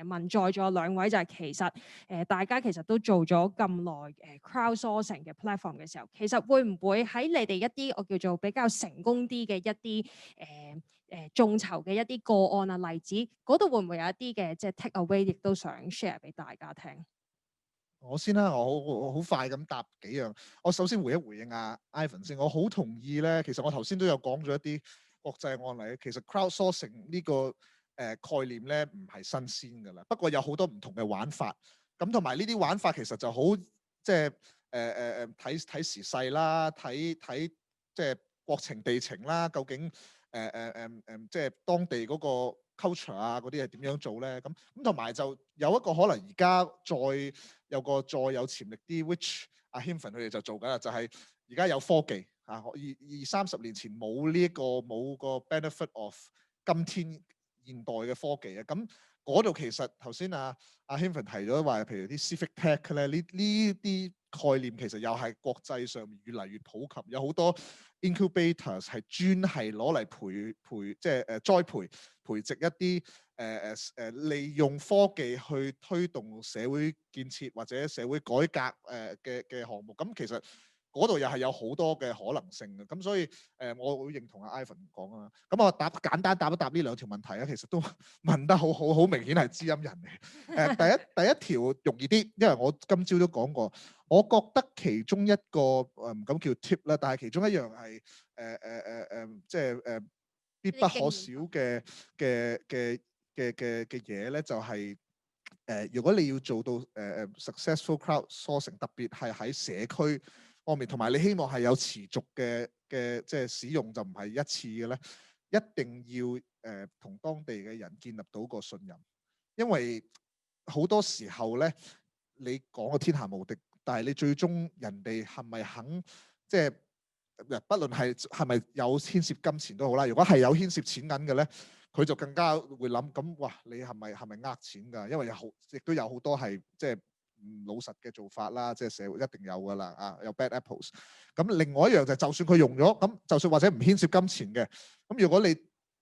問在座兩位就係其實大家其實都做咗咁耐crowdsourcing 嘅 platform 嘅時候，其實會唔會喺你哋一啲我叫做比較成功啲嘅一啲眾籌嘅一啲個案啊例子，嗰度會唔會有一啲嘅即係 take away， 亦都想 share 俾大家聽？我先啦，我好快咁答幾樣。我首先回應阿 Ivan 先，我好同意咧。其實我頭先都有講咗一啲國際案例，其實 crowdsourcing 呢個概念咧唔係新鮮㗎啦，不過有好多唔同嘅玩法，咁同埋呢啲玩法其實就好即係睇時勢啦，睇即係國情地情啦，究竟即係當地嗰個 culture 啊嗰啲係點樣做咧？咁同埋就有一個可能而家再有潛力啲 ，which 阿 Hinton 佢哋就做緊啦，就係而家有科技啊，二三十年前冇個 benefit of 今天現代嘅科技啊。咁嗰度其實頭先阿 Hinton 提咗話，譬如啲 civic tech 咧，呢啲概念其實又係國際上面越嚟越普及，有好多 incubators 係專係攞嚟即係栽培植一啲利用科技去推動社會建設或者社會改革嘅項目。咁其實嗰度又係有好多嘅可能性嘅。咁所以我會認同阿 Ivan 講啊。咁我簡單答一答呢兩條問題啊，其實都問得好明顯係知音人嚟。第一條容易啲，因為我今朝都講過，我覺得其中一個唔敢叫 tip 啦，但係其中一樣係即係必不可少嘅嘢咧，就係如果你要做到successful crowdsourcing， 特別係喺社區方面，同埋你希望係有持續嘅即係使用，就唔係一次嘅咧，一定要同當地嘅人建立到個信任，因為好多時候咧，你講個天下無敵，但係你最終人哋係咪肯即係？不論係咪有牽涉金錢都好啦，如果係有牽涉錢銀嘅咧，佢就更加會諗咁，哇！你係咪呃錢㗎？因為亦都有好多係即係唔老實嘅做法啦，即係社會一定有㗎啦啊，有 bad apples。咁另外一樣就算佢用咗，咁就算或者唔牽涉金錢嘅，咁如果你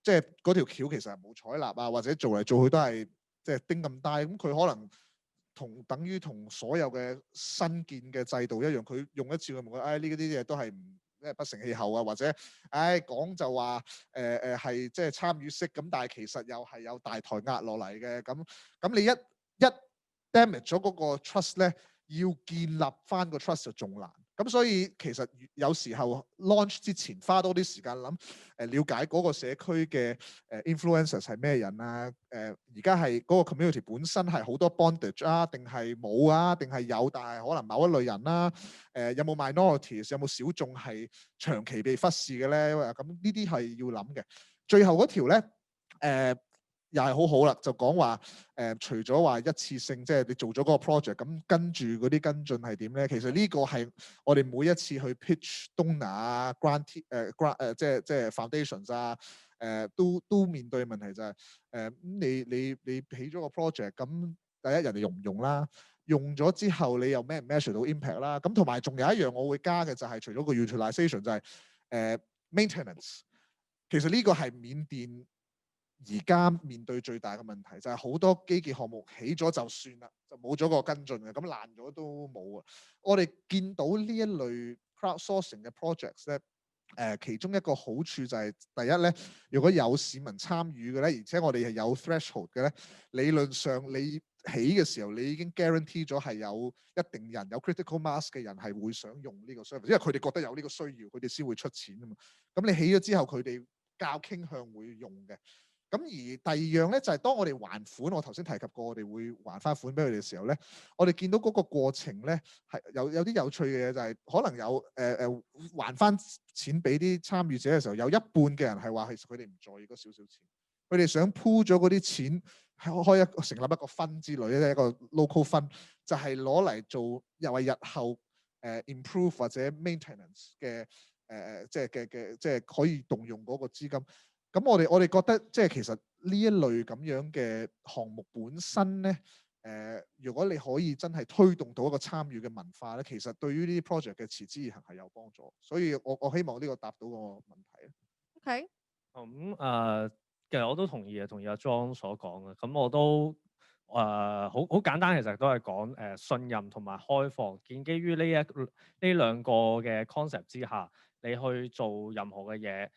即係嗰條橋其實係冇採納啊，或者做嚟做去都係即係丁咁低，咁佢可能等於同所有嘅新建嘅制度一樣，佢用一次佢冇呢啲嘢都係不成氣候啊，或者講就話係即係參與式咁，但係其實又係有大台壓落嚟嘅。咁你一 damage 咗嗰個 trust 咧，要建立翻個 trust 就仲難。咁所以其實有時候 launch 之前花多啲時間諗了解嗰個社區嘅influencers 係咩人啊？而家係嗰個 community 本身係好多 bondage 啊，定係冇啊？定係有，但係可能某一類人啦。有冇 minorities？ 有冇小眾係長期被忽視嘅咧？咁呢啲係要諗嘅。最後嗰條咧，又係好好啦，就講話除咗話一次性，即係你做咗嗰個 project，咁跟住嗰啲跟進係點咧？其實呢個係我哋每一次去 pitch donor 啊、即係 foundations 啊，都面對嘅問題就係你起咗個 project，咁第一人哋用唔用啦？用咗之後你又咩 measure 到 impact 啦？咁同埋仲有一樣我會加嘅就係除咗個 utilization 就係maintenance。其實呢個係緬甸而家面對最大嘅問題，就係好多基建項目起咗就算啦，就冇咗個跟進嘅，咁爛咗都冇啊！我哋見到呢一類 crowdsourcing 嘅 projects 咧，其中一個好處就係第一咧，如果有市民參與嘅咧，而且我哋係有 threshold 嘅咧，理論上你起嘅時候你已經 guarantee 咗係有一定人有 critical mass 嘅人係會想用呢個 service， 因為佢哋覺得有呢個需要，佢哋先會出錢啊嘛。咁你起咗之後，佢哋較傾向會用嘅。咁而第二樣咧就係當我哋還款，我頭先提及過，我哋會還翻款俾佢哋嘅時候咧，我哋見到嗰個過程咧係有啲有趣嘅嘢，就係可能有還翻錢俾啲參與者嘅時候，有一半嘅人係話其實佢哋唔在意嗰少少錢，佢哋想 pool 咗嗰啲錢成立一個分之類咧，一個 local fund，就係攞嚟做又係日後improve 或者 maintenance 嘅即係可以動用嗰個資金。咁我哋覺得即係其實呢一類咁樣嘅項目本身咧，如果你可以真係推動到一個參與嘅文化咧，其實對於呢啲 project 嘅持之以恆係有幫助。所以我希望呢個答到個問題。OK。咁其實我都同意阿莊所講嘅。咁我都好簡單，其實都係講信任同埋開放。建基於呢兩個嘅 concept 之下，你去做任何嘅嘢。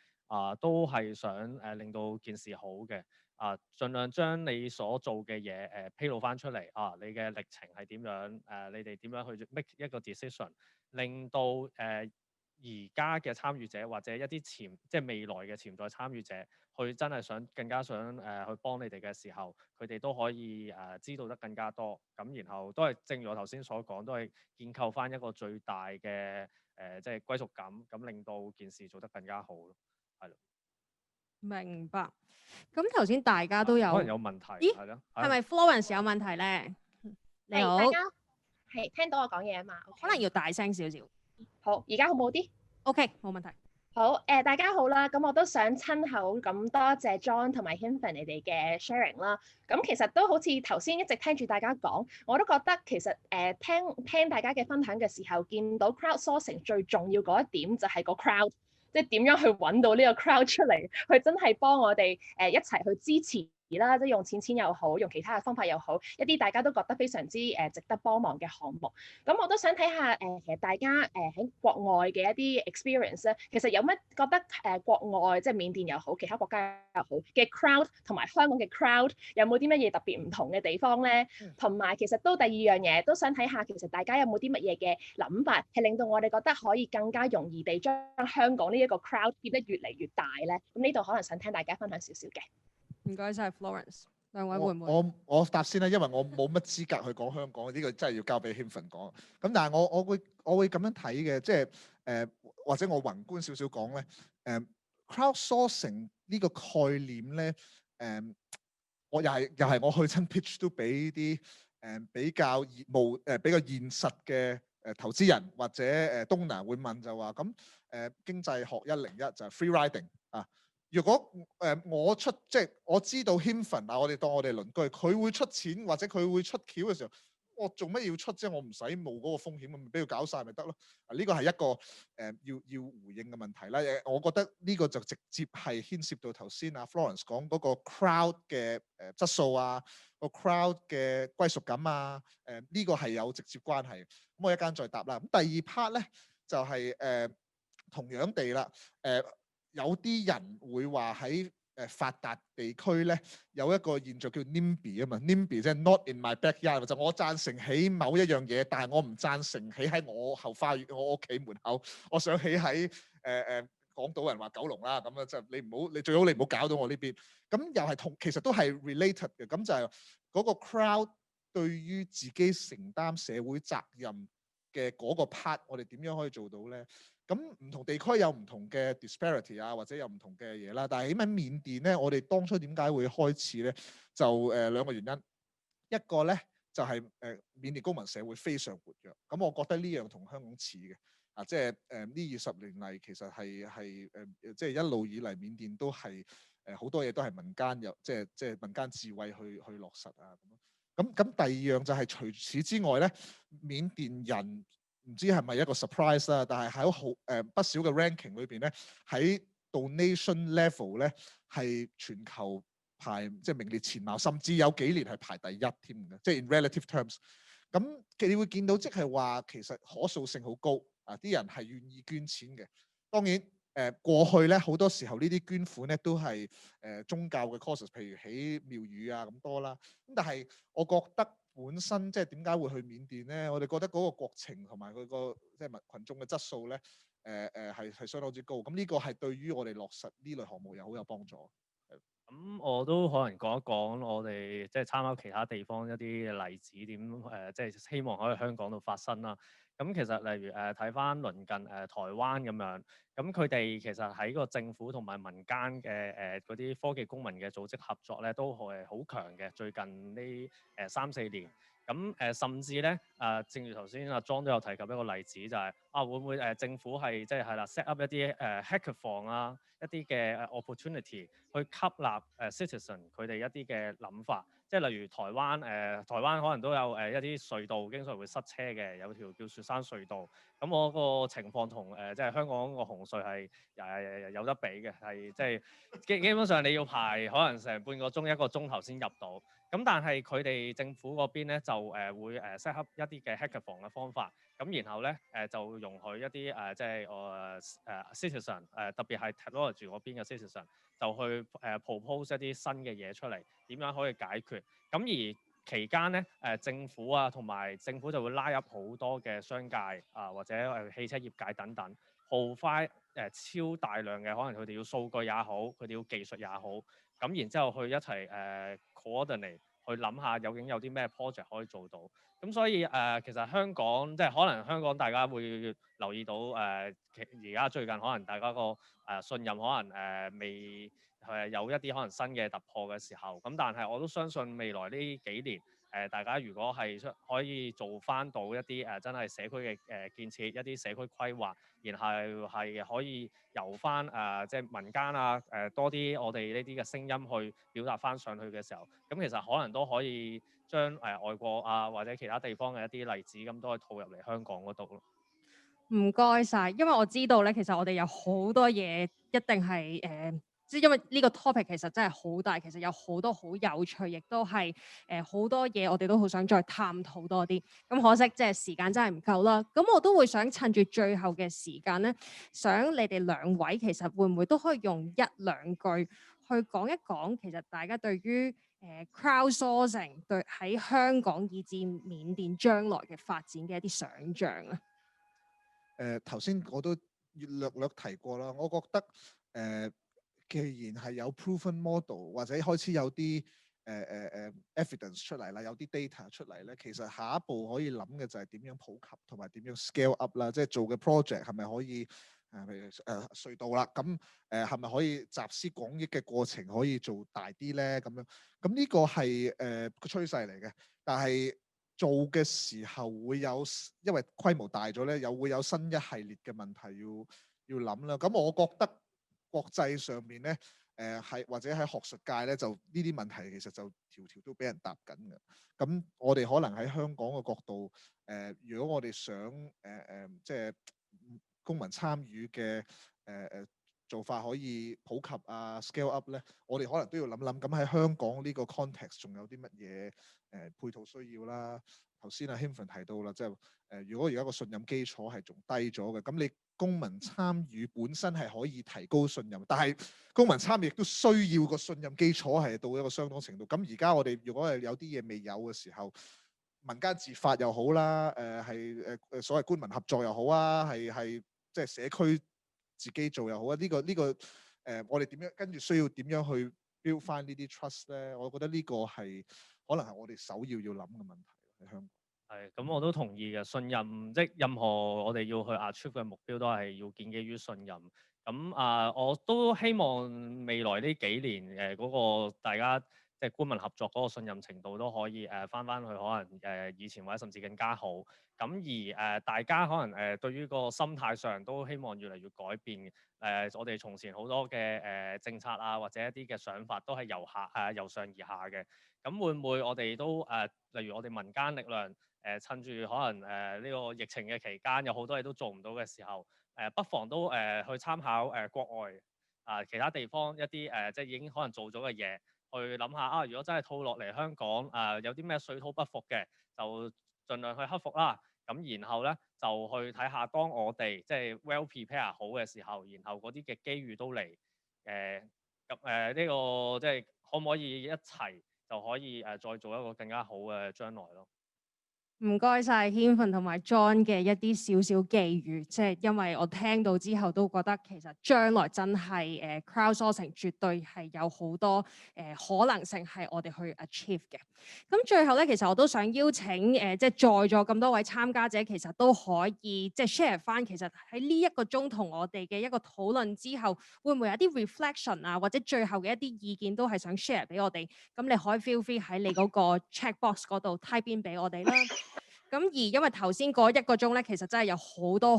都係想令到件事好嘅，盡量將你所做嘅嘢披露翻出嚟，你嘅歷程係點樣，你哋點樣去 make 一個 decision， 令到而家嘅參與者或者一啲即係未來嘅潛在參與者，去真係更加想去幫你哋嘅時候，佢哋都可以知道得更加多，咁然後都係正如我頭先所講，都係建構翻一個最大嘅即係歸屬感，咁令到件事做得更加好咯。明白。咁頭先大家都有可能有問題，咦？係咯，係咪 Florence 有問題咧？你好，大家係聽到我講嘢啊嘛？可能要大聲少少。好，而家好冇啲？ OK， 冇問題。好，大家好啦，咁我都想親口咁多謝 John 同埋 Hinfen 你哋嘅 sharing 啦。咁其實都好似頭先一直聽住大家講，我都覺得其實聽大家嘅分享嘅時候，見到 crowdsourcing 最重要嗰一點就係個 crowd，即係點樣去揾到呢個 crowd 出嚟，佢真係幫我哋一齊去支持啦，即係用錢又好，用其他嘅方法又好，一啲大家都覺得非常之值得幫忙嘅項目。咁我都想睇下其實大家喺國外嘅一啲 experience 咧，其實有乜覺得國外即係緬甸又好，其他國家又好嘅 crowd 同埋香港嘅 crowd 有冇啲乜嘢特別唔同嘅地方咧？同埋其實都第二樣嘢都想睇下，其實大家有冇啲乜嘢嘅諗法，係令到我哋覺得可以更加容易地將香港呢一個 crowd 變得越嚟越大咧？咁呢度可能想聽大家分享少少嘅。唔該晒 Florence， 兩位會唔會？我答先啦，因為我冇乜資格去講香港，呢個真係要交俾 Hinfen 講。咁但係我會咁樣睇嘅，即係或者我宏觀少少講咧，crowdsourcing 呢個概念咧，我又係我去親 pitch 都俾啲比較比較現實嘅投資人或者donor會問就話咁經濟學101就係 free riding 啊。如果我出即係我知道 Hinfen 啊，我哋當我哋鄰居，佢會出錢或者佢會出橋嘅時候，我做咩要出啫？我唔使冒嗰個風險，咪俾佢搞晒咪得咯？呢個係一個要回應嘅問題啦。我覺得呢個就直接係牽涉到頭先阿 Florence 講嗰個 crowd 嘅質素啊，個 crowd 嘅歸屬感啊，呢個係有直接關係。咁我一間再答啦。咁第二 part 咧就係同樣地啦，有啲人會話喺發達地區咧有一個現象叫 NIMBY 啊嘛 ，NIMBY 即係 not in my backyard， 就我贊成起某一樣嘢，但係我唔贊成起喺我後花園、我屋企門口，我想起喺港島人話九龍啦，咁啊就你最好你唔好搞到我呢邊。咁又係其實都係 related 嘅，咁就係嗰個 crowd 對於自己承擔社會責任嘅嗰個 part， 我哋點樣可以做到咧？咁唔同地區有唔同嘅 disparity 啊，或者有唔同嘅嘢啦。但係起碼緬甸咧，我哋當初點解會開始咧？就兩個原因。一個咧就係緬甸公民社會非常活躍。咁我覺得呢樣同香港似嘅。啊，即係呢20年嚟其實係即係一路以嚟緬甸都係好多嘢都係民間有即係民間智慧去落實啊咁。咁第二樣就係除此之外咧，緬甸人唔知係咪一個 surprise 啦，但係喺不少嘅 ranking 裏邊咧，喺 donation level 咧係全球排即係名列前茅，甚至有幾年係排第一添嘅，即係 in relative terms。咁你會見到即係話其實可塑性好高啊，啲人係願意捐錢嘅。當然過去咧好多時候呢啲捐款咧都係宗教嘅 causes， 譬如起廟宇啊咁多啦。咁但係我覺得本身即係點解會去緬甸咧？我哋覺得嗰個國情同埋佢個即係群眾嘅質素咧，係相當之高。咁呢個係對於我哋落實呢類項目又好有幫助。咁我都可能講一講我哋即係參考其他地方一啲例子點即係希望可以香港度發生啦。咁其實例如睇翻鄰近台灣咁樣，咁佢哋其實喺個政府同埋民間嘅嗰啲科技公民嘅組織合作咧，都係好強嘅。最近呢3-4年，咁甚至咧正如頭先阿 John 都有提及一個例子，就係會唔會政府係即係啦 set up 一啲hackathon 啊，一啲嘅opportunity 去吸納citizen 佢哋一啲嘅諗法。即係例如台灣可能都有一啲隧道經常會塞車嘅，有條叫雪山隧道。咁我個情況同即係香港個紅隧係有得比嘅，係即係基本上你要排可能成半個鐘1個鐘頭先入到。咁但係佢哋政府嗰邊咧就會set up 一啲嘅 hackathon 嘅方法。咁然後咧就容許一啲即係citizen 特別係 technology 嗰邊嘅 citizen 就去propose 一啲新嘅嘢出嚟，點樣可以解決。咁而期間咧政府啊同埋政府就會拉入好多嘅商界或者汽車業界等等，耗花超大量嘅，可能佢哋要數據也好，佢哋要技術也好，咁然之後去一齊coordinate 去諗下究竟有啲咩 project 可以做到。咁所以其實香港即係可能香港大家會留意到而家最近可能大家個信任可能未有一啲可能新嘅突破嘅時候，咁但係我都相信未來呢幾年大家如果係可以做翻到一啲真係社區嘅建設，一啲社區規劃，然後係可以由翻即係民間多啲我哋呢啲嘅聲音去表達翻上去嘅時候，咁其實可能都可以將外國或者其他地方嘅一啲例子咁都可以套入嚟香港嗰度咯。唔該晒，因為我知道咧，其實我哋有好多嘢一定係即係因為呢個 topic 其實真係好大，其實有好多好有趣，亦都係好多嘢我哋都好想再探討多啲。咁可惜即係時間真係唔夠啦。咁我都會想趁住最後嘅時間咧，想你哋兩位其實會唔會都可以用一兩句去講一講，其實大家對於crowdsourcing 對喺香港以至緬甸將來嘅發展嘅一啲想像啊？頭先我都略提過啦，我覺得既然係有 proven model 或者開始有啲evidence 出嚟啦，有啲 data 出嚟咧，其實下一步可以諗嘅就係點樣普及同埋點樣 scale up 啦，即係做嘅 project 係咪可以譬如隧道啦，咁係咪可以集思廣益嘅過程可以做大啲咧？咁呢個係個趨勢嚟嘅，但係做嘅時候會有，因為規模大咗咧，又會有新一系列嘅問題要諗啦。咁我覺得國際上面咧，或者喺學術界咧，就呢啲問題其實就條條都俾人答緊嘅。咁我哋可能喺香港嘅角度，如果我哋想即係公民參與嘅做法可以普及scale up 咧，我哋可能都要諗諗。咁喺香港呢個 context 仲有啲乜嘢配套需要啦？頭先Hinton 提到啦，即係如果而家個信任基礎係仲低咗嘅，咁你公民參與本身係可以提高信任，但係公民參與亦都需要個信任基礎係到一個相當程度。咁而家我哋如果係有啲嘢未有嘅時候，民間自發又好啦，所謂官民合作又好啊，係即係社區自己做又好啊。呢個我哋點樣跟住需要點樣去 build 翻呢啲 trust 咧？我覺得呢個係可能係我哋首要諗嘅問題喺香港。係，咁我都同意嘅。信任即係任何我哋要去 achieve 嘅目標，都係要建基於信任。咁我都希望未來呢幾年嗰個大家即係官民合作嗰個信任程度都可以翻去可能以前或者甚至更加好。咁而大家可能對於個心態上都希望越嚟越改變。我哋從前好多嘅政策或者一啲嘅想法都係由上而下嘅。咁會唔會我哋都例如我哋民間力量趁住可能呢個疫情嘅期間有好多嘢都做唔到嘅時候，不妨都去參考國外其他地方一啲即係已經可能做咗嘅嘢，去諗下如果真係套落嚟香港有啲咩水土不服嘅，就盡量去克服啦。咁然後咧就去睇下，當我哋即係 well prepare 好嘅時候，然後嗰啲嘅機遇都嚟呢個即係可唔可以一齊就可以再做一個更加好嘅將來咯。唔該晒 Hinton 同埋 John 嘅一啲少少寄語，即係因為我聽到之後都覺得其實將來真係crowdsourcing 絕對係有好多可能性係我哋去 achieve 嘅。咁最後咧，其實我都想邀請即係在座咁多位參加者，其實都可以即係 share 翻，其實喺呢一個鐘同我哋嘅一個討論之後，會唔會有啲 reflection 或者最後嘅一啲意見都係想 share 俾我哋？咁你可以 feel free 喺你嗰個 check box 嗰度 type in 俾我哋啦。咁而因為頭先嗰1個鐘咧，其實真係有好多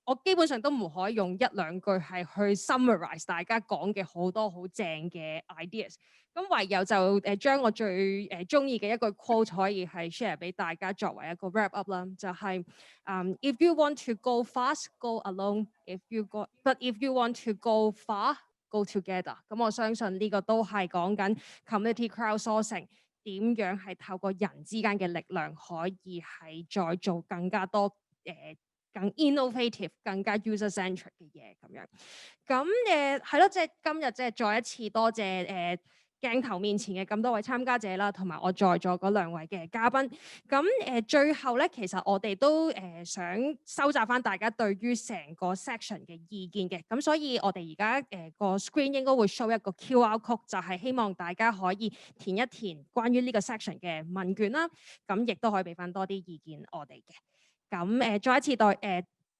我基本上都唔可以用一兩句係去 summarize 大家講嘅好多好正嘅 ideas。咁唯有就將我最中意嘅一句 quote 可以係 share 俾大家作為一個 wrap up 啦，就係If you want to go fast, go alone. But if you want to go far, go together。咁我相信呢個都係講緊 community crowdsourcing。點樣係透過人之間嘅力量，可以係再做更加多更 innovative、更加 user-centric 嘅嘢咁樣。咁係咯，即係今日即係再一次多謝鏡頭面前嘅咁多位參加者啦，同埋我在座嗰2位嘅嘉賓。咁最後咧，其實我哋都想收集翻大家對於成個 section 嘅意見嘅。咁所以我哋而家個 screen 應該會 show 一個 QR code，就係希望大家可以填一填關於呢個 section 嘅問卷啦。咁亦都可以俾翻多啲意見我哋嘅。咁再一次多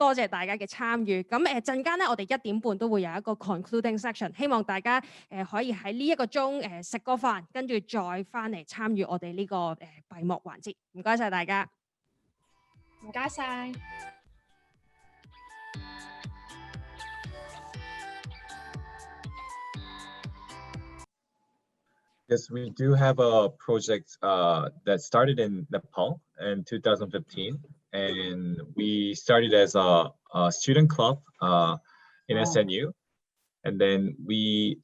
多謝大家嘅參與。咁陣間咧，我哋1點半都會有一個 concluding section， 希望大家可以喺呢1個鐘食個飯，跟住再翻嚟參與我哋呢個閉幕環節。唔該晒大家。唔該晒。Yes, we do have a project that started in Nepal in 2015, and we started as a student club in SNU, and then we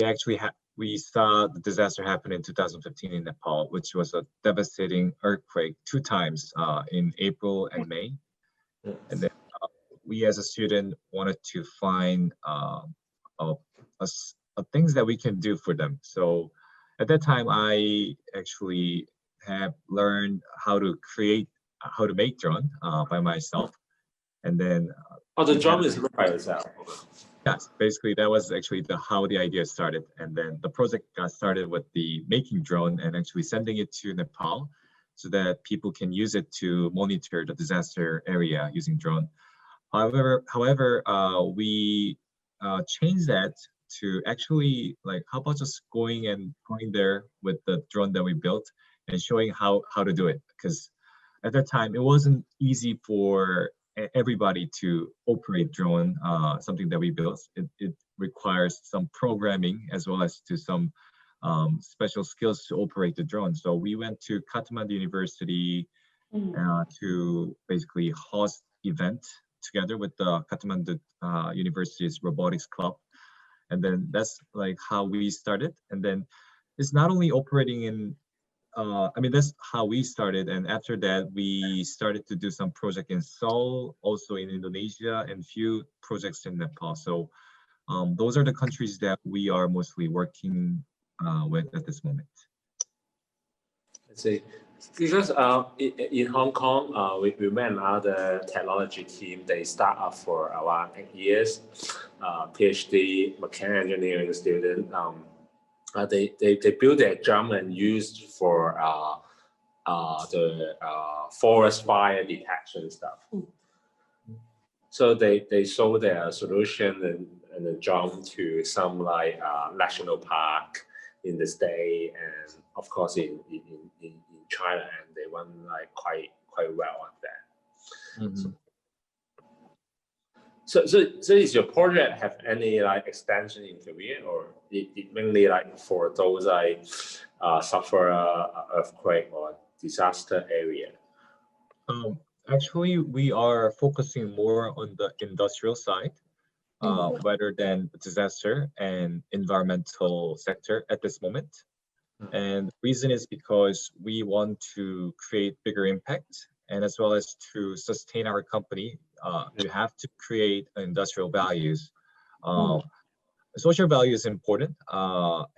actually we saw the disaster happen in 2015 in Nepal, which was a devastating earthquake 2 times in April and May, and then we as a student wanted to find things that we can do for them. So at that time, I actually have learned how to make drone by myself. And then the drone is made by yourself. Yes, basically that was actually how the idea started. And then the project got started with the making drone and actually sending it to Nepal so that people can use it to monitor the disaster area using drone. However, we changed that to actually how about just going there with the drone that we built and showing how to do it, because at that time it wasn't easy for everybody to operate drone, something that we built. It requires some programming as well as to some special skills to operate the drone. So we went to Kathmandu University to basically host event together with the Kathmandu University's robotics club. And then that's how we started. And then it's not only operating in, that's how we started. And after that, we started to do some project in Seoul, also in Indonesia, and few projects in Nepal. So those are the countries that we are mostly working with at this moment. Let's see. Because in Hong Kong, we met another technology team. They start up for around 8 years. PhD mechanical engineering student. They built a drum and used for the forest fire detection stuff. So they sold their solution and the drum to some national park in the state, and of course in China, and they went quite well on that. Mm-hmm. So is your project have any extension in Korea, or it mainly for those suffer earthquake or disaster area? Actually, we are focusing more on the industrial side rather than disaster and environmental sector at this moment. And the reason is because we want to create bigger impact, and as well as to sustain our company, you have to create industrial values. Social value is important,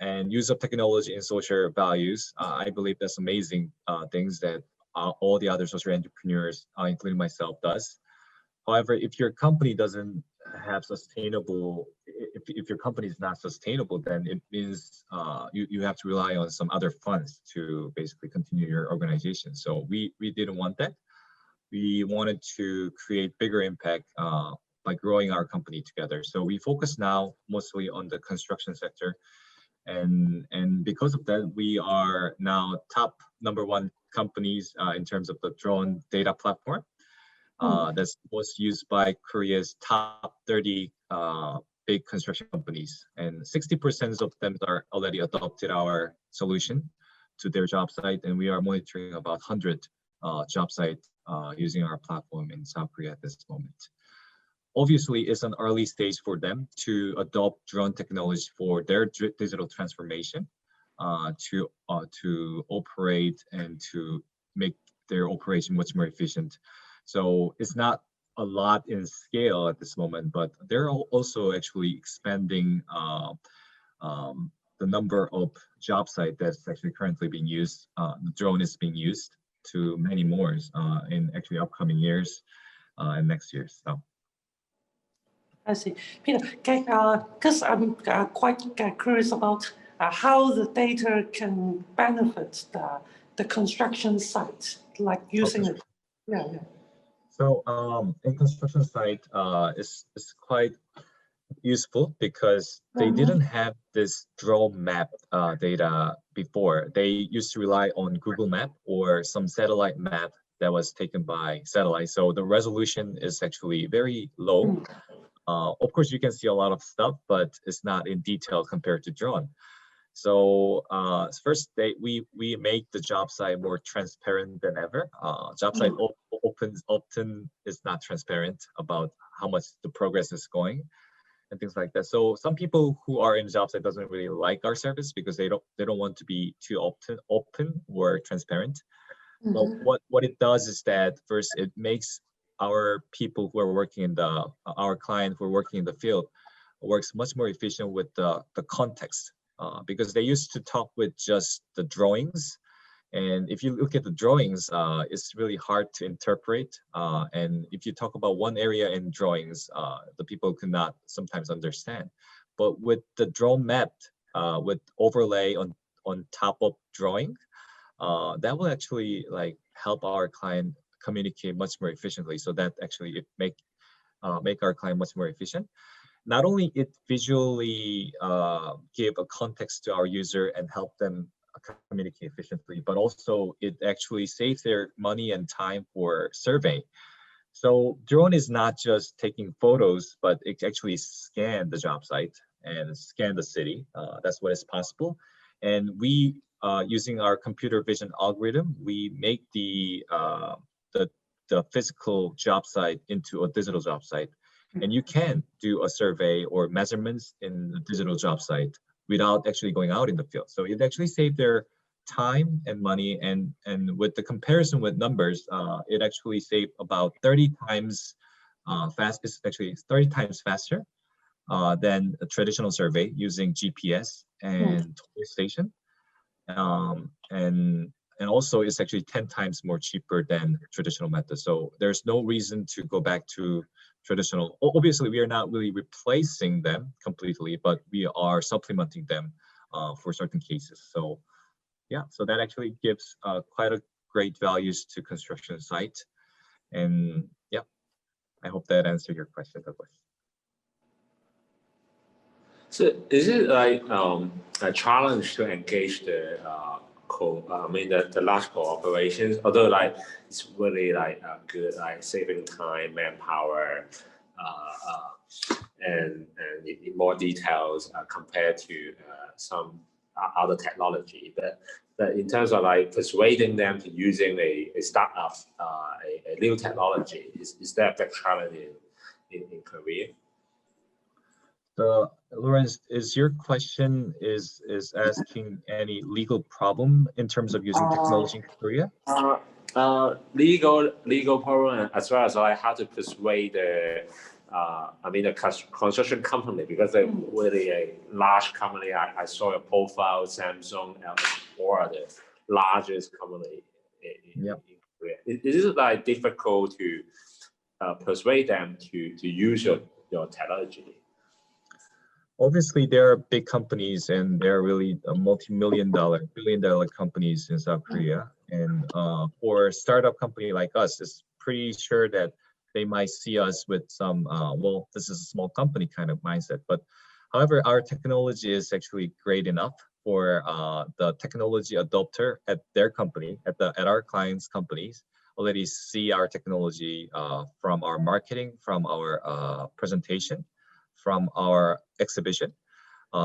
and use of technology in social values. I believe that's amazing things that all the other social entrepreneurs, including myself, does. However, if your company doesn't have sustainable, if your company is not sustainable, then it means you have to rely on some other funds to basically continue your organization. So we didn't want that. We wanted to create bigger impact by growing our company together. So we focus now mostly on the construction sector. And because of that, we are now top #1 companies in terms of the drone data platform. That's most used by Korea's top 30 big construction companies, and 60% of them are already adopted our solution to their job site, and we are monitoring about 100 job sites using our platform in South Korea at this moment. Obviously, it's an early stage for them to adopt drone technology for their digital transformation, to operate and to make their operation much more efficient. So it's not a lot in scale at this moment, but they're also actually expanding the number of job sites that's actually currently being used. The drone is being used to many more in actually upcoming years and next year. So. I see. Peter, because I'm quite curious about how the data can benefit the construction site, like using it. Yeah. So in construction site, it's quite useful because they didn't have this drone map data before. They used to rely on Google Map or some satellite map that was taken by satellite. So the resolution is actually very low. Of course, you can see a lot of stuff, but it's not in detail compared to drone. So first, we make the job site more transparent than ever. Job site often is not transparent about how much the progress is going and things like that. So some people who are in job site doesn't really like our service because they don't want to be too open or transparent. But what it does is that first it makes our people who are working in our client who are working in the field works much more efficient with the context. Because they used to talk with just the drawings. And if you look at the drawings, it's really hard to interpret. And if you talk about one area in drawings, the people could not sometimes understand. But with the drone map, with overlay on top of drawing, that will actually help our client communicate much more efficiently. So that actually make our client much more efficient. Not only it visually give a context to our user and help them communicate efficiently, but also it actually saves their money and time for survey. So drone is not just taking photos, but it actually scan the job site and scan the city. That's what is possible. And we, using our computer vision algorithm, we make the physical job site into a digital job site. And you can do a survey or measurements in the digital job site without actually going out in the field. So it actually saved their time and money. And with the comparison with numbers, it actually saved about 30 times fast. It's actually 30 times faster than a traditional survey using GPS and toll station. And also it's actually 10 times more cheaper than traditional methods. So there's no reason to go back to traditional. Obviously, we are not really replacing them completely, but we are supplementing them for certain cases. So yeah, so that actually gives quite a great values to construction site. And yeah, I hope that answered your question, Douglas. So is it like a challenge to engage the the large corporations, although it's really good, saving time, manpower, and more details compared to some other technology. But in terms of persuading them to using a startup, a new technology, is that a big challenge in Korea? Lawrence, is your question is asking any legal problem in terms of using technology in Korea? Legal problem, as well as how to persuade the construction company, because they're really a large company. I saw a profile, Samsung, or the largest company in Korea. Is it difficult to persuade them to use your technology? Obviously, there are big companies and they're really billion-dollar companies in South Korea. And for a startup company like us, it's pretty sure that they might see us with some, well, this is a small company kind of mindset. But however, our technology is actually great enough for the technology adopter at their company, at our clients' companies, already see our technology from our marketing, from our presentation, from our exhibition.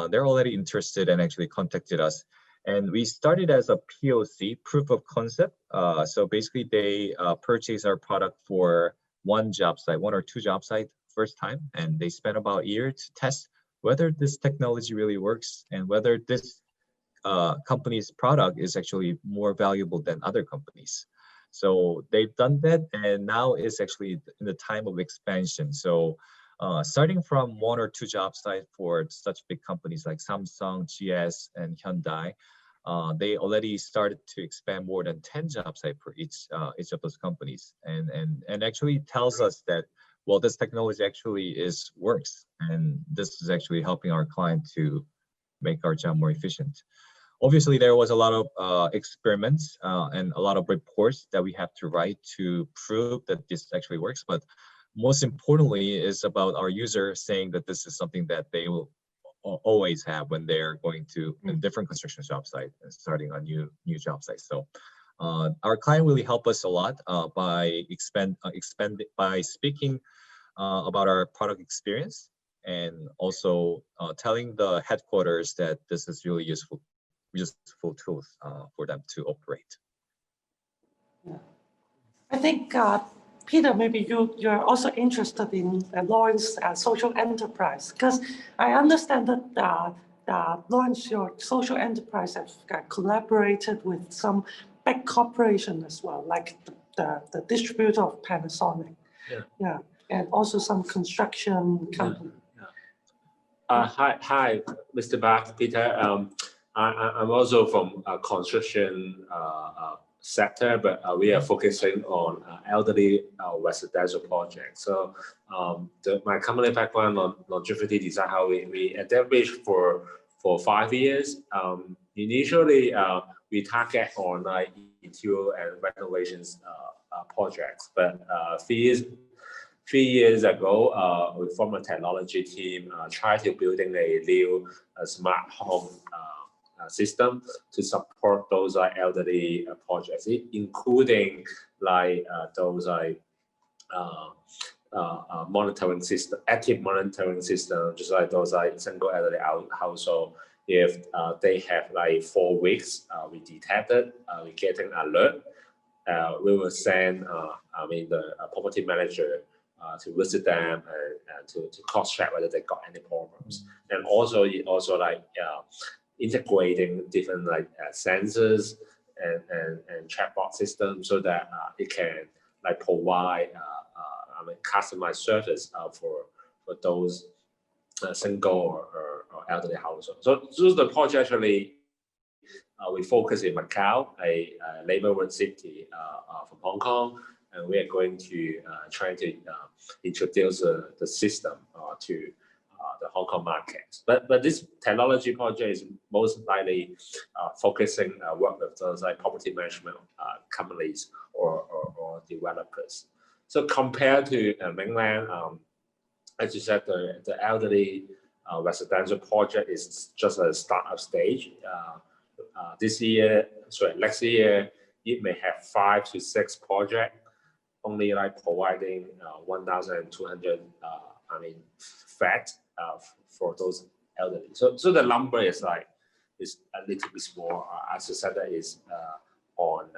They're already interested and actually contacted us. And we started as a POC, proof of concept. So basically they purchase our product for one or two job site first time. And they spent about a year to test whether this technology really works and whether this company's product is actually more valuable than other companies. So they've done that, and now it's actually in the time of expansion. So starting from one or two job sites for such big companies like Samsung, GS, and Hyundai, they already started to expand more than 10 job sites for each of those companies, and actually tells us that, well, this technology actually works, and this is actually helping our client to make our job more efficient. obviously there was a lot of experiments and a lot of reports that we have to write to prove that this actually works. But most importantly is about our users saying that this is something that they will always have when they're going to a different construction job site and starting a new job site. So our client really helped us a lot by speaking about our product experience and also telling the headquarters that this is really useful tools for them to operate. Yeah. I think Peter, maybe you're also interested in Lawrence social enterprise, because I understand that Lawrence, your social enterprise, have collaborated with some big corporation as well, like the distributor of Panasonic. Yeah, and also some construction company. Hi, Mr. Bach, Peter. I'm also from construction sector, but we are focusing on elderly residential projects. So my company background on longevity design, how we established for 5 years. Initially, we target on interior and renovations projects, but 3 years ago, we formed a technology team, try to building a new smart home system to support those elderly projects, including those monitoring system, active monitoring system, just like those single elderly household. If they have 4 weeks, we detect it, we get an alert. We will send, the property manager to visit them and to cross check whether they got any problems. And also, integrating different sensors and chatbot systems so that it can provide customized service for those single or elderly households. So the project actually we focus in Macau, a neighborhood city from Hong Kong, and we are going to try to introduce the system to the Hong Kong market. But this technology project is most likely focusing work with those property management companies or developers. So compared to mainland, as you said, the elderly residential project is just a startup stage. Next year, it may have 5 to 6 projects, only providing 1,200 flats for those elderly. So the number is a little bit small. As I said, that is on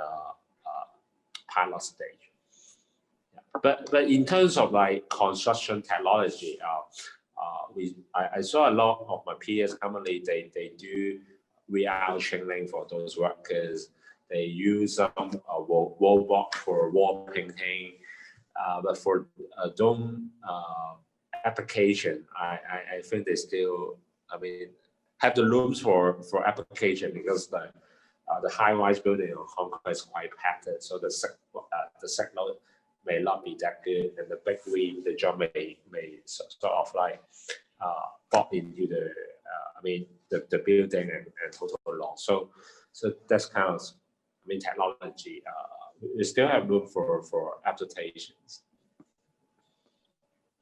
pilot stage. Yeah. But in terms of construction technology, I saw a lot of my peers commonly they do real training for those workers. They use some robot for wall painting, but for dome application, I think they still, have the rooms for application, because the high-rise building in Hong Kong is quite packed, so the signal may not be that good, and the big wing, the job may sort of pop into the building and total loss. So that's kind of technology. We still have room for applications.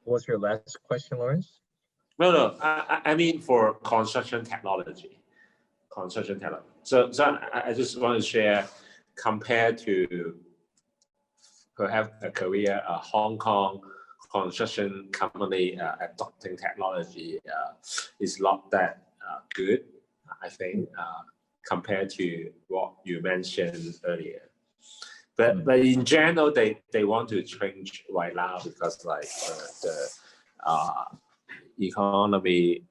What's your last question, Lawrence? No. I mean for construction technology. So I just want to share, compared to perhaps a Korea, Hong Kong construction company adopting technology is not that good, I think, compared to what you mentioned earlier. But in general, they want to change right now, because the economy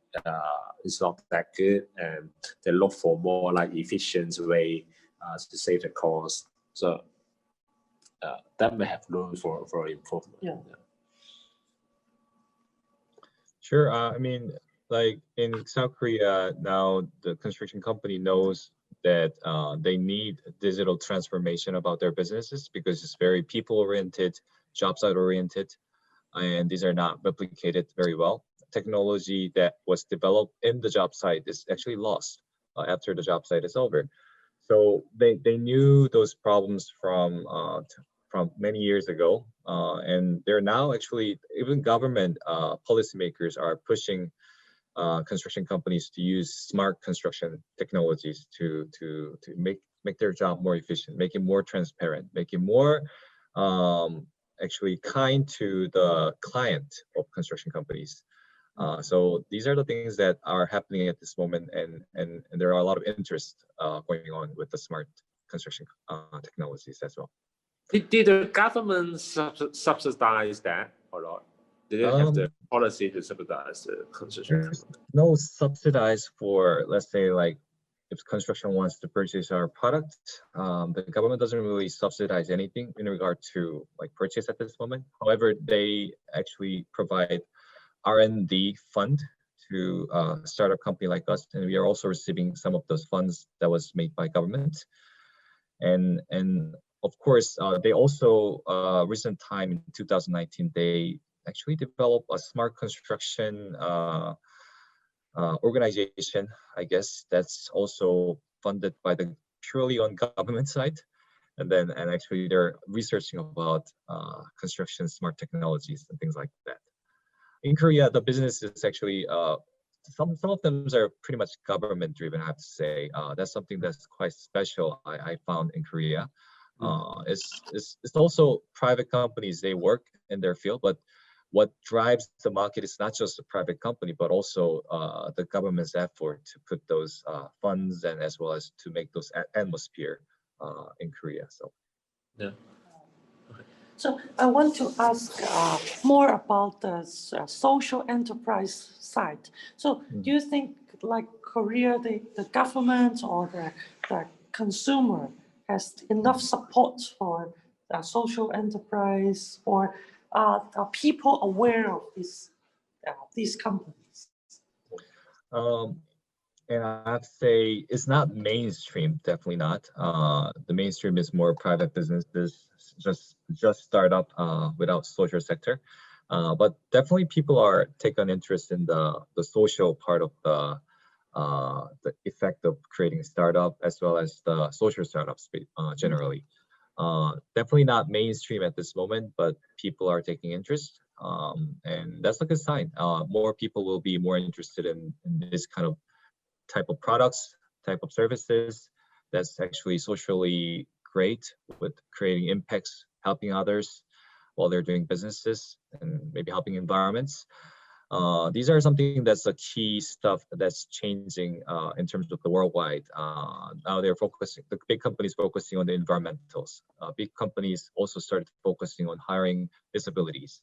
is not that good, and they look for more efficient way to save the cost. So that may have room for improvement. Yeah. Sure. In South Korea now, the construction company knows that they need digital transformation about their businesses, because it's very people-oriented, job site-oriented, and these are not replicated very well. Technology that was developed in the job site is actually lost after the job site is over. So they knew those problems from many years ago, and they're now actually, even government policymakers are pushing construction companies to use smart construction technologies to make their job more efficient, make it more transparent, make it more actually kind to the client of construction companies. So these are the things that are happening at this moment, and there are a lot of interest going on with the smart construction technologies as well. Did the government subsidize that or not? Did they have the policy to subsidize the construction? No subsidize for, let's say, like if construction wants to purchase our product, the government doesn't really subsidize anything in regard to like purchase at this moment. However, they actually provide R&D fund to start a company like us, and we are also receiving some of those funds that was made by government. And of course, they also recent time in 2019 they actually developed a smart construction organization, I guess, that's also funded by the purely on government side. And actually they're researching about construction smart technologies and things like that. In Korea, the business is actually some of them are pretty much government driven, I have to say. That's something that's quite special I found in Korea. It's also private companies, they work in their field, but what drives the market is not just the private company, but also the government's effort to put those funds and as well as to make those atmosphere in Korea. So, yeah. So I want to ask more about the social enterprise side. So do you think like Korea, the government or the consumer has enough support for the social enterprise, or are people aware of these companies? And I have to say it's not mainstream, definitely not. The mainstream is more private businesses, just startup without social sector. But definitely people are taking interest in the social part of the effect of creating a startup as well as the social startups generally. Definitely not mainstream at this moment, but people are taking interest. And that's a good sign. More people will be more interested in this kind of type of products, type of services that's actually socially great with creating impacts, helping others while they're doing businesses and maybe helping environments. These are something that's a key stuff that's changing in terms of the worldwide. Now they're focusing, the big companies focusing on the environmentals. Big companies also started focusing on hiring disabilities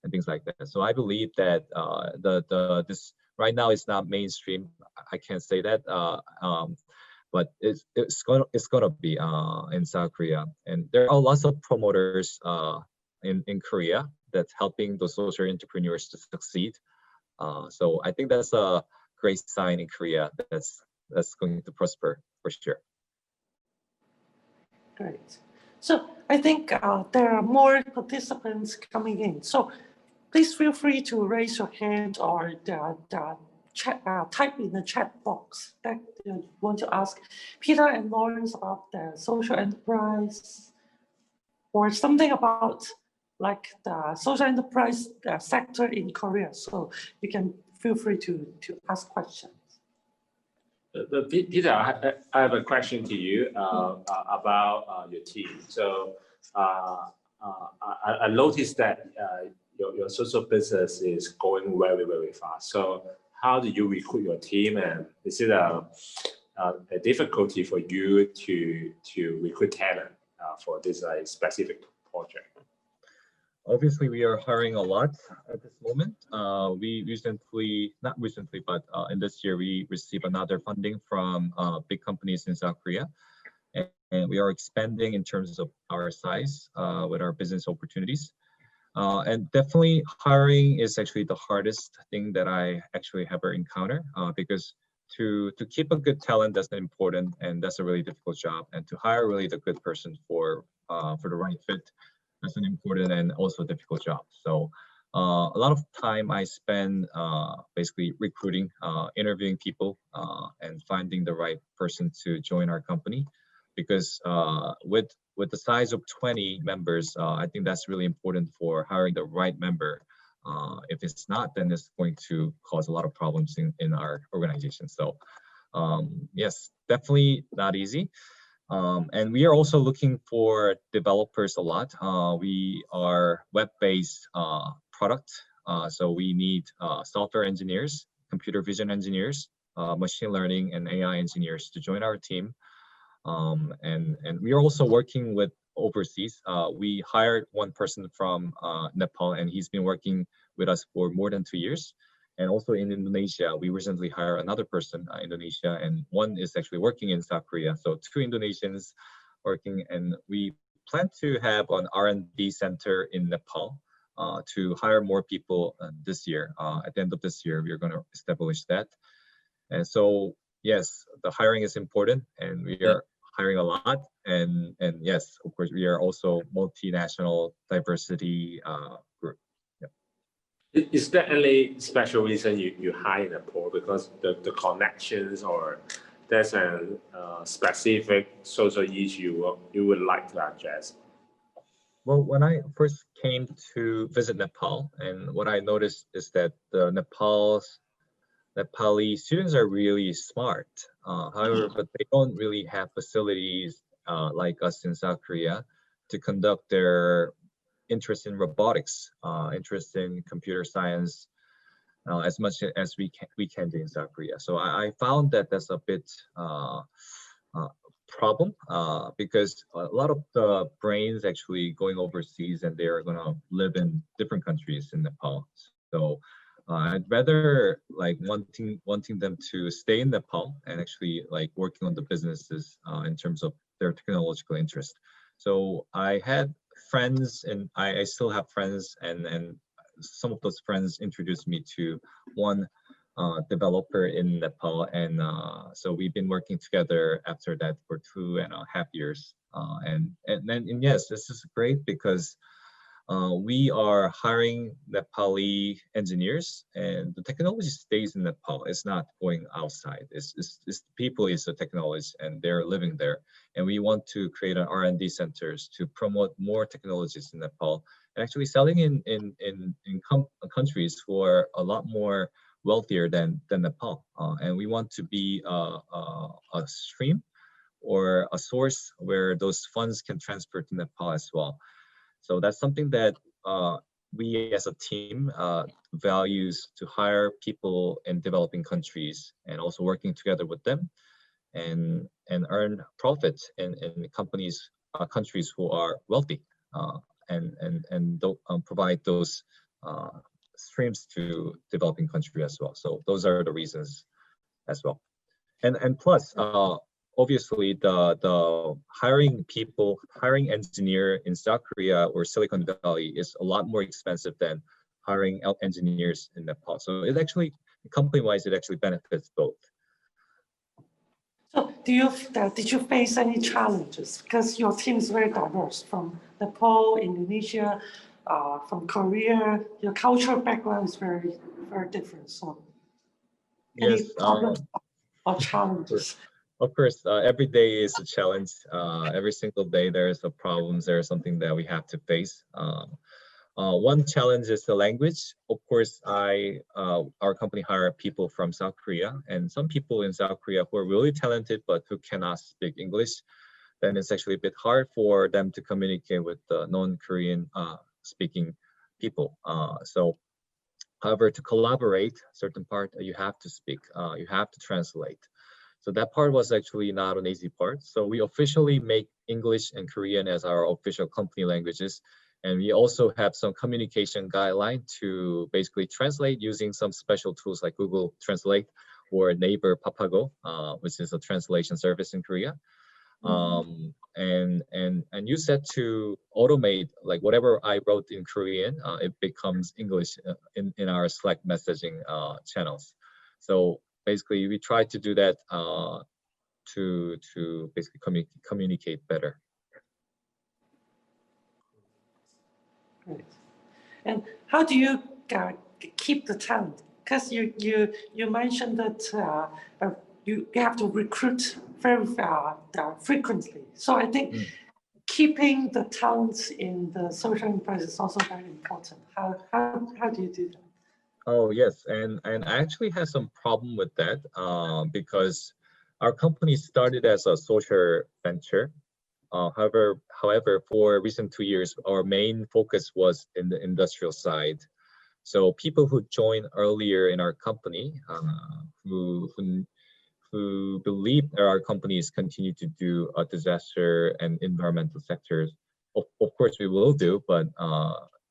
and things like that. So I believe that this right now it's not mainstream. I can't say that, but it's gonna be in South Korea, and there are lots of promoters in Korea that's helping the social entrepreneurs to succeed. So I think that's a great sign in Korea that's going to prosper for sure. Great. So I think there are more participants coming in. So please feel free to raise your hand or type in the chat box that you want to ask Peter and Lawrence about the social enterprise, or something about like the social enterprise sector in Korea. So you can feel free to ask questions. Peter, I have a question to you about your team. So I noticed that your social business is going very, very fast. So how do you recruit your team, and is it a difficulty for you to recruit talent for this specific project? Obviously, we are hiring a lot at this moment. We not recently, but in this year, we received another funding from big companies in South Korea. And we are expanding in terms of our size with our business opportunities. And definitely hiring is actually the hardest thing that I actually ever encounter, because to keep a good talent, that's important, and that's a really difficult job. And to hire really the good person for the right fit, that's an important and also difficult job. So A lot of time I spend basically recruiting, interviewing people, and finding the right person to join our company. Because with the size of 20 members, I think that's really important for hiring the right member. If it's not, then it's going to cause a lot of problems in our organization. So yes, definitely not easy. And we are also looking for developers a lot. We are web-based product. So we need software engineers, computer vision engineers, machine learning and AI engineers to join our team. And we are also working with overseas. We hired one person from Nepal, and he's been working with us for more than 2 years. And also in Indonesia, we recently hired another person in Indonesia, and one is actually working in South Korea. So 2 Indonesians working, and we plan to have an R&D center in Nepal to hire more people this year. At the end of this year, we're going to establish that. And so, yes, the hiring is important, and we are hiring a lot. And yes, of course, we are also multinational diversity group. Is there any special reason you hire Nepal? Because the connections, or there's a specific social issue you would like to address? Well, when I first came to visit Nepal, and what I noticed is that the Nepali students are really smart. However, but they don't really have facilities like us in South Korea to conduct their interest in robotics, interest in computer science, as much as we can do in South Korea. So I found that that's a bit problem because a lot of the brains actually going overseas, and they're gonna live in different countries in Nepal. So I'd rather like wanting them to stay in Nepal and actually like working on the businesses in terms of their technological interest. So I had friends, and I still have friends, and some of those friends introduced me to one developer in Nepal, and so we've been working together after that for 2.5 years. And yes, this is great because we are hiring Nepali engineers, and the technology stays in Nepal. It's not going outside. It's people is the technology, and they're living there. And we want to create an R&D centers to promote more technologies in Nepal, and actually selling in countries who are a lot more wealthier than Nepal. And we want to be a stream or a source where those funds can transfer to Nepal as well. So that's something that we as a team values, to hire people in developing countries and also working together with them and earn profit in companies, countries who are wealthy and provide those streams to developing country as well. So those are the reasons as well. And plus, obviously, the hiring engineer in South Korea or Silicon Valley is a lot more expensive than hiring out engineers in Nepal. So it actually, company-wise, it actually benefits both. So did you face any challenges? Because your team is very diverse, from Nepal, Indonesia, from Korea. Your cultural background is very, very different. So any problems or challenges? Of course, every day is a challenge. Every single day there is a problem. There is something that we have to face. One challenge is the language. Of course, our company hire people from South Korea, and some people in South Korea who are really talented but who cannot speak English. Then it's actually a bit hard for them to communicate with the non-Korean speaking people. So, however, to collaborate, certain part you have to speak, you have to translate. So that part was actually not an easy part. So we officially make English and Korean as our official company languages. And we also have some communication guideline to basically translate using some special tools like Google Translate or Naver Papago, which is a translation service in Korea. And use that to automate, like whatever I wrote in Korean, it becomes English in our Slack messaging channels. So basically, we try to do that to basically communicate better. Great. And how do you keep the talent? Because you mentioned that you have to recruit very frequently. So I think keeping the talents in the social enterprise is also very important. How do you do that? Oh yes, and I actually had some problem with that because our company started as a social venture. However, for recent 2 years, our main focus was in the industrial side. So people who joined earlier in our company, who believe that our companies continue to do disaster and environmental sectors, of course we will do, but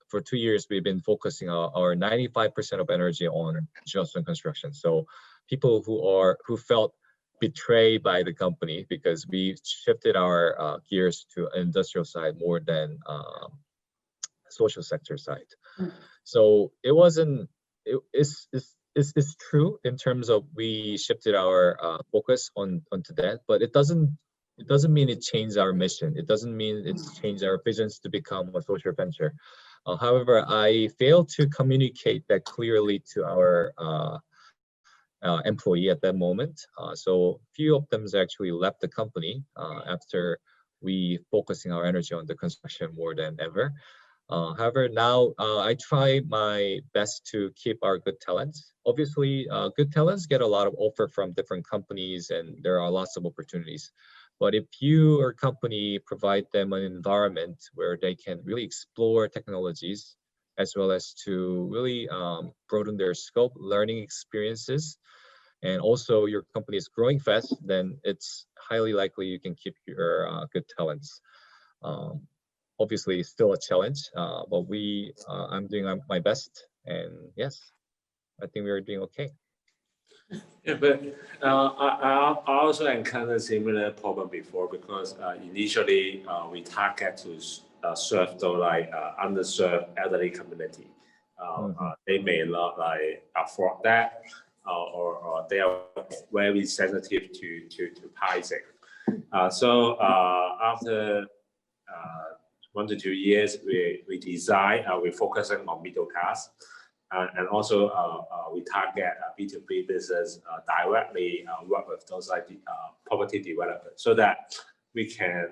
for 2 years we've been focusing our 95% of energy on just on construction. So people who felt betrayed by the company because we shifted our gears to industrial side more than social sector side. So it wasn't. It's true in terms of we shifted our focus onto that, but it doesn't mean it changed our mission. It doesn't mean it's changed our visions to become a social venture. However, I failed to communicate that clearly to our employee at that moment. So few of them actually left the company after we focusing our energy on the construction more than ever. However, now I try my best to keep our good talents. Obviously, good talents get a lot of offer from different companies and there are lots of opportunities. But if you or company provide them an environment where they can really explore technologies as well as to really broaden their scope, learning experiences, and also your company is growing fast, then it's highly likely you can keep your good talents. Obviously, still a challenge, but I'm doing my best, and yes, I think we are doing okay. Yeah, but I also encountered similar problem before because initially we target to serve the underserved elderly community. They may not afford that, or they are very sensitive to pricing. So after 1 to 2 years, we design, we focusing on middle class, and also we target B2B business directly work with those property developers so that we can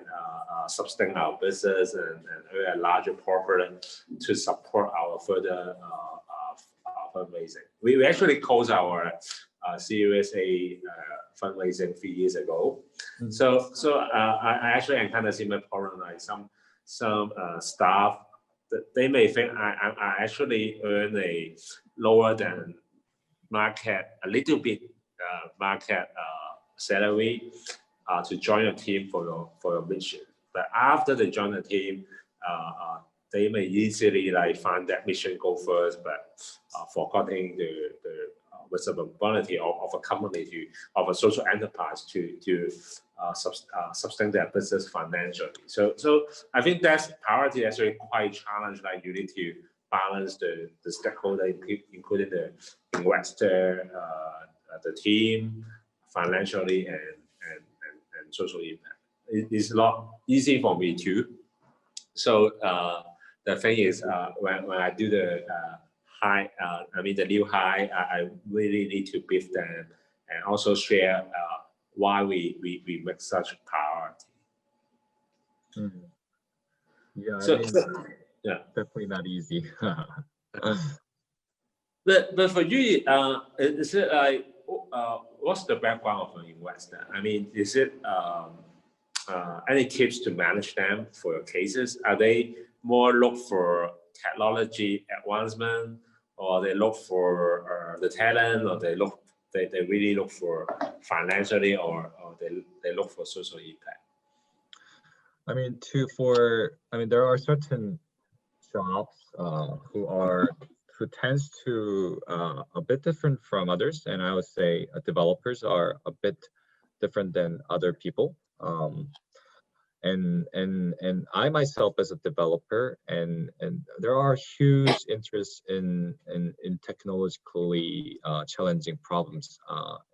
sustain our business and earn a larger profit to support our further fundraising. We actually closed our Series A fundraising 3 years ago. So I actually encountered similar problem, like some staff, they may think I actually earn a lower than market, a little bit market salary to join a team for your mission. But after they join the team, they may easily find that mission go first, but forgetting the responsibility of a company of a social enterprise to sustain their business financially. So I think that's priority actually quite challenged. Like you need to balance the stakeholder, including the investor, the team, financially and social impact. It's not easy for me too. So the thing is, when I do the the new high, I really need to brief them and also share why we make such priority. Yeah, so, yeah, definitely not easy. But for you, is it like what's the background of an investor? I mean, is it any tips to manage them for your cases? Are they more look for technology advancement, or they look for the talent, or they really look for financially, or they look for social impact? I mean, there are certain jobs who tends to a bit different from others, and I would say developers are a bit different than other people. And I myself as a developer, and there are huge interests in technologically challenging problems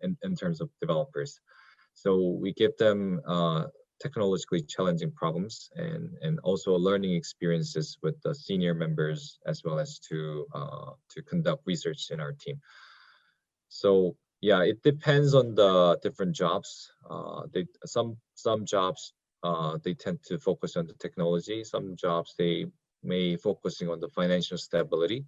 in terms of developers. So we give them technologically challenging problems and also learning experiences with the senior members as well as to conduct research in our team. So yeah, it depends on the different jobs. Some jobs they tend to focus on the technology. Some jobs they may focusing on the financial stability.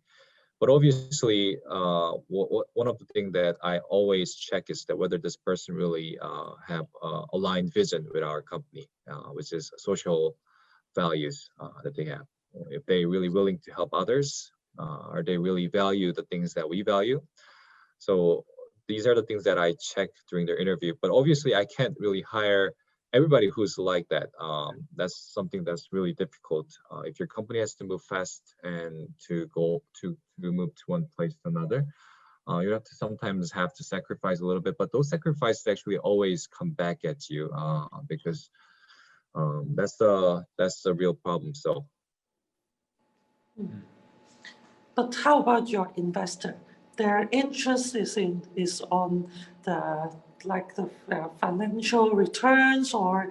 But obviously, one of the things that I always check is that whether this person really have aligned vision with our company, which is social values that they have. If they really willing to help others, are they really value the things that we value? So these are the things that I check during their interview. But obviously, I can't really hire everybody who's like that. That's something that's really difficult. If your company has to move fast and to move to one place to another, you have to sometimes have to sacrifice a little bit, but those sacrifices actually always come back at you because that's the real problem. So. But how about your investor? Their interest is on the financial returns or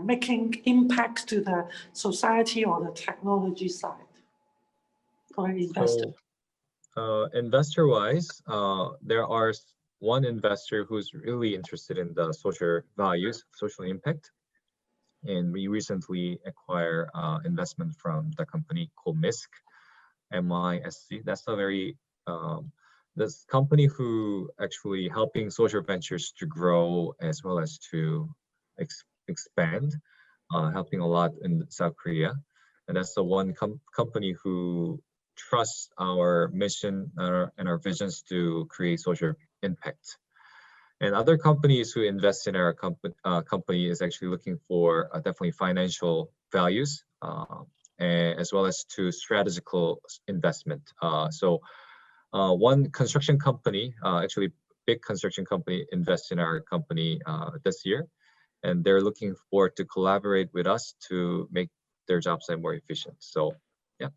making impact to the society or the technology side for an investor. So, investor-wise, there are one investor who's really interested in the social values, social impact, and we recently acquired investment from the company called MISC, MISC. That's a very this company who actually helping social ventures to grow as well as to expand, helping a lot in South Korea. And that's the one company who trusts our mission and our visions to create social impact. And other companies who invest in our company is actually looking for definitely financial values as well as to strategical investment. So one construction company, actually big construction company, invests in our company this year, and they're looking forward to collaborate with us to make their jobs more efficient. So, yeah.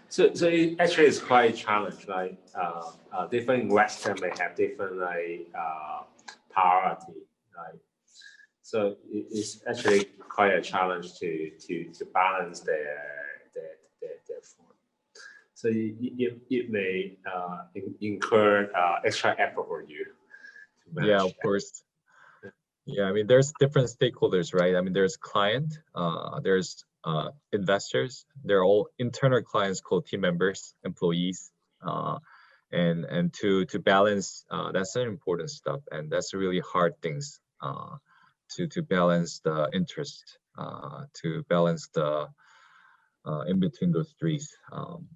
So it actually is quite a challenge. Like different investor may have different priority. So it's actually quite a challenge to balance their form. So it may incur extra effort for you. Yeah, of course. Yeah, I mean, there's different stakeholders, right? I mean, there's client, there's investors. They're all internal clients called team members, employees, and to balance. That's an important stuff, and that's really hard things. To balance the interest, to balance the in between those trees.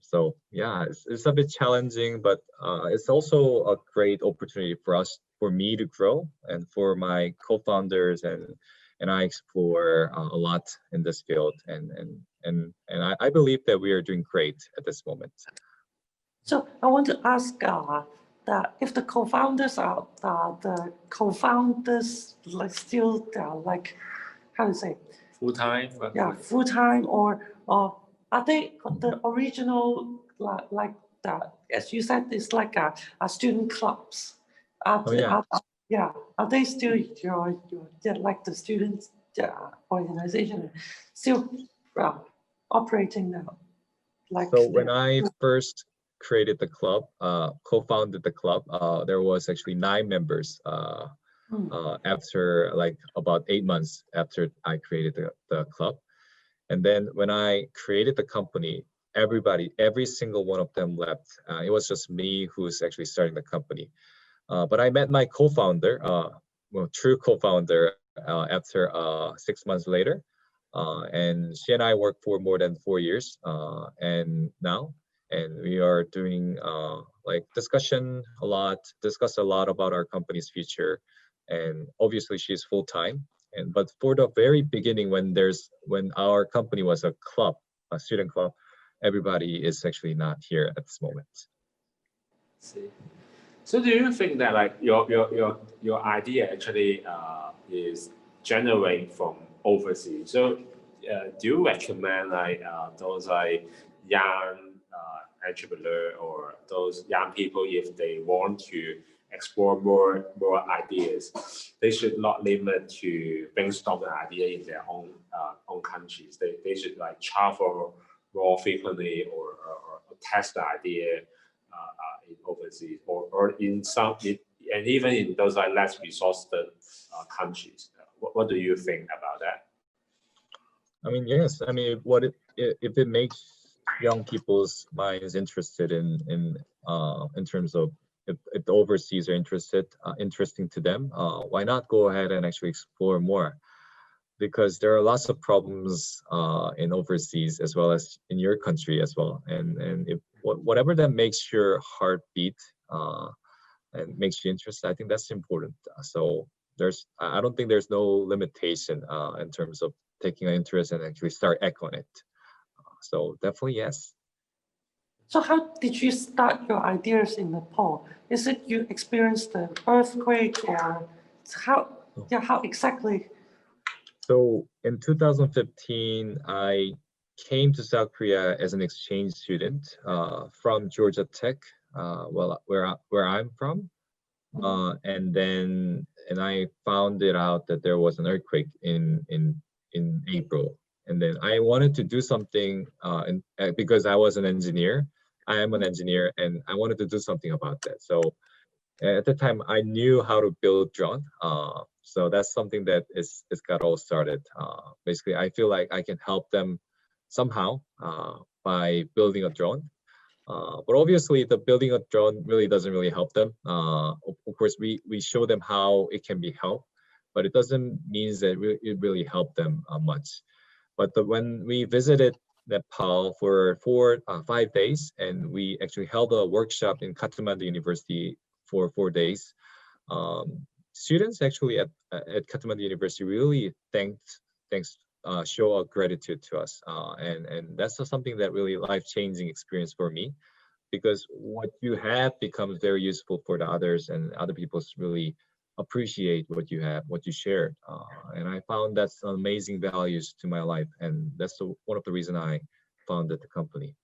So yeah, it's a bit challenging, but it's also a great opportunity for me to grow, and for my co-founders and I explore a lot in this field, and I believe that we are doing great at this moment. So I want to ask that if the co-founders are still like how to say full-time? Yeah, full-time or are they the original like that? As you said, it's like a student clubs. Are they still your like the students organization still operating now? So when I first created the club, co-founded the club, there was actually 9 members after like about 8 months after I created the club. And then when I created the company, every single one of them left. It was just me who's actually starting the company. But I met my co-founder, true co-founder, after 6 months later. And she and I worked for more than 4 years and we are doing like discuss a lot about our company's future. And obviously she's full-time. But for the very beginning, when our company was a club, a student club, everybody is actually not here at this moment. See. So do you think that like your idea actually is generated from overseas? So do you recommend like those like young entrepreneur or those young people, if they want to explore more ideas, they should not limit to brainstorm an idea in their own countries. They should like travel more frequently or test the idea in overseas or in some and even in those like less resourced countries. What do you think about that? I mean, yes. I mean, if it makes young people's minds interested in terms of if the overseas are interesting to them, why not go ahead and actually explore more? Because there are lots of problems in overseas as well as in your country as well, and if whatever that makes your heart beat and makes you interested, I think that's important. So I don't think there's no limitation in terms of taking an interest and actually start echoing it. So definitely yes. So how did you start your ideas in Nepal? Is it you experienced the earthquake or how exactly? So in 2015, I came to South Korea as an exchange student from Georgia Tech, where I'm from. And I found it out that there was an earthquake in April. And then I wanted to do something because I was an engineer. I am an engineer and I wanted to do something about that. So at the time I knew how to build drone. So that's something that it's got all started. Basically, I feel like I can help them somehow by building a drone. But obviously the building a drone really doesn't really help them. Of course, we show them how it can be helped, but it doesn't mean that it really helped them much. But when we visited Nepal for 5 days, and we actually held a workshop in Kathmandu University for 4 days, students actually at Kathmandu University really show a gratitude to us, and that's something that really life-changing experience for me, because what you have becomes very useful for the others, and other people really appreciate what you have, what you shared, and I found that's amazing values to my life, and that's one of the reasons I founded the company.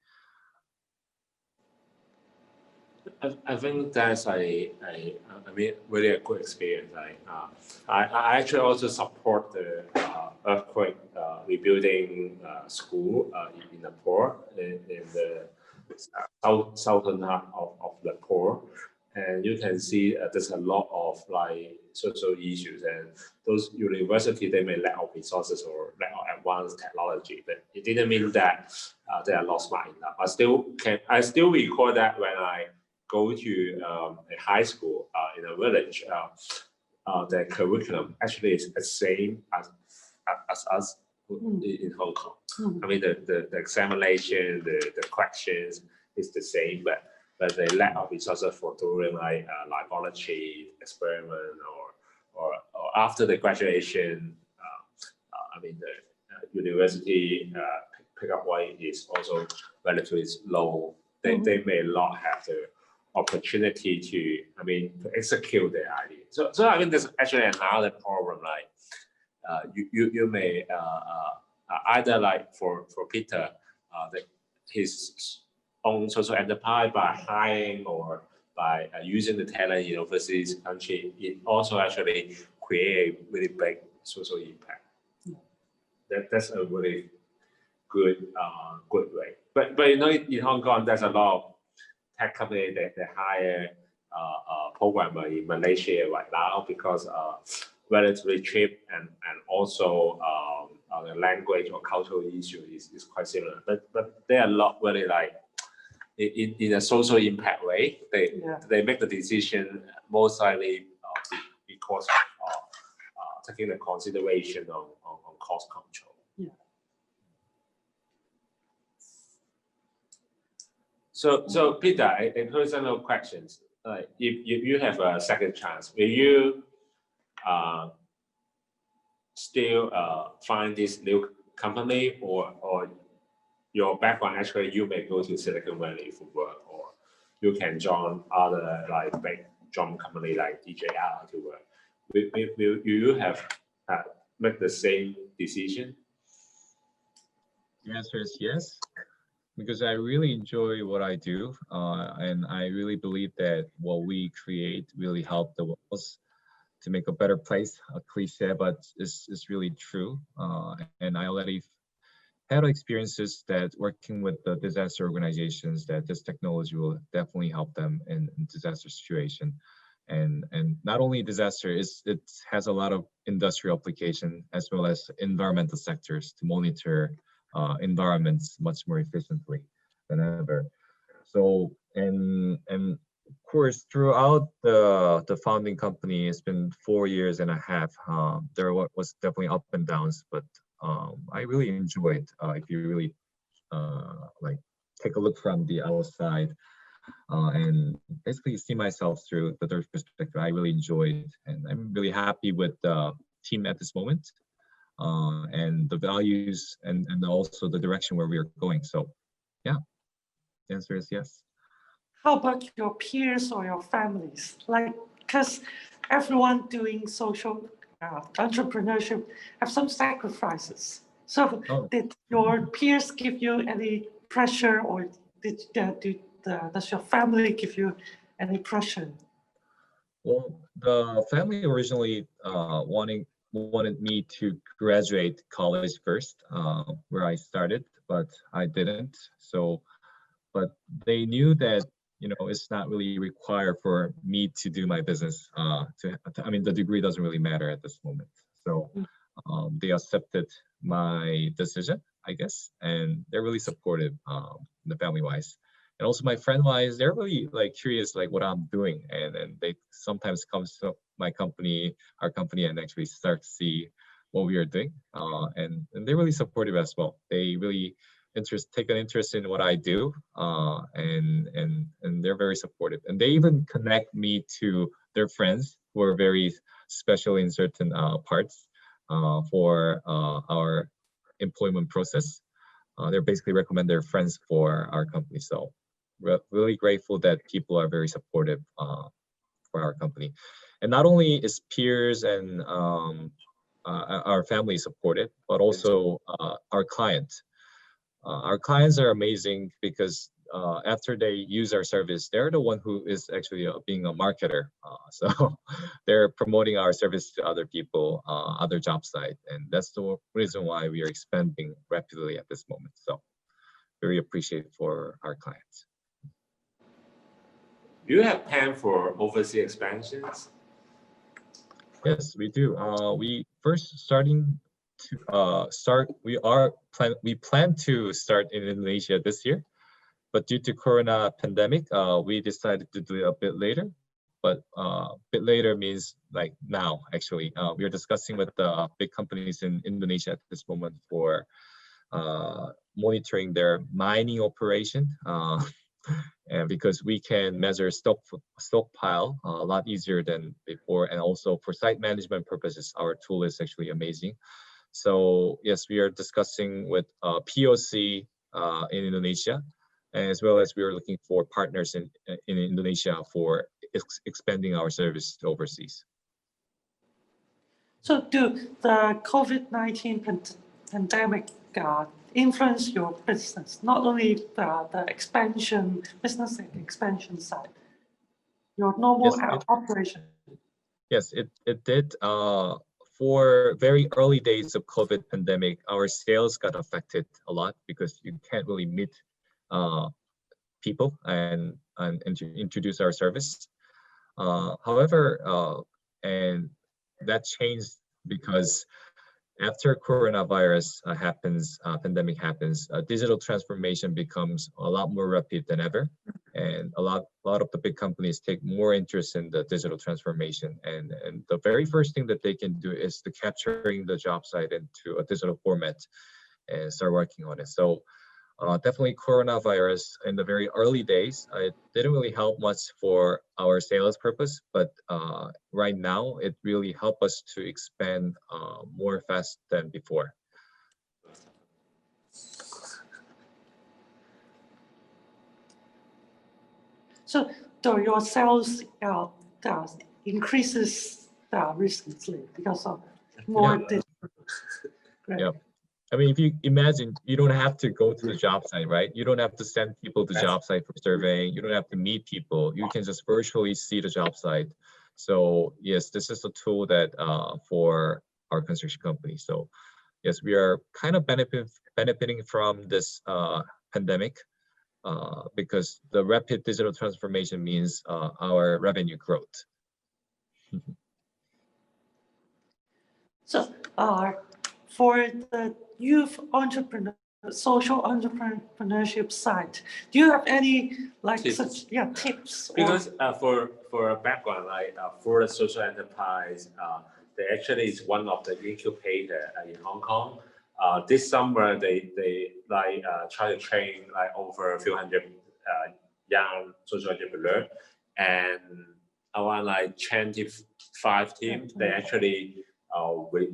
I think that's really a good experience. I actually also support the earthquake rebuilding school in Nepal, in the southern half of Nepal, and you can see there's a lot of like social issues, and those universities, they may lack of resources or lack of advanced technology, but it didn't mean that they are not smart enough. I still recall that when I go to a high school in a village, the curriculum actually is the same as us in Hong Kong. I mean, the examination, the questions is the same, but the lack of resources for doing like laboratory experiment or after the graduation, I mean, the university pickup rate is also relatively low. They may not have the opportunity to execute their idea. So I mean, there's actually another problem. Like you may either like for Peter, his own social enterprise by hiring or by using the talent in overseas country, it also actually create a really big social impact. That's a really good way. But you know, in Hong Kong, there's a lot of tech companies that hire programmer in Malaysia right now because relatively cheap and also the language or cultural issue is quite similar. But they are not really like in a social impact way. They make the decision most likely because of taking the consideration on cost control. So Peter, a personal questions. If you have a second chance, will you still find this new company, or your background actually you may go to Silicon Valley for work, or you can join other like big drum company like DJI to work? Will you have make the same decision? The answer is yes. because I really enjoy what I do, and I really believe that what we create really help the world to make a better place. A cliche, but it's really true. And I already had experiences that working with the disaster organizations, that this technology will definitely help them in disaster situation. And not only disaster, it has a lot of industrial application as well as environmental sectors to monitor environments much more efficiently than ever. So, and of course, throughout the founding company, it's been 4 years and a half. There was definitely up and downs, but I really enjoyed. If you really like take a look from the outside and basically see myself through the third perspective, I really enjoyed, and I'm really happy with the team at this moment, and the values and also the direction where we are going. So, yeah, the answer is yes. How about your peers or your families? Like, because everyone doing social entrepreneurship have some sacrifices. So did your peers give you any pressure, or does your family give you any pressure? Well, the family originally wanted me to graduate college first, where I started, but I didn't. So, but they knew that, you know, it's not really required for me to do my business. I mean, the degree doesn't really matter at this moment. So they accepted my decision, I guess, and they're really supportive, the family-wise. And also my friend-wise, they're really like curious, like what I'm doing, and they sometimes come to my company, our company, and actually start to see what we are doing, and they're really supportive as well. They really take an interest in what I do, and they're very supportive, and they even connect me to their friends who are very special in certain parts for our employment process. They basically recommend their friends for our company. So we're really grateful that people are very supportive for our company, and not only is peers and our family supportive, but also our clients. Our clients are amazing because after they use our service, they're the one who is actually being a marketer. So they're promoting our service to other people, other job sites, and that's the reason why we are expanding rapidly at this moment. So very appreciative for our clients. Do you have plan for overseas expansions? Yes, we do. We plan to start in Indonesia this year, but due to Corona pandemic, we decided to do it a bit later. But a bit later means like now, actually. We are discussing with the big companies in Indonesia at this moment for monitoring their mining operation. And because we can measure stockpile a lot easier than before, and also for site management purposes, our tool is actually amazing. So yes, we are discussing with POC in Indonesia, as well as we are looking for partners in Indonesia for expanding our service overseas. So do the COVID-19 pandemic influence your business, not only the expansion, business expansion side, your normal operation? Yes, it did. For very early days of COVID pandemic, our sales got affected a lot because you can't really meet people and introduce our service. However, and that changed because after coronavirus pandemic happens, digital transformation becomes a lot more rapid than ever, and a lot of the big companies take more interest in the digital transformation. And the very first thing that they can do is to capturing the job site into a digital format and start working on it. So definitely coronavirus in the very early days, it didn't really help much for our sales purpose, but right now it really helped us to expand more fast than before. So your sales increases recently because of more digital. Yeah. I mean, if you imagine, you don't have to go to the job site, right? You don't have to send people to job site for surveying. You don't have to meet people. You can just virtually see the job site. So yes, this is a tool that for our construction company. So yes, we are kind of benefiting from this pandemic because the rapid digital transformation means our revenue growth. So for the youth entrepreneur, social entrepreneurship side, do you have any tips? Tips? Because for a background, like for a social enterprise, they actually is one of the incubator in Hong Kong. This summer they try to train like over a few hundred young social entrepreneurs, and around like 25 teams they actually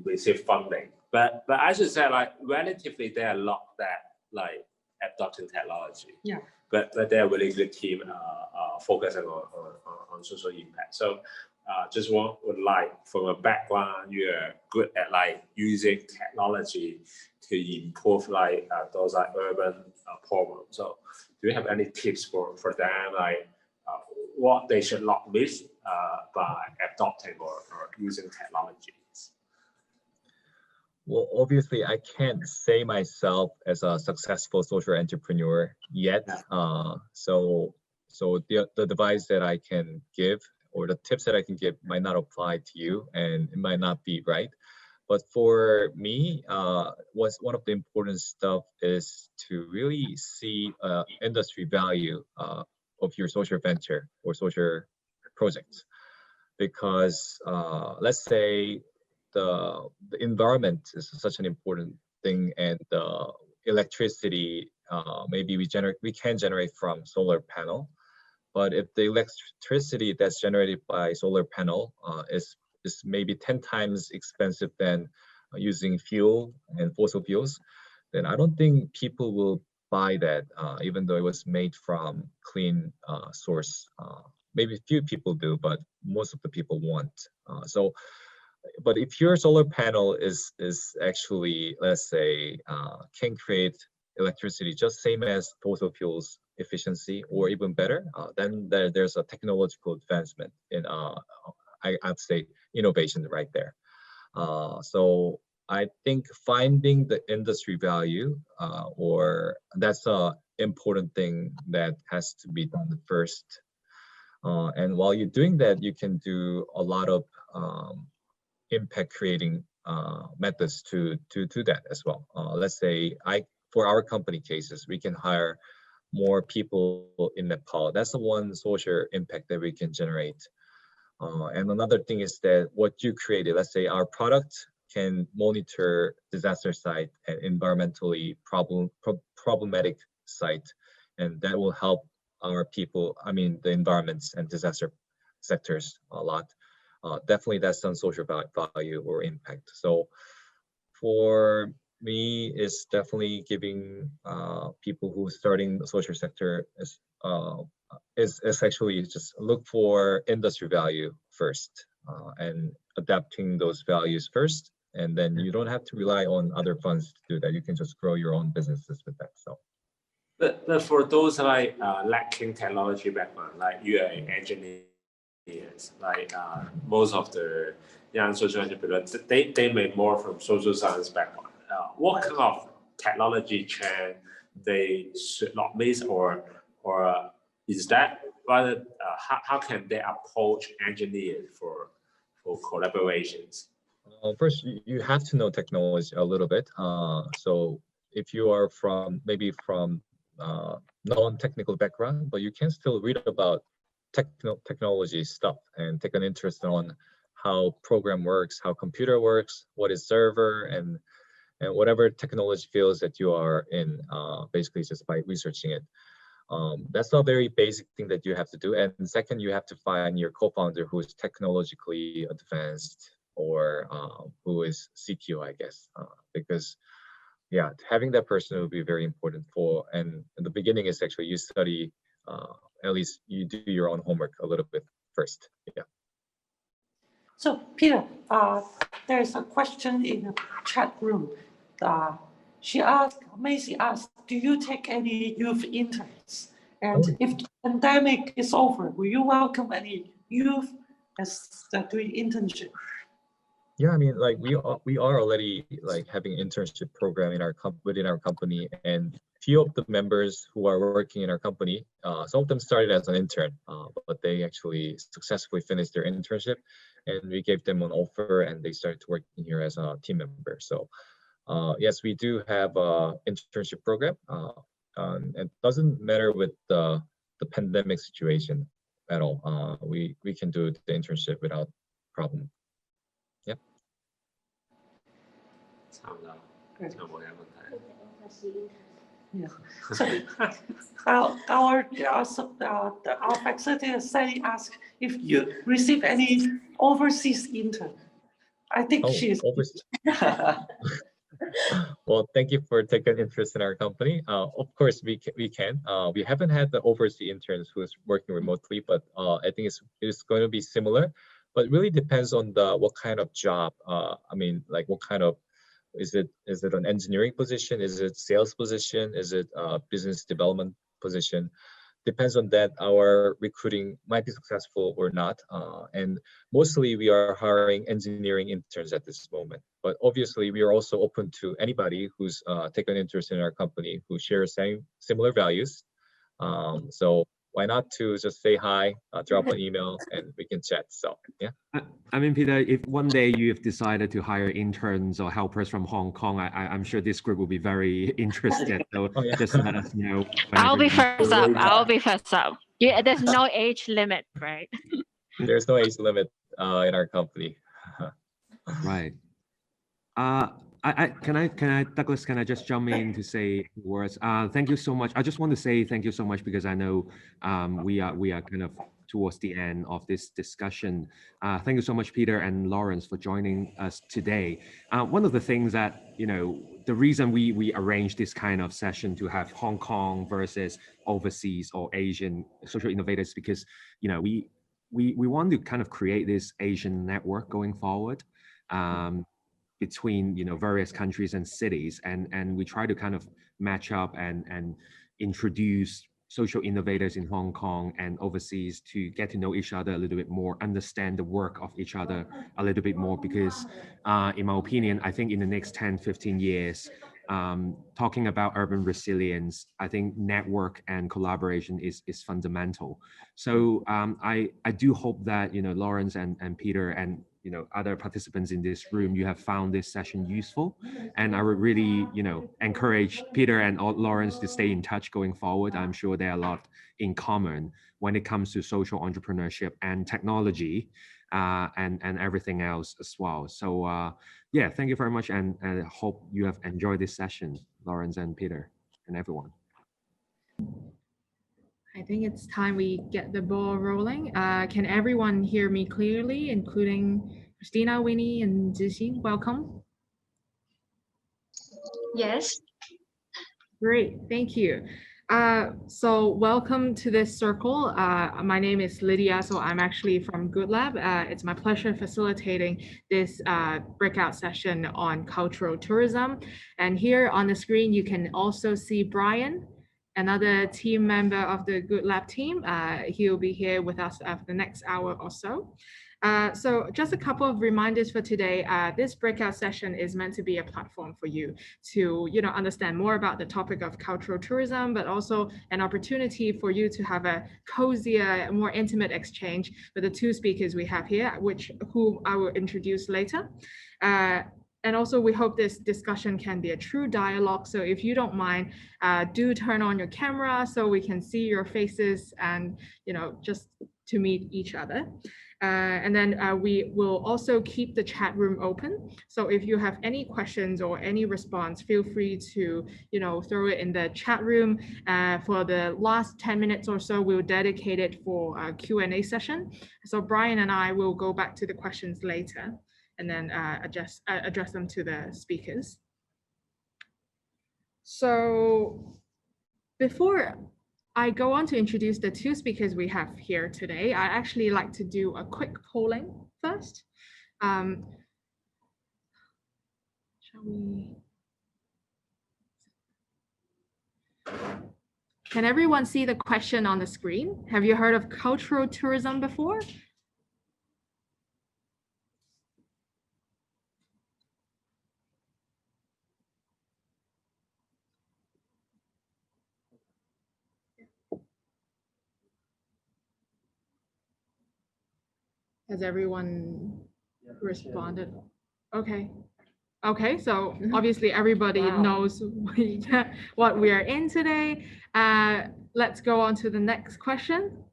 receive funding. But I should say, like, relatively there are a lot that like adopting technology. Yeah. But they're a really good team focusing on social impact. So just would like, from a background, you're good at like using technology to improve like those like urban problems. So do you have any tips for them, like what they should not miss by adopting or using technology? Well, obviously, I can't say myself as a successful social entrepreneur yet. So the advice that I can give or the tips that I can give might not apply to you, and it might not be right. But for me, one of the important stuff is to really see industry value of your social venture or social projects, because let's say the environment is such an important thing, and the electricity maybe we can generate from solar panel, but if the electricity that's generated by solar panel is maybe 10 times expensive than using fuel and fossil fuels, then I don't think people will buy that, even though it was made from clean source. Maybe few people do, but most of the people won't. But if your solar panel is actually, let's say, can create electricity just same as fossil fuels efficiency or even better, then there's a technological advancement in, I'd say, innovation right there. So I think finding the industry value, or that's an important thing that has to be done first. And while you're doing that, you can do a lot of impact creating methods to that as well. Let's say for our company cases, we can hire more people in Nepal. That's the one social impact that we can generate. And another thing is that what you created, let's say our product can monitor disaster site and environmentally problematic site, and that will help our people, I mean the environments and disaster sectors a lot. Definitely that's some social value or impact. So for me, it's definitely giving people who are starting the social sector is actually just look for industry value first, and adapting those values first, and then you don't have to rely on other funds to do that. You can just grow your own businesses with that. So. But for those like lacking technology background, like you are an engineer, like most of the young social entrepreneurs, they may more from social science background. What kind of technology trend they should not miss, or is that rather how can they approach engineers for collaborations? First, you have to know technology a little bit. So if you are maybe from non-technical background, but you can still read about technology stuff and take an interest on how program works, how computer works, what is server, and whatever technology fields that you are in, basically just by researching it. That's a very basic thing that you have to do. And second, you have to find your co-founder who is technologically advanced, or who is CTO, I guess, because yeah, having that person will be very important and in the beginning is actually you study, at least you do your own homework a little bit first. Yeah. So Peter, there's a question in the chat room. Macy asked, do you take any youth interns? And if the pandemic is over, will you welcome any youth as doing internship? Yeah, I mean, like we are already like having an internship program in within our company, and few of the members who are working in our company, some of them started as an intern, but they actually successfully finished their internship, and we gave them an offer, and they started working here as a team member. So yes, we do have an internship program. It doesn't matter with the pandemic situation at all. We can do the internship without problem. Yep. Yeah. So our facility Sally asked if you receive any overseas intern. I think she's overseas. Well, thank you for taking interest in our company. Of course, we can. We haven't had the overseas interns who is working remotely, but I think it's going to be similar. But it really depends on what kind of job. I mean, like what kind of, is it an engineering position? Is it sales position? Is it a business development position? Depends on that. Our recruiting might be successful or not. And mostly we are hiring engineering interns at this moment. But obviously we are also open to anybody who's taken interest in our company, who shares similar values. So why not to just say hi, drop an email, and we can chat. So yeah. I mean, Peter, if one day you've decided to hire interns or helpers from Hong Kong, I'm sure this group will be very interested. So just let us know. I'll be first up. I'll be first up. Yeah, there's no age limit, right? There's no age limit in our company. Right. Douglas, can I just jump in to say words? Thank you so much. I just want to say thank you so much because I know we are kind of towards the end of this discussion. Thank you so much, Peter and Lawrence, for joining us today. One of the things that, you know, the reason we arranged this kind of session to have Hong Kong versus overseas or Asian social innovators, because, you know, we want to kind of create this Asian network going forward. Between, you know, various countries and cities, and we try to kind of match up and introduce social innovators in Hong Kong and overseas to get to know each other a little bit more, understand the work of each other a little bit more, because in my opinion, I think in the next 10-15 years, talking about urban resilience, I think network and collaboration is fundamental. So I do hope that, you know, Lawrence and Peter and, you know, other participants in this room, you have found this session useful. And I would really, you know, encourage Peter and Lawrence to stay in touch going forward. I'm sure there are a lot in common when it comes to social entrepreneurship and technology and everything else as well. So yeah, thank you very much. And I hope you have enjoyed this session, Lawrence and Peter and everyone. I think it's time we get the ball rolling. Can everyone hear me clearly, including Christina, Winnie, and Zixin? Welcome. Yes. Great, thank you. So welcome to this circle. My name is Lydia, so I'm actually from Good Lab. It's my pleasure facilitating this breakout session on cultural tourism. And here on the screen, you can also see Brian, another team member of the Good Lab team. He'll be here with us for the next hour or so. So just a couple of reminders for today. This breakout session is meant to be a platform for you to, you know, understand more about the topic of cultural tourism, but also an opportunity for you to have a cozier, more intimate exchange with the two speakers we have here, who I will introduce later. And also, we hope this discussion can be a true dialogue. So if you don't mind, do turn on your camera so we can see your faces and, you know, just to meet each other. And then we will also keep the chat room open. So if you have any questions or any response, feel free to, you know, throw it in the chat room. For the last 10 minutes or so, we'll dedicate it for a Q&A session. So Brian and I will go back to the questions later and then address them to the speakers. So before I go on to introduce the two speakers we have here today, I actually like to do a quick polling first. Shall we? Can everyone see the question on the screen? Have you heard of cultural tourism before? Has everyone responded? Okay. Okay, so obviously everybody knows what we are in today. Let's go on to the next question.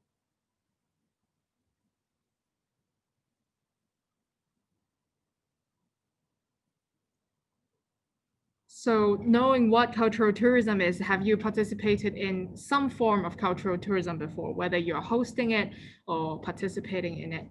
So knowing what cultural tourism is, have you participated in some form of cultural tourism before, whether you're hosting it or participating in it?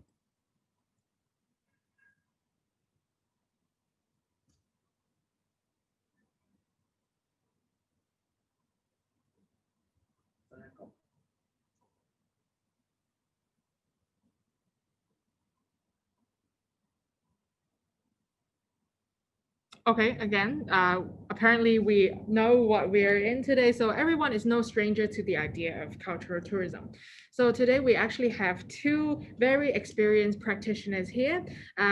Okay, again, apparently we know what we're in today, so everyone is no stranger to the idea of cultural tourism. So today we actually have two very experienced practitioners here.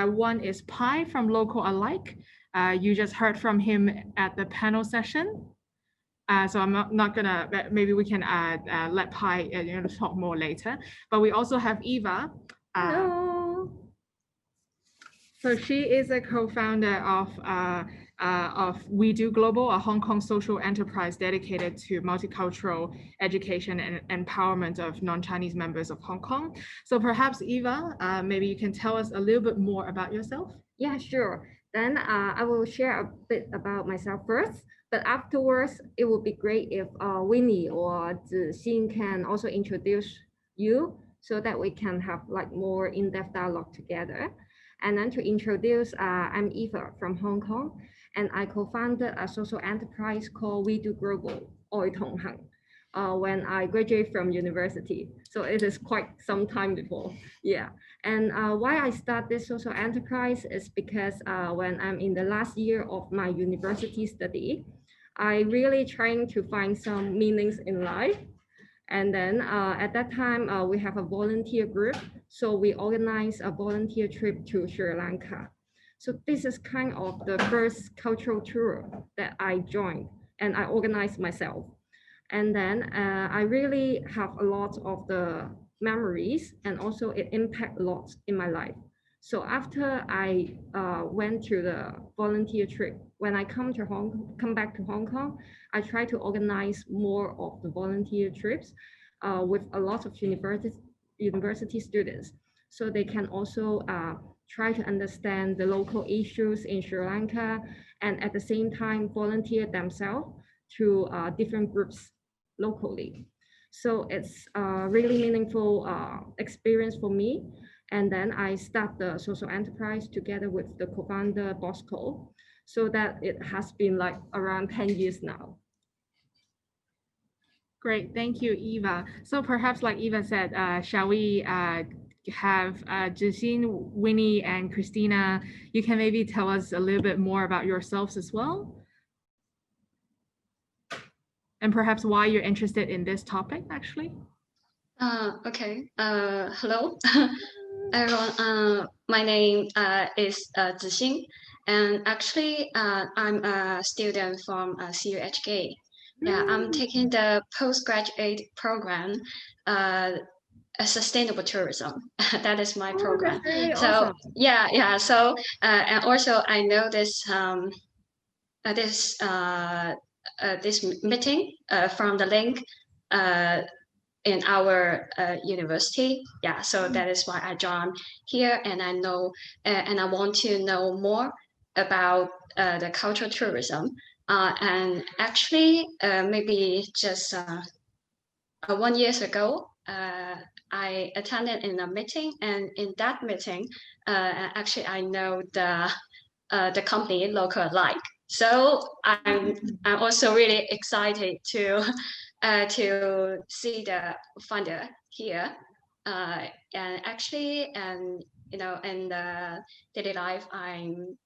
One is Pai from Local Alike. You just heard from him at the panel session. So I'm not gonna, maybe we can let Pai talk more later. But we also have Eva. Hello. So she is a co-founder of We Do Global, a Hong Kong social enterprise dedicated to multicultural education and empowerment of non-Chinese members of Hong Kong. So perhaps Eva, maybe you can tell us a little bit more about yourself. Yeah, sure. Then I will share a bit about myself first, but afterwards it would be great if Winnie or Zixin can also introduce you so that we can have like more in-depth dialogue together. And then to introduce, I'm Eva from Hong Kong, and I co-founded a social enterprise called We Do Global, Oi Tong Hang, when I graduated from university. So it is quite some time before, yeah. And why I start this social enterprise is because when I'm in the last year of my university study, I really trying to find some meanings in life. And then at that time, we have a volunteer group. So we organized a volunteer trip to Sri Lanka. So this is kind of the first cultural tour that I joined and I organized myself. And then I really have a lot of the memories and also it impact a lot in my life. So after I went to the volunteer trip, when I come back to Hong Kong, I try to organize more of the volunteer trips with a lot of university students. So they can also try to understand the local issues in Sri Lanka and at the same time volunteer themselves to different groups locally. So it's a really meaningful experience for me. And then I start the social enterprise together with the co-founder Bosco, so that it has been like around 10 years now. Great, thank you, Eva. So perhaps like Eva said, shall we have Zixin, Winnie, and Christina, you can maybe tell us a little bit more about yourselves as well? And perhaps why you're interested in this topic, actually? Okay, hello. Everyone, my name is Zixin, and actually I'm a student from CUHK. Yeah, I'm taking the postgraduate program, Sustainable Tourism. That is my program. So awesome. Yeah. So and also I know this this meeting from the link in our university. Yeah, so that is why I joined here, and I know and I want to know more about the cultural tourism. And actually, maybe just 1 year ago, I attended in a meeting, and in that meeting, actually I know the company Local Alike. So I'm also really excited to see the founder here. And actually, and you know, in the daily life, I'm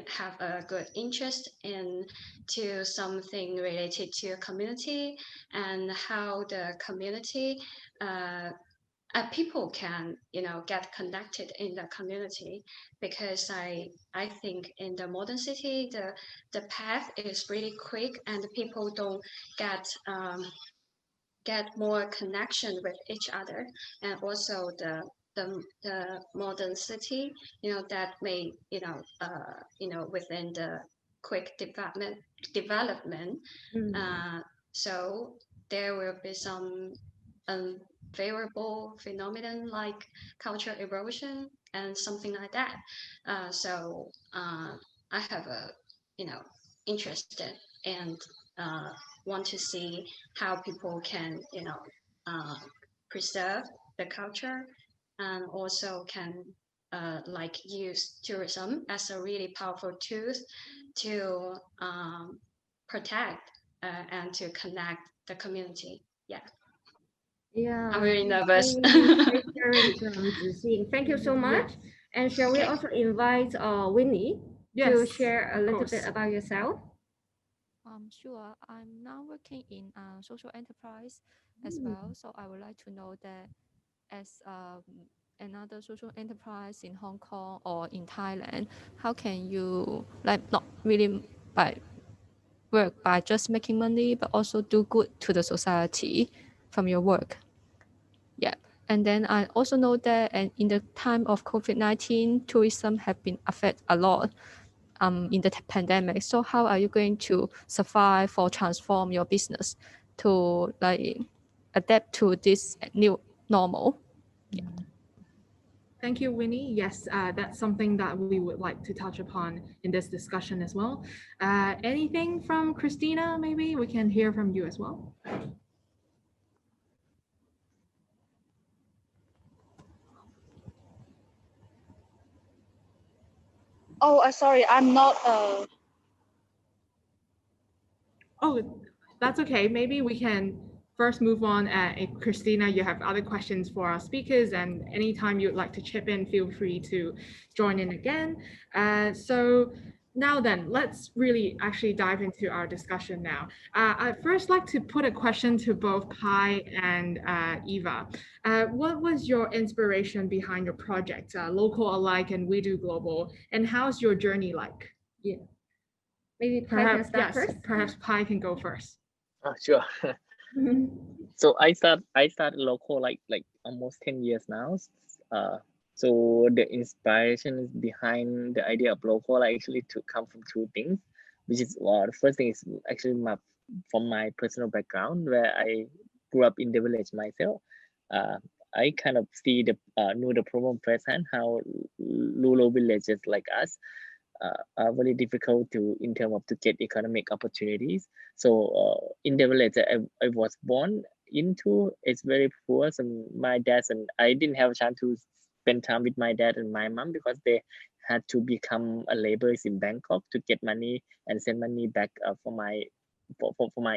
have a good interest into something related to community and how the community people can get connected in the community, because I think in the modern city the path is really quick and people don't get more connection with each other, and also the modern city that may within the quick development so there will be some unfavorable phenomenon like cultural erosion and something like that. So I have a interested and want to see how people can preserve the culture, and also can like use tourism as a really powerful tool to protect and to connect the community. Yeah, I'm really nervous. Thank you so much. And shall we also invite Winnie to share a little bit about yourself? Sure. I'm now working in social enterprise as well. So I would like to know that as another social enterprise in Hong Kong or in Thailand, how can you not really work by just making money, but also do good to the society from your work? Yeah. And then I also know that in the time of COVID-19, tourism have been affected a lot in the pandemic. So how are you going to survive or transform your business to adapt to this new normal? Yeah. Thank you, Winnie. Yes, that's something that we would like to touch upon in this discussion as well. Anything from Christina, maybe we can hear from you as well. Oh, sorry, I'm not. Oh, that's okay. Maybe we can first move on. If Christina, you have other questions for our speakers, and anytime you'd like to chip in, feel free to join in again. So now then, let's really actually dive into our discussion now. I'd first like to put a question to both Pai and Eva. What was your inspiration behind your project, Local Alike and We Do Global, and how's your journey like? Yeah. Maybe Pai can start first. Perhaps Pai can go first. Sure. So I started local like almost 10 years now. So the inspiration behind the idea of local actually to come from two things, which is the first thing is actually from my personal background, where I grew up in the village myself. I kind of know the problem firsthand, how rural villages like us are very difficult in terms of to get economic opportunities. So in the village I was born into, it's very poor. So my dad and I didn't have a chance to spend time with my dad and my mom because they had to become laborers in Bangkok to get money and send money back for my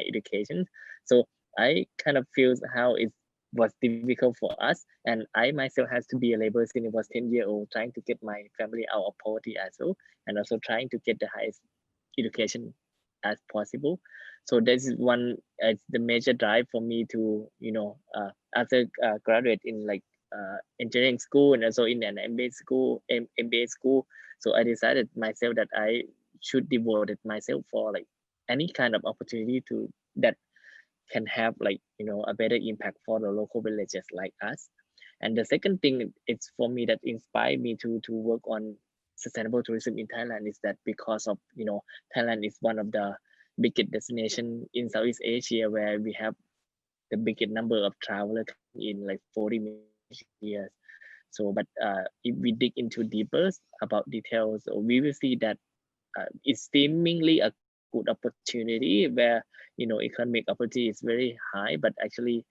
education. So I kind of feel how it was difficult for us, and I myself has to be a laborer since I was 10 years old, trying to get my family out of poverty as well, and also trying to get the highest education as possible. So this is one the major drive for me to after graduate in engineering school and also in an MBA school. So I decided myself that I should devote myself for any kind of opportunity that can have a better impact for the local villages like us. And the second thing it's for me that inspired me to work on sustainable tourism in Thailand is that because of Thailand is one of the biggest destination in Southeast Asia, where we have the biggest number of travelers in 40 million years. So but if we dig into deeper about details, we will see that it's seemingly a good opportunity where economic opportunity is very high, but actually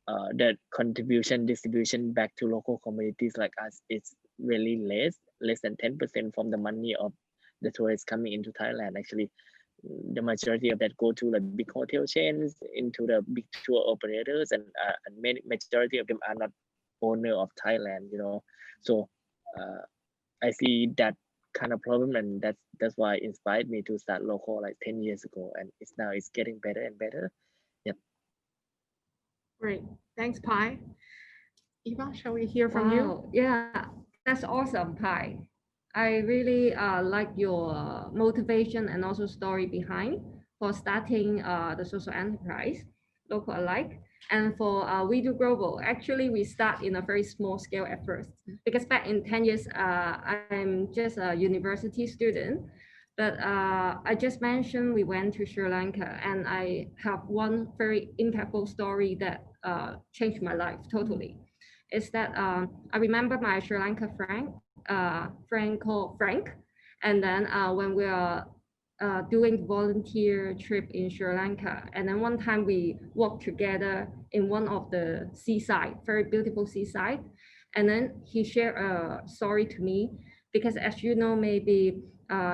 the contribution distribution back to local communities like us is really less than 10% from the money of the tourists coming into Thailand. Actually, the majority of that go to big hotel chains, into the big tour operators, and majority of them are not owner of Thailand. So I see that kind of problem, and that's why it inspired me to start local like 10 years ago, and it's getting better and better. Yep. Great, thanks, Pai. Eva, shall we hear from you? Yeah, that's awesome, Pai. I really like your motivation and also story behind for starting the social enterprise, local alike. And for We Do Global, actually we start in a very small scale at first, because back in 10 years, I'm just a university student. But I just mentioned we went to Sri Lanka, and I have one very impactful story that changed my life totally. Is that I remember my Sri Lanka friend called Frank. And then when we are doing volunteer trip in Sri Lanka, and then one time we walked together in one of the seaside, very beautiful seaside. And then he shared a story to me, because as you know, maybe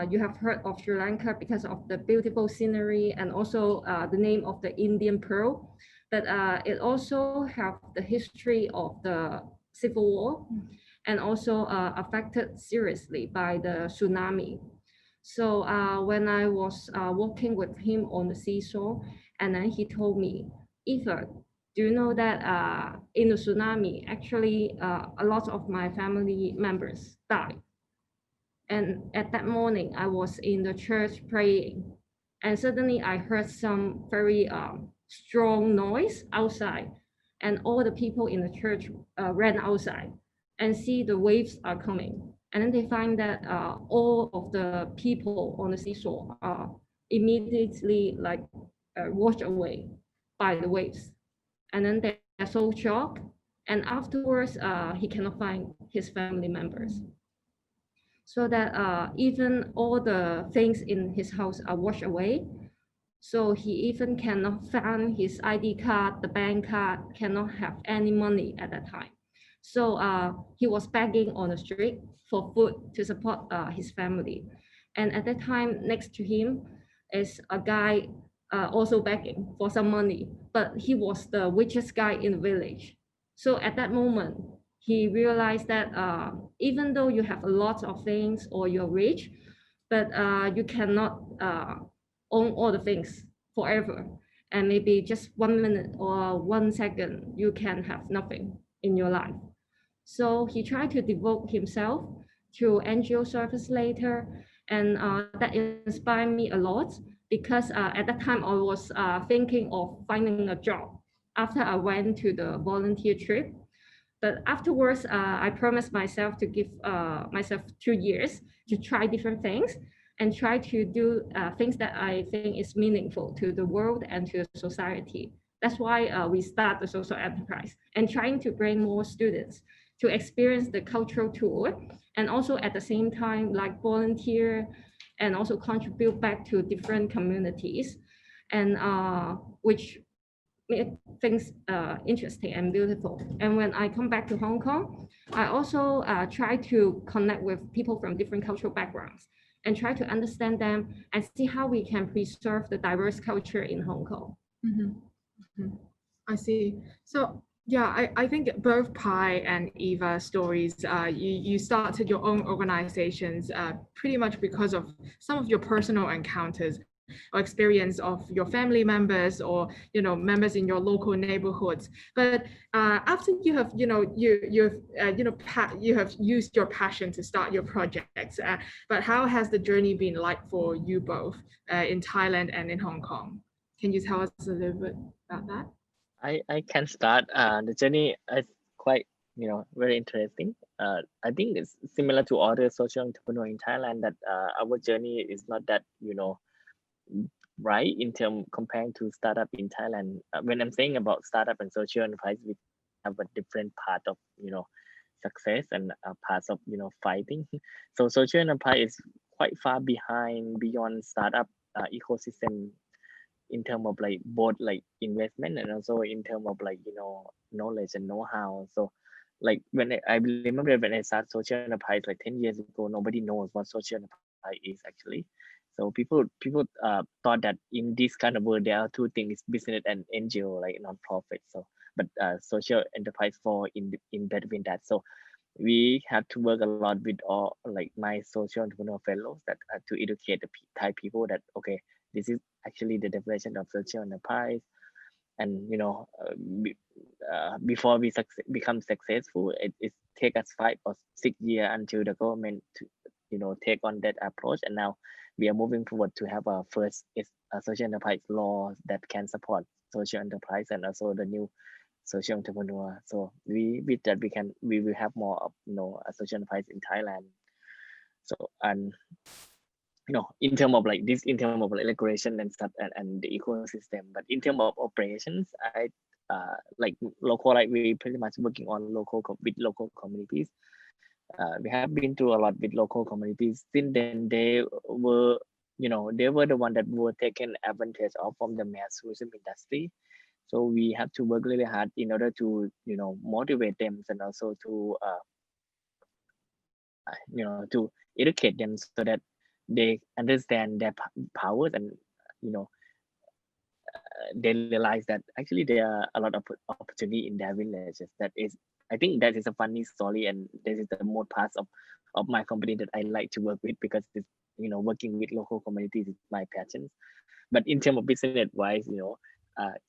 you have heard of Sri Lanka because of the beautiful scenery and also the name of the Indian Pearl. But it also have the history of the civil war, and also affected seriously by the tsunami. So when I was walking with him on the seashore, and then he told me, Eva, do you know that in the tsunami, actually a lot of my family members died? And at that morning, I was in the church praying, and suddenly I heard some very strong noise outside, and all the people in the church ran outside and see the waves are coming. And then they find that all of the people on the seashore are immediately like washed away by the waves. And then they are so shocked. And afterwards, he cannot find his family members. So that even all the things in his house are washed away. So he even cannot find his ID card, the bank card, cannot have any money at that time. So he was begging on the street for food to support his family. And at that time, next to him is a guy also begging for some money, but he was the richest guy in the village. So at that moment, he realized that even though you have a lot of things or you're rich, but you cannot own all the things forever. And maybe just 1 minute or 1 second, you can have nothing in your life. So he tried to devote himself to NGO service later, and that inspired me a lot, because at that time I was thinking of finding a job after I went to the volunteer trip. But afterwards, I promised myself to give myself 2 years to try different things and try to do things that I think is meaningful to the world and to the society. That's why we start the social enterprise and trying to bring more students to experience the cultural tour, and also at the same time like volunteer and also contribute back to different communities, and which make things interesting and beautiful. And when I come back to Hong Kong, I also try to connect with people from different cultural backgrounds and try to understand them and see how we can preserve the diverse culture in Hong Kong. I see. So yeah, I think both Pai and Eva's stories, you started your own organizations pretty much because of some of your personal encounters or experience of your family members, or members in your local neighborhoods. But after you have you have used your passion to start your projects, but how has the journey been like for you both in Thailand and in Hong Kong? Can you tell us a little bit about that? I can start. The journey is quite very interesting. I think it's similar to other social entrepreneurs in Thailand, that our journey is not that right in terms comparing to startup in Thailand. When I'm saying about startup and social enterprise, we have a different part of success and parts of fighting. So social enterprise is quite far beyond startup ecosystem in terms of like both like investment and also in terms of like knowledge and know-how. So like when I remember when I started social enterprise like 10 years ago, nobody knows what social enterprise is actually. So people thought that in this kind of world there are two things: business and NGO, like non-profit. So but social enterprise fall in between that. So we have to work a lot with all like my social entrepreneur fellows that to educate the Thai people that okay, this is actually the definition of social enterprise, and before we become successful, it take us 5 or 6 years until the government to take on that approach, and now we are moving forward to have a first social enterprise law that can support social enterprise and also the new social entrepreneur. So with that we will have more of a social enterprise in Thailand. So and in terms of like this, in terms of like regulation and stuff and the ecosystem, but in terms of operations, I like local, like we pretty much working on with local communities. We have been through a lot with local communities. Since then, they were the one that were taken advantage of from the mass tourism industry. So we have to work really hard in order to motivate them and also to to educate them so that they understand their powers and they realize that actually there are a lot of opportunity in their villages. I think that is a funny story, and this is the more part of my company that I like to work with, because it's, working with local communities is my passion. But in terms of business advice,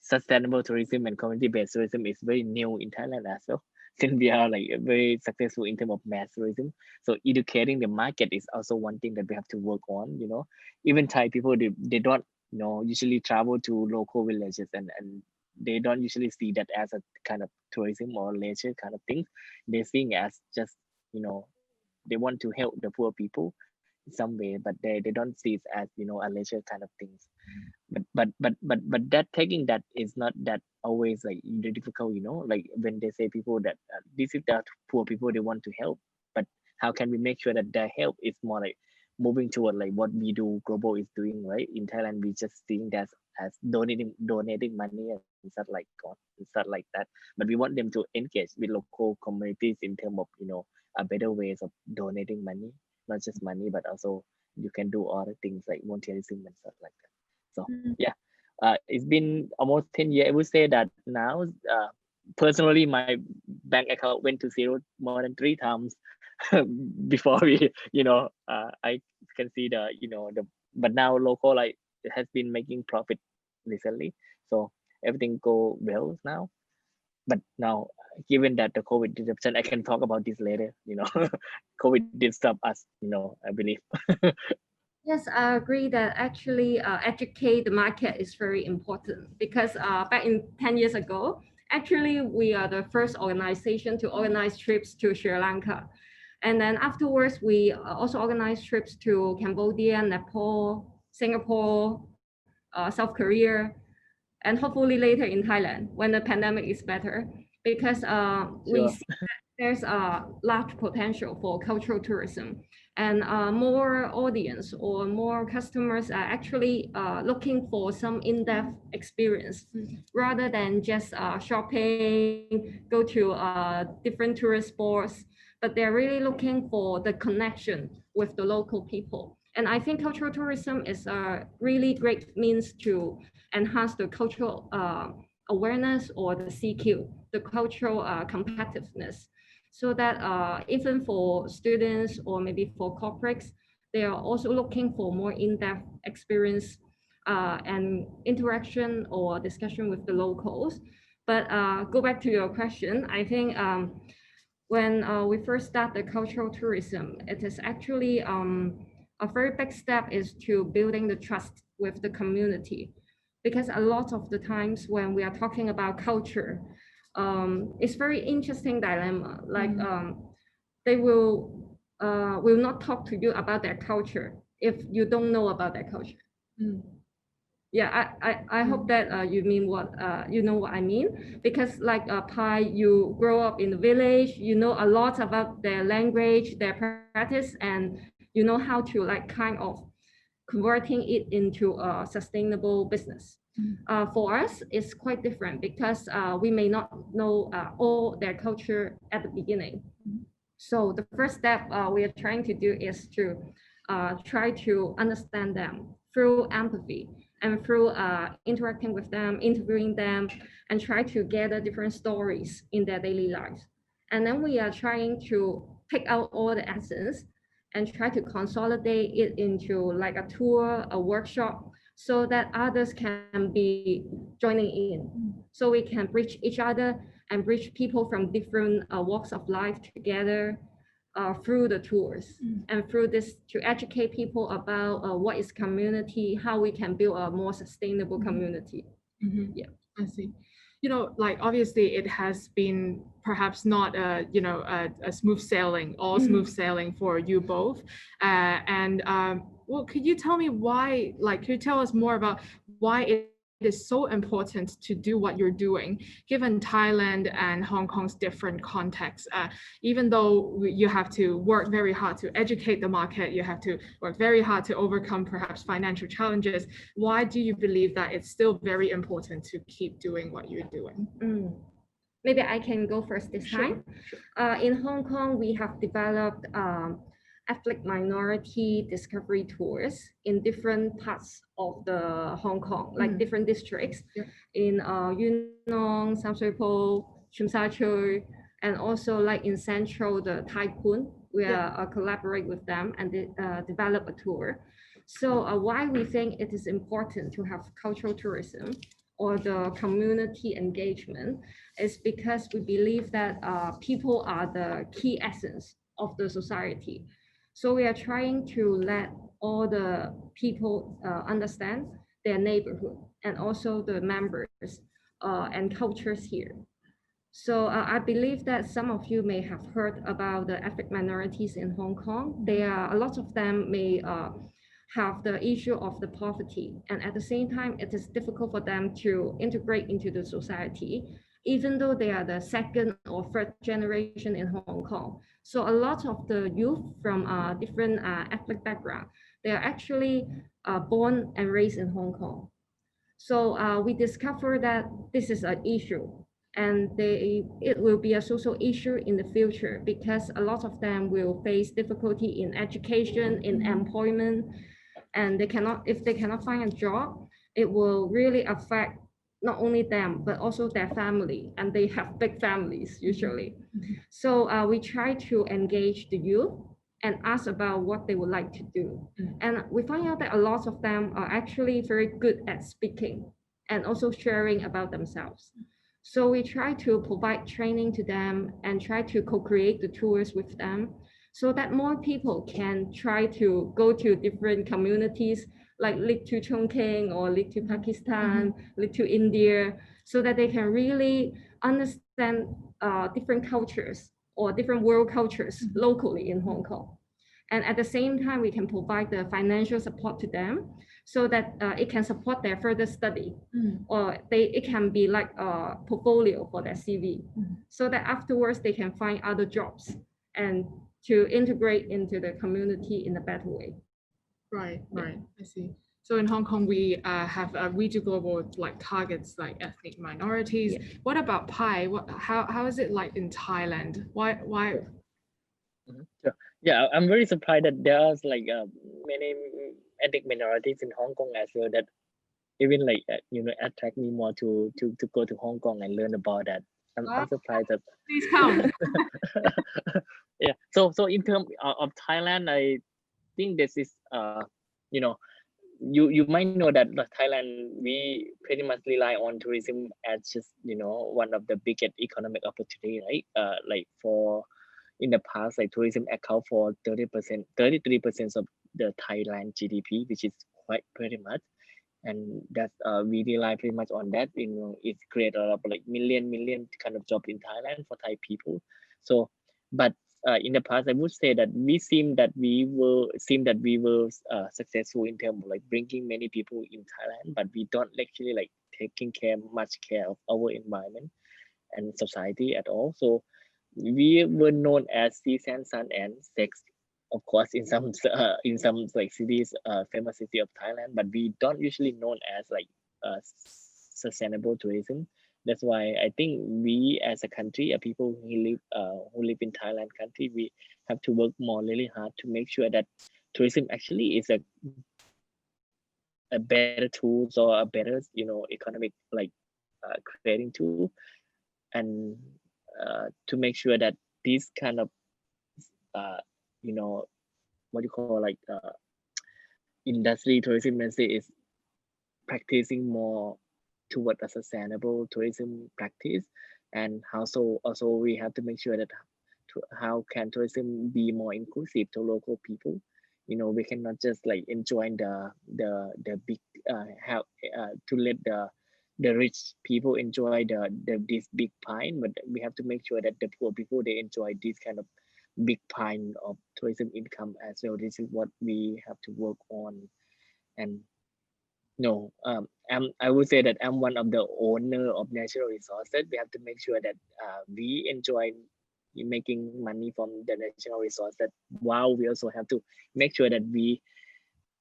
sustainable tourism and community-based tourism is very new in Thailand as well, since we are like very successful in terms of mass tourism. So educating the market is also one thing that we have to work on. Even Thai people, they don't usually travel to local villages, and they don't usually see that as a kind of tourism or leisure kind of thing. They see it as just they want to help the poor people in some way, but they don't see it as a leisure kind of things. But that taking that is not that always like difficult. Like when they say people that this is the poor people they want to help, but how can we make sure that their help is more like moving toward like what we do global is doing, right? In Thailand we just seeing that as donating money and stuff like that, but we want them to engage with local communities in terms of a better ways of donating money, not just money, but also you can do other things like volunteerism and stuff like that. So yeah, it's been almost 10 years. I would say that now personally my bank account went to zero more than 3 times before we I can see but now local like it has been making profit recently, so everything go well now. But now, given that the COVID disruption, I can talk about this later. COVID did stop us, I believe. Yes, I agree that actually educate the market is very important, because back in 10 years ago, actually we are the first organization to organize trips to Sri Lanka. And then afterwards, we also organized trips to Cambodia, Nepal, Singapore, South Korea, and hopefully later in Thailand when the pandemic is better, because we see that there's a large potential for cultural tourism, and more audience or more customers are actually looking for some in-depth experience rather than just shopping, go to different tourist spots, but they're really looking for the connection with the local people. And I think cultural tourism is a really great means to enhance the cultural awareness, or the CQ, the cultural competitiveness, so that even for students or maybe for corporates, they are also looking for more in-depth experience and interaction or discussion with the locals. But go back to your question, I think when we first start the cultural tourism, it is actually a very big step is to building the trust with the community, because a lot of the times when we are talking about culture, it's very interesting dilemma. Like they will not talk to you about their culture if you don't know about their culture. Yeah, I hope that you mean what you know what I mean, because like Pi, you grow up in the village, you know a lot about their language, their practice, and you know how to like kind of converting it into a sustainable business. For us, it's quite different, because we may not know all their culture at the beginning. So the first step we are trying to do is to try to understand them through empathy and through interacting with them, interviewing them, and try to gather different stories in their daily lives. And then we are trying to pick out all the essence and try to consolidate it into like a tour, a workshop, so that others can be joining in. So we can bridge each other and bridge people from different walks of life together through the tours and through this to educate people about what is community, how we can build a more sustainable community. Yeah, I see. You know, like obviously it has been perhaps not a smooth sailing, all smooth sailing for you both. Well, could you tell me why, like, could you tell us more about why it is so important to do what you're doing, given Thailand and Hong Kong's different contexts? Even though you have to work very hard to educate the market, you have to work very hard to overcome perhaps financial challenges. Why do you believe that it's still very important to keep doing what you're doing? Maybe I can go first this time. In Hong Kong, we have developed ethnic minority discovery tours in different parts of the Hong Kong, like different districts in Yuen Long, Sam Shui Po, Tsim Sha Tsui, and also like in Central, the Tai Kwun. We collaborate with them and develop a tour. So why we think it is important to have cultural tourism or the community engagement is because we believe that people are the key essence of the society. So we are trying to let all the people understand their neighborhood and also the members and cultures here. So I believe that some of you may have heard about the ethnic minorities in Hong Kong. A lot of them may have the issue of the poverty, and at the same time, it is difficult for them to integrate into the society, even though they are the second or third generation in Hong Kong. So a lot of the youth from different ethnic background, they are actually born and raised in Hong Kong. So we discovered that this is an issue, and it will be a social issue in the future because a lot of them will face difficulty in education, in employment, and if they cannot find a job, it will really affect not only them, but also their family, and they have big families usually. So we try to engage the youth and ask about what they would like to do. And we find out that a lot of them are actually very good at speaking and also sharing about themselves. So we try to provide training to them and try to co-create the tours with them so that more people can try to go to different communities, like lead to Chongqing or lead to Pakistan, lead to India, so that they can really understand different cultures or different world cultures locally in Hong Kong. And at the same time, we can provide the financial support to them so that it can support their further study, or it can be like a portfolio for their CV, so that afterwards they can find other jobs and to integrate into the community in a better way. Right, I see. So in Hong Kong, we have We2 Global like targets like ethnic minorities. What about Pi? How is it like in Thailand? Why? Sure. Yeah, I'm very surprised that there's like many ethnic minorities in Hong Kong as well that even like attract me more to go to Hong Kong and learn about that. I'm surprised that. Please come. Yeah. So in terms of Thailand, I think this is you might know that Thailand, we pretty much rely on tourism as just one of the biggest economic opportunity, right? Like for in the past, like tourism account for 33% of the Thailand GDP, which is quite pretty much, and that we rely pretty much on that. It create a lot of like million kind of job in Thailand for Thai people. So, but in the past, I would say that we seem that we were successful in terms of like bringing many people in Thailand, but we don't actually like taking much care of our environment and society at all. So we were known as sea, sand, sun, and sex, of course, in some like cities, famous city of Thailand, but we don't usually known as like sustainable tourism. That's why I think we as a country, people who live in Thailand country, we have to work really hard to make sure that tourism actually is a better tools or a better economic like creating tool. And to make sure that this kind of you know, what you call like tourism industry is practicing more toward a sustainable tourism practice, and also we have to make sure that how can tourism be more inclusive to local people. You know, we cannot just like enjoy the big how to let the rich people enjoy this big pie, but we have to make sure that the poor people they enjoy this kind of big pie of tourism income as well. This is what we have to work on. And no, I would say that I'm one of the owner of natural resources. We have to make sure that we enjoy making money from the natural resources, while we also have to make sure that we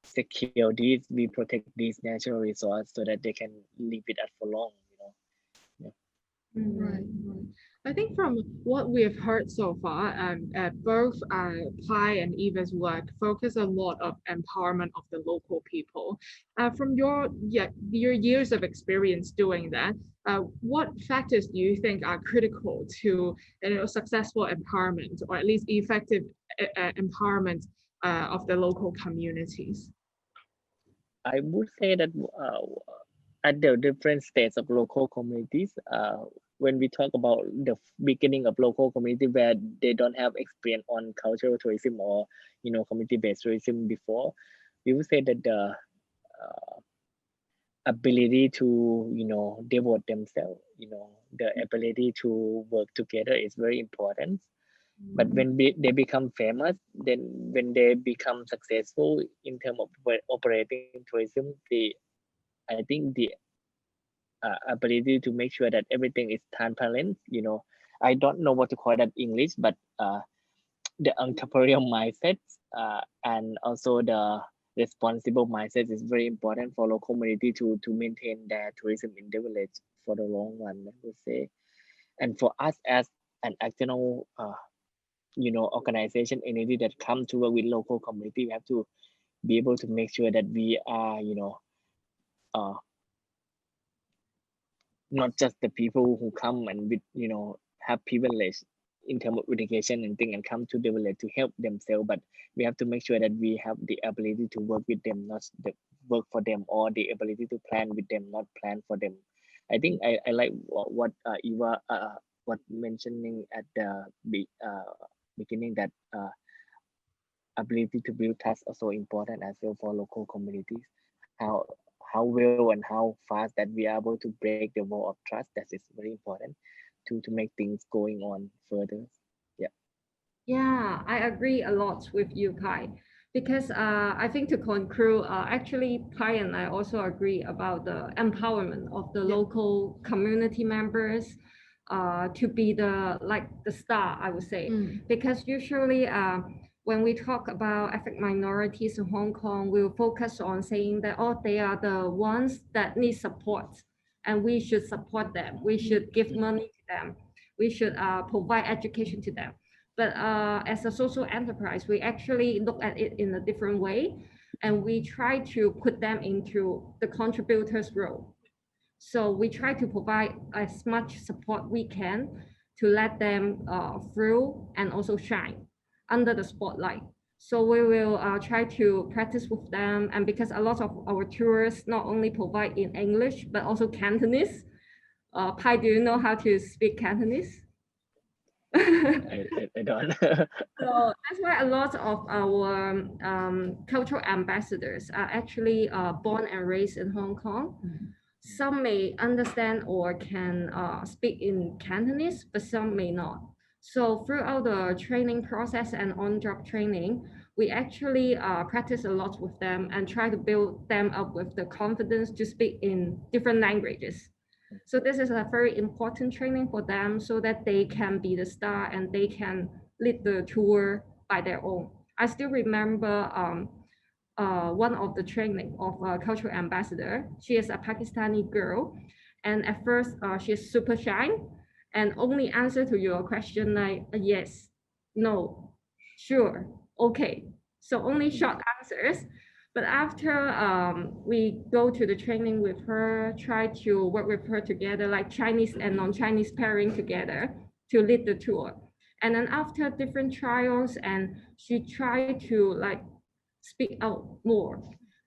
secure these, we protect these natural resources so that they can live with us for long. You know. Yeah. Right. I think from what we have heard so far, both Pai and Eva's work focus a lot of empowerment of the local people. From your years of experience doing that, what factors do you think are critical to successful empowerment, or at least effective empowerment of the local communities? I would say that at the different states of local communities, when we talk about the beginning of local community where they don't have experience on cultural tourism or community-based tourism before, we would say that the ability to devote themselves, the ability to work together is very important. But when they become famous, then when they become successful in terms of operating tourism, I think the ability to make sure that everything is transparent, I don't know what to call that in English, but the entrepreneurial mindset and also the responsible mindset is very important for local community to maintain their tourism in the village for the long run, I would say. And for us as an external organization, entity that come to work with local community, we have to be able to make sure that we are not just the people who come and with have privilege in terms of education and things and come to the village to help themselves, but we have to make sure that we have the ability to work with them, not work for them, or the ability to plan with them, not plan for them. I think I like what Eva was mentioning at the beginning, that ability to build trust is also important as well for local communities. How well and how fast that we are able to break the wall of trust, that is very important to make things going on further. Yeah, I agree a lot with you, Pai, because I think to conclude, actually Pai and I also agree about the empowerment of the local community members to be the star, I would say, because usually when we talk about ethnic minorities in Hong Kong, we'll focus on saying that, they are the ones that need support and we should support them. We should give money to them. We should provide education to them. But as a social enterprise, we actually look at it in a different way, and we try to put them into the contributors role. So we try to provide as much support we can to let them through and also shine under the spotlight. So we will try to practice with them, and because a lot of our tours not only provide in English but also Cantonese. Pai, do you know how to speak Cantonese? I don't. So that's why a lot of our cultural ambassadors are actually born and raised in Hong Kong. Some may understand or can speak in Cantonese, but some may not. So throughout the training process and on-job training, we actually practice a lot with them and try to build them up with the confidence to speak in different languages. So this is a very important training for them so that they can be the star and they can lead the tour by their own. I still remember one of the training of a cultural ambassador. She is a Pakistani girl, and at first she is super shy and only answer to your question like yes, no, sure, okay. So only short answers. But after we go to the training with her, try to work with her together, like Chinese and non-Chinese pairing together, to lead the tour. And then after different trials, and she tried to like speak out more.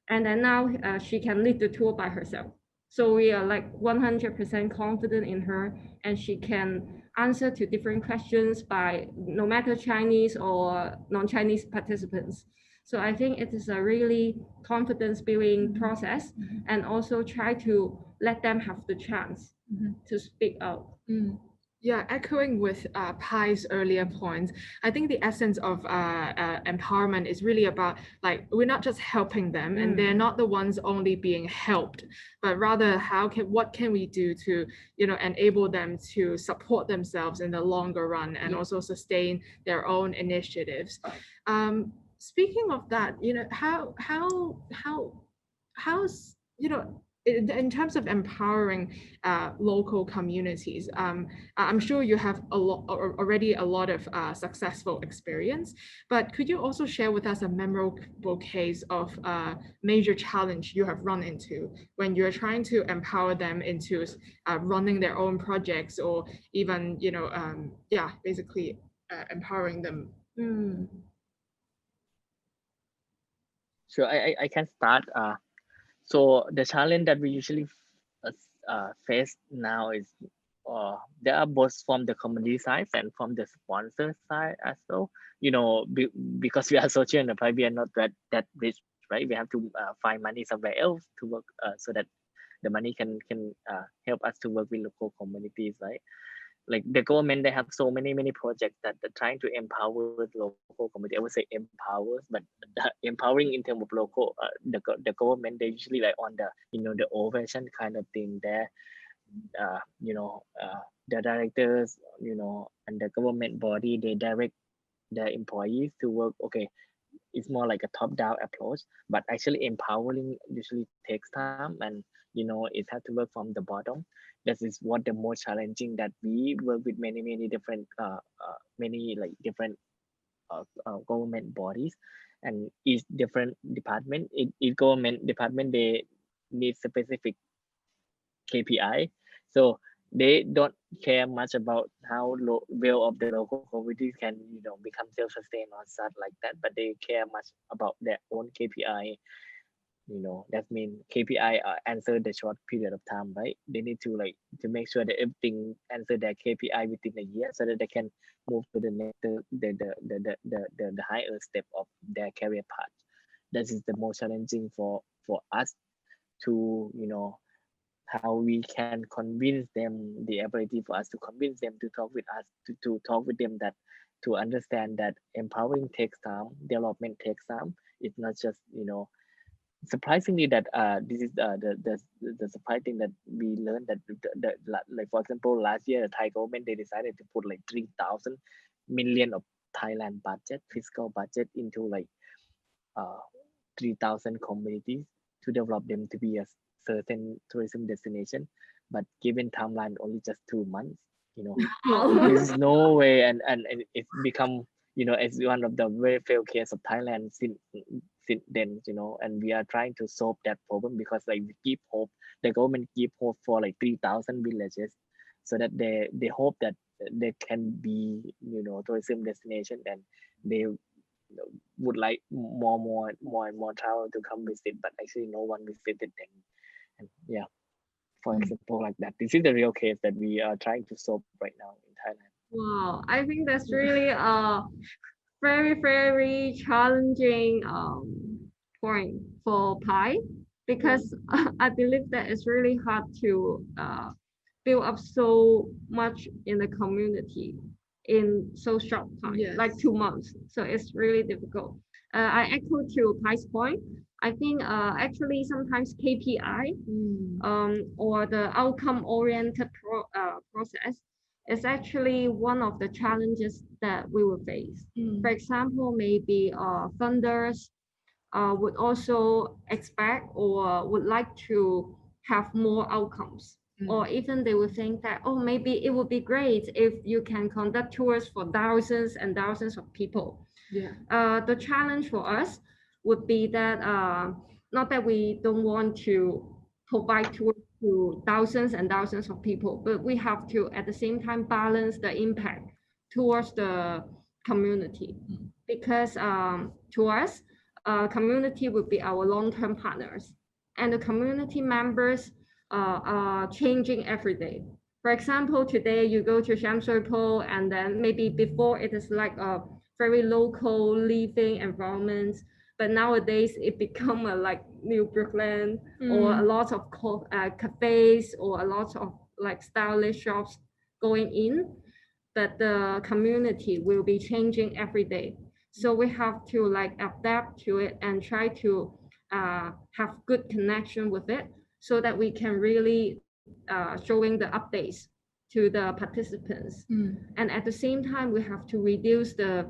And then now she can lead the tour by herself. So we are like 100% confident in her, and she can answer to different questions by no matter Chinese or non-Chinese participants. So I think it is a really confidence building process, and also try to let them have the chance to speak out. Yeah, echoing with Pai's earlier points, I think the essence of empowerment is really about like we're not just helping them, and they're not the ones only being helped, but rather what can we do to enable them to support themselves in the longer run and also sustain their own initiatives. Speaking of that, how's in terms of empowering local communities, I'm sure you have already a lot of successful experience, but could you also share with us a memorable case of major challenge you have run into when you're trying to empower them into running their own projects, or even basically empowering them? So I can start. So the challenge that we usually face now is there are both from the community side and from the sponsor side as well. Because we are social enterprise, we are not that rich, right? We have to find money somewhere else to work so that the money can help us to work with local communities, right? Like the government, they have so many projects that they're trying to empower the local community. I would say empowers, but empowering in terms of local, the government, they usually like on the the old version kind of thing there. The directors, and the government body, they direct their employees to work. Okay, it's more like a top-down approach, but actually empowering usually takes time, and it has to work from the bottom. This is what the most challenging, that we work with many different different government bodies, and each different department, each government department, they need specific KPI, so they don't care much about how well of the local communities can become self-sustained or stuff like that, but they care much about their own KPI. That means KPI answer the short period of time, right? They need to make sure that everything answer their KPI within a year, so that they can move to the next the higher step of their career path. That is the most challenging for us to how we can convince them, the ability for us to convince them to talk with us, to talk with them, that to understand that empowering takes time, development takes time. It's not just surprisingly that this is the surprising that we learned, that like for example last year the Thai government, they decided to put like 3,000 million of Thailand budget, fiscal budget, into 3,000 communities to develop them to be a certain tourism destination, but given timeline only just 2 months, there's no way, and it's become as one of the very failed case of Thailand since then, and we are trying to solve that problem, because we keep hope, the government keep hope for 3,000 villages, so that they hope that they can be tourism destination, and they would like more and more travel to come visit, but actually no one visited them. And yeah, for example, like that. This is the real case that we are trying to solve right now in Thailand. Wow, I think that's really very challenging point for Pai, because I believe that it's really hard to build up so much in the community in so short time, like 2 months. So it's really difficult. I echo to Pai's point. I think actually sometimes KPI or the outcome-oriented process is actually one of the challenges that we will face. For example, maybe funders would also expect or would like to have more outcomes. Or even they would think that, oh, maybe it would be great if you can conduct tours for thousands and thousands of people. The challenge for us would be that not that we don't want to provide tours to thousands and thousands of people, but we have to at the same time balance the impact towards the community, because to us, community would be our long-term partners, and the community members are changing every day. For example, today you go to Shamsui, and then maybe before it is like a very local living environment, but nowadays it become a like New Brooklyn, or a lot of cafes, or a lot of like stylish shops going in. But the community will be changing every day. So we have to like adapt to it and try to have good connection with it, so that we can really showing the updates to the participants. And at the same time, we have to reduce the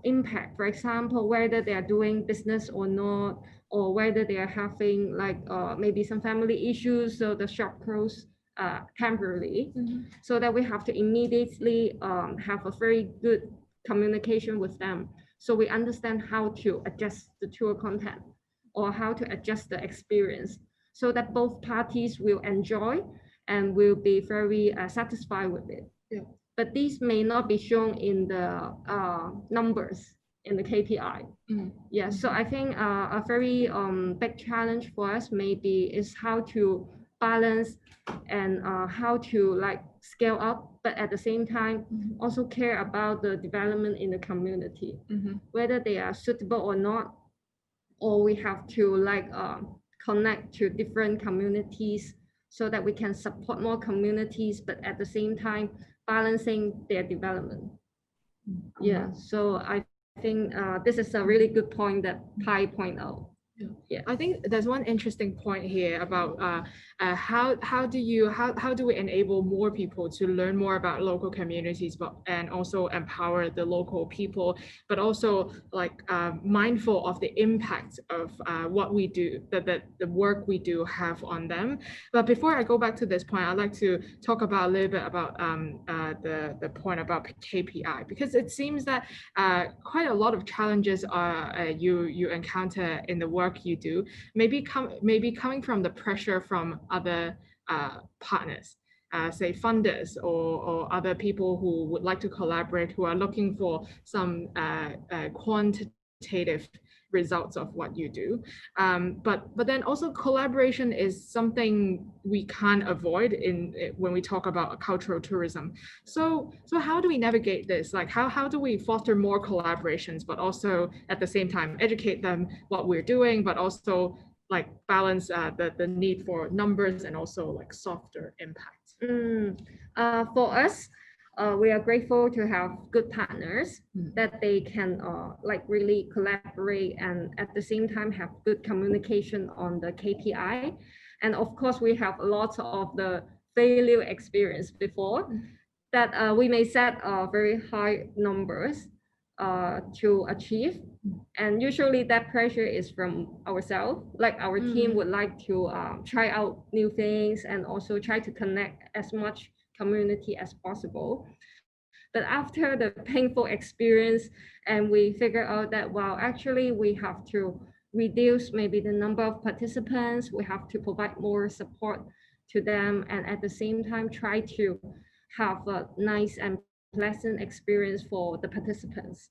impact. For example, whether they are doing business or not, or whether they are having like maybe some family issues, so the shop closed temporarily, so that we have to immediately have a very good communication with them, so we understand how to adjust the tour content or how to adjust the experience, so that both parties will enjoy and will be very satisfied with it. But these may not be shown in the numbers in the KPI. Yeah, so I think a very big challenge for us maybe is how to balance and how to like scale up, but at the same time also care about the development in the community, whether they are suitable or not, or we have to like connect to different communities so that we can support more communities, but at the same time balancing their development. Yeah, so I think this is a really good point that Pai point out. Yeah, I think there's one interesting point here about how do we enable more people to learn more about local communities, but and also empower the local people, but also like mindful of the impact of what we do, the work we do have on them. But before I go back to this point, I'd like to talk about a little bit about the point about KPI, because it seems that quite a lot of challenges you encounter in the work you do, maybe coming from the pressure from other partners, say funders or other people who would like to collaborate, who are looking for some quantitative results of what you do. But then also collaboration is something we can't avoid when we talk about cultural tourism. So how do we navigate this? Like how do we foster more collaborations, but also at the same time educate them what we're doing, but also like balance the need for numbers and also like softer impact? For us, we are grateful to have good partners that they can like really collaborate and at the same time have good communication on the KPI. And of course, we have a lot of the failure experience before that we may set very high numbers to achieve. And usually that pressure is from ourselves, like our team would like to try out new things and also try to connect as much community as possible. But after the painful experience and we figure out that, wow, actually we have to reduce maybe the number of participants, we have to provide more support to them, and at the same time try to have a nice and pleasant experience for the participants.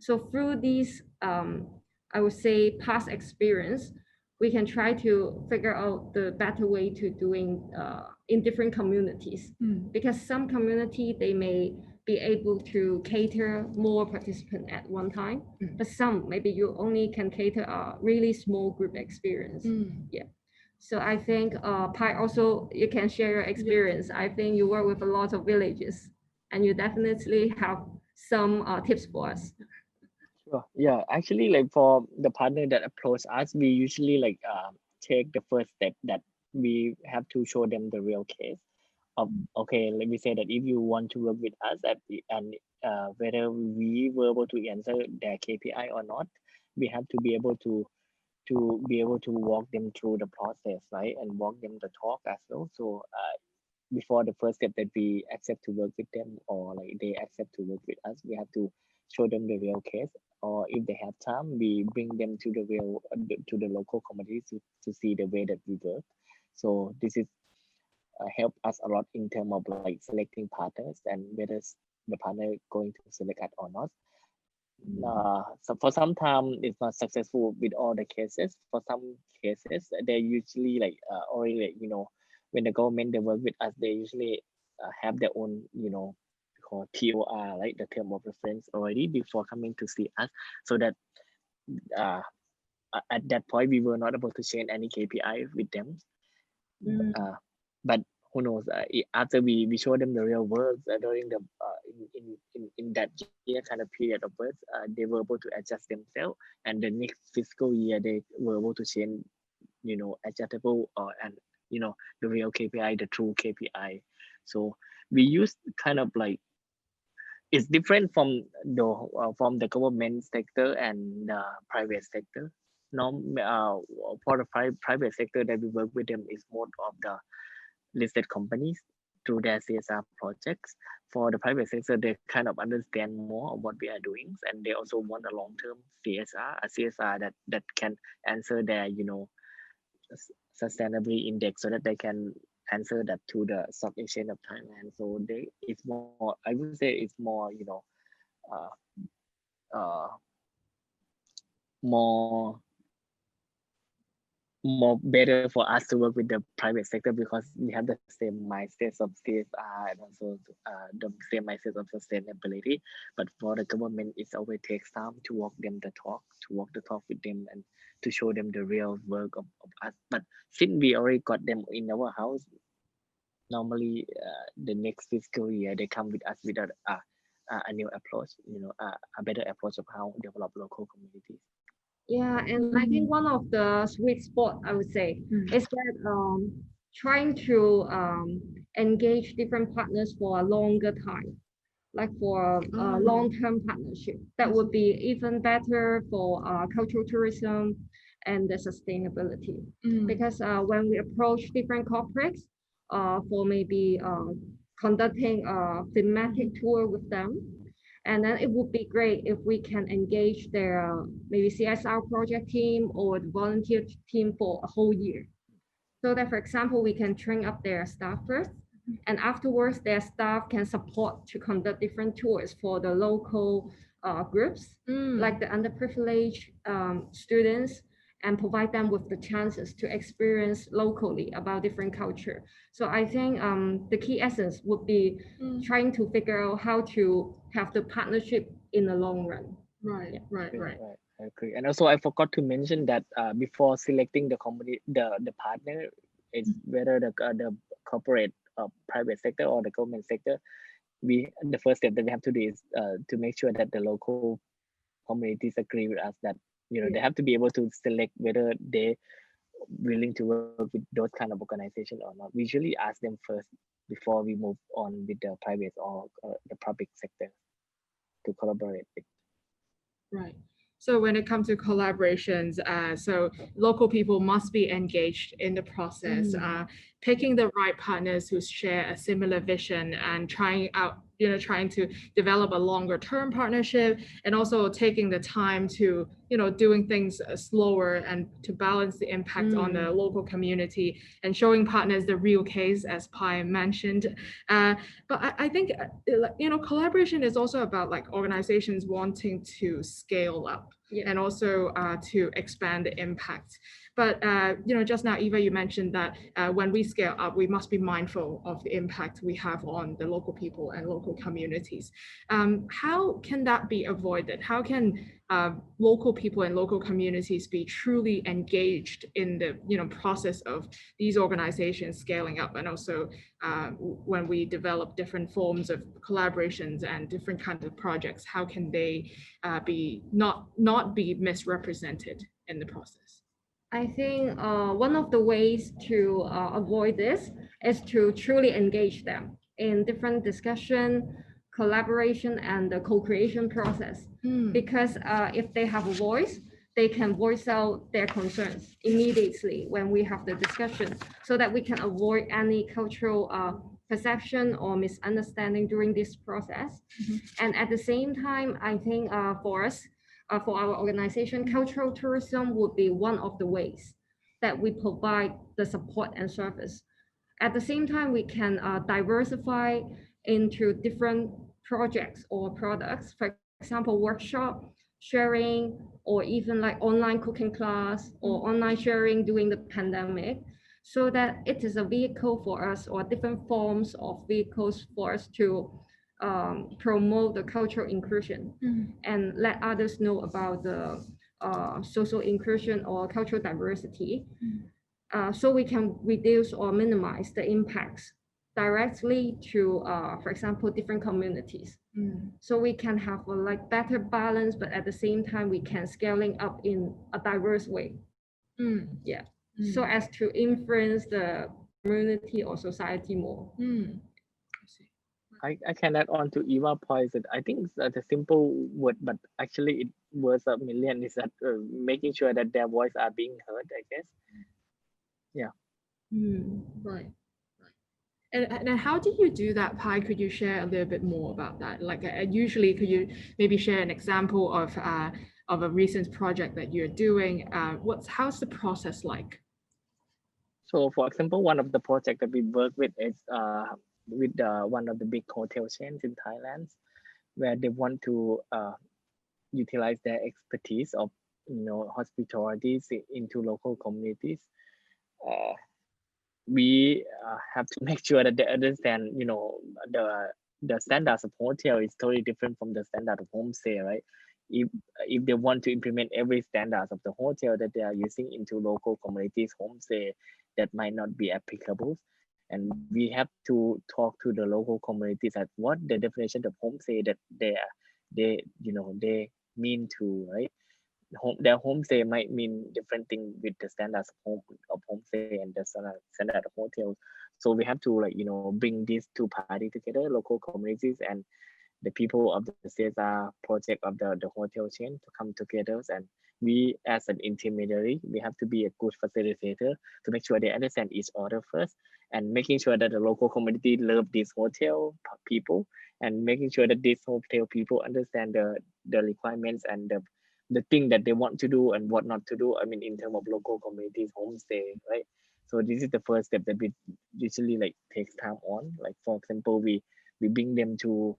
So through these, I would say past experience, we can try to figure out the better way to doing in different communities, because some community, they may be able to cater more participants at one time, but some maybe you only can cater a really small group experience. Yeah. So I think Pai, also you can share your experience. I think you work with a lot of villages and you definitely have some tips for us. Sure. Yeah, actually, like for the partner that approach us, we usually like take the first step that we have to show them the real case of, okay, let me say that if you want to work with us and whether we were able to answer their KPI or not, we have to be able to walk them through the process, right, and walk them the talk as well. So before the first step that we accept to work with them or like they accept to work with us, we have to show them the real case, or if they have time, we bring them to the local communities to see the way that we work. So this is help us a lot in terms of like selecting partners and whether the partner going to select us or not. So for some time it's not successful with all the cases. For some cases, they usually like already, you know, when the government they work with us, they usually have their own, you know, called TOR, like the term of reference already before coming to see us, so that at that point we were not able to change any KPI with them. But who knows? After we show them the real work during the in that year kind of period of work, they were able to adjust themselves, and the next fiscal year they were able to change, you know, adjustable and you know the real KPI, the true KPI. So we use kind of like it's different from the government sector and the private sector. Now, for the private sector that we work with them is more of the listed companies through their CSR projects. For the private sector, they kind of understand more of what we are doing, and they also want a long-term CSR, a CSR that can answer their, you know, sustainability index, so that they can answer that to the stock exchange of Thailand. So it's more, I would say it's more, you know, more better for us to work with the private sector, because we have the same mindset of CSR and also the same mindset of sustainability. But for the government, it always takes time to walk the talk with them and to show them the real work of us. But since we already got them in our house, normally the next fiscal year they come with us with a new approach, you know, a better approach of how to develop local communities. Yeah, and I think one of the sweet spot I would say is that trying to engage different partners for a longer time, like for a long-term partnership. That would be even better for cultural tourism and the sustainability. Because when we approach different corporates for maybe conducting a thematic tour with them, and then it would be great if we can engage their maybe CSR project team or the volunteer team for a whole year. So that, for example, we can train up their staff first, and afterwards their staff can support to conduct different tours for the local groups, like the underprivileged students, and provide them with the chances to experience locally about different culture. So I think the key essence would be trying to figure out how to have the partnership in the long run. Right. I agree. And also I forgot to mention that before selecting the company, the partner, is whether the corporate private sector or the government sector, the first step that we have to do is to make sure that the local communities agree with us that, you know, they have to be able to select whether they're willing to work with those kind of organization or not. We usually ask them first before we move on with the private or the public sector to collaborate with. Right. So when it comes to collaborations, so local people must be engaged in the process, picking the right partners who share a similar vision and trying to develop a longer term partnership, and also taking the time to, doing things slower and to balance the impact on the local community and showing partners the real case, as Pai mentioned. But I think, collaboration is also about like organizations wanting to scale up and also to expand the impact. But, just now, Eva, you mentioned that when we scale up, we must be mindful of the impact we have on the local people and local communities. How can that be avoided? How can local people and local communities be truly engaged in the process of these organizations scaling up, and also when we develop different forms of collaborations and different kinds of projects, how can they be not be misrepresented in the process? I think one of the ways to avoid this is to truly engage them in different discussion, collaboration, and the co-creation process. Because if they have a voice, they can voice out their concerns immediately when we have the discussion, so that we can avoid any cultural perception or misunderstanding during this process. And at the same time, I think for us, for our organization, cultural tourism would be one of the ways, that we provide the support and service. At the same time, we can diversify into different projects or products. For example, workshop, sharing, or even like online cooking class or online sharing during the pandemic, so that it is a vehicle for us or different forms of vehicles for us to promote the cultural inclusion and let others know about the social inclusion or cultural diversity. So we can reduce or minimize the impacts directly to, for example, different communities. So we can have a like better balance, but at the same time, we can scaling up in a diverse way. Yeah. So as to influence the community or society more. I can add on to Eva points that I think it's a simple word, but actually it was a million is that making sure that their voice are being heard, I guess. Yeah. Right. And how do you do that, Pai? Could you share a little bit more about that? Like usually, could you maybe share an example of a recent project that you're doing? How's the process like? So for example, one of the projects that we work with is with one of the big hotel chains in Thailand, where they want to utilize their expertise of hospitality into local communities. We have to make sure that they understand, the standards of hotel is totally different from the standard of homestay, right? If they want to implement every standards of the hotel that they are using into local communities homestay, that might not be applicable. And we have to talk to the local communities at what the definition of homestay that they mean to, right? Their homestay might mean different thing with the standards of homestay and the standard of hotel. So we have to bring these two parties together, local communities and the people of the CSR project of the hotel chain to come together. And we as an intermediary, we have to be a good facilitator to make sure they understand each other first and making sure that the local community love these hotel people and making sure that these hotel people understand the requirements and the thing that they want to do and what not to do. I mean, in terms of local communities, homestay, right? So this is the first step that we usually takes time on. Like for example, we bring them to,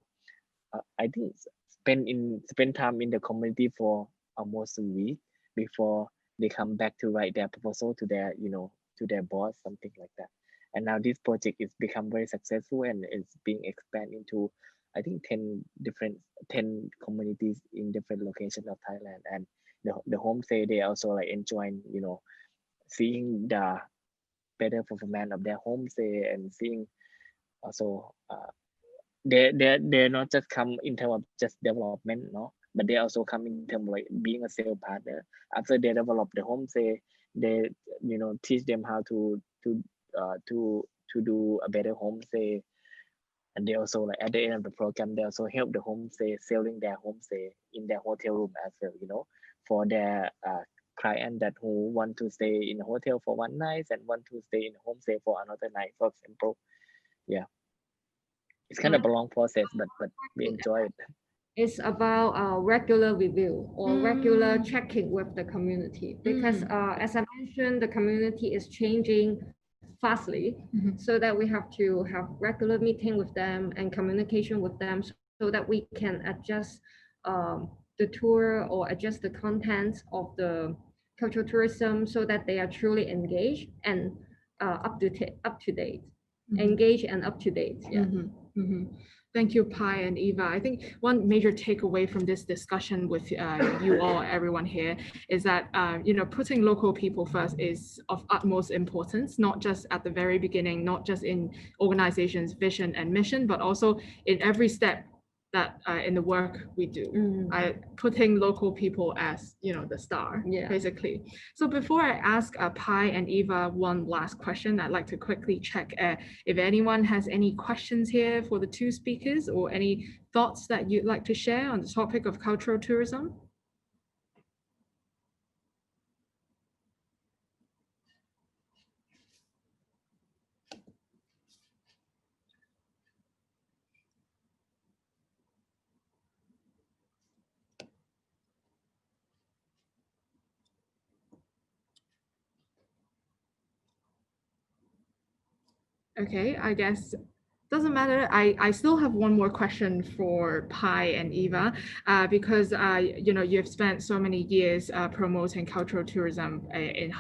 I think spend time in the community for almost a week before they come back to write their proposal to their, to their boss, something like that. And now this project is become very successful and it's being expanded into, I think 10 communities in different locations of Thailand. And the homestay, they also enjoying, seeing the better performance of their homestay and seeing also they're not just come in terms of just development, but they also come in terms of being a sales partner. After they develop the homestay, they teach them how to do a better homestay. And they also at the end of the program, they also help the homestay selling their homestay in their hotel room as well, for their client that who want to stay in a hotel for one night and want to stay in a homestay for another night, for example. Yeah, it's kind of a long process, but we enjoy it. It's about regular review or regular checking with the community because as I mentioned, the community is changing fastly, so that we have to have regular meeting with them and communication with them so that we can adjust the tour or adjust the contents of the cultural tourism so that they are truly engaged and up to date. Engaged and up to date. Yeah. Thank you, Pai and Eva. I think one major takeaway from this discussion with you all, everyone here, is that putting local people first is of utmost importance, not just at the very beginning, not just in organizations' vision and mission, but also in every step that in the work we do, putting local people as the star, basically. So before I ask Pai and Eva one last question, I'd like to quickly check if anyone has any questions here for the two speakers or any thoughts that you'd like to share on the topic of cultural tourism. Okay, I guess doesn't matter. I still have one more question for Pai and Eva, because you know, you've spent so many years promoting cultural tourism in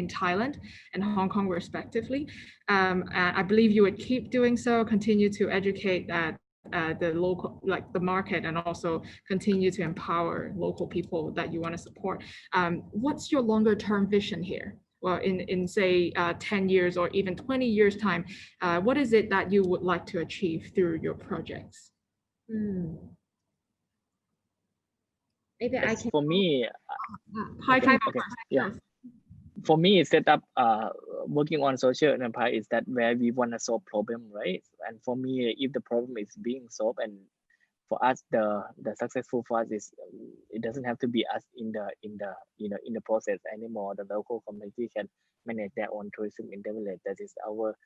Thailand and Hong Kong respectively. I believe you would keep doing so, continue to educate the local, like the market, and also continue to empower local people that you want to support. What's your longer term vision here? Well, in say 10 years or even 20 years time, what is it that you would like to achieve through your projects? Maybe I Yes, can. for me, okay, yeah. For me, set up working on social enterprise is that where we want to solve problem, right? And for me, if the problem is being solved, and for us, the successful for us is it doesn't have to be us in the process anymore. The local community can manage their own tourism in the village. That is our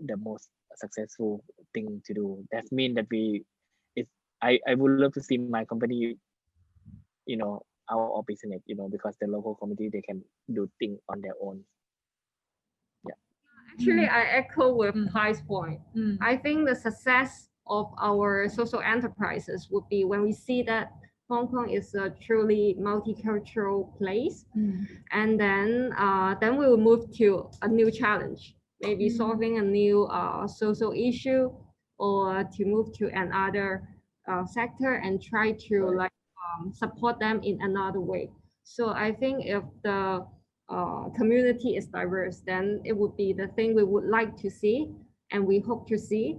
the most successful thing to do. That means that I would love to see my company, you know, out of business, you know, because the local community, they can do things on their own. Yeah. Actually, I echo with Pai's point. I think the success of our social enterprises would be when we see that Hong Kong is a truly multicultural place, and then we will move to a new challenge, maybe solving a new social issue, or to move to another sector and try to like support them in another way. So I think if the community is diverse, then it would be the thing we would like to see and we hope to see.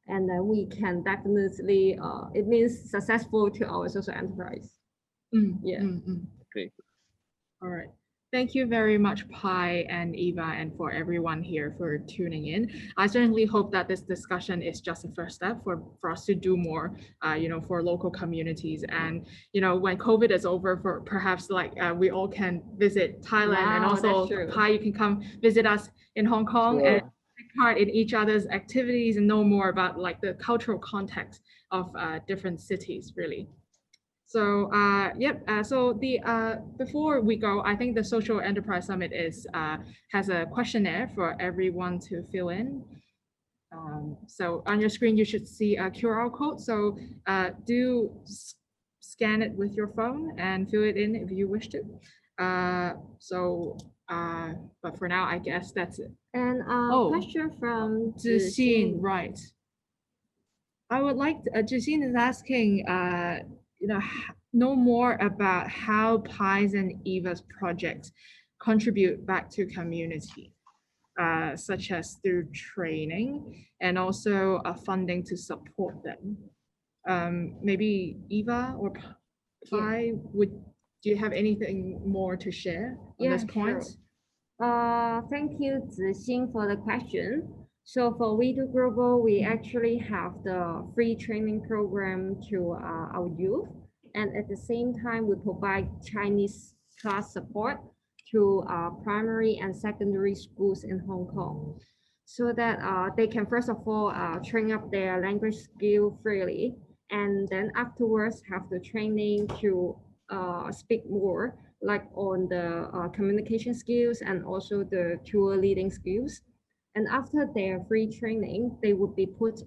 And then we can definitely, it means successful to our social enterprise. Yeah. Great. All right. Thank you very much, Pai and Eva, and for everyone here for tuning in. I certainly hope that this discussion is just a first step for us to do more, you know, for local communities. And, you know, when COVID is over, for perhaps like we all can visit Thailand, and also Pai, you can come visit us in Hong Kong and take part in each other's activities and know more about like the cultural context of different cities, really. So so before we go, I think the Social Enterprise Summit has a questionnaire for everyone to fill in. So on your screen, you should see a QR code. So do scan it with your phone and fill it in if you wish to. But for now, I guess that's it. And question from Zixin, right. I would like, Zixin is asking, you know more about how Pai's and Eva's projects contribute back to community, such as through training and also funding to support them. Maybe Eva or Pai, do you have anything more to share on this point? Sure. Thank you, Zixin, for the question. So for We Do Global, we actually have the free training program to our youth. And at the same time, we provide Chinese class support to primary and secondary schools in Hong Kong, so that they can first of all train up their language skill freely, and then afterwards have the training to speak more, like on the communication skills and also the tour leading skills. And after their free training, they would be put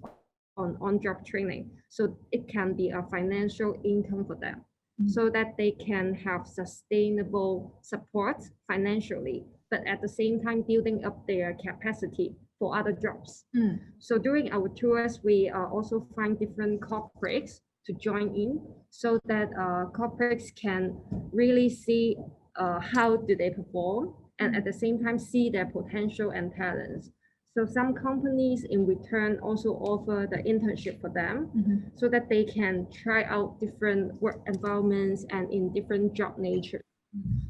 on-job training, so it can be a financial income for them, so that they can have sustainable support financially, but at the same time building up their capacity for other jobs. So during our tours, we also find different corporates to join in, so that corporates can really see how do they perform, and at the same time see their potential and talents. So some companies in return also offer the internship for them, so that they can try out different work environments and in different job nature.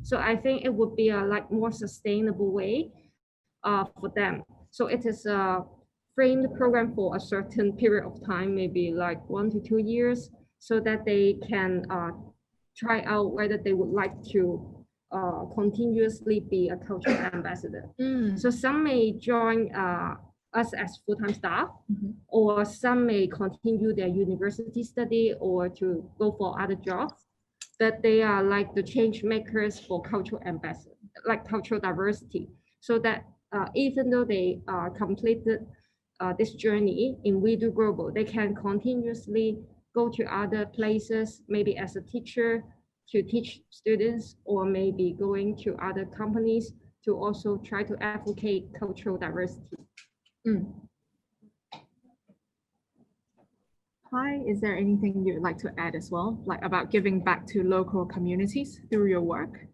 So I think it would be a like more sustainable way for them. So it is a framed program for a certain period of time, maybe like 1 to 2 years, so that they can try out whether they would like to continuously be a cultural ambassador. So some may join us as full-time staff, or some may continue their university study or to go for other jobs, that they are like the change makers for cultural ambassador, like cultural diversity, so that even though they completed this journey in We Do Global, they can continuously go to other places, maybe as a teacher to teach students, or maybe going to other companies to also try to advocate cultural diversity. Hi, is there anything you'd like to add as well, like about giving back to local communities through your work?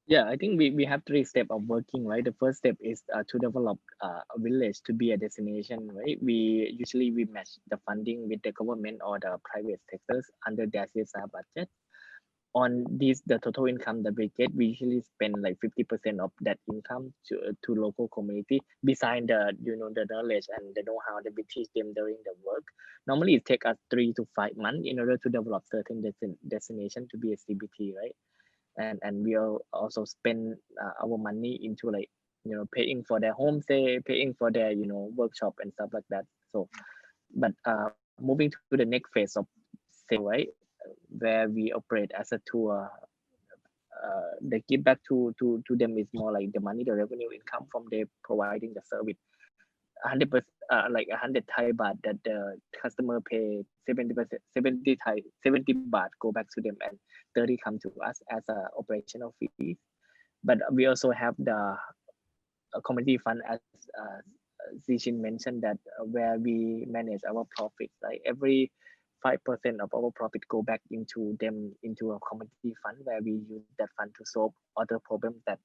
Yeah, I think we have 3 steps of working, right? The first step is to develop a village to be a destination, right? We usually match the funding with the government or the private sectors under their CSR budget. On this, the total income that we get, we usually spend like 50% of that income to local community. Besides the the knowledge and the know-how that we teach them during the work. Normally, it takes us 3 to 5 months in order to develop certain destination to be a CBT, right? And we'll also spend our money into like paying for their homestay, paying for their workshop and stuff like that. So, but moving to the next phase of sale, right, where we operate as a tour, the give back to them is more like the money, the revenue income from they providing the service. 100%, like 100 Thai baht that the customer pay 70 baht go back to them, and 30 come to us as a operational fee. But we also have the community fund, as Zishin mentioned, that where we manage our profits. Like every 5% of our profit go back into a community fund, where we use that fund to solve other problems that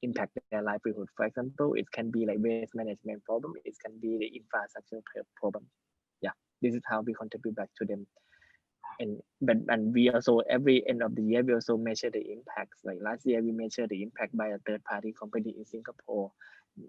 impact their livelihood. For example, it can be like waste management problem, it can be the infrastructure problem. Yeah, this is how we contribute back to them. And we also, every end of the year, we also measure the impacts. Like last year, we measured the impact by a third-party company in Singapore.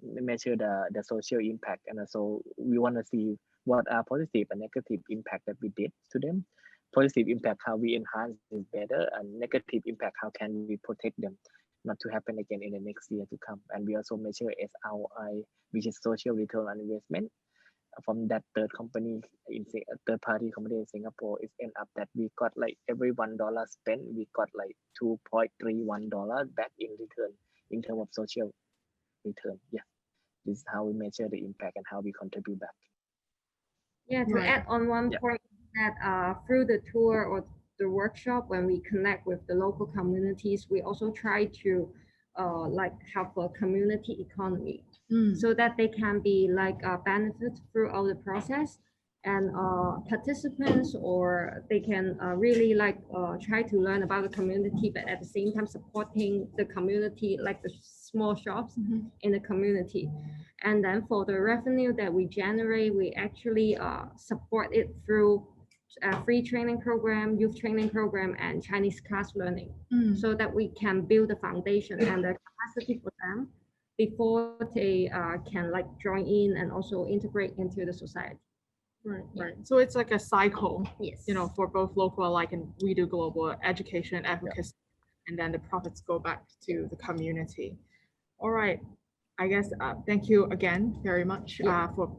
We measure the social impact, and also we want to see what are positive and negative impact that we did to them. Positive impact, how we enhance it better, and negative impact, how can we protect them not to happen again in the next year to come. And we also measure SROI, which is social return on investment. From that third party company in Singapore, it end up that we got like every $1 spent, we got like $2.31 back in return in terms of social return. Yeah, this is how we measure the impact and how we contribute back. Yeah, to add on one point, that through the tour or the workshop, when we connect with the local communities, we also try to like have a community economy, so that they can be like benefit throughout the process, and participants, or they can really like try to learn about the community, but at the same time supporting the community, like the small shops in the community. And then for the revenue that we generate, we actually support it through free training program, youth training program, and Chinese class learning, so that we can build the foundation and the capacity for them before they can like join in and also integrate into the society. Right. So it's like a cycle, for both local alike and We Do Global, education, advocacy, and then the profits go back to the community. All right. I guess thank you again very much for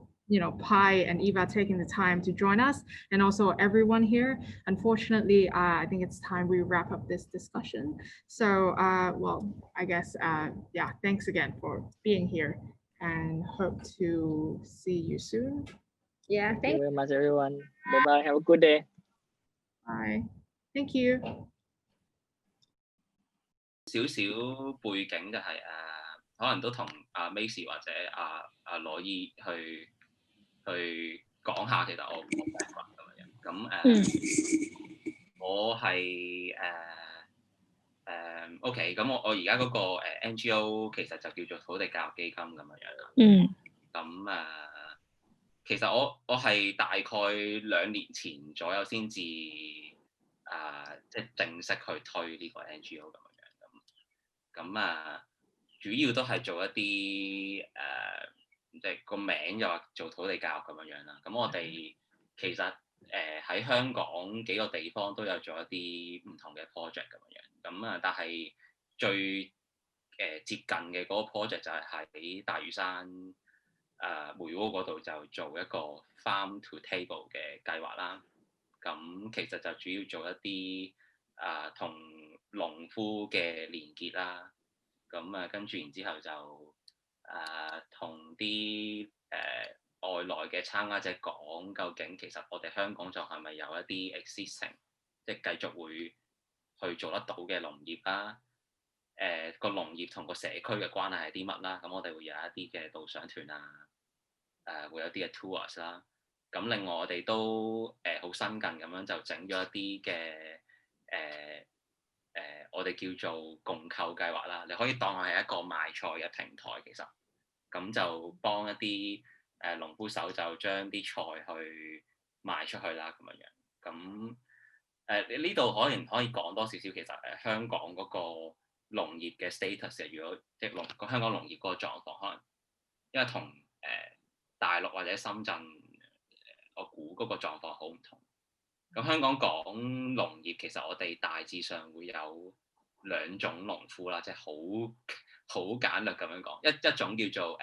Pai and Eva taking the time to join us, and also everyone here. Unfortunately, I think it's time we wrap up this discussion. So, well, I guess, thanks again for being here, and hope to see you soon. Yeah, thank you very much, everyone. Bye-bye. Have a good day. Bye. Thank you. 少少背景就係可能都同Macy 或者羅伊去講下，其實我 background 咁樣。咁我係OK， 咁我而家嗰個NGO 其實就叫做土地教育基金咁樣啦。咁其實我係大概2年前左右先至即係正式去推呢個 NGO 咁樣。咁主要都係做一啲即係個名就話做土地教育咁樣啦。咁我哋其實喺香港幾個地方都有做一啲唔同嘅 project 咁樣。咁但係最接近嘅嗰個 project 就係喺大嶼山梅窩嗰度就做一個 farm to table 嘅計劃啦。咁其實就主要做一啲同農夫嘅連結啦。咁跟住然之後就同啲外來嘅參加者講，究竟其實我哋香港就係咪有一啲 existing， 即係繼續會去做得到嘅農業啦？個農業同個社區嘅關係係啲乜啦？咁我哋會有一啲嘅導賞團啊，會有啲嘅 tours 啦。咁另外我哋都好新近咁樣就整咗一啲嘅我哋叫做共購計劃啦。你可以當係一個賣菜嘅平台，其實咁就幫一啲農夫手就將啲菜去賣出去啦，咁樣。咁呢度可以講多少少，其實香港嗰個農業嘅 status， 如果即係香港農業嗰個狀況，可能因為同大陸或者深圳，我估嗰個狀況好唔同。咁香港講農業，其實我哋大致上會有2種農夫啦，即係好簡略咁樣講。一種叫做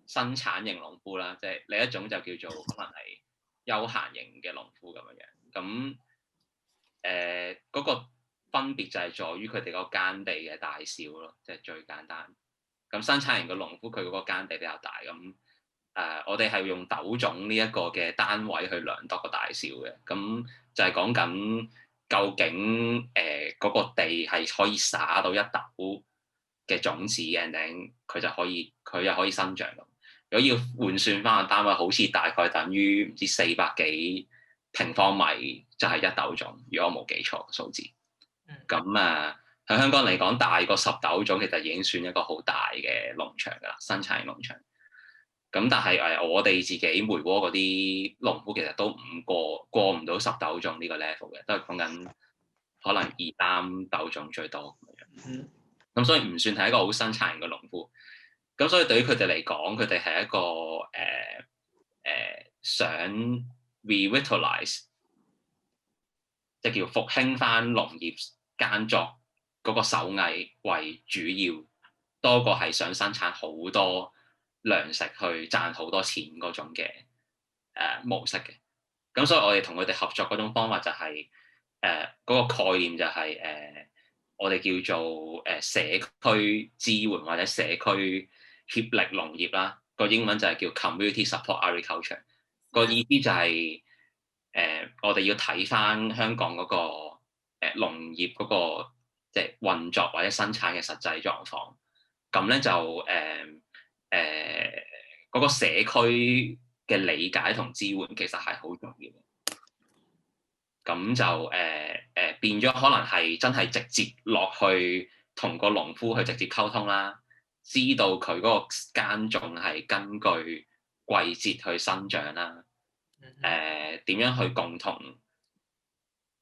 生產型農夫啦，即係另一種就叫做可能係休閒型嘅農夫咁樣。咁嗰個分別就係在於佢哋嗰個耕地嘅大小咯，即係最簡單。咁生產型嘅農夫佢嗰個耕地比較大，咁我哋係用斗種呢一個嘅單位去量度個大小嘅。咁就係講緊究竟嗰個地係可以撒到一斗嘅種子嘅，定佢又可以生長咁。如果要換算翻個單位，好似大概等於唔知400幾平方米就係1斗種，如果我冇記錯數字。咁喺香港嚟講，大過10斗種其實已經算一個好大嘅農場㗎啦，生產農場。咁但係我哋自己梅窩嗰啲農夫其實都過唔到10斗種呢個 level 嘅，都係講緊可能2、3斗種最多咁樣。咁所以唔算係一個好生產型嘅農夫。咁所以對於佢哋嚟講，佢哋係一個想 revitalize， 即係叫復興翻農業耕作嗰個手藝為主要，多過係想生產好多糧食去賺好多錢嗰種嘅模式嘅。咁所以我哋同佢哋合作嗰種方法就係嗰個概念就係我哋叫做社區支援或者社區協力農業啦。個英文就係叫 community support agriculture。個意思就係我哋要睇翻香港嗰個農業嗰個即係運作或者生產嘅實際狀況。咁咧就嗰個社區嘅理解同支援其實係好重要嘅。咁就變咗可能係真係直接落去同個農夫去直接溝通啦，知道佢嗰個耕種係根據季節去生長啦，點樣去共同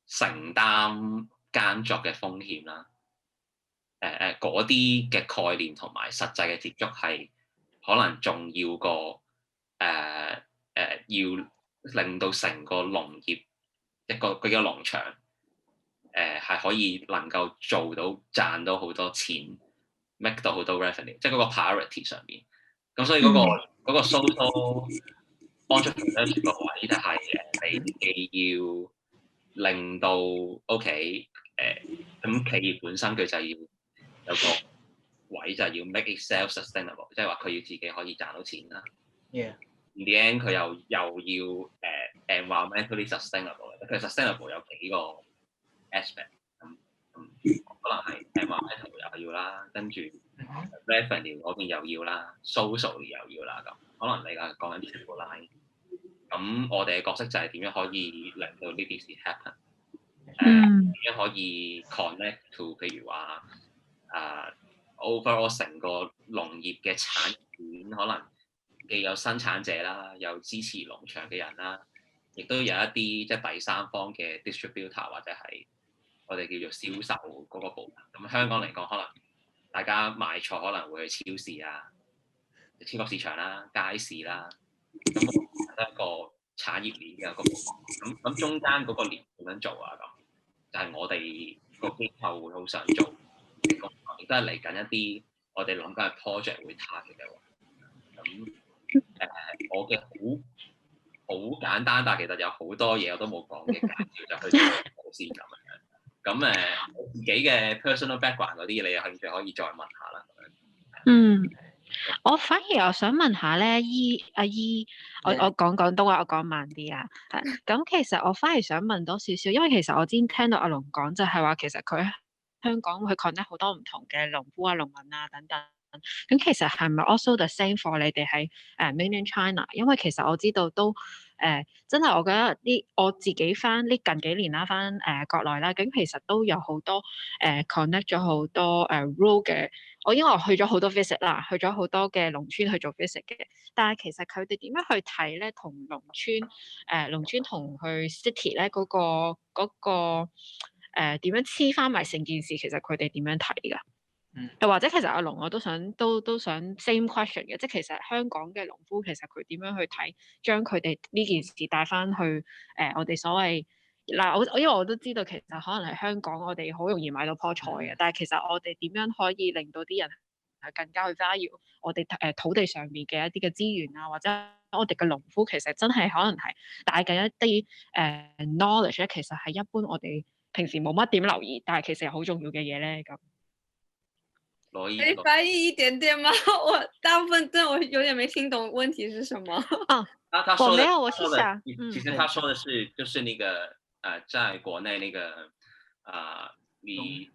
承擔耕作嘅風險啦，嗰啲嘅概念同埋實際嘅接觸係可能重要過要令到成個農業一個農場係可以能夠做到賺到好多錢 ，make 到好多 revenue， 即係嗰個 priority 上面。咁所以嗰個 social entrepreneurship 個位就係你既要令到 OK 咁企業本身佢就要有個位就係要 make it self-sustainable， 即係話佢要自己可以賺到錢啦。In the end 佢又要environmentally sustainable， 佢 sustainable 有幾個 aspect， 可能係 environmental 又要啦，跟住 revenue 嗰邊又要啦 ，social 又要啦，咁可能你係講緊全部 line。咁我哋嘅角色就係點樣可以令到呢啲事 happen， 點樣可以 connect to 譬如話overall 成個農業嘅產業鏈可能。既有生產者啦，有支持農場嘅人啦，亦都有一啲即係第三方嘅 distributor 或者係我哋叫做銷售嗰個部分。咁香港嚟講，可能大家買菜可能會去超市啊、超級市場啦、街市啦，咁一個產業鏈嘅一個部分。咁中間嗰個鏈點樣做啊？咁就係我哋個機構會好想做嘅工作，亦都係嚟緊一啲我哋諗緊嘅 project 會 target 嘅。咁我嘅好簡單，但係其實有好多嘢我都冇講嘅介紹，就去做先咁樣。咁我自己嘅 personal background 嗰啲，你有興趣可以再問下啦。我反而我想問下咧，阿姨，我講廣東話，我講慢啲啊。咁其實我反而想問多少少，因為其實我之前聽到阿龍講就係話，其實佢香港會 connect 好多唔同嘅農夫啊、農民啊等等。咁其實係咪 also the same for 你哋喺Mainland China？因為其實我知道都真係我覺得我自己翻呢近幾年啦，翻國內啦，咁其實都有好多connect 咗好多rural 嘅。因為我去咗好多 visit 啦，去咗好多嘅農村去做 visit 嘅，但係其實佢哋點樣去睇咧，同農村同去 city 咧嗰個點樣黐翻埋成件事，其實佢哋點樣睇㗎？又或者其實阿龍我都想 same question 嘅，即係其實香港嘅農夫其實佢點樣去睇，將佢哋呢件事帶翻去我哋所謂嗱，因為我都知道其實可能喺香港我哋好容易買到棵菜嘅，但係其實我哋點樣可以令到啲人係更加去 value 我哋土地上面嘅一啲嘅資源啊，或者我哋嘅農夫其實真係可能係帶緊一啲knowledge 咧，其實係一般我哋平時冇乜點留意，但係其實係好重要嘅嘢咧咁。可以翻译一點點嗎？我大部分我有點沒聽懂問題是什麼。他說的，其實他說的是就是那個在國內那個你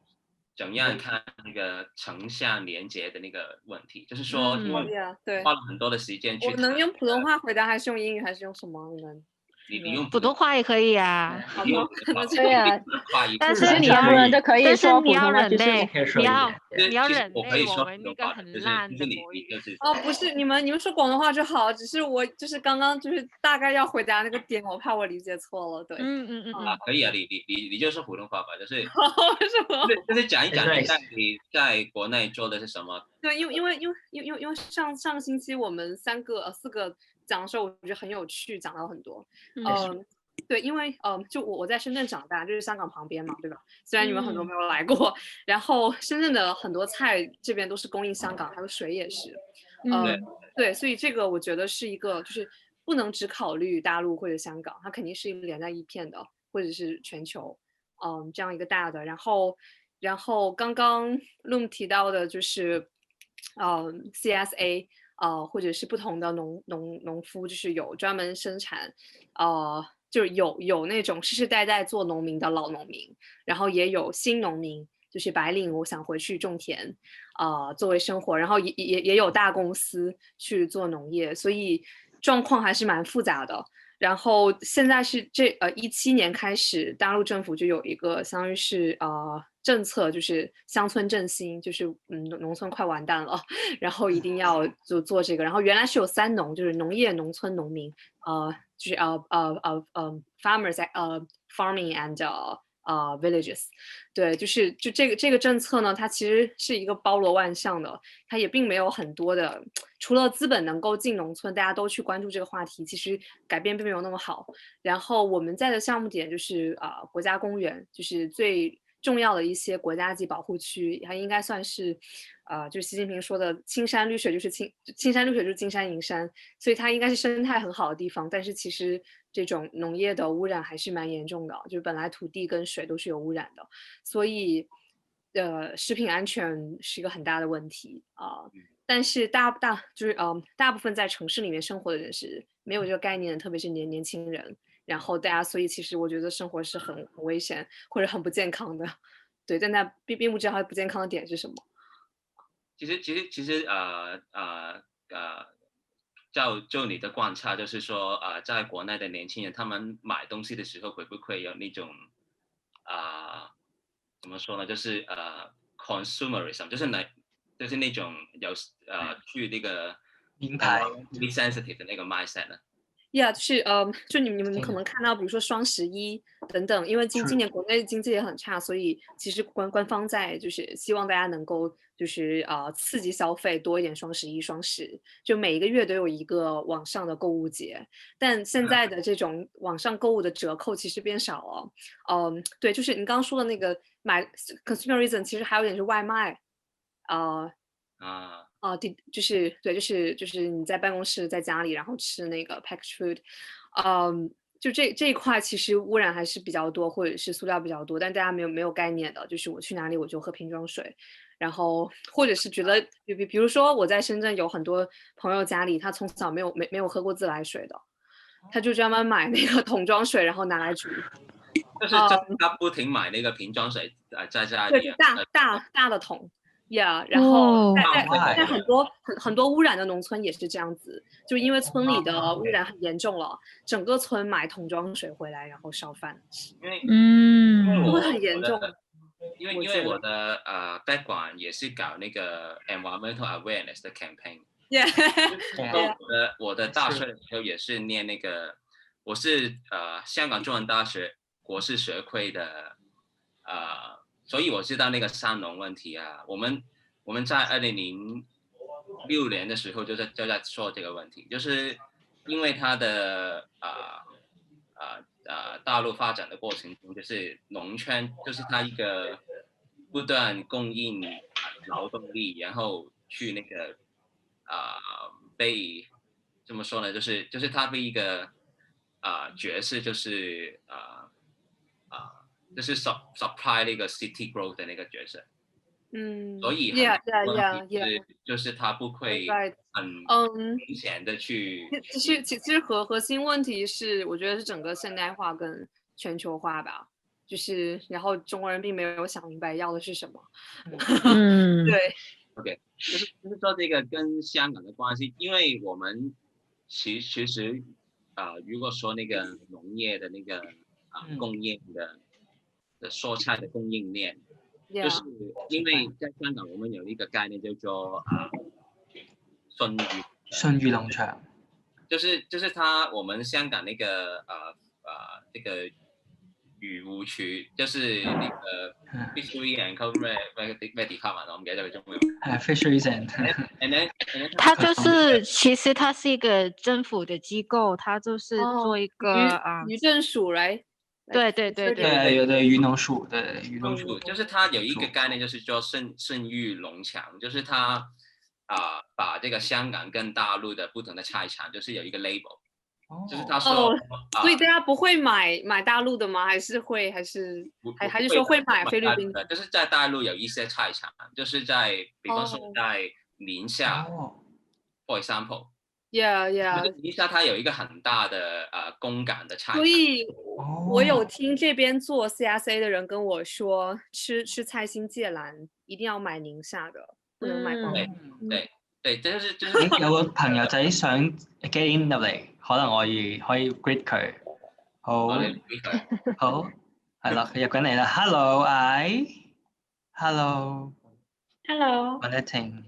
怎樣看那個城鄉連結的那個問題，就是說因為花了很多的時間去。我能用普通話回答，還是用英語，還是用什麼？你用普通話也可以啊，對啊，但是你要人就可以說普通話，忍耐，你要忍耐，我們那個很爛的母語。哦，不是，你們說廣東話就好，只是我就是剛剛就是大概要回答那個點，我怕我理解錯了，對。可以啊，你就說普通話吧，就是就是講一講你在國內做的是什麼。對，因為上個星期我們4個講的時候，我覺得很有趣，講到很多。對，因為就我在深圳長大，就是香港旁邊嘛，對吧？雖然你們很多沒有來過，然後深圳的很多菜這邊都是供應香港，還有水也是。對，所以這個我覺得是一個，就是不能只考慮大陸或者香港，它肯定是連在一片的，或者是全球，這樣一個大的。然後剛剛 Loom 提到的就是CSA。或者是不同的農夫，就是有專門生產，就是有那種世世代代做農民的老農民，然後也有新農民，就是白領，我想回去種田，作為生活，然後也有大公司去做農業，所以狀況還是蠻複雜的。然後現在是17年開始，大陸政府就有一個相當於是政策，就是鄉村振興，就是農村快完蛋了，然後一定要就做這個。然後原來是有3農，就是農業、農村、農民，就是farmers farming and villages， 對，就這個政策呢，它其實是一個包羅萬象的，它也並沒有很多的，除了資本能夠進農村，大家都去關注這個話題，其實改變並沒有那麼好。然後我們在的項目點就是國家公園，就是最重要的一些國家級保護區，它應該算是就是習近平說的青山綠水，就是青山綠水就是金山銀山，所以它應該是生態很好的地方。但是其實這種農業的污染還是蠻嚴重的，就是本來土地跟水都是有污染的，所以食品安全是一個很大的問題但是大部分在城市裡面生活的人是沒有這個概念的，特別是年輕人。然後大家，所以其實我覺得生活是很危險或者很不健康的，對，但係並不知道它不健康的點是什麼。其實就你的觀察，就是說在國內的年輕人，他們買東西的時候會不會有那種怎麼說呢？就是consumerism，就是那種有去那個名牌 sensitive 的那個 mindset 呢？就是就你們可能看到，比如說雙11等等，因為今年國內經濟也很差，所以其實官方在就是希望大家能夠就是刺激消費多一點，雙11、雙10，就每一個月都有一個網上的購物節。但現在的這種網上購物的折扣其實變少了。對，就是你剛剛說的那個買 consumerism， 其實還有點是外賣就是你在辦公室在家裡然後吃那個 packaged food，就这一块其实污染还是比较多，或者是塑料比较多，但大家没有概念的，就是我去哪里我就喝瓶装水，然后或者是觉得比如说我在深圳有很多朋友家里他从小没有喝过自来水的，他就专门买那个桶装水然后拿来煮。就是他不停买那个瓶装水在家里。对，大的桶。然后在很多污染的农村也是这样子，就因为村里的污染很严重了，整个村买桶装水回来然后烧饭吃，因为很严重。因为我的background 也是搞那个 environmental awareness 的 campaign。我的大学的时候也是念那个，我是香港中文大学国事学会的所以我知道那个三农问题啊，我们在2006年的时候就在说这个问题，就是因为它的大陆发展的过程中，就是农村就是它一个不断供应劳动力，然后去那个被怎么说呢，就是它被一个角色就是就是 supply 那个 city growth 的那个角色，所以就是他不会很明显的去。其实核心问题是，我觉得是整个现代化跟全球化吧，就是然后中国人并没有想明白要的是什么。对。OK， 就是说这个跟香港的关系，因为我们其实如果说那个农业的那个供应的蔬菜的供应链，就是因为在香港我们有一个概念叫做顺裕農場，就是我們香港那個這個漁護署，就是那個 fishery and 咩 department 我唔記得咗佢中文。fisheries and 它就是其實它是一個政府的機構，它就是做一個漁政署，right？對，有的漁農署，對漁農署，就是它有一個概念，就是叫順裕農場，就是它把這個香港跟大陸的不同的菜場，就是有一個 label，就是他說，所以大家不會買大陸的嗎？還是會，還是說會買菲律賓的？就是在大陸有一些菜場，就是比方說在寧夏，for example。就是寧夏它有一個很大的公港的菜場，所以我有聽這邊做 CSA 的人跟我說，吃菜心芥蘭一定要買寧夏的，不能買廣東。對，就是有個朋友仔想 get in 入嚟，可能我可以 greet 佢。好，係啦，佢入緊嚟啦。Hello。Connecting。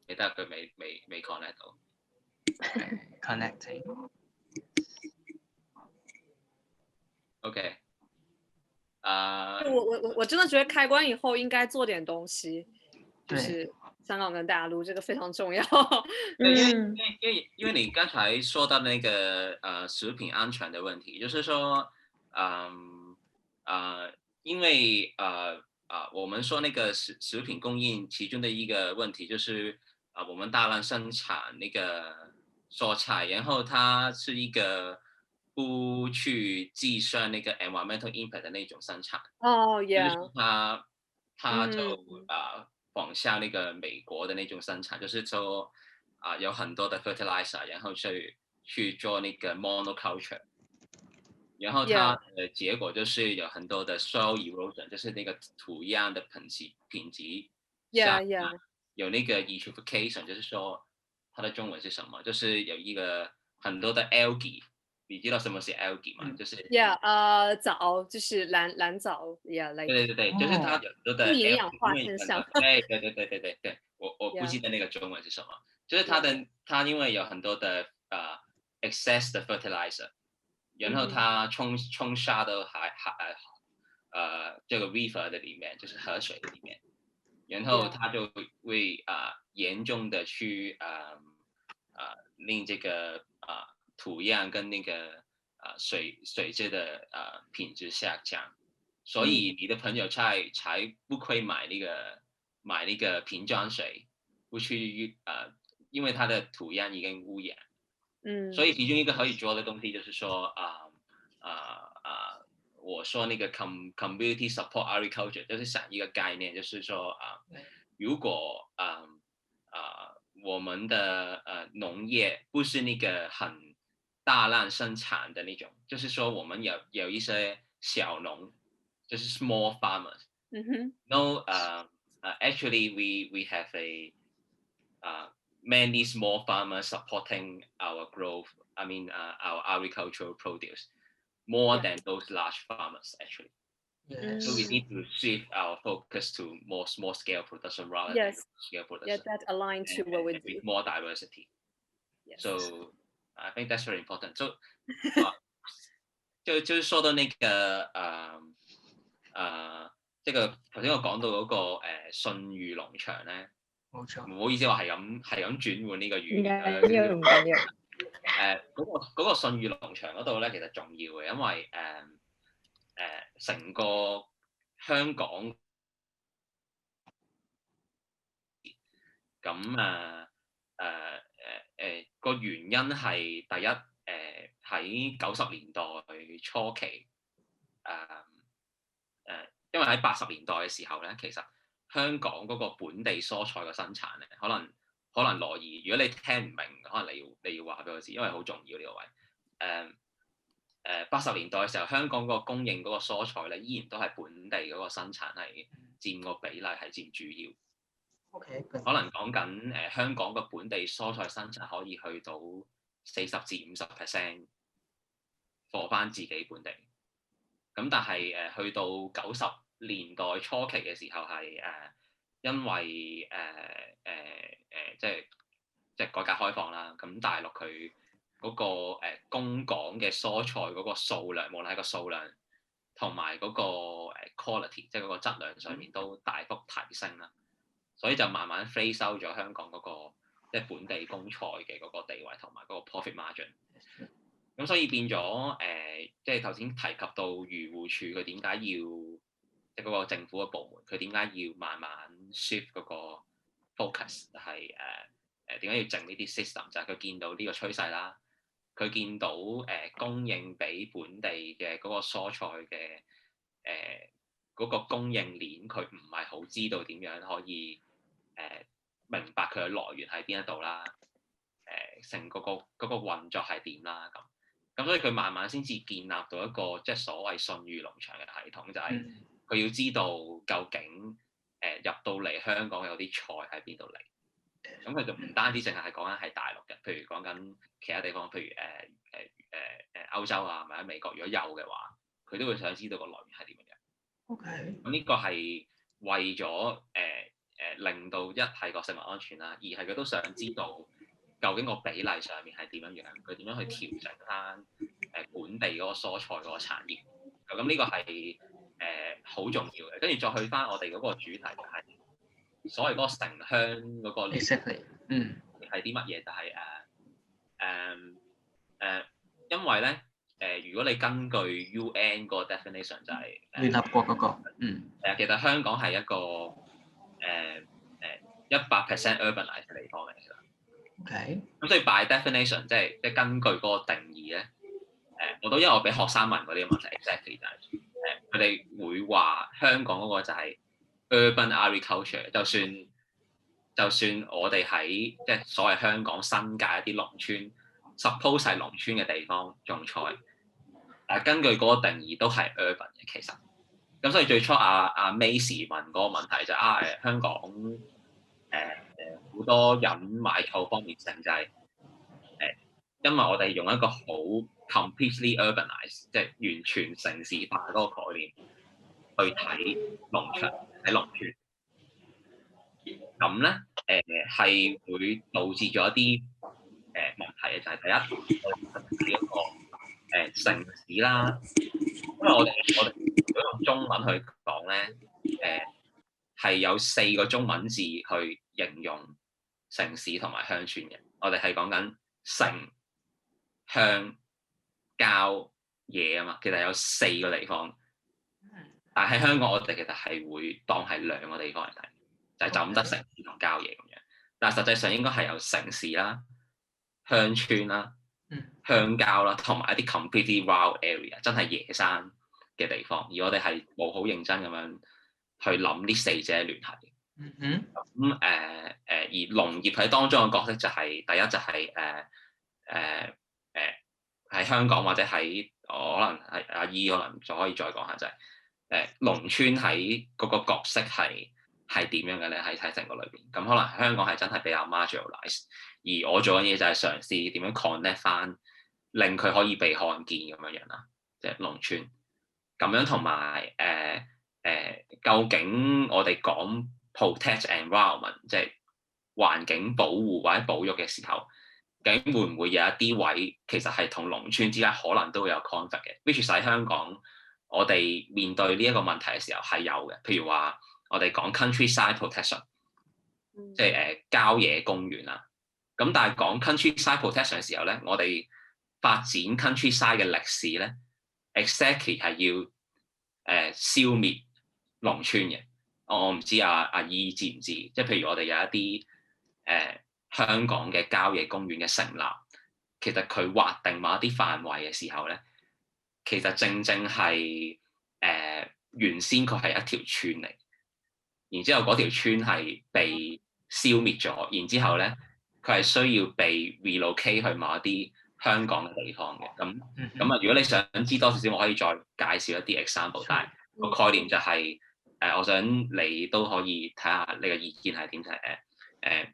記得佢未 connect 到。Connecting。OK。我真的覺得開關以後應該做點東西。就是香港跟大陸這個非常重要。因為你剛才說到那個食品安全的問題，就是說因為我們說那個食品供應其中的一個問題就是我們大量生產那個蔬菜，然後它是一個不去計算那個 environmental impact 的那種生產。就是它就仿效那個美國的那種生產，就是說有很多的 fertilizer，然後去做那個 monoculture， 然後它的結果就是有很多的 soil erosion， 就是那個土壤的品質下降，有那個 eutrophication， 就是說它的中文是什麼？就是有一個很多的 algae。你知道什麼是 algae 嗎？就是藻，就是藍藻對，就是它有很多的不營養化現象。對，我不記得那個中文是什麼，就是它因為有很多的excess 的 fertilizer， 然後它沖沙到這個 river 的裡面，就是河水的裡面，然後它就會嚴重的去令這個土壤跟那個水質的品質下降，所以你的朋友才不會買那個瓶裝水，不去因為它的土壤已經污染，所以其中一个可以做的东西就是说我说那个 community support agriculture 就是想一个概念，就是说如果我们的农业不是那个很大量生产的那种，就是说我们有一些小农，就是 small farmers。No, actually we have many small farmers supporting our growth. I mean, our agricultural produce more than those large farmers actually. So we need to shift our focus to more small scale production rather than scale production. Yeah, that aligned to what we do. With more diversity. So I think that's very important. So 就是說到那個即係頭先我講到嗰個信譽農場咧，冇錯，唔好意思，我係咁轉換呢個語言。唔緊要。嗰個信譽農場嗰度咧，其實重要嘅，因為成個香港咁個原因係第一喺90年代初期因為喺80年代嘅時候咧，其實香港嗰個本地蔬菜嘅生產咧，可能羅怡，如果你聽唔明，可能你要話俾我知，因為好重要呢個位。80年代嘅時候，香港嗰個供應嗰個蔬菜咧，依然都係本地嗰個生產係佔個比例係佔主要。Okay, 可能講緊香港嘅本地蔬菜生產可以去到40至50% 貨翻自己本地。咁但係去到90年代初期嘅時候係因為即係改革開放啦，咁大陸佢嗰個供港嘅蔬菜嗰個數量，無論係個數量同埋嗰個quality， 即係嗰個質量上面都大幅提升啦，所以就慢慢 phase out 咗香港嗰個即係本地供菜嘅嗰個地位同埋嗰個 profit margin。咁所以變咗即係頭先提及到漁護署佢點解要即係嗰個政府嘅部門，佢點解要慢慢 shift 嗰個 focus 係點解要整呢啲 system， 就係佢見到呢個趨勢啦，佢見到供應俾本地嘅嗰個蔬菜嘅嗰個供應鏈，佢唔係好知道點樣可以明白佢嘅來源喺邊一度啦，成嗰個運作係點啦咁所以佢慢慢先至建立到一個即係所謂信譽農場嘅系統，就係佢要知道究竟入到嚟香港有啲菜喺邊度嚟，咁佢就唔單止淨係講緊係大陸嘅，譬如講緊其他地方，譬如歐洲啊或者美國，如果有嘅話，佢都會想知道個來源係點樣。OK。咁呢個係為咗令到一係個食物安全啦，二係佢都想知道究竟個比例上面係點樣樣，佢點樣去調整翻本地嗰個蔬菜嗰個產業。咁呢個係好重要嘅。跟住再去翻我哋嗰個主題就係所謂嗰個城鄉嗰個聯繫，係啲乜嘢？就係因為咧如果你根據 UN 個 definition 就係聯合國嗰個，其實香港係一個100% urbanized 嘅地方嚟嘅。OK。咁所以 by definition 即係根據嗰個定義咧，我都因為我俾學生問過呢個問題 exactly 就係佢哋會話香港嗰個就係 urban agriculture， 就算我哋喺即係所謂香港新界一啲農村 ，suppose 係農村嘅地方種菜，但根據嗰個定義都係 urban 嘅其實。咁所以最初阿 Macy 問嗰個問題就係香港好多人買購方面性就係因為我哋用一個好 completely urbanized， 即係完全城市化嗰個概念去睇農場喺農村，咁咧係會導致咗一啲問題嘅，就係第一，我哋呢一個城市啦，因為我哋如果用中文去講咧，係有4個中文字去形容城市同埋鄉村嘅，我哋係講緊城、鄉、郊、野啊嘛，其實有4個地方，但係喺香港我哋其實係會當係2個地方嚟睇，就咁得城市同郊野咁樣，但係實際上應該係有城市啦、鄉村啦鄉郊啦，同埋一啲 completely wild area， 真係野山嘅地方。而我哋係冇好認真咁樣去諗呢四者聯繫。咁而農業喺當中嘅角色就係、第一就係喺香港或者喺可能係阿姨可能就可以再講下就係、農村喺嗰個角色係點樣嘅咧？喺成個裏邊，咁可能香港係真係比較 marginalize， 而我做緊嘢就係嘗試點樣 connect 翻，令佢可以被看見咁樣啦，即係農村咁樣，同埋究竟我哋講 protect environment， 即係環境保護或者保育嘅時候，究竟會唔會有一啲位其實係同農村之間可能都會有 conflict 嘅 ？which 喺香港我哋面對呢一個問題嘅時候係有嘅，譬如話我哋講 countryside protection， 即係郊野公園啦。咁但係講 countryside protection 嘅時候咧，我哋發展 countryside 嘅歷史咧 ，exactly 係要消滅農村嘅。我唔知阿姨知唔知？即係譬如我哋有一啲香港嘅郊野公園嘅成立，其實佢劃定某一啲範圍嘅時候咧，其實正係原先佢係一條村嚟，然之後嗰條村係被消滅咗，然之後咧佢係需要被 relocate 去某一啲香港嘅地方嘅。咁啊，如果你想知多少少，我可以再介紹一啲 example， 但係個概念就係我想你都可以睇下你嘅意見係點，就係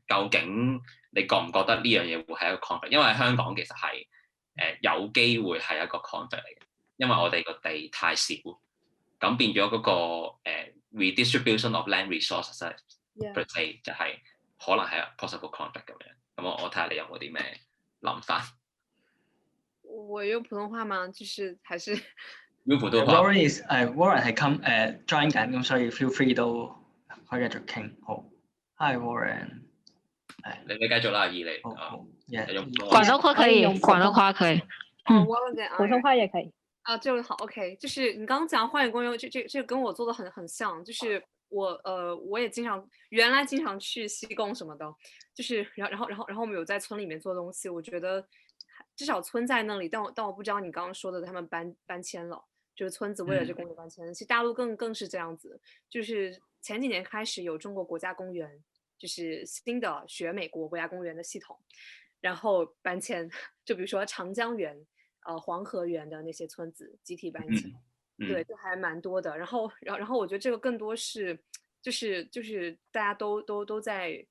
究竟你覺唔覺得呢樣嘢會係一個 conflict？ 因為香港其實係有機會係一個 conflict 嚟嘅，因為我哋個地太少，咁變咗嗰個redistribution of land resources per se 就係可能係 possible conflict 咁樣。咁我睇下你有冇啲咩諗法？我用普通話嗎？就是還是用普通話。Warren 係join 緊，咁所以 feel free 都可以繼續傾。好 ，Hi Warren。你繼續啦，阿姨你。廣東話可以，廣東話可以。普通話也可以。啊，这个好 ，OK， 就是你刚刚讲花园公园，这个跟我做的很像，就是我也原来经常去西贡什么的，就是然后我们有在村里面做东西，我觉得至少村在那里，但我不知道你刚刚说的他们搬迁了，就是村子为了这公园搬迁，其实大陆更是这样子，就是前几年开始有中国国家公园，就是新的学美国国家公园的系统，然后搬迁，就比如说长江源。黄河源的那些村子集体搬迁，对，就还蛮多的。然后我觉得这个更多是，就是大家都在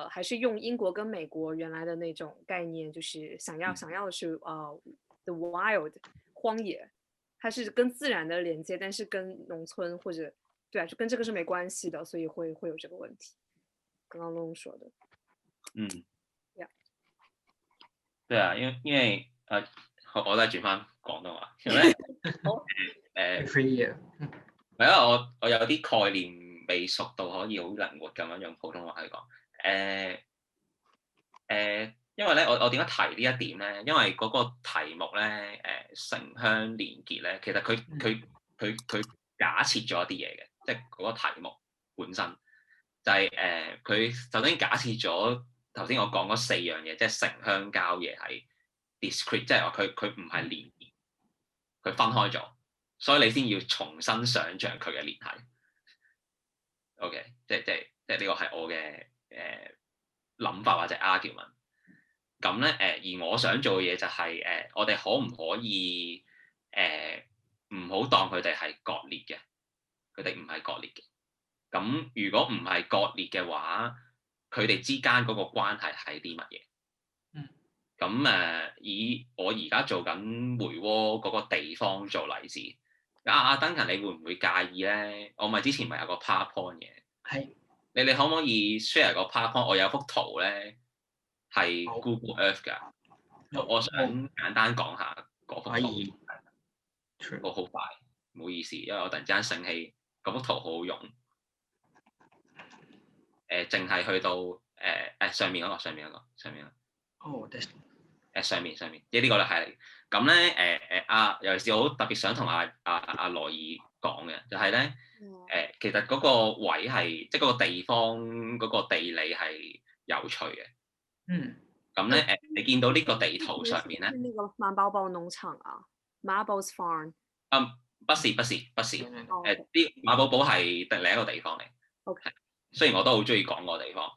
还是用英国跟美国原来的那种概念，就是想要的是the wild 荒野，它是跟自然的连接，但是跟农村或者对啊，就跟这个是没關係的，所以會有這個問題。剛剛龍說的。對啊，因為我都係轉翻廣東話，因為係啊，我有啲概念未熟到可以好靈活咁樣用普通話去講。因為咧，我點解提呢一點咧？因為嗰個題目咧，城鄉連結咧，其實佢假設咗一啲嘢嘅，即係嗰個題目本身就係佢首先假設咗頭先我講嗰四樣嘢，即係城鄉郊野係 discrete， 即係話佢唔係連結，佢分開咗，所以你先要重新想像佢嘅聯繫。OK， 即係呢個係我嘅諗法或者 argument。咁咧而我想做嘅嘢就係我哋可唔可以唔好當佢哋係割裂嘅，佢哋唔係割裂嘅。咁如果唔係割裂嘅話，佢哋之間嗰個關係係啲乜嘢？咁以我而家做緊梅窩嗰個地方做例子，阿Duncan你會唔會介意咧？我咪之前咪有個 PowerPoint 嘅，係你可唔可以 share 個 PowerPoint？ 我有幅圖咧係 Google Earth 㗎，我想簡單講下嗰幅圖。我好快，唔好意思，因為我突然之間醒起嗰幅圖好好用。淨係去到上面嗰個。哦，上面，即係呢個咧係。咁咧尤其是我特別想同阿羅爾講嘅，就係咧其實嗰個位係即係嗰個地方嗰個地理係有趣嘅。咁咧你見到呢個地圖上面咧，那個馬寶寶農場啊 ，Marbles Farm。不是，啲馬寶寶係另一個地方嚟。OK。雖然我都好中意講個地方，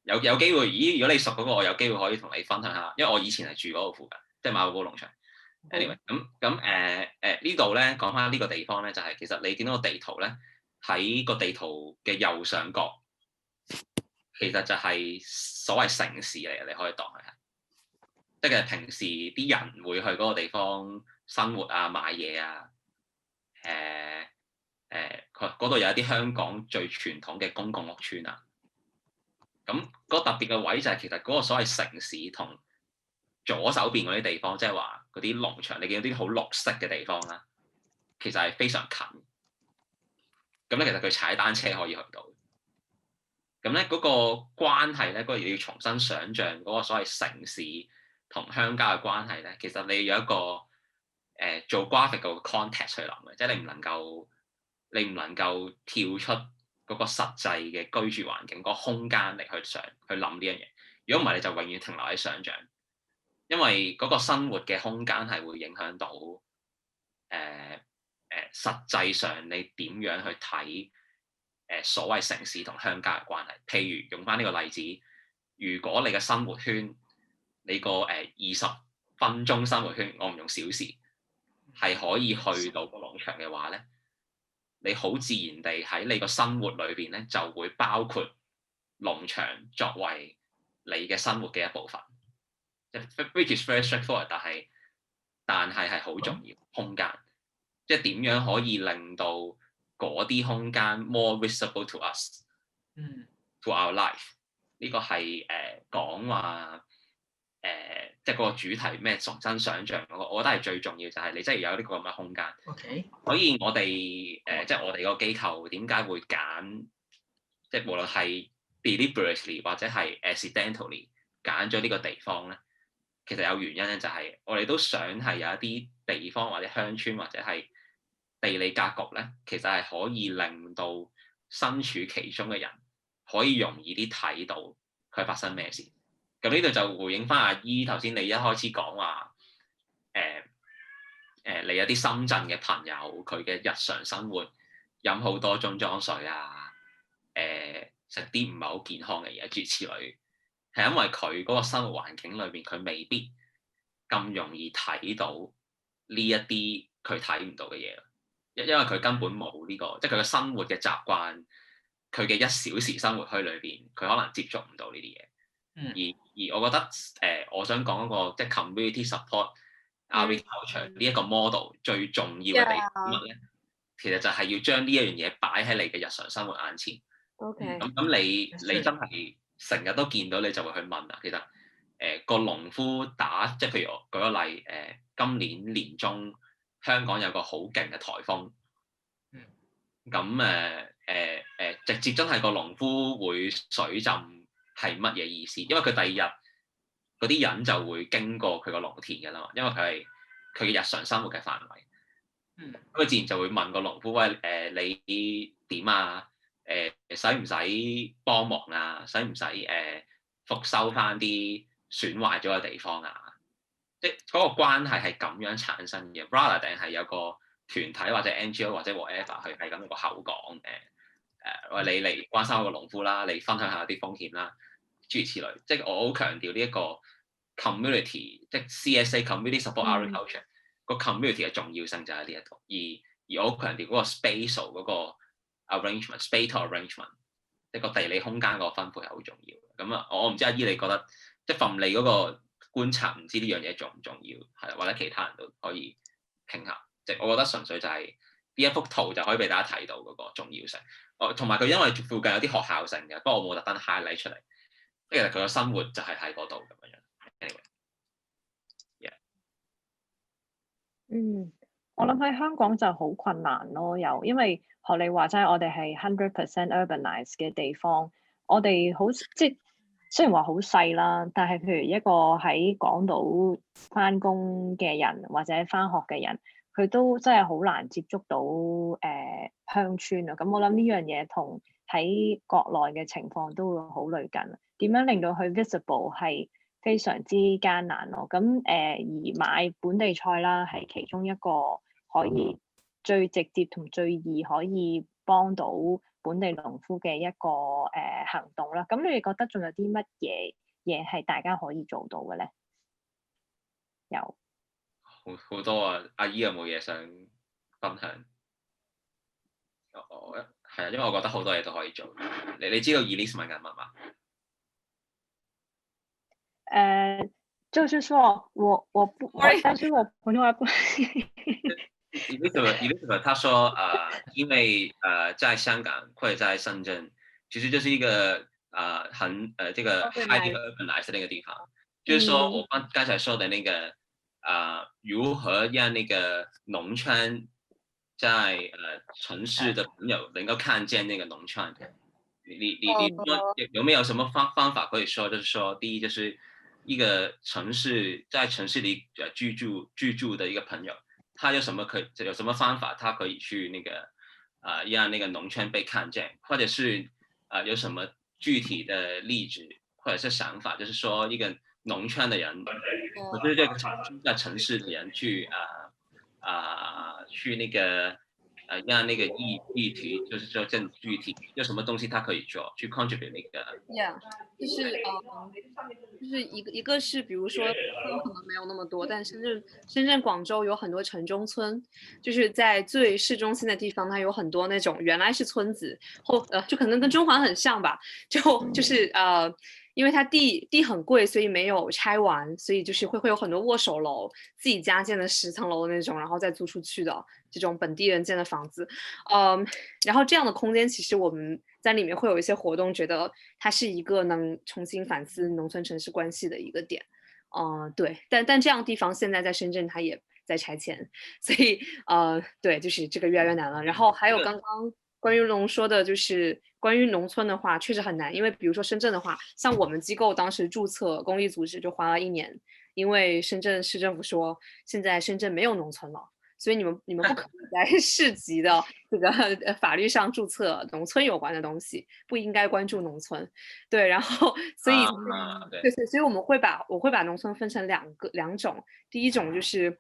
有機會，如果你熟嗰個，我有機會可以同你分享下，因為我以前係住嗰個附近，即係馬寶寶農場。Anyway， 咁呢度咧講翻呢個地方咧，就係其實你見到個地圖咧，喺個地圖嘅右上角，其實就係所謂城市嚟嘅，你可以當佢係，即係平時啲人會去嗰個地方生活啊、買嘢啊，嗰度有一啲香港最傳統嘅公共屋邨啊。咁嗰特別嘅位就係其實嗰個所謂城市同左手邊嗰啲地方，即係話嗰啲農場，你見到啲好綠色嘅地方啦，其實係非常近。咁咧，其實佢踩單車可以去到。咁咧嗰個關係咧，嗰個要重新想像嗰個所謂城市同鄉郊嘅關係咧，其實你有一個做 graphic 個 context 去諗嘅，即係你唔能夠跳出嗰個實際嘅居住環境、嗰個空間嚟去諗呢樣嘢。如果唔係，你就永遠停留喺想像，因為嗰個生活嘅空間係會影響到實際上你點樣去睇所謂城市同鄉郊嘅關係。譬如用翻呢個例子，如果你嘅生活圈，你個20分鐘生活圈，我唔用小時，係可以去到個農場嘅話咧，你好自然地喺你個生活裏邊咧，就會包括農場作為你嘅生活嘅一部分。Which is very straightforward，但係好重要空間，即係點樣可以令到嗰啲空間 more visible to us，to our life。呢個係講話即係嗰個主題咩重新想像嗰個，我覺得係最重要，就係你真係有呢個咁嘅空間。OK。所以我哋即係我哋個機構點解會揀，即係無論係 deliberately 或者係 accidentally 揀咗呢個地方咧，其實有原因咧，就係我哋都想係有一啲地方或者鄉村或者係地理格局咧，其實係可以令到身處其中嘅人可以容易啲睇到佢發生咩事。咁呢度就回應翻阿姨頭先你一開始講話，你有啲深圳嘅朋友，佢嘅日常生活飲好多樽裝水啊，食啲唔係好健康嘅嘢，諸如此類，係因為佢嗰個生活環境裏邊，佢未必咁容易睇到呢一啲佢睇唔到嘅嘢，因為佢根本冇呢個，即係佢嘅生活嘅習慣，佢嘅1小時生活區裏邊，佢可能接觸唔到呢啲嘢。而我覺得我想講嗰個即係 community support agriculture 呢一個 model 最重要嘅地方係乜咧？其實就係要將呢一樣嘢擺喺你嘅日常生活眼前。OK。咁你真係成日都見到，你就會去問啊。其實個農夫即係譬如我舉個例，今年年中香港有個好勁嘅颱風。咁直接真係個農夫會水浸係乜嘢意思？因為佢第二日嗰啲人就會經過佢個農田㗎啦嘛，因為佢係佢嘅日常生活嘅範圍。咁佢自然就會問個農夫：喂，你點啊？使唔使幫忙啊？使唔使復修翻啲損壞咗嘅地方啊？即係嗰個關係係咁樣產生嘅 ，rather 定係有個團體或者 NGO 或者 whatever 佢係咁個口講喂，你嚟關心個農夫啦，你分享下啲風險啦，諸如此類。即係我好強調呢一個 community，即係 CSA community support agriculture 個 community 嘅重要性就喺呢一度。而我好強調嗰個 spatial 嗰個 arrangement，spatial arrangement， 即係個地理空間個分配係好重要。咁啊，我唔知阿姨你覺得即係from你嗰個觀察，唔知呢樣嘢重唔重要？係或者其他人都可以傾下。即係我覺得純粹就係呢一幅圖就可以俾大家睇到嗰個重要性。同埋佢因為附近有啲學校性嘅，不過我冇特登 highlight 出嚟。其實佢個生活就係喺嗰度咁樣。Anyway，我諗喺香港就好困難咯，因為學你話齋，我哋係 100% urbanized 嘅地方，我哋即係雖然話好細啦，但係譬如一個喺港島返工嘅人或者返學嘅人，佢都真係好難接觸到鄉村啊。咁我諗呢樣嘢同喺國內嘅情況都會好類近。點樣令到佢 visible 係非常之艱難咯。咁而買本地菜啦，係其中一個可以最直接同最易可以幫到本地農夫嘅一個行動啦。咁你哋覺得仲有啲乜嘢係大家可以做到嘅咧？有好多啊！阿姨有冇嘢想分享？係啊，因為我覺得好多嘢都可以做。你知道 Elise 問緊乜嘛？就是說我不，但是我普通話不。Elizabeth 他說因為在香港或者在深圳，其實就是一個這個 highly urbanized 那個地方，就是說我剛才說的那個如何讓那個農村在城市的朋友能夠看見那個農村。你有沒有什麼方法可以說？就是說，第一就是一個城市在城市裡居住的一個朋友，他有什麼方法，他可以去那個讓那個農村被看見，或者是有什麼具體的例子或者是想法，就是說一個農村的人，或者這個在城市的人去去那個讓那個議題，就是說更具體，有什麼東西他可以做，去 contribute 那個。Yeah， 就是一個是，比如說可能沒有那麼多，但深圳、廣州有很多城中村，就是在最市中心的地方，它有很多那種原來是村子，就可能跟中環很像吧，就是因為它地很貴，所以沒有拆完，所以就是會有很多握手樓，自己家建的10層樓那種，然後再租出去的這種本地人建的房子，然後這樣的空間其實我們在裡面會有一些活動，覺得它是一個能重新反思農村城市關係的一個點，對，但這樣的地方現在在深圳它也在拆遷，所以對，就是這個越來越難了。然後還有剛剛關於龍說的，就是關於農村的話，確實很難，因為比如說深圳的話，像我們機構當時註冊公益組織就花了1年，因為深圳市政府說現在深圳沒有農村了，所以你們不可以在市級的這個法律上註冊農村有關的東西，不應該關注農村。對，然後所以對，所以我會把農村分成兩種，第一種就是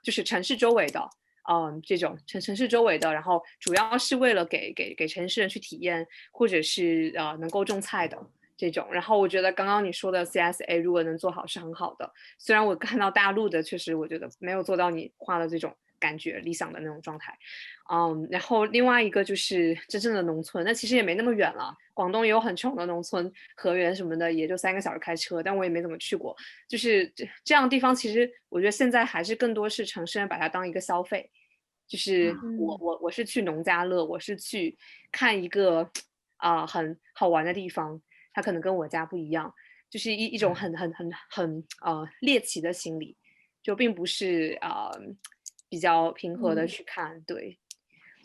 就是城市周圍的。這種城市周圍的，然後主要是為了給城市人去體驗，或者是能夠種菜的這種。然後我覺得剛剛你說的 CSA 如果能做好是很好的，雖然我看到大陸的確實我覺得沒有做到你畫的這種感覺理想的那種狀態。然後另外一個就是真正的農村，那其實也沒那麼遠了，廣東也有很窮的農村，河源什麼的也就3個小時開車，但我也沒怎麼去過。就是這樣的地方，其實我覺得現在還是更多是城市人把它當一個消費。就是我是去農家樂，我是去看一個很好玩的地方，它可能跟我家不一樣，就是一種很獵奇的心理，就並不是比較平和的去看，對，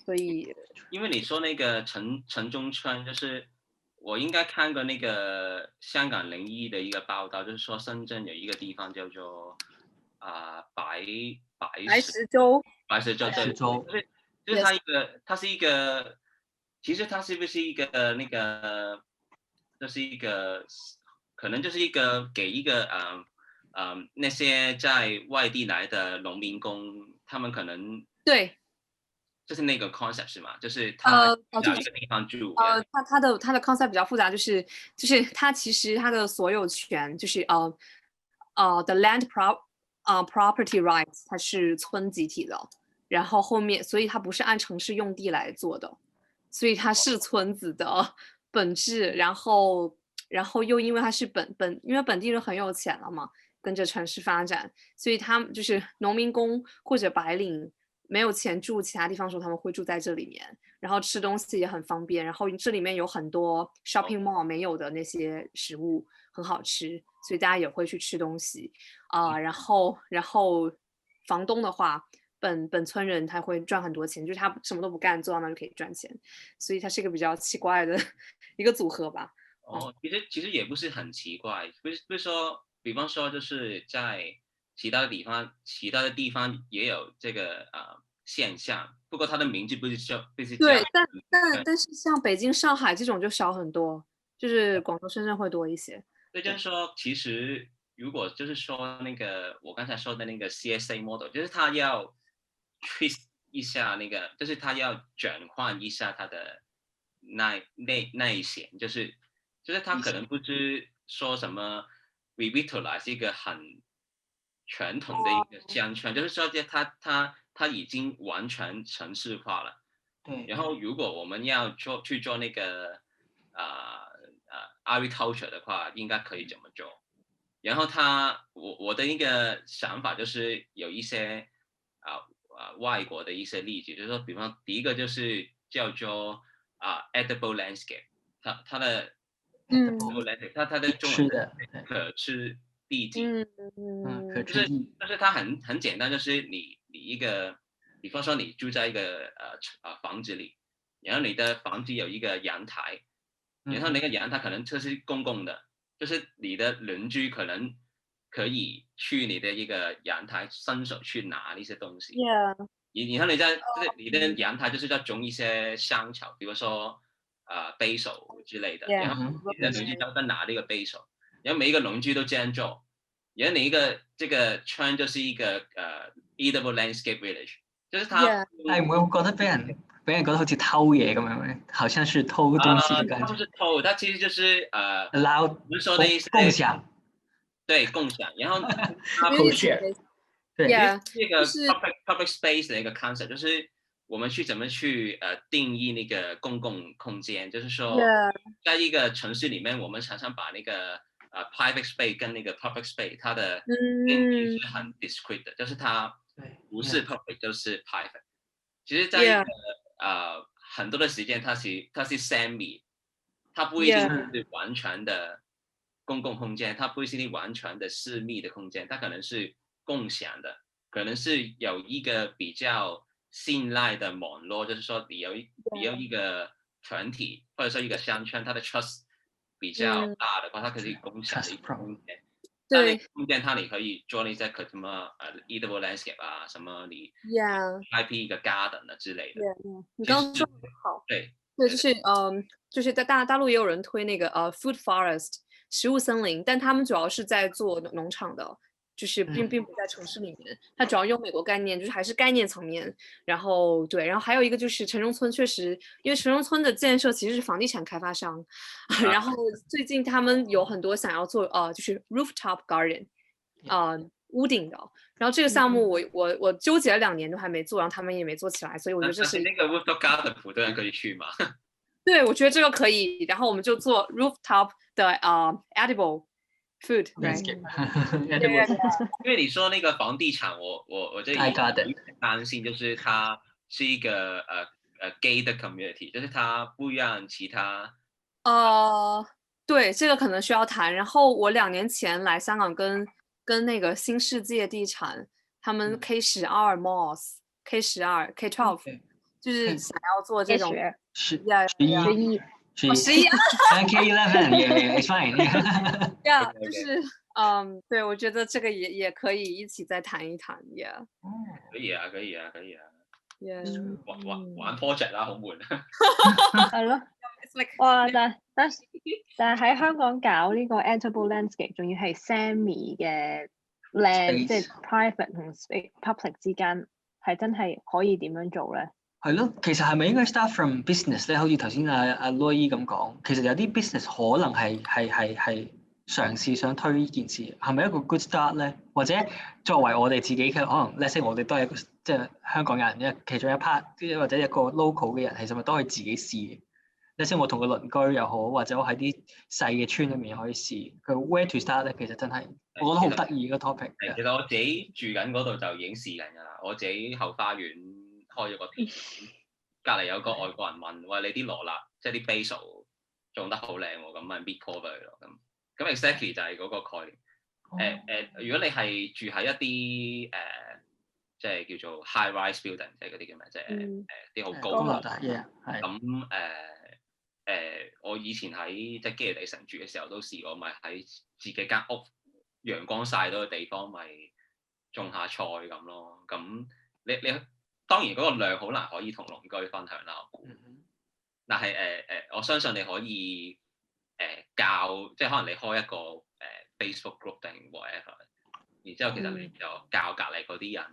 所以因為你說那個城中村，就是我應該看過那個香港01的一個報道，就是說深圳有一個地方叫做白石洲，對，就是它是一個，其實它是不是一個那個，就是一個，可能就是一個給一個那些在外地來的農民工，他們可能對，就是那個 concept 是嗎？就是他找一個地方住。他的 concept 比較複雜，就是他其實他的所有權就是the land property rights 它是村集體的，然後後面所以它不是按城市用地來做的，所以它是村子的本質，然後又因為它是因為本地人很有錢了嘛，跟着城市發展，所以他們就是農民工或者白領沒有錢住其他地方的時候，他們會住在這裡面，然後吃東西也很方便，然後這裡面有很多 shopping mall 沒有的那些食物很好吃，所以大家也會去吃東西然後房東的話，本村人他會賺很多錢，就是他什麼都不幹，坐到那就可以賺錢，所以它是一個比較奇怪的一個組合吧。其實也不是很奇怪，不是說，比方說就是在其他的地方也有這個現象，不過它的名字不是對，但是像北京、上海這種就少很多，就是廣州、深圳會多一些。对，就是说，其实如果就是说那个我刚才说的那个 CSA model，就是他要 twist 一下那个，就是他要转换一下他的内显，就是他可能不是说什么 revitalize 一个很传统的一个乡村，就是说它已经完全城市化了。对。然后如果我们要去做那个agriculture 的话，应该可以怎么做？然后我的一个想法就是有一些外国的一些例子，就是说，比方第一个就是叫做edible landscape， 它的edible landscape， 它的中文可吃地景，就是它很简单，就是你一个，比方说你住在一个房子里，然后你的房子有一个阳台，然后那个阳台可能就是公共的，就是你的邻居可能可以去你的一个阳台伸手去拿一些东西。然后你的阳台就是要种一些香草，比如说basil 之类的，然后你的邻居都在拿这个basil，然后每一个邻居都这样做，然后你这个村就是一个eatable landscape village， 就是它。唔會覺得俾人覺得好似偷嘢咁樣，好像是偷東西的感覺。它不是偷，它其實就是我們說的一些共享。對，共享，然後它co-share。對，這個 public space 的一個 concept， 就是我們怎麼去定義那個公共空間，就是說，在一個城市裡面，我們常常把那個private space 跟那個 public space 它的定義是很 discrete 的，就是它不是 public 就是 private。其實在一個很多的時間，它是 semi， 它不一定是完全的公共空間，它不一定完全的私密的空間，它可能是共享的，可能是有一個比較信賴的網絡，就是說你有一個團體或者說一個鄉村，它的 trust 比較大的話，它可以共享的一個空間。對，空間它你可以做那些什麼eatable landscape 啊，什麼你 IP 一個 garden 啊之類的。你剛剛說得好。對，就是在大陸也有人推那個food forest 食物森林，但他們主要是在做農場的，就是並不在城市裡面，它主要用美國概念，就是還是概念層面。然後對，然後還有一個就是城中村，確實因為城中村的建設其實是房地產開發商，然後最近他們有很多想要做就是 rooftop garden， 屋頂的。然後這個項目我糾結了2年都還沒做，然後他們也沒做起來，所以我覺得這是那個 rooftop garden 普通人可以去嗎？對，我覺得這個可以，然後我們就做 rooftop 的edible food， 因為你說那個房地產，我這裡有點擔心，就是它是一個gated community， 就是它不讓其他。對，這個可能需要談。然後我2年前來香港跟那個新世界地產，他們 K12 malls K12 就是想要做這種11 K11 it's fine 就是對，我覺得這個也可以一起再談一談可以啊玩 project 啦，好悶係咯，哇！但係喺香港搞呢個 edible landscape， 仲要係 semi 嘅 land， 即係 private 同 public 之間，係真係可以點樣做咧？係咯，其實係咪應該 start from business 咧？好似頭先阿 Loy 咁講，其實有啲 business 可能係嘗試想推呢件事，係咪一個 good start 咧？或者作為我哋自己嘅可能 let's say 我哋都係一個即係香港人其中一 part， 或者一個 local 嘅人，其實咪都可以自己試。let's say 我同個鄰居又好，或者我喺啲細嘅村裏面可以試。佢 where to start 咧？其實真係我覺得好得意個 topic。其實我自己住緊嗰度就已經試緊㗎啦，我自己後花園開咗個田，隔離有個外國人問：喂，你啲羅勒即係啲 basil 種得好靚喎，咁咪搣 call 俾佢咯。咁 exactly 就係嗰個概念。如果你係住喺一啲即係叫做 high rise building， 即係嗰啲叫咩？即係啲好高樓大嘢。咁我以前喺即係基利地城住嘅時候都試過，咪喺自己間屋陽光曬到嘅地方，咪種下菜咁咯。咁你當然嗰個量好難可以同鄰居分享啦，我估。但係我相信你可以教，即係可能你開一個Facebook group 定 whatever， 然之後其實你就教隔離嗰啲人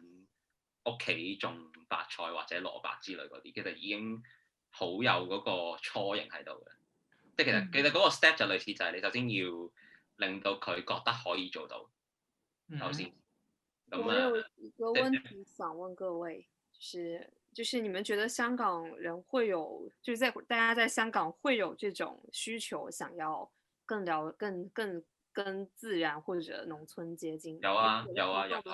屋企種白菜或者蘿蔔之類嗰啲，其實已經好有嗰個雛形喺度嘅。即係其實嗰個 step 就類似就係你首先要令到佢覺得可以做到，首先。我有一個問題想問各位，就是你們覺得香港人會有，就是大家在香港會有這種需求，想要更跟自然或者農村接近？有啊。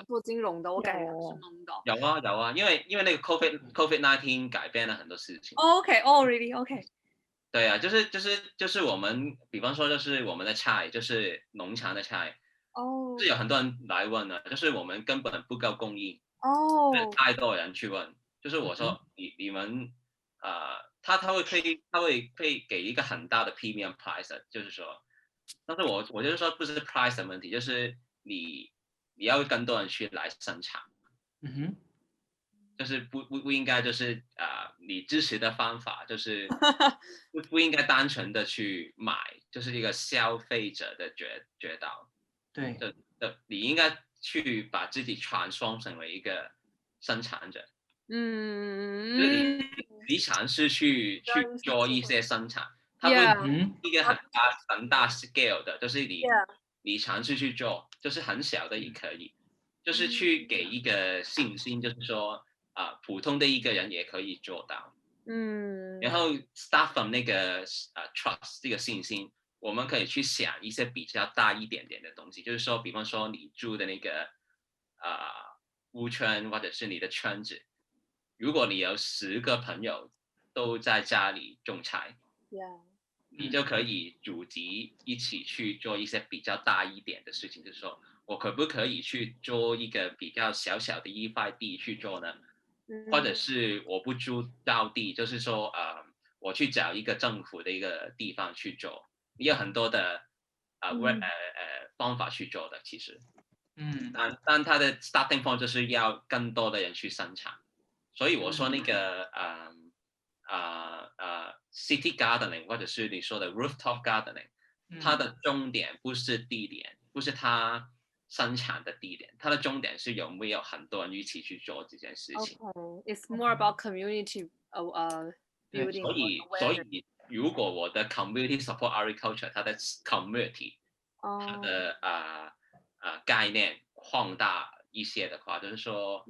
做金融的，我感覺是懵的。有啊，因為那個 COVID-19 改變了很多事情。OK，really？OK。對啊，就是我們，比方說就是我們的菜，就是農場的菜。是有很多人來問啊，就是我們根本不夠供應，太多人去問，就是我說你們他會給一個很大的 premium price， 就是說，但是我就是說不是 price 的問題，就是你要更多人去來生產，就是不應該就是你支持的方法就是不應該單純的去買，就是一個消費者的覺得。對，你應該去把自己 transform 成為一個生產者。你嘗試去做一些生產，它不是一個很大 scale 的，就是你嘗試去做，就是很小的也可以，就是去給一個信心，就是說普通的一個人也可以做到。然後 start from 那個trust 這個信心。我們可以去想一些比較大一點點的東西，就是說，比方說你住的那個屋村或者是你的圈子，如果你有10個朋友都在家裡種菜，你就可以組集一起去做一些比較大一點的事情，就是說我可不可以去做一個比較小小的一塊地去做呢？或者是我不租到地，就是說我去找一個政府的一個地方去做。你有很多的方法去做的，其實，但它的 starting point 就是要更多的人去生產，所以我說那個city gardening 或者是你說的 rooftop gardening，它的終點不是地點，不是它生產的地點，它的終點是有沒有很多人一起去做這件事情。It's more about community building。所以。如果我的 community support agriculture， 它的 community， 它的概念擴大一些的話，就是說，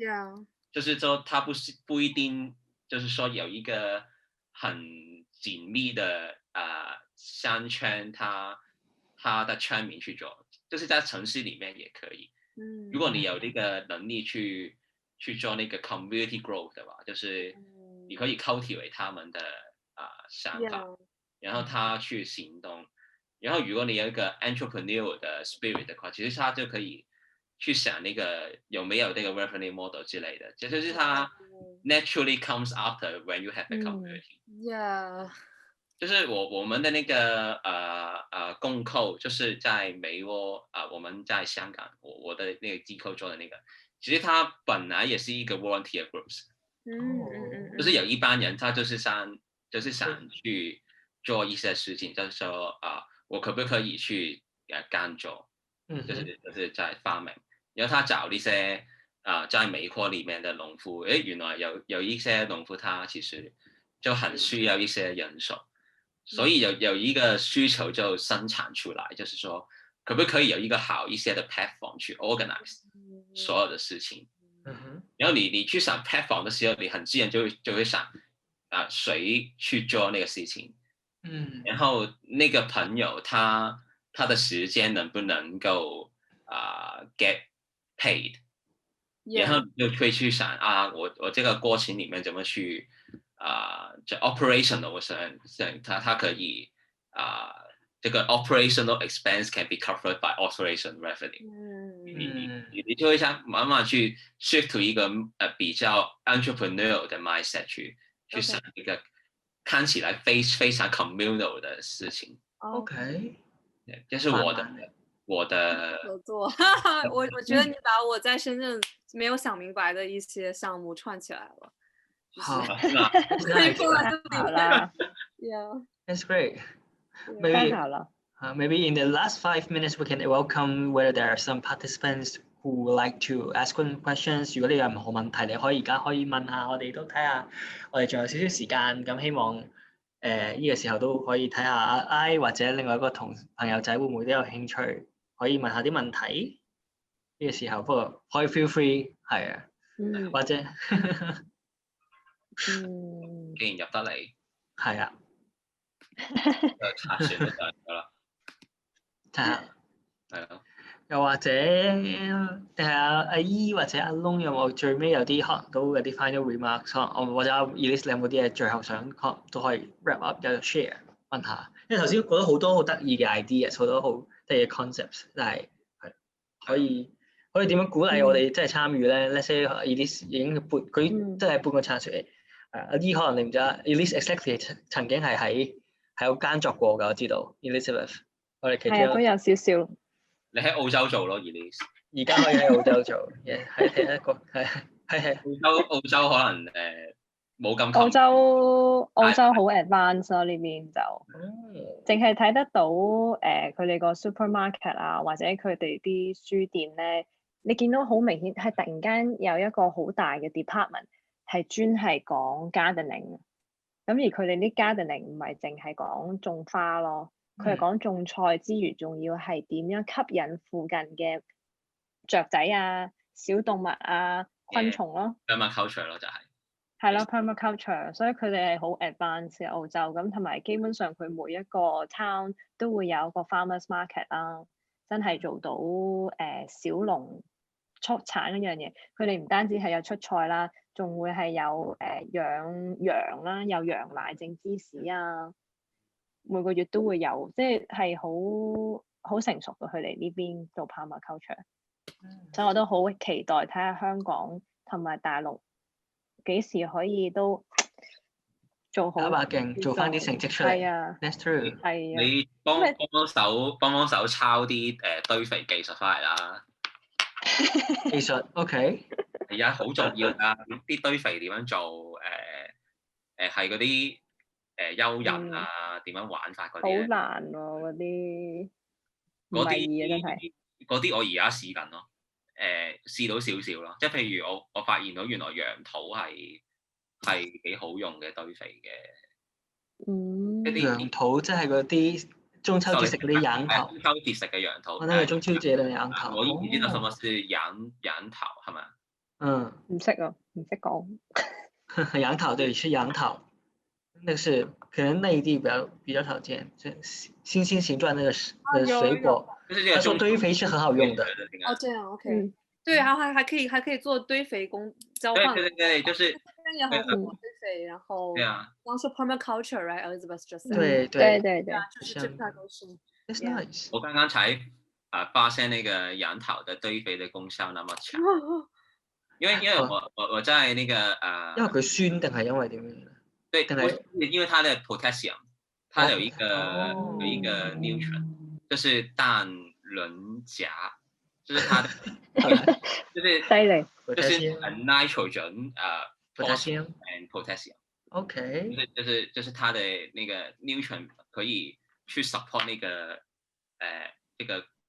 就是說它不一定，就是說有一個很緊密的商圈，它的村民去做，就是在城市裡面也可以。如果你有這個能力去做那個 community growth 的話，就是你可以 cultivate 他們的。想法，然後他去行動，然後如果你有一個 entrepreneur 的 spirit 的話，其實他就可以去想那個有沒有那個 revenue model 之類的，就是他 naturally comes after when you have a community。就是我們的那個共構，就是在美國我們在香港我的那個機構做的那個，其實他本來也是一個 volunteer groups，就是有一班人他就是想去做一些事情，就是說我可不可以去耕作，就是在發明，然後他找一些在美國裡面的農夫，原來有一些農夫他其實就很需要一些人手，所以有一個需求就生產出來，就是說可不可以有一個好一些的 platform 去 organize 所有的事情，然後你去想 platform 的時候，你很自然就會想誰去做那個事情，然後那個朋友他的時間能不能夠get paid，然後就會去想我這個過程裡面怎麼去就 operational， 我想他可以這個 operational expense can be covered by operation revenue，你就會想慢慢去 shift to 一個比較 entrepreneurial 的 mindset 去想一個看起來非常 communal 的事情。OK，這是我的合作。我覺得你把我在深圳沒有想明白的一些項目串起來了。好，可以過來這裡。好啦 Yeah， That's great。太好了。Maybe in the last 5 minutes, we can welcome whether there are some participants who would like to ask questions. 如果你有任何問題，你可以而家可以問下我哋，都睇下我哋仲有少少時間，咁希望呢個時候都可以睇下阿 I 或者另外一個朋友仔會唔會都有興趣，可以問下啲問題呢個時候，不過可以 feel free 係啊，或者既然入得嚟，係啊，就查船都上咗啦。睇下係咯。又或者阿姨或者阿窿有冇最尾有啲可能都有啲 final remarks，或者阿 Elise 你有冇啲嘢最後想都可以 wrap up 有 share 問下，因為頭先覺得好多好得意嘅 ideas， 好多好得意嘅 concepts， 但係可以點樣鼓勵我哋即係參與咧 ？Let's say Elise 已經佢真係半個產出嚟，阿姨可能你唔知啊 ，Elise exactly 曾經係喺間作過㗎，我知道 Elizabeth， 我哋其中都有少少。你喺澳洲做咯 ，Elise。而家可以喺澳洲做，係一個係。澳洲可能冇咁。澳洲好 advanced 咯，呢邊就淨係睇得到佢哋個 supermarket 啊，或者佢哋啲書店咧，你見到好明顯係突然間有一個好大嘅 department 係專係講 gardening， 咁而佢哋啲 gardening 唔係淨係講種花咯。佢係講種菜之餘，仲要係點樣吸引附近嘅雀仔啊、小動物啊、昆蟲咯。permaculture 咯就係。係咯 ，permaculture， 所以佢哋係好 advanced 嘅澳洲咁，同埋基本上佢每一個 town 都會有個 farmers market 啦，真係做到小農出產嗰樣嘢。佢哋唔單止係有出菜啦，仲會係有養羊啦，有羊奶整芝士啊。每個月都會有，即係好成熟嘅。佢哋呢邊做 permaculture，所以我都好期待睇下香港同埋大陸幾時可以都做好。打把勁，做翻啲成績出嚟。係啊 ，That's true。係啊。你幫手抄啲堆肥技術翻嚟啦。技術 OK。係啊，好重要㗎！啲堆肥點樣做？係嗰啲。蚯蚓啊，點樣玩法嗰啲好難喎，嗰啲唔係易啊，真係。嗰啲我而家試緊咯，試到少少咯，即係譬如我發現到原來羊肚係幾好用嘅堆肥嘅。羊肚即係嗰啲中秋節食嗰啲羊頭。中秋節食嘅羊肚。我睇係中秋節嘅羊頭。我唔知道什麼是羊頭係咪？唔識啊，唔識講。羊頭對，是羊頭。那個是可能內地比較少見，就星星形狀那個水果，他說堆肥是很好用的。哦，這樣 OK，對，然後還可以做堆肥交換。對，就是這邊也很火堆肥，然後對啊，當時 permaculture right Elizabeth just said。對，就是這塊都是。That's nice。我剛剛才發現那個羊頭的堆肥的功效那麼強，因為我在那個因為佢酸定係因為點樣？對，因為它的 potassium， 它有一個 nutrient， 就是氮磷鉀，就是它的，就是nitrogen potassium and potassium。OK。就是它的那個 nutrient 可以去 support 那個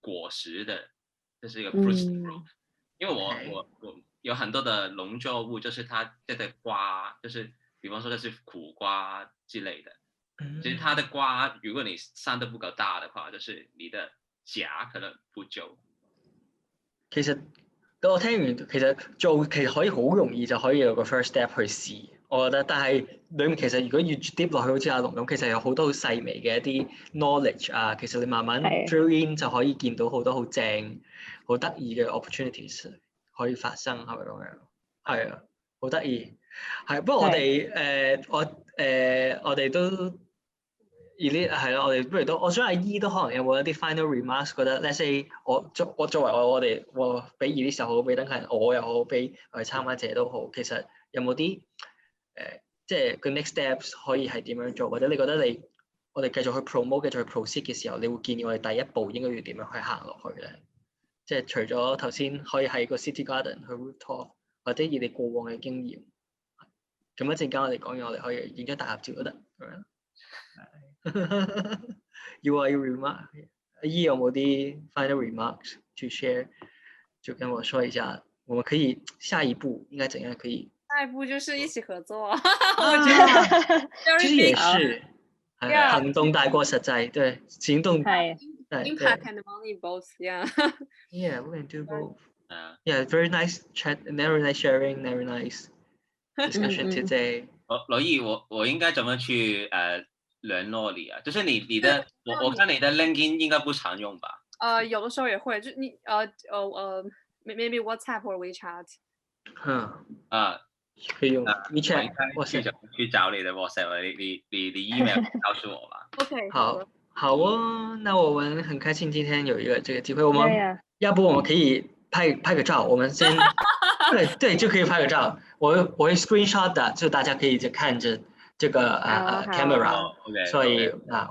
果實的，就是一個 fruit。因為我有很多的農作物，就是它這個瓜，就是比方說的是苦瓜之類的，其實它的瓜如果你生得不夠大的話，就是你的鉀可能不夠。其實我聽完，其實可以好容易就可以有個 first step 去試，我覺得。但係裡面其實如果要 deep 落去，好似阿龍咁，其實有好多好細微嘅一啲 knowledge 啊，其實你慢慢 drill in 就可以見到好多好正、好得意嘅 opportunities 可以發生，係咪咁樣？係啊，好得意。係，不過我哋我哋都 Elise 係咯，我哋不如都，我想阿姨都可能有冇一啲 final remarks， 覺得 let's say 我作為我俾 Elise 又好，俾等係我又好，俾參加者都好，其實有冇啲即係個 next steps 可以係點樣做，或者你覺得我哋繼續去 promote 繼續去 proceed 嘅時候，你會建議我哋第一步應該要點樣去行落去咧？即係除咗頭先可以喺個 city garden 去 rooftop， 或者以你過往嘅經驗。咁一陣間我哋講完，我哋可以影張大合照都得，咁樣。UI remark， 有冇啲 final remarks to share？ 就跟我说一下，我们可以下一步应该怎样可以？下一步就是一起合作，我觉得其实也是，行动大过实在，对，行动impact and money both, yeah. Yeah, we can do both. Yeah, very nice chat, very nice sharing, very nice discussion today. 罗毅，我应该怎么去联络你啊？就是你的，我看你的 LinkedIn 应该不常用吧？有的时候也会，就你maybe WhatsApp 或者 WeChat。可以用 WeChat， 我去找你的 WhatsApp， 你 email 告诉我吧。OK， 好哦，那我们很开心今天有一个这个机会，我们要不我们可以拍个照，我们先对就可以拍个照，我会 screenshot 的，就大家可以就看着这个camera， 所以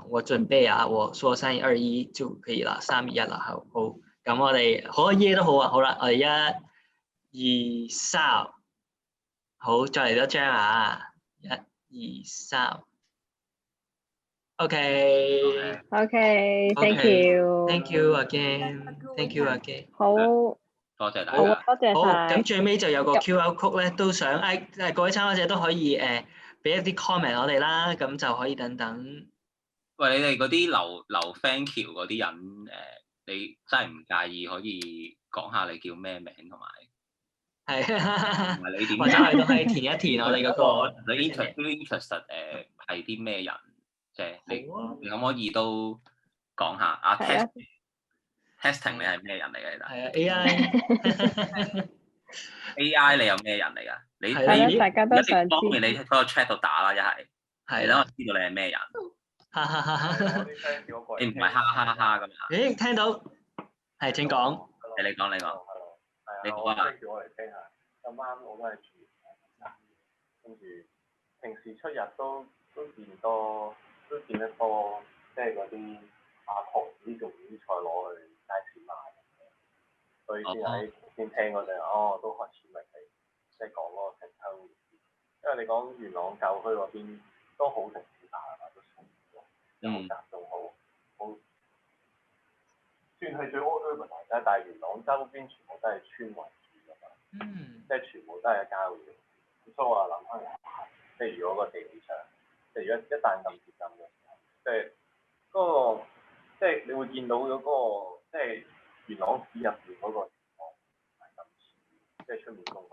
我準備我說3、2、1就可以啦，3、2、1啦，好，咁我哋好耶都好啊，好啦，我哋1、2、3，好，再嚟多張啊，1、2、3。Okay, thank you. Thank you again. Thank you again. 好，多謝大家。好，多謝好，晒。咁最尾就有個 QR code 咧，都想各位參加者都可以俾一啲 comment 我哋啦，咁就可以等等。喂，你哋嗰啲留 thank you 嗰啲人你真係唔介意可以講下你叫咩名同埋？係，你點？或者係都可以填一填我哋嗰個。你 interested 係啲咩人？即係你可唔可以都講下testing 你係咩人嚟嘅？係啊 AI 你有咩人嚟㗎？你大家都想知。方便你喺個 chat 度打啦，一係等我知道你係咩人。你唔係哈哈哈咁啊？咦，聽到係請講。你講。你好啊。我嚟聽下，咁啱我都係住跟住平時出入都見得多，即係嗰啲學啲做比賽攞去街市賣，所以先聽嗰陣，都開始明你即係講嗰個城鄉連結，因為你講元朗舊區嗰邊都好城市化係嘛，都算好集中好，算係最 urban 啦，但係元朗周邊全部都係村為主㗎嘛，即係全部都係郊野，咁所以我諗翻即係如果個地理上，即係如果一旦咁接近嘅時候，即係嗰個即係你會見到嗰個即係元朗市入邊嗰個情況唔係咁似，即係出面中環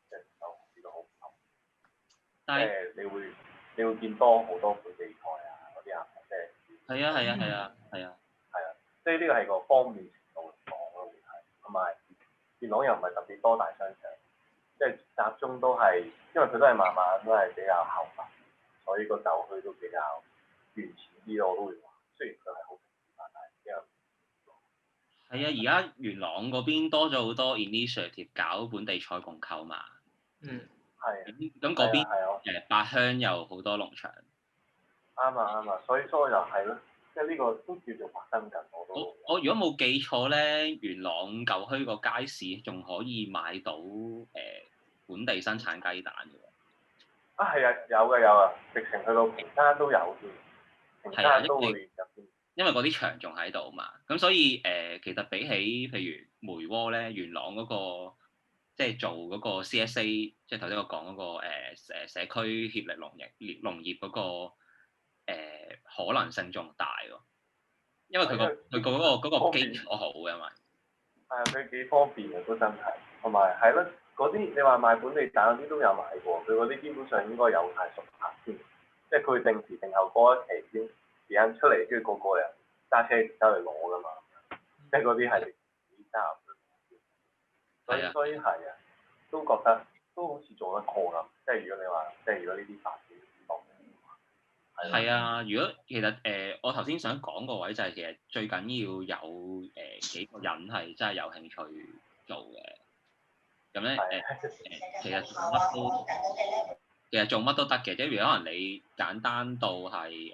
即係就都好唔同，即係你會見多好多本地菜啊嗰啲啊，即係係啊，即係呢個係個方便程度嚟講咯，會係同埋元朗又唔係特別多大商場，即係集中都係因為佢都係慢慢都係比較後發，所以個舊區都比較原始啲咯，我都會話。雖然佢係好城市化，但係比較係啊，而家元朗嗰邊多咗好多 initiative 搞本地菜共購嘛。係。咁嗰邊八鄉有好多農場。啱啊，所以就係咯。即係呢個都叫做發生緊，我如果冇記錯咧，元朗舊墟個街市仲可以買到本地生產雞蛋嘅喎。係啊，有啊，直情去到平山都有添，平山都會入邊。因為嗰啲場仲喺度嘛，咁所以其實比起譬如梅窩咧，元朗嗰個即係做嗰個 CSA， 即係頭先我講嗰個社區協力農業嗰個。可能性仲大喎，因為佢嗰個基礎好嘅嘛。係啊，佢幾方便嘅都真係，同埋係咯，嗰啲你話賣本地蛋嗰啲都有買過，佢嗰啲基本上應該有晒熟客先，即係佢定時定候過一期先時間出嚟，跟住個人揸車走嚟攞㗎嘛，即係嗰啲係自己揸入。所以係啊，都覺得都好似做得過咁，即係如果你話即係如果呢啲發展。係啊，如果其實我頭先想講個位就係其實最緊要有幾個人係真係有興趣做嘅，咁咧其實做乜都得嘅，即係如果可能你簡單到係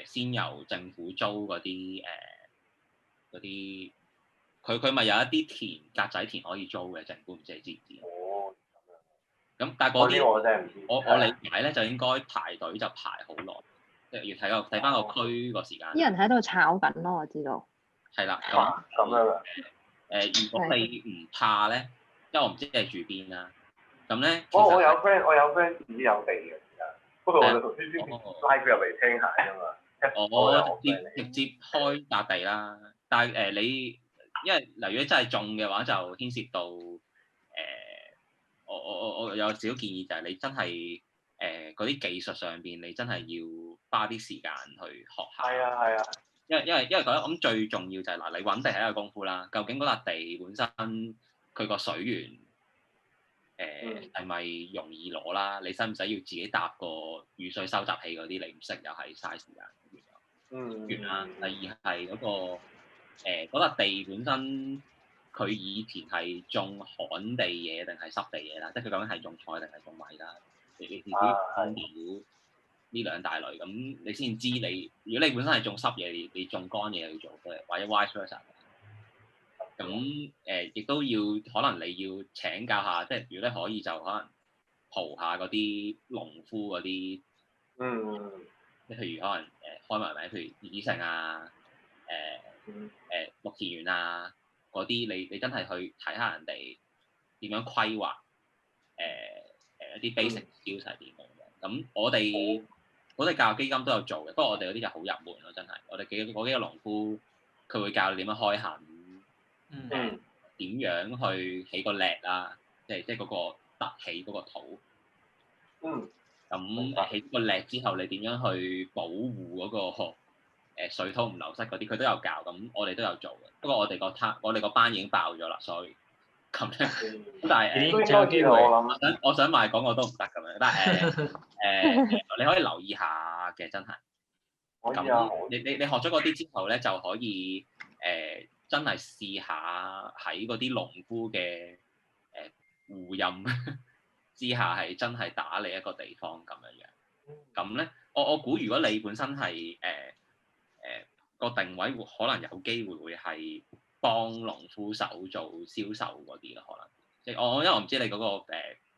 先由政府租嗰啲佢咪有一啲格仔田可以租嘅，政府唔知你知唔知？咁但係嗰啲我理解咧就應該排隊就排好耐，即係要睇翻個區個時間。啲人喺度炒緊咯，我知道。係啦，咁樣啊。如果你唔怕咧，因為我唔知你住邊啦，咁咧我有 friend 自己有地嘅，不過我就頭先拉佢入嚟聽下啫嘛。我直接開笪地啦，但係你因為嗱，如果真係種嘅話，就牽涉到我有少少建議就係你真係嗰啲技術上邊，你真係要花啲時間去學下。係啊。因為覺得咁最重要就係嗱，你揾地係一個功夫啦。究竟嗰笪地本身佢個水源係咪容易攞啦？你使唔使要自己搭個雨水收集器嗰啲？你唔識又係嘥時間。完啦。第二係嗰個嗰笪地本身，佢以前係種旱地嘢定係濕地嘢啦？即係佢究竟係種菜定係種米啦？你知分料呢兩大類，咁你先知你。如果你本身係種濕嘢，你種乾嘢要做嘅，或者 vice versa。咁亦都要可能你要請教下，即係如果你可以就可能蒲下嗰啲農夫嗰啲，即係譬如可能開埋名，譬如葉子城啊，綠田園啊嗰啲，你真係去睇下人哋點樣規劃一啲 basic skills 係點樣嘅。咁我哋教育基金都有做嘅，不過我哋嗰啲就好入門咯，真係。我哋幾個農夫，佢會教你點樣開墾，點樣去起個籧啦，即係嗰個凸起嗰個土。咁起個籧之後，你點樣去保護嗰個水土唔流失嗰啲，佢都有教。咁我哋都有做嘅。不過我哋個班已經爆咗啦，所以咁樣。但係有機會，我想賣廣告都唔得咁樣。但係你可以留意下嘅，真係。咁你學咗嗰啲之後咧，就可以真係試下喺嗰啲農夫嘅護蔭之下，係真係打理一個地方咁樣。咁咧，我估如果你本身係個定位可能有機會會係幫農夫手做銷售嗰啲咯，可能即係因為我唔知你嗰個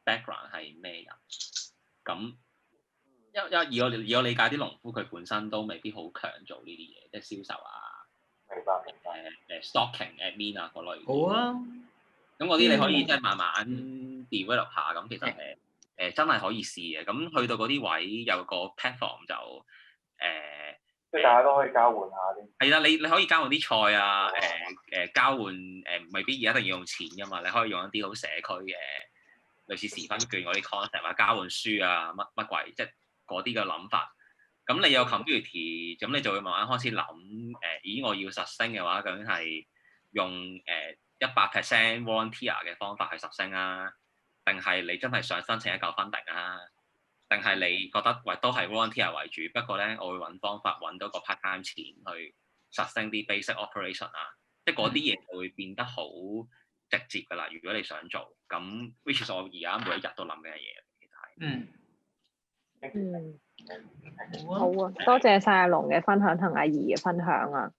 background 係咩人。咁以我理解啲農夫佢本身都未必好強做呢啲嘢，即係銷售啊，明白。stocking admin 啊嗰類。好啊。咁嗰啲你可以即係慢慢 develop 下，咁其實真係可以試嘅。咁去到嗰啲位有個 platform 就即係大家都可以交換下啲。係啦，你可以交換啲菜啊，交換未必一定要用錢㗎嘛，你可以用一啲好社區嘅類似時分券嗰啲 concept 啊，交換書啊，乜鬼，即係嗰啲嘅諗法。咁你有 community，咁你就會慢慢開始諗，我要實升嘅話，究竟係用100% volunteer 嘅方法去實升啊，定係你真係想申請一嚿 funding 啊？定係你覺得都係 volunteer 為主，不過咧我會揾方法揾到個 part time 錢去實升啲 basic operation 啊，即係嗰啲嘢就會變得好直接㗎啦。如果你想做，咁 which is 我而家每一日都諗嘅嘢，其實係。好啊，多謝晒阿龍嘅分享同阿怡嘅分享啊。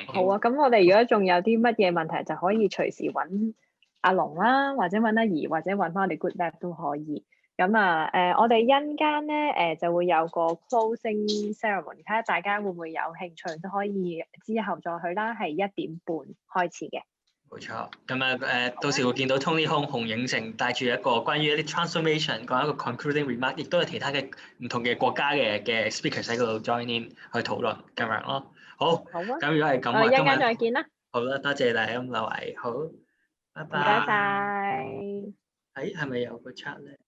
好啊，咁我哋如果仲有啲乜嘢問題，就可以隨時揾阿龍啦，或者揾阿怡，或者揾翻我哋 Good Lab 都可以。咁啊，我哋陣間咧就會有個 closing ceremony，睇下大家會唔會有興趣，都可以之後再去啦，係1點半開始嘅。冇錯，咁啊到時會見到 Tony Hong 洪影成帶住一個關於一啲 transformation 講一個 concluding remark， 亦都有其他嘅唔同嘅國家嘅 speakers 喺嗰度 join in 去討論咁樣咯。好，咁如果係咁啊，陣間再見啦。好啦，多謝大家咁兩位，好，拜拜。唔該晒。係咪有個 chat 咧？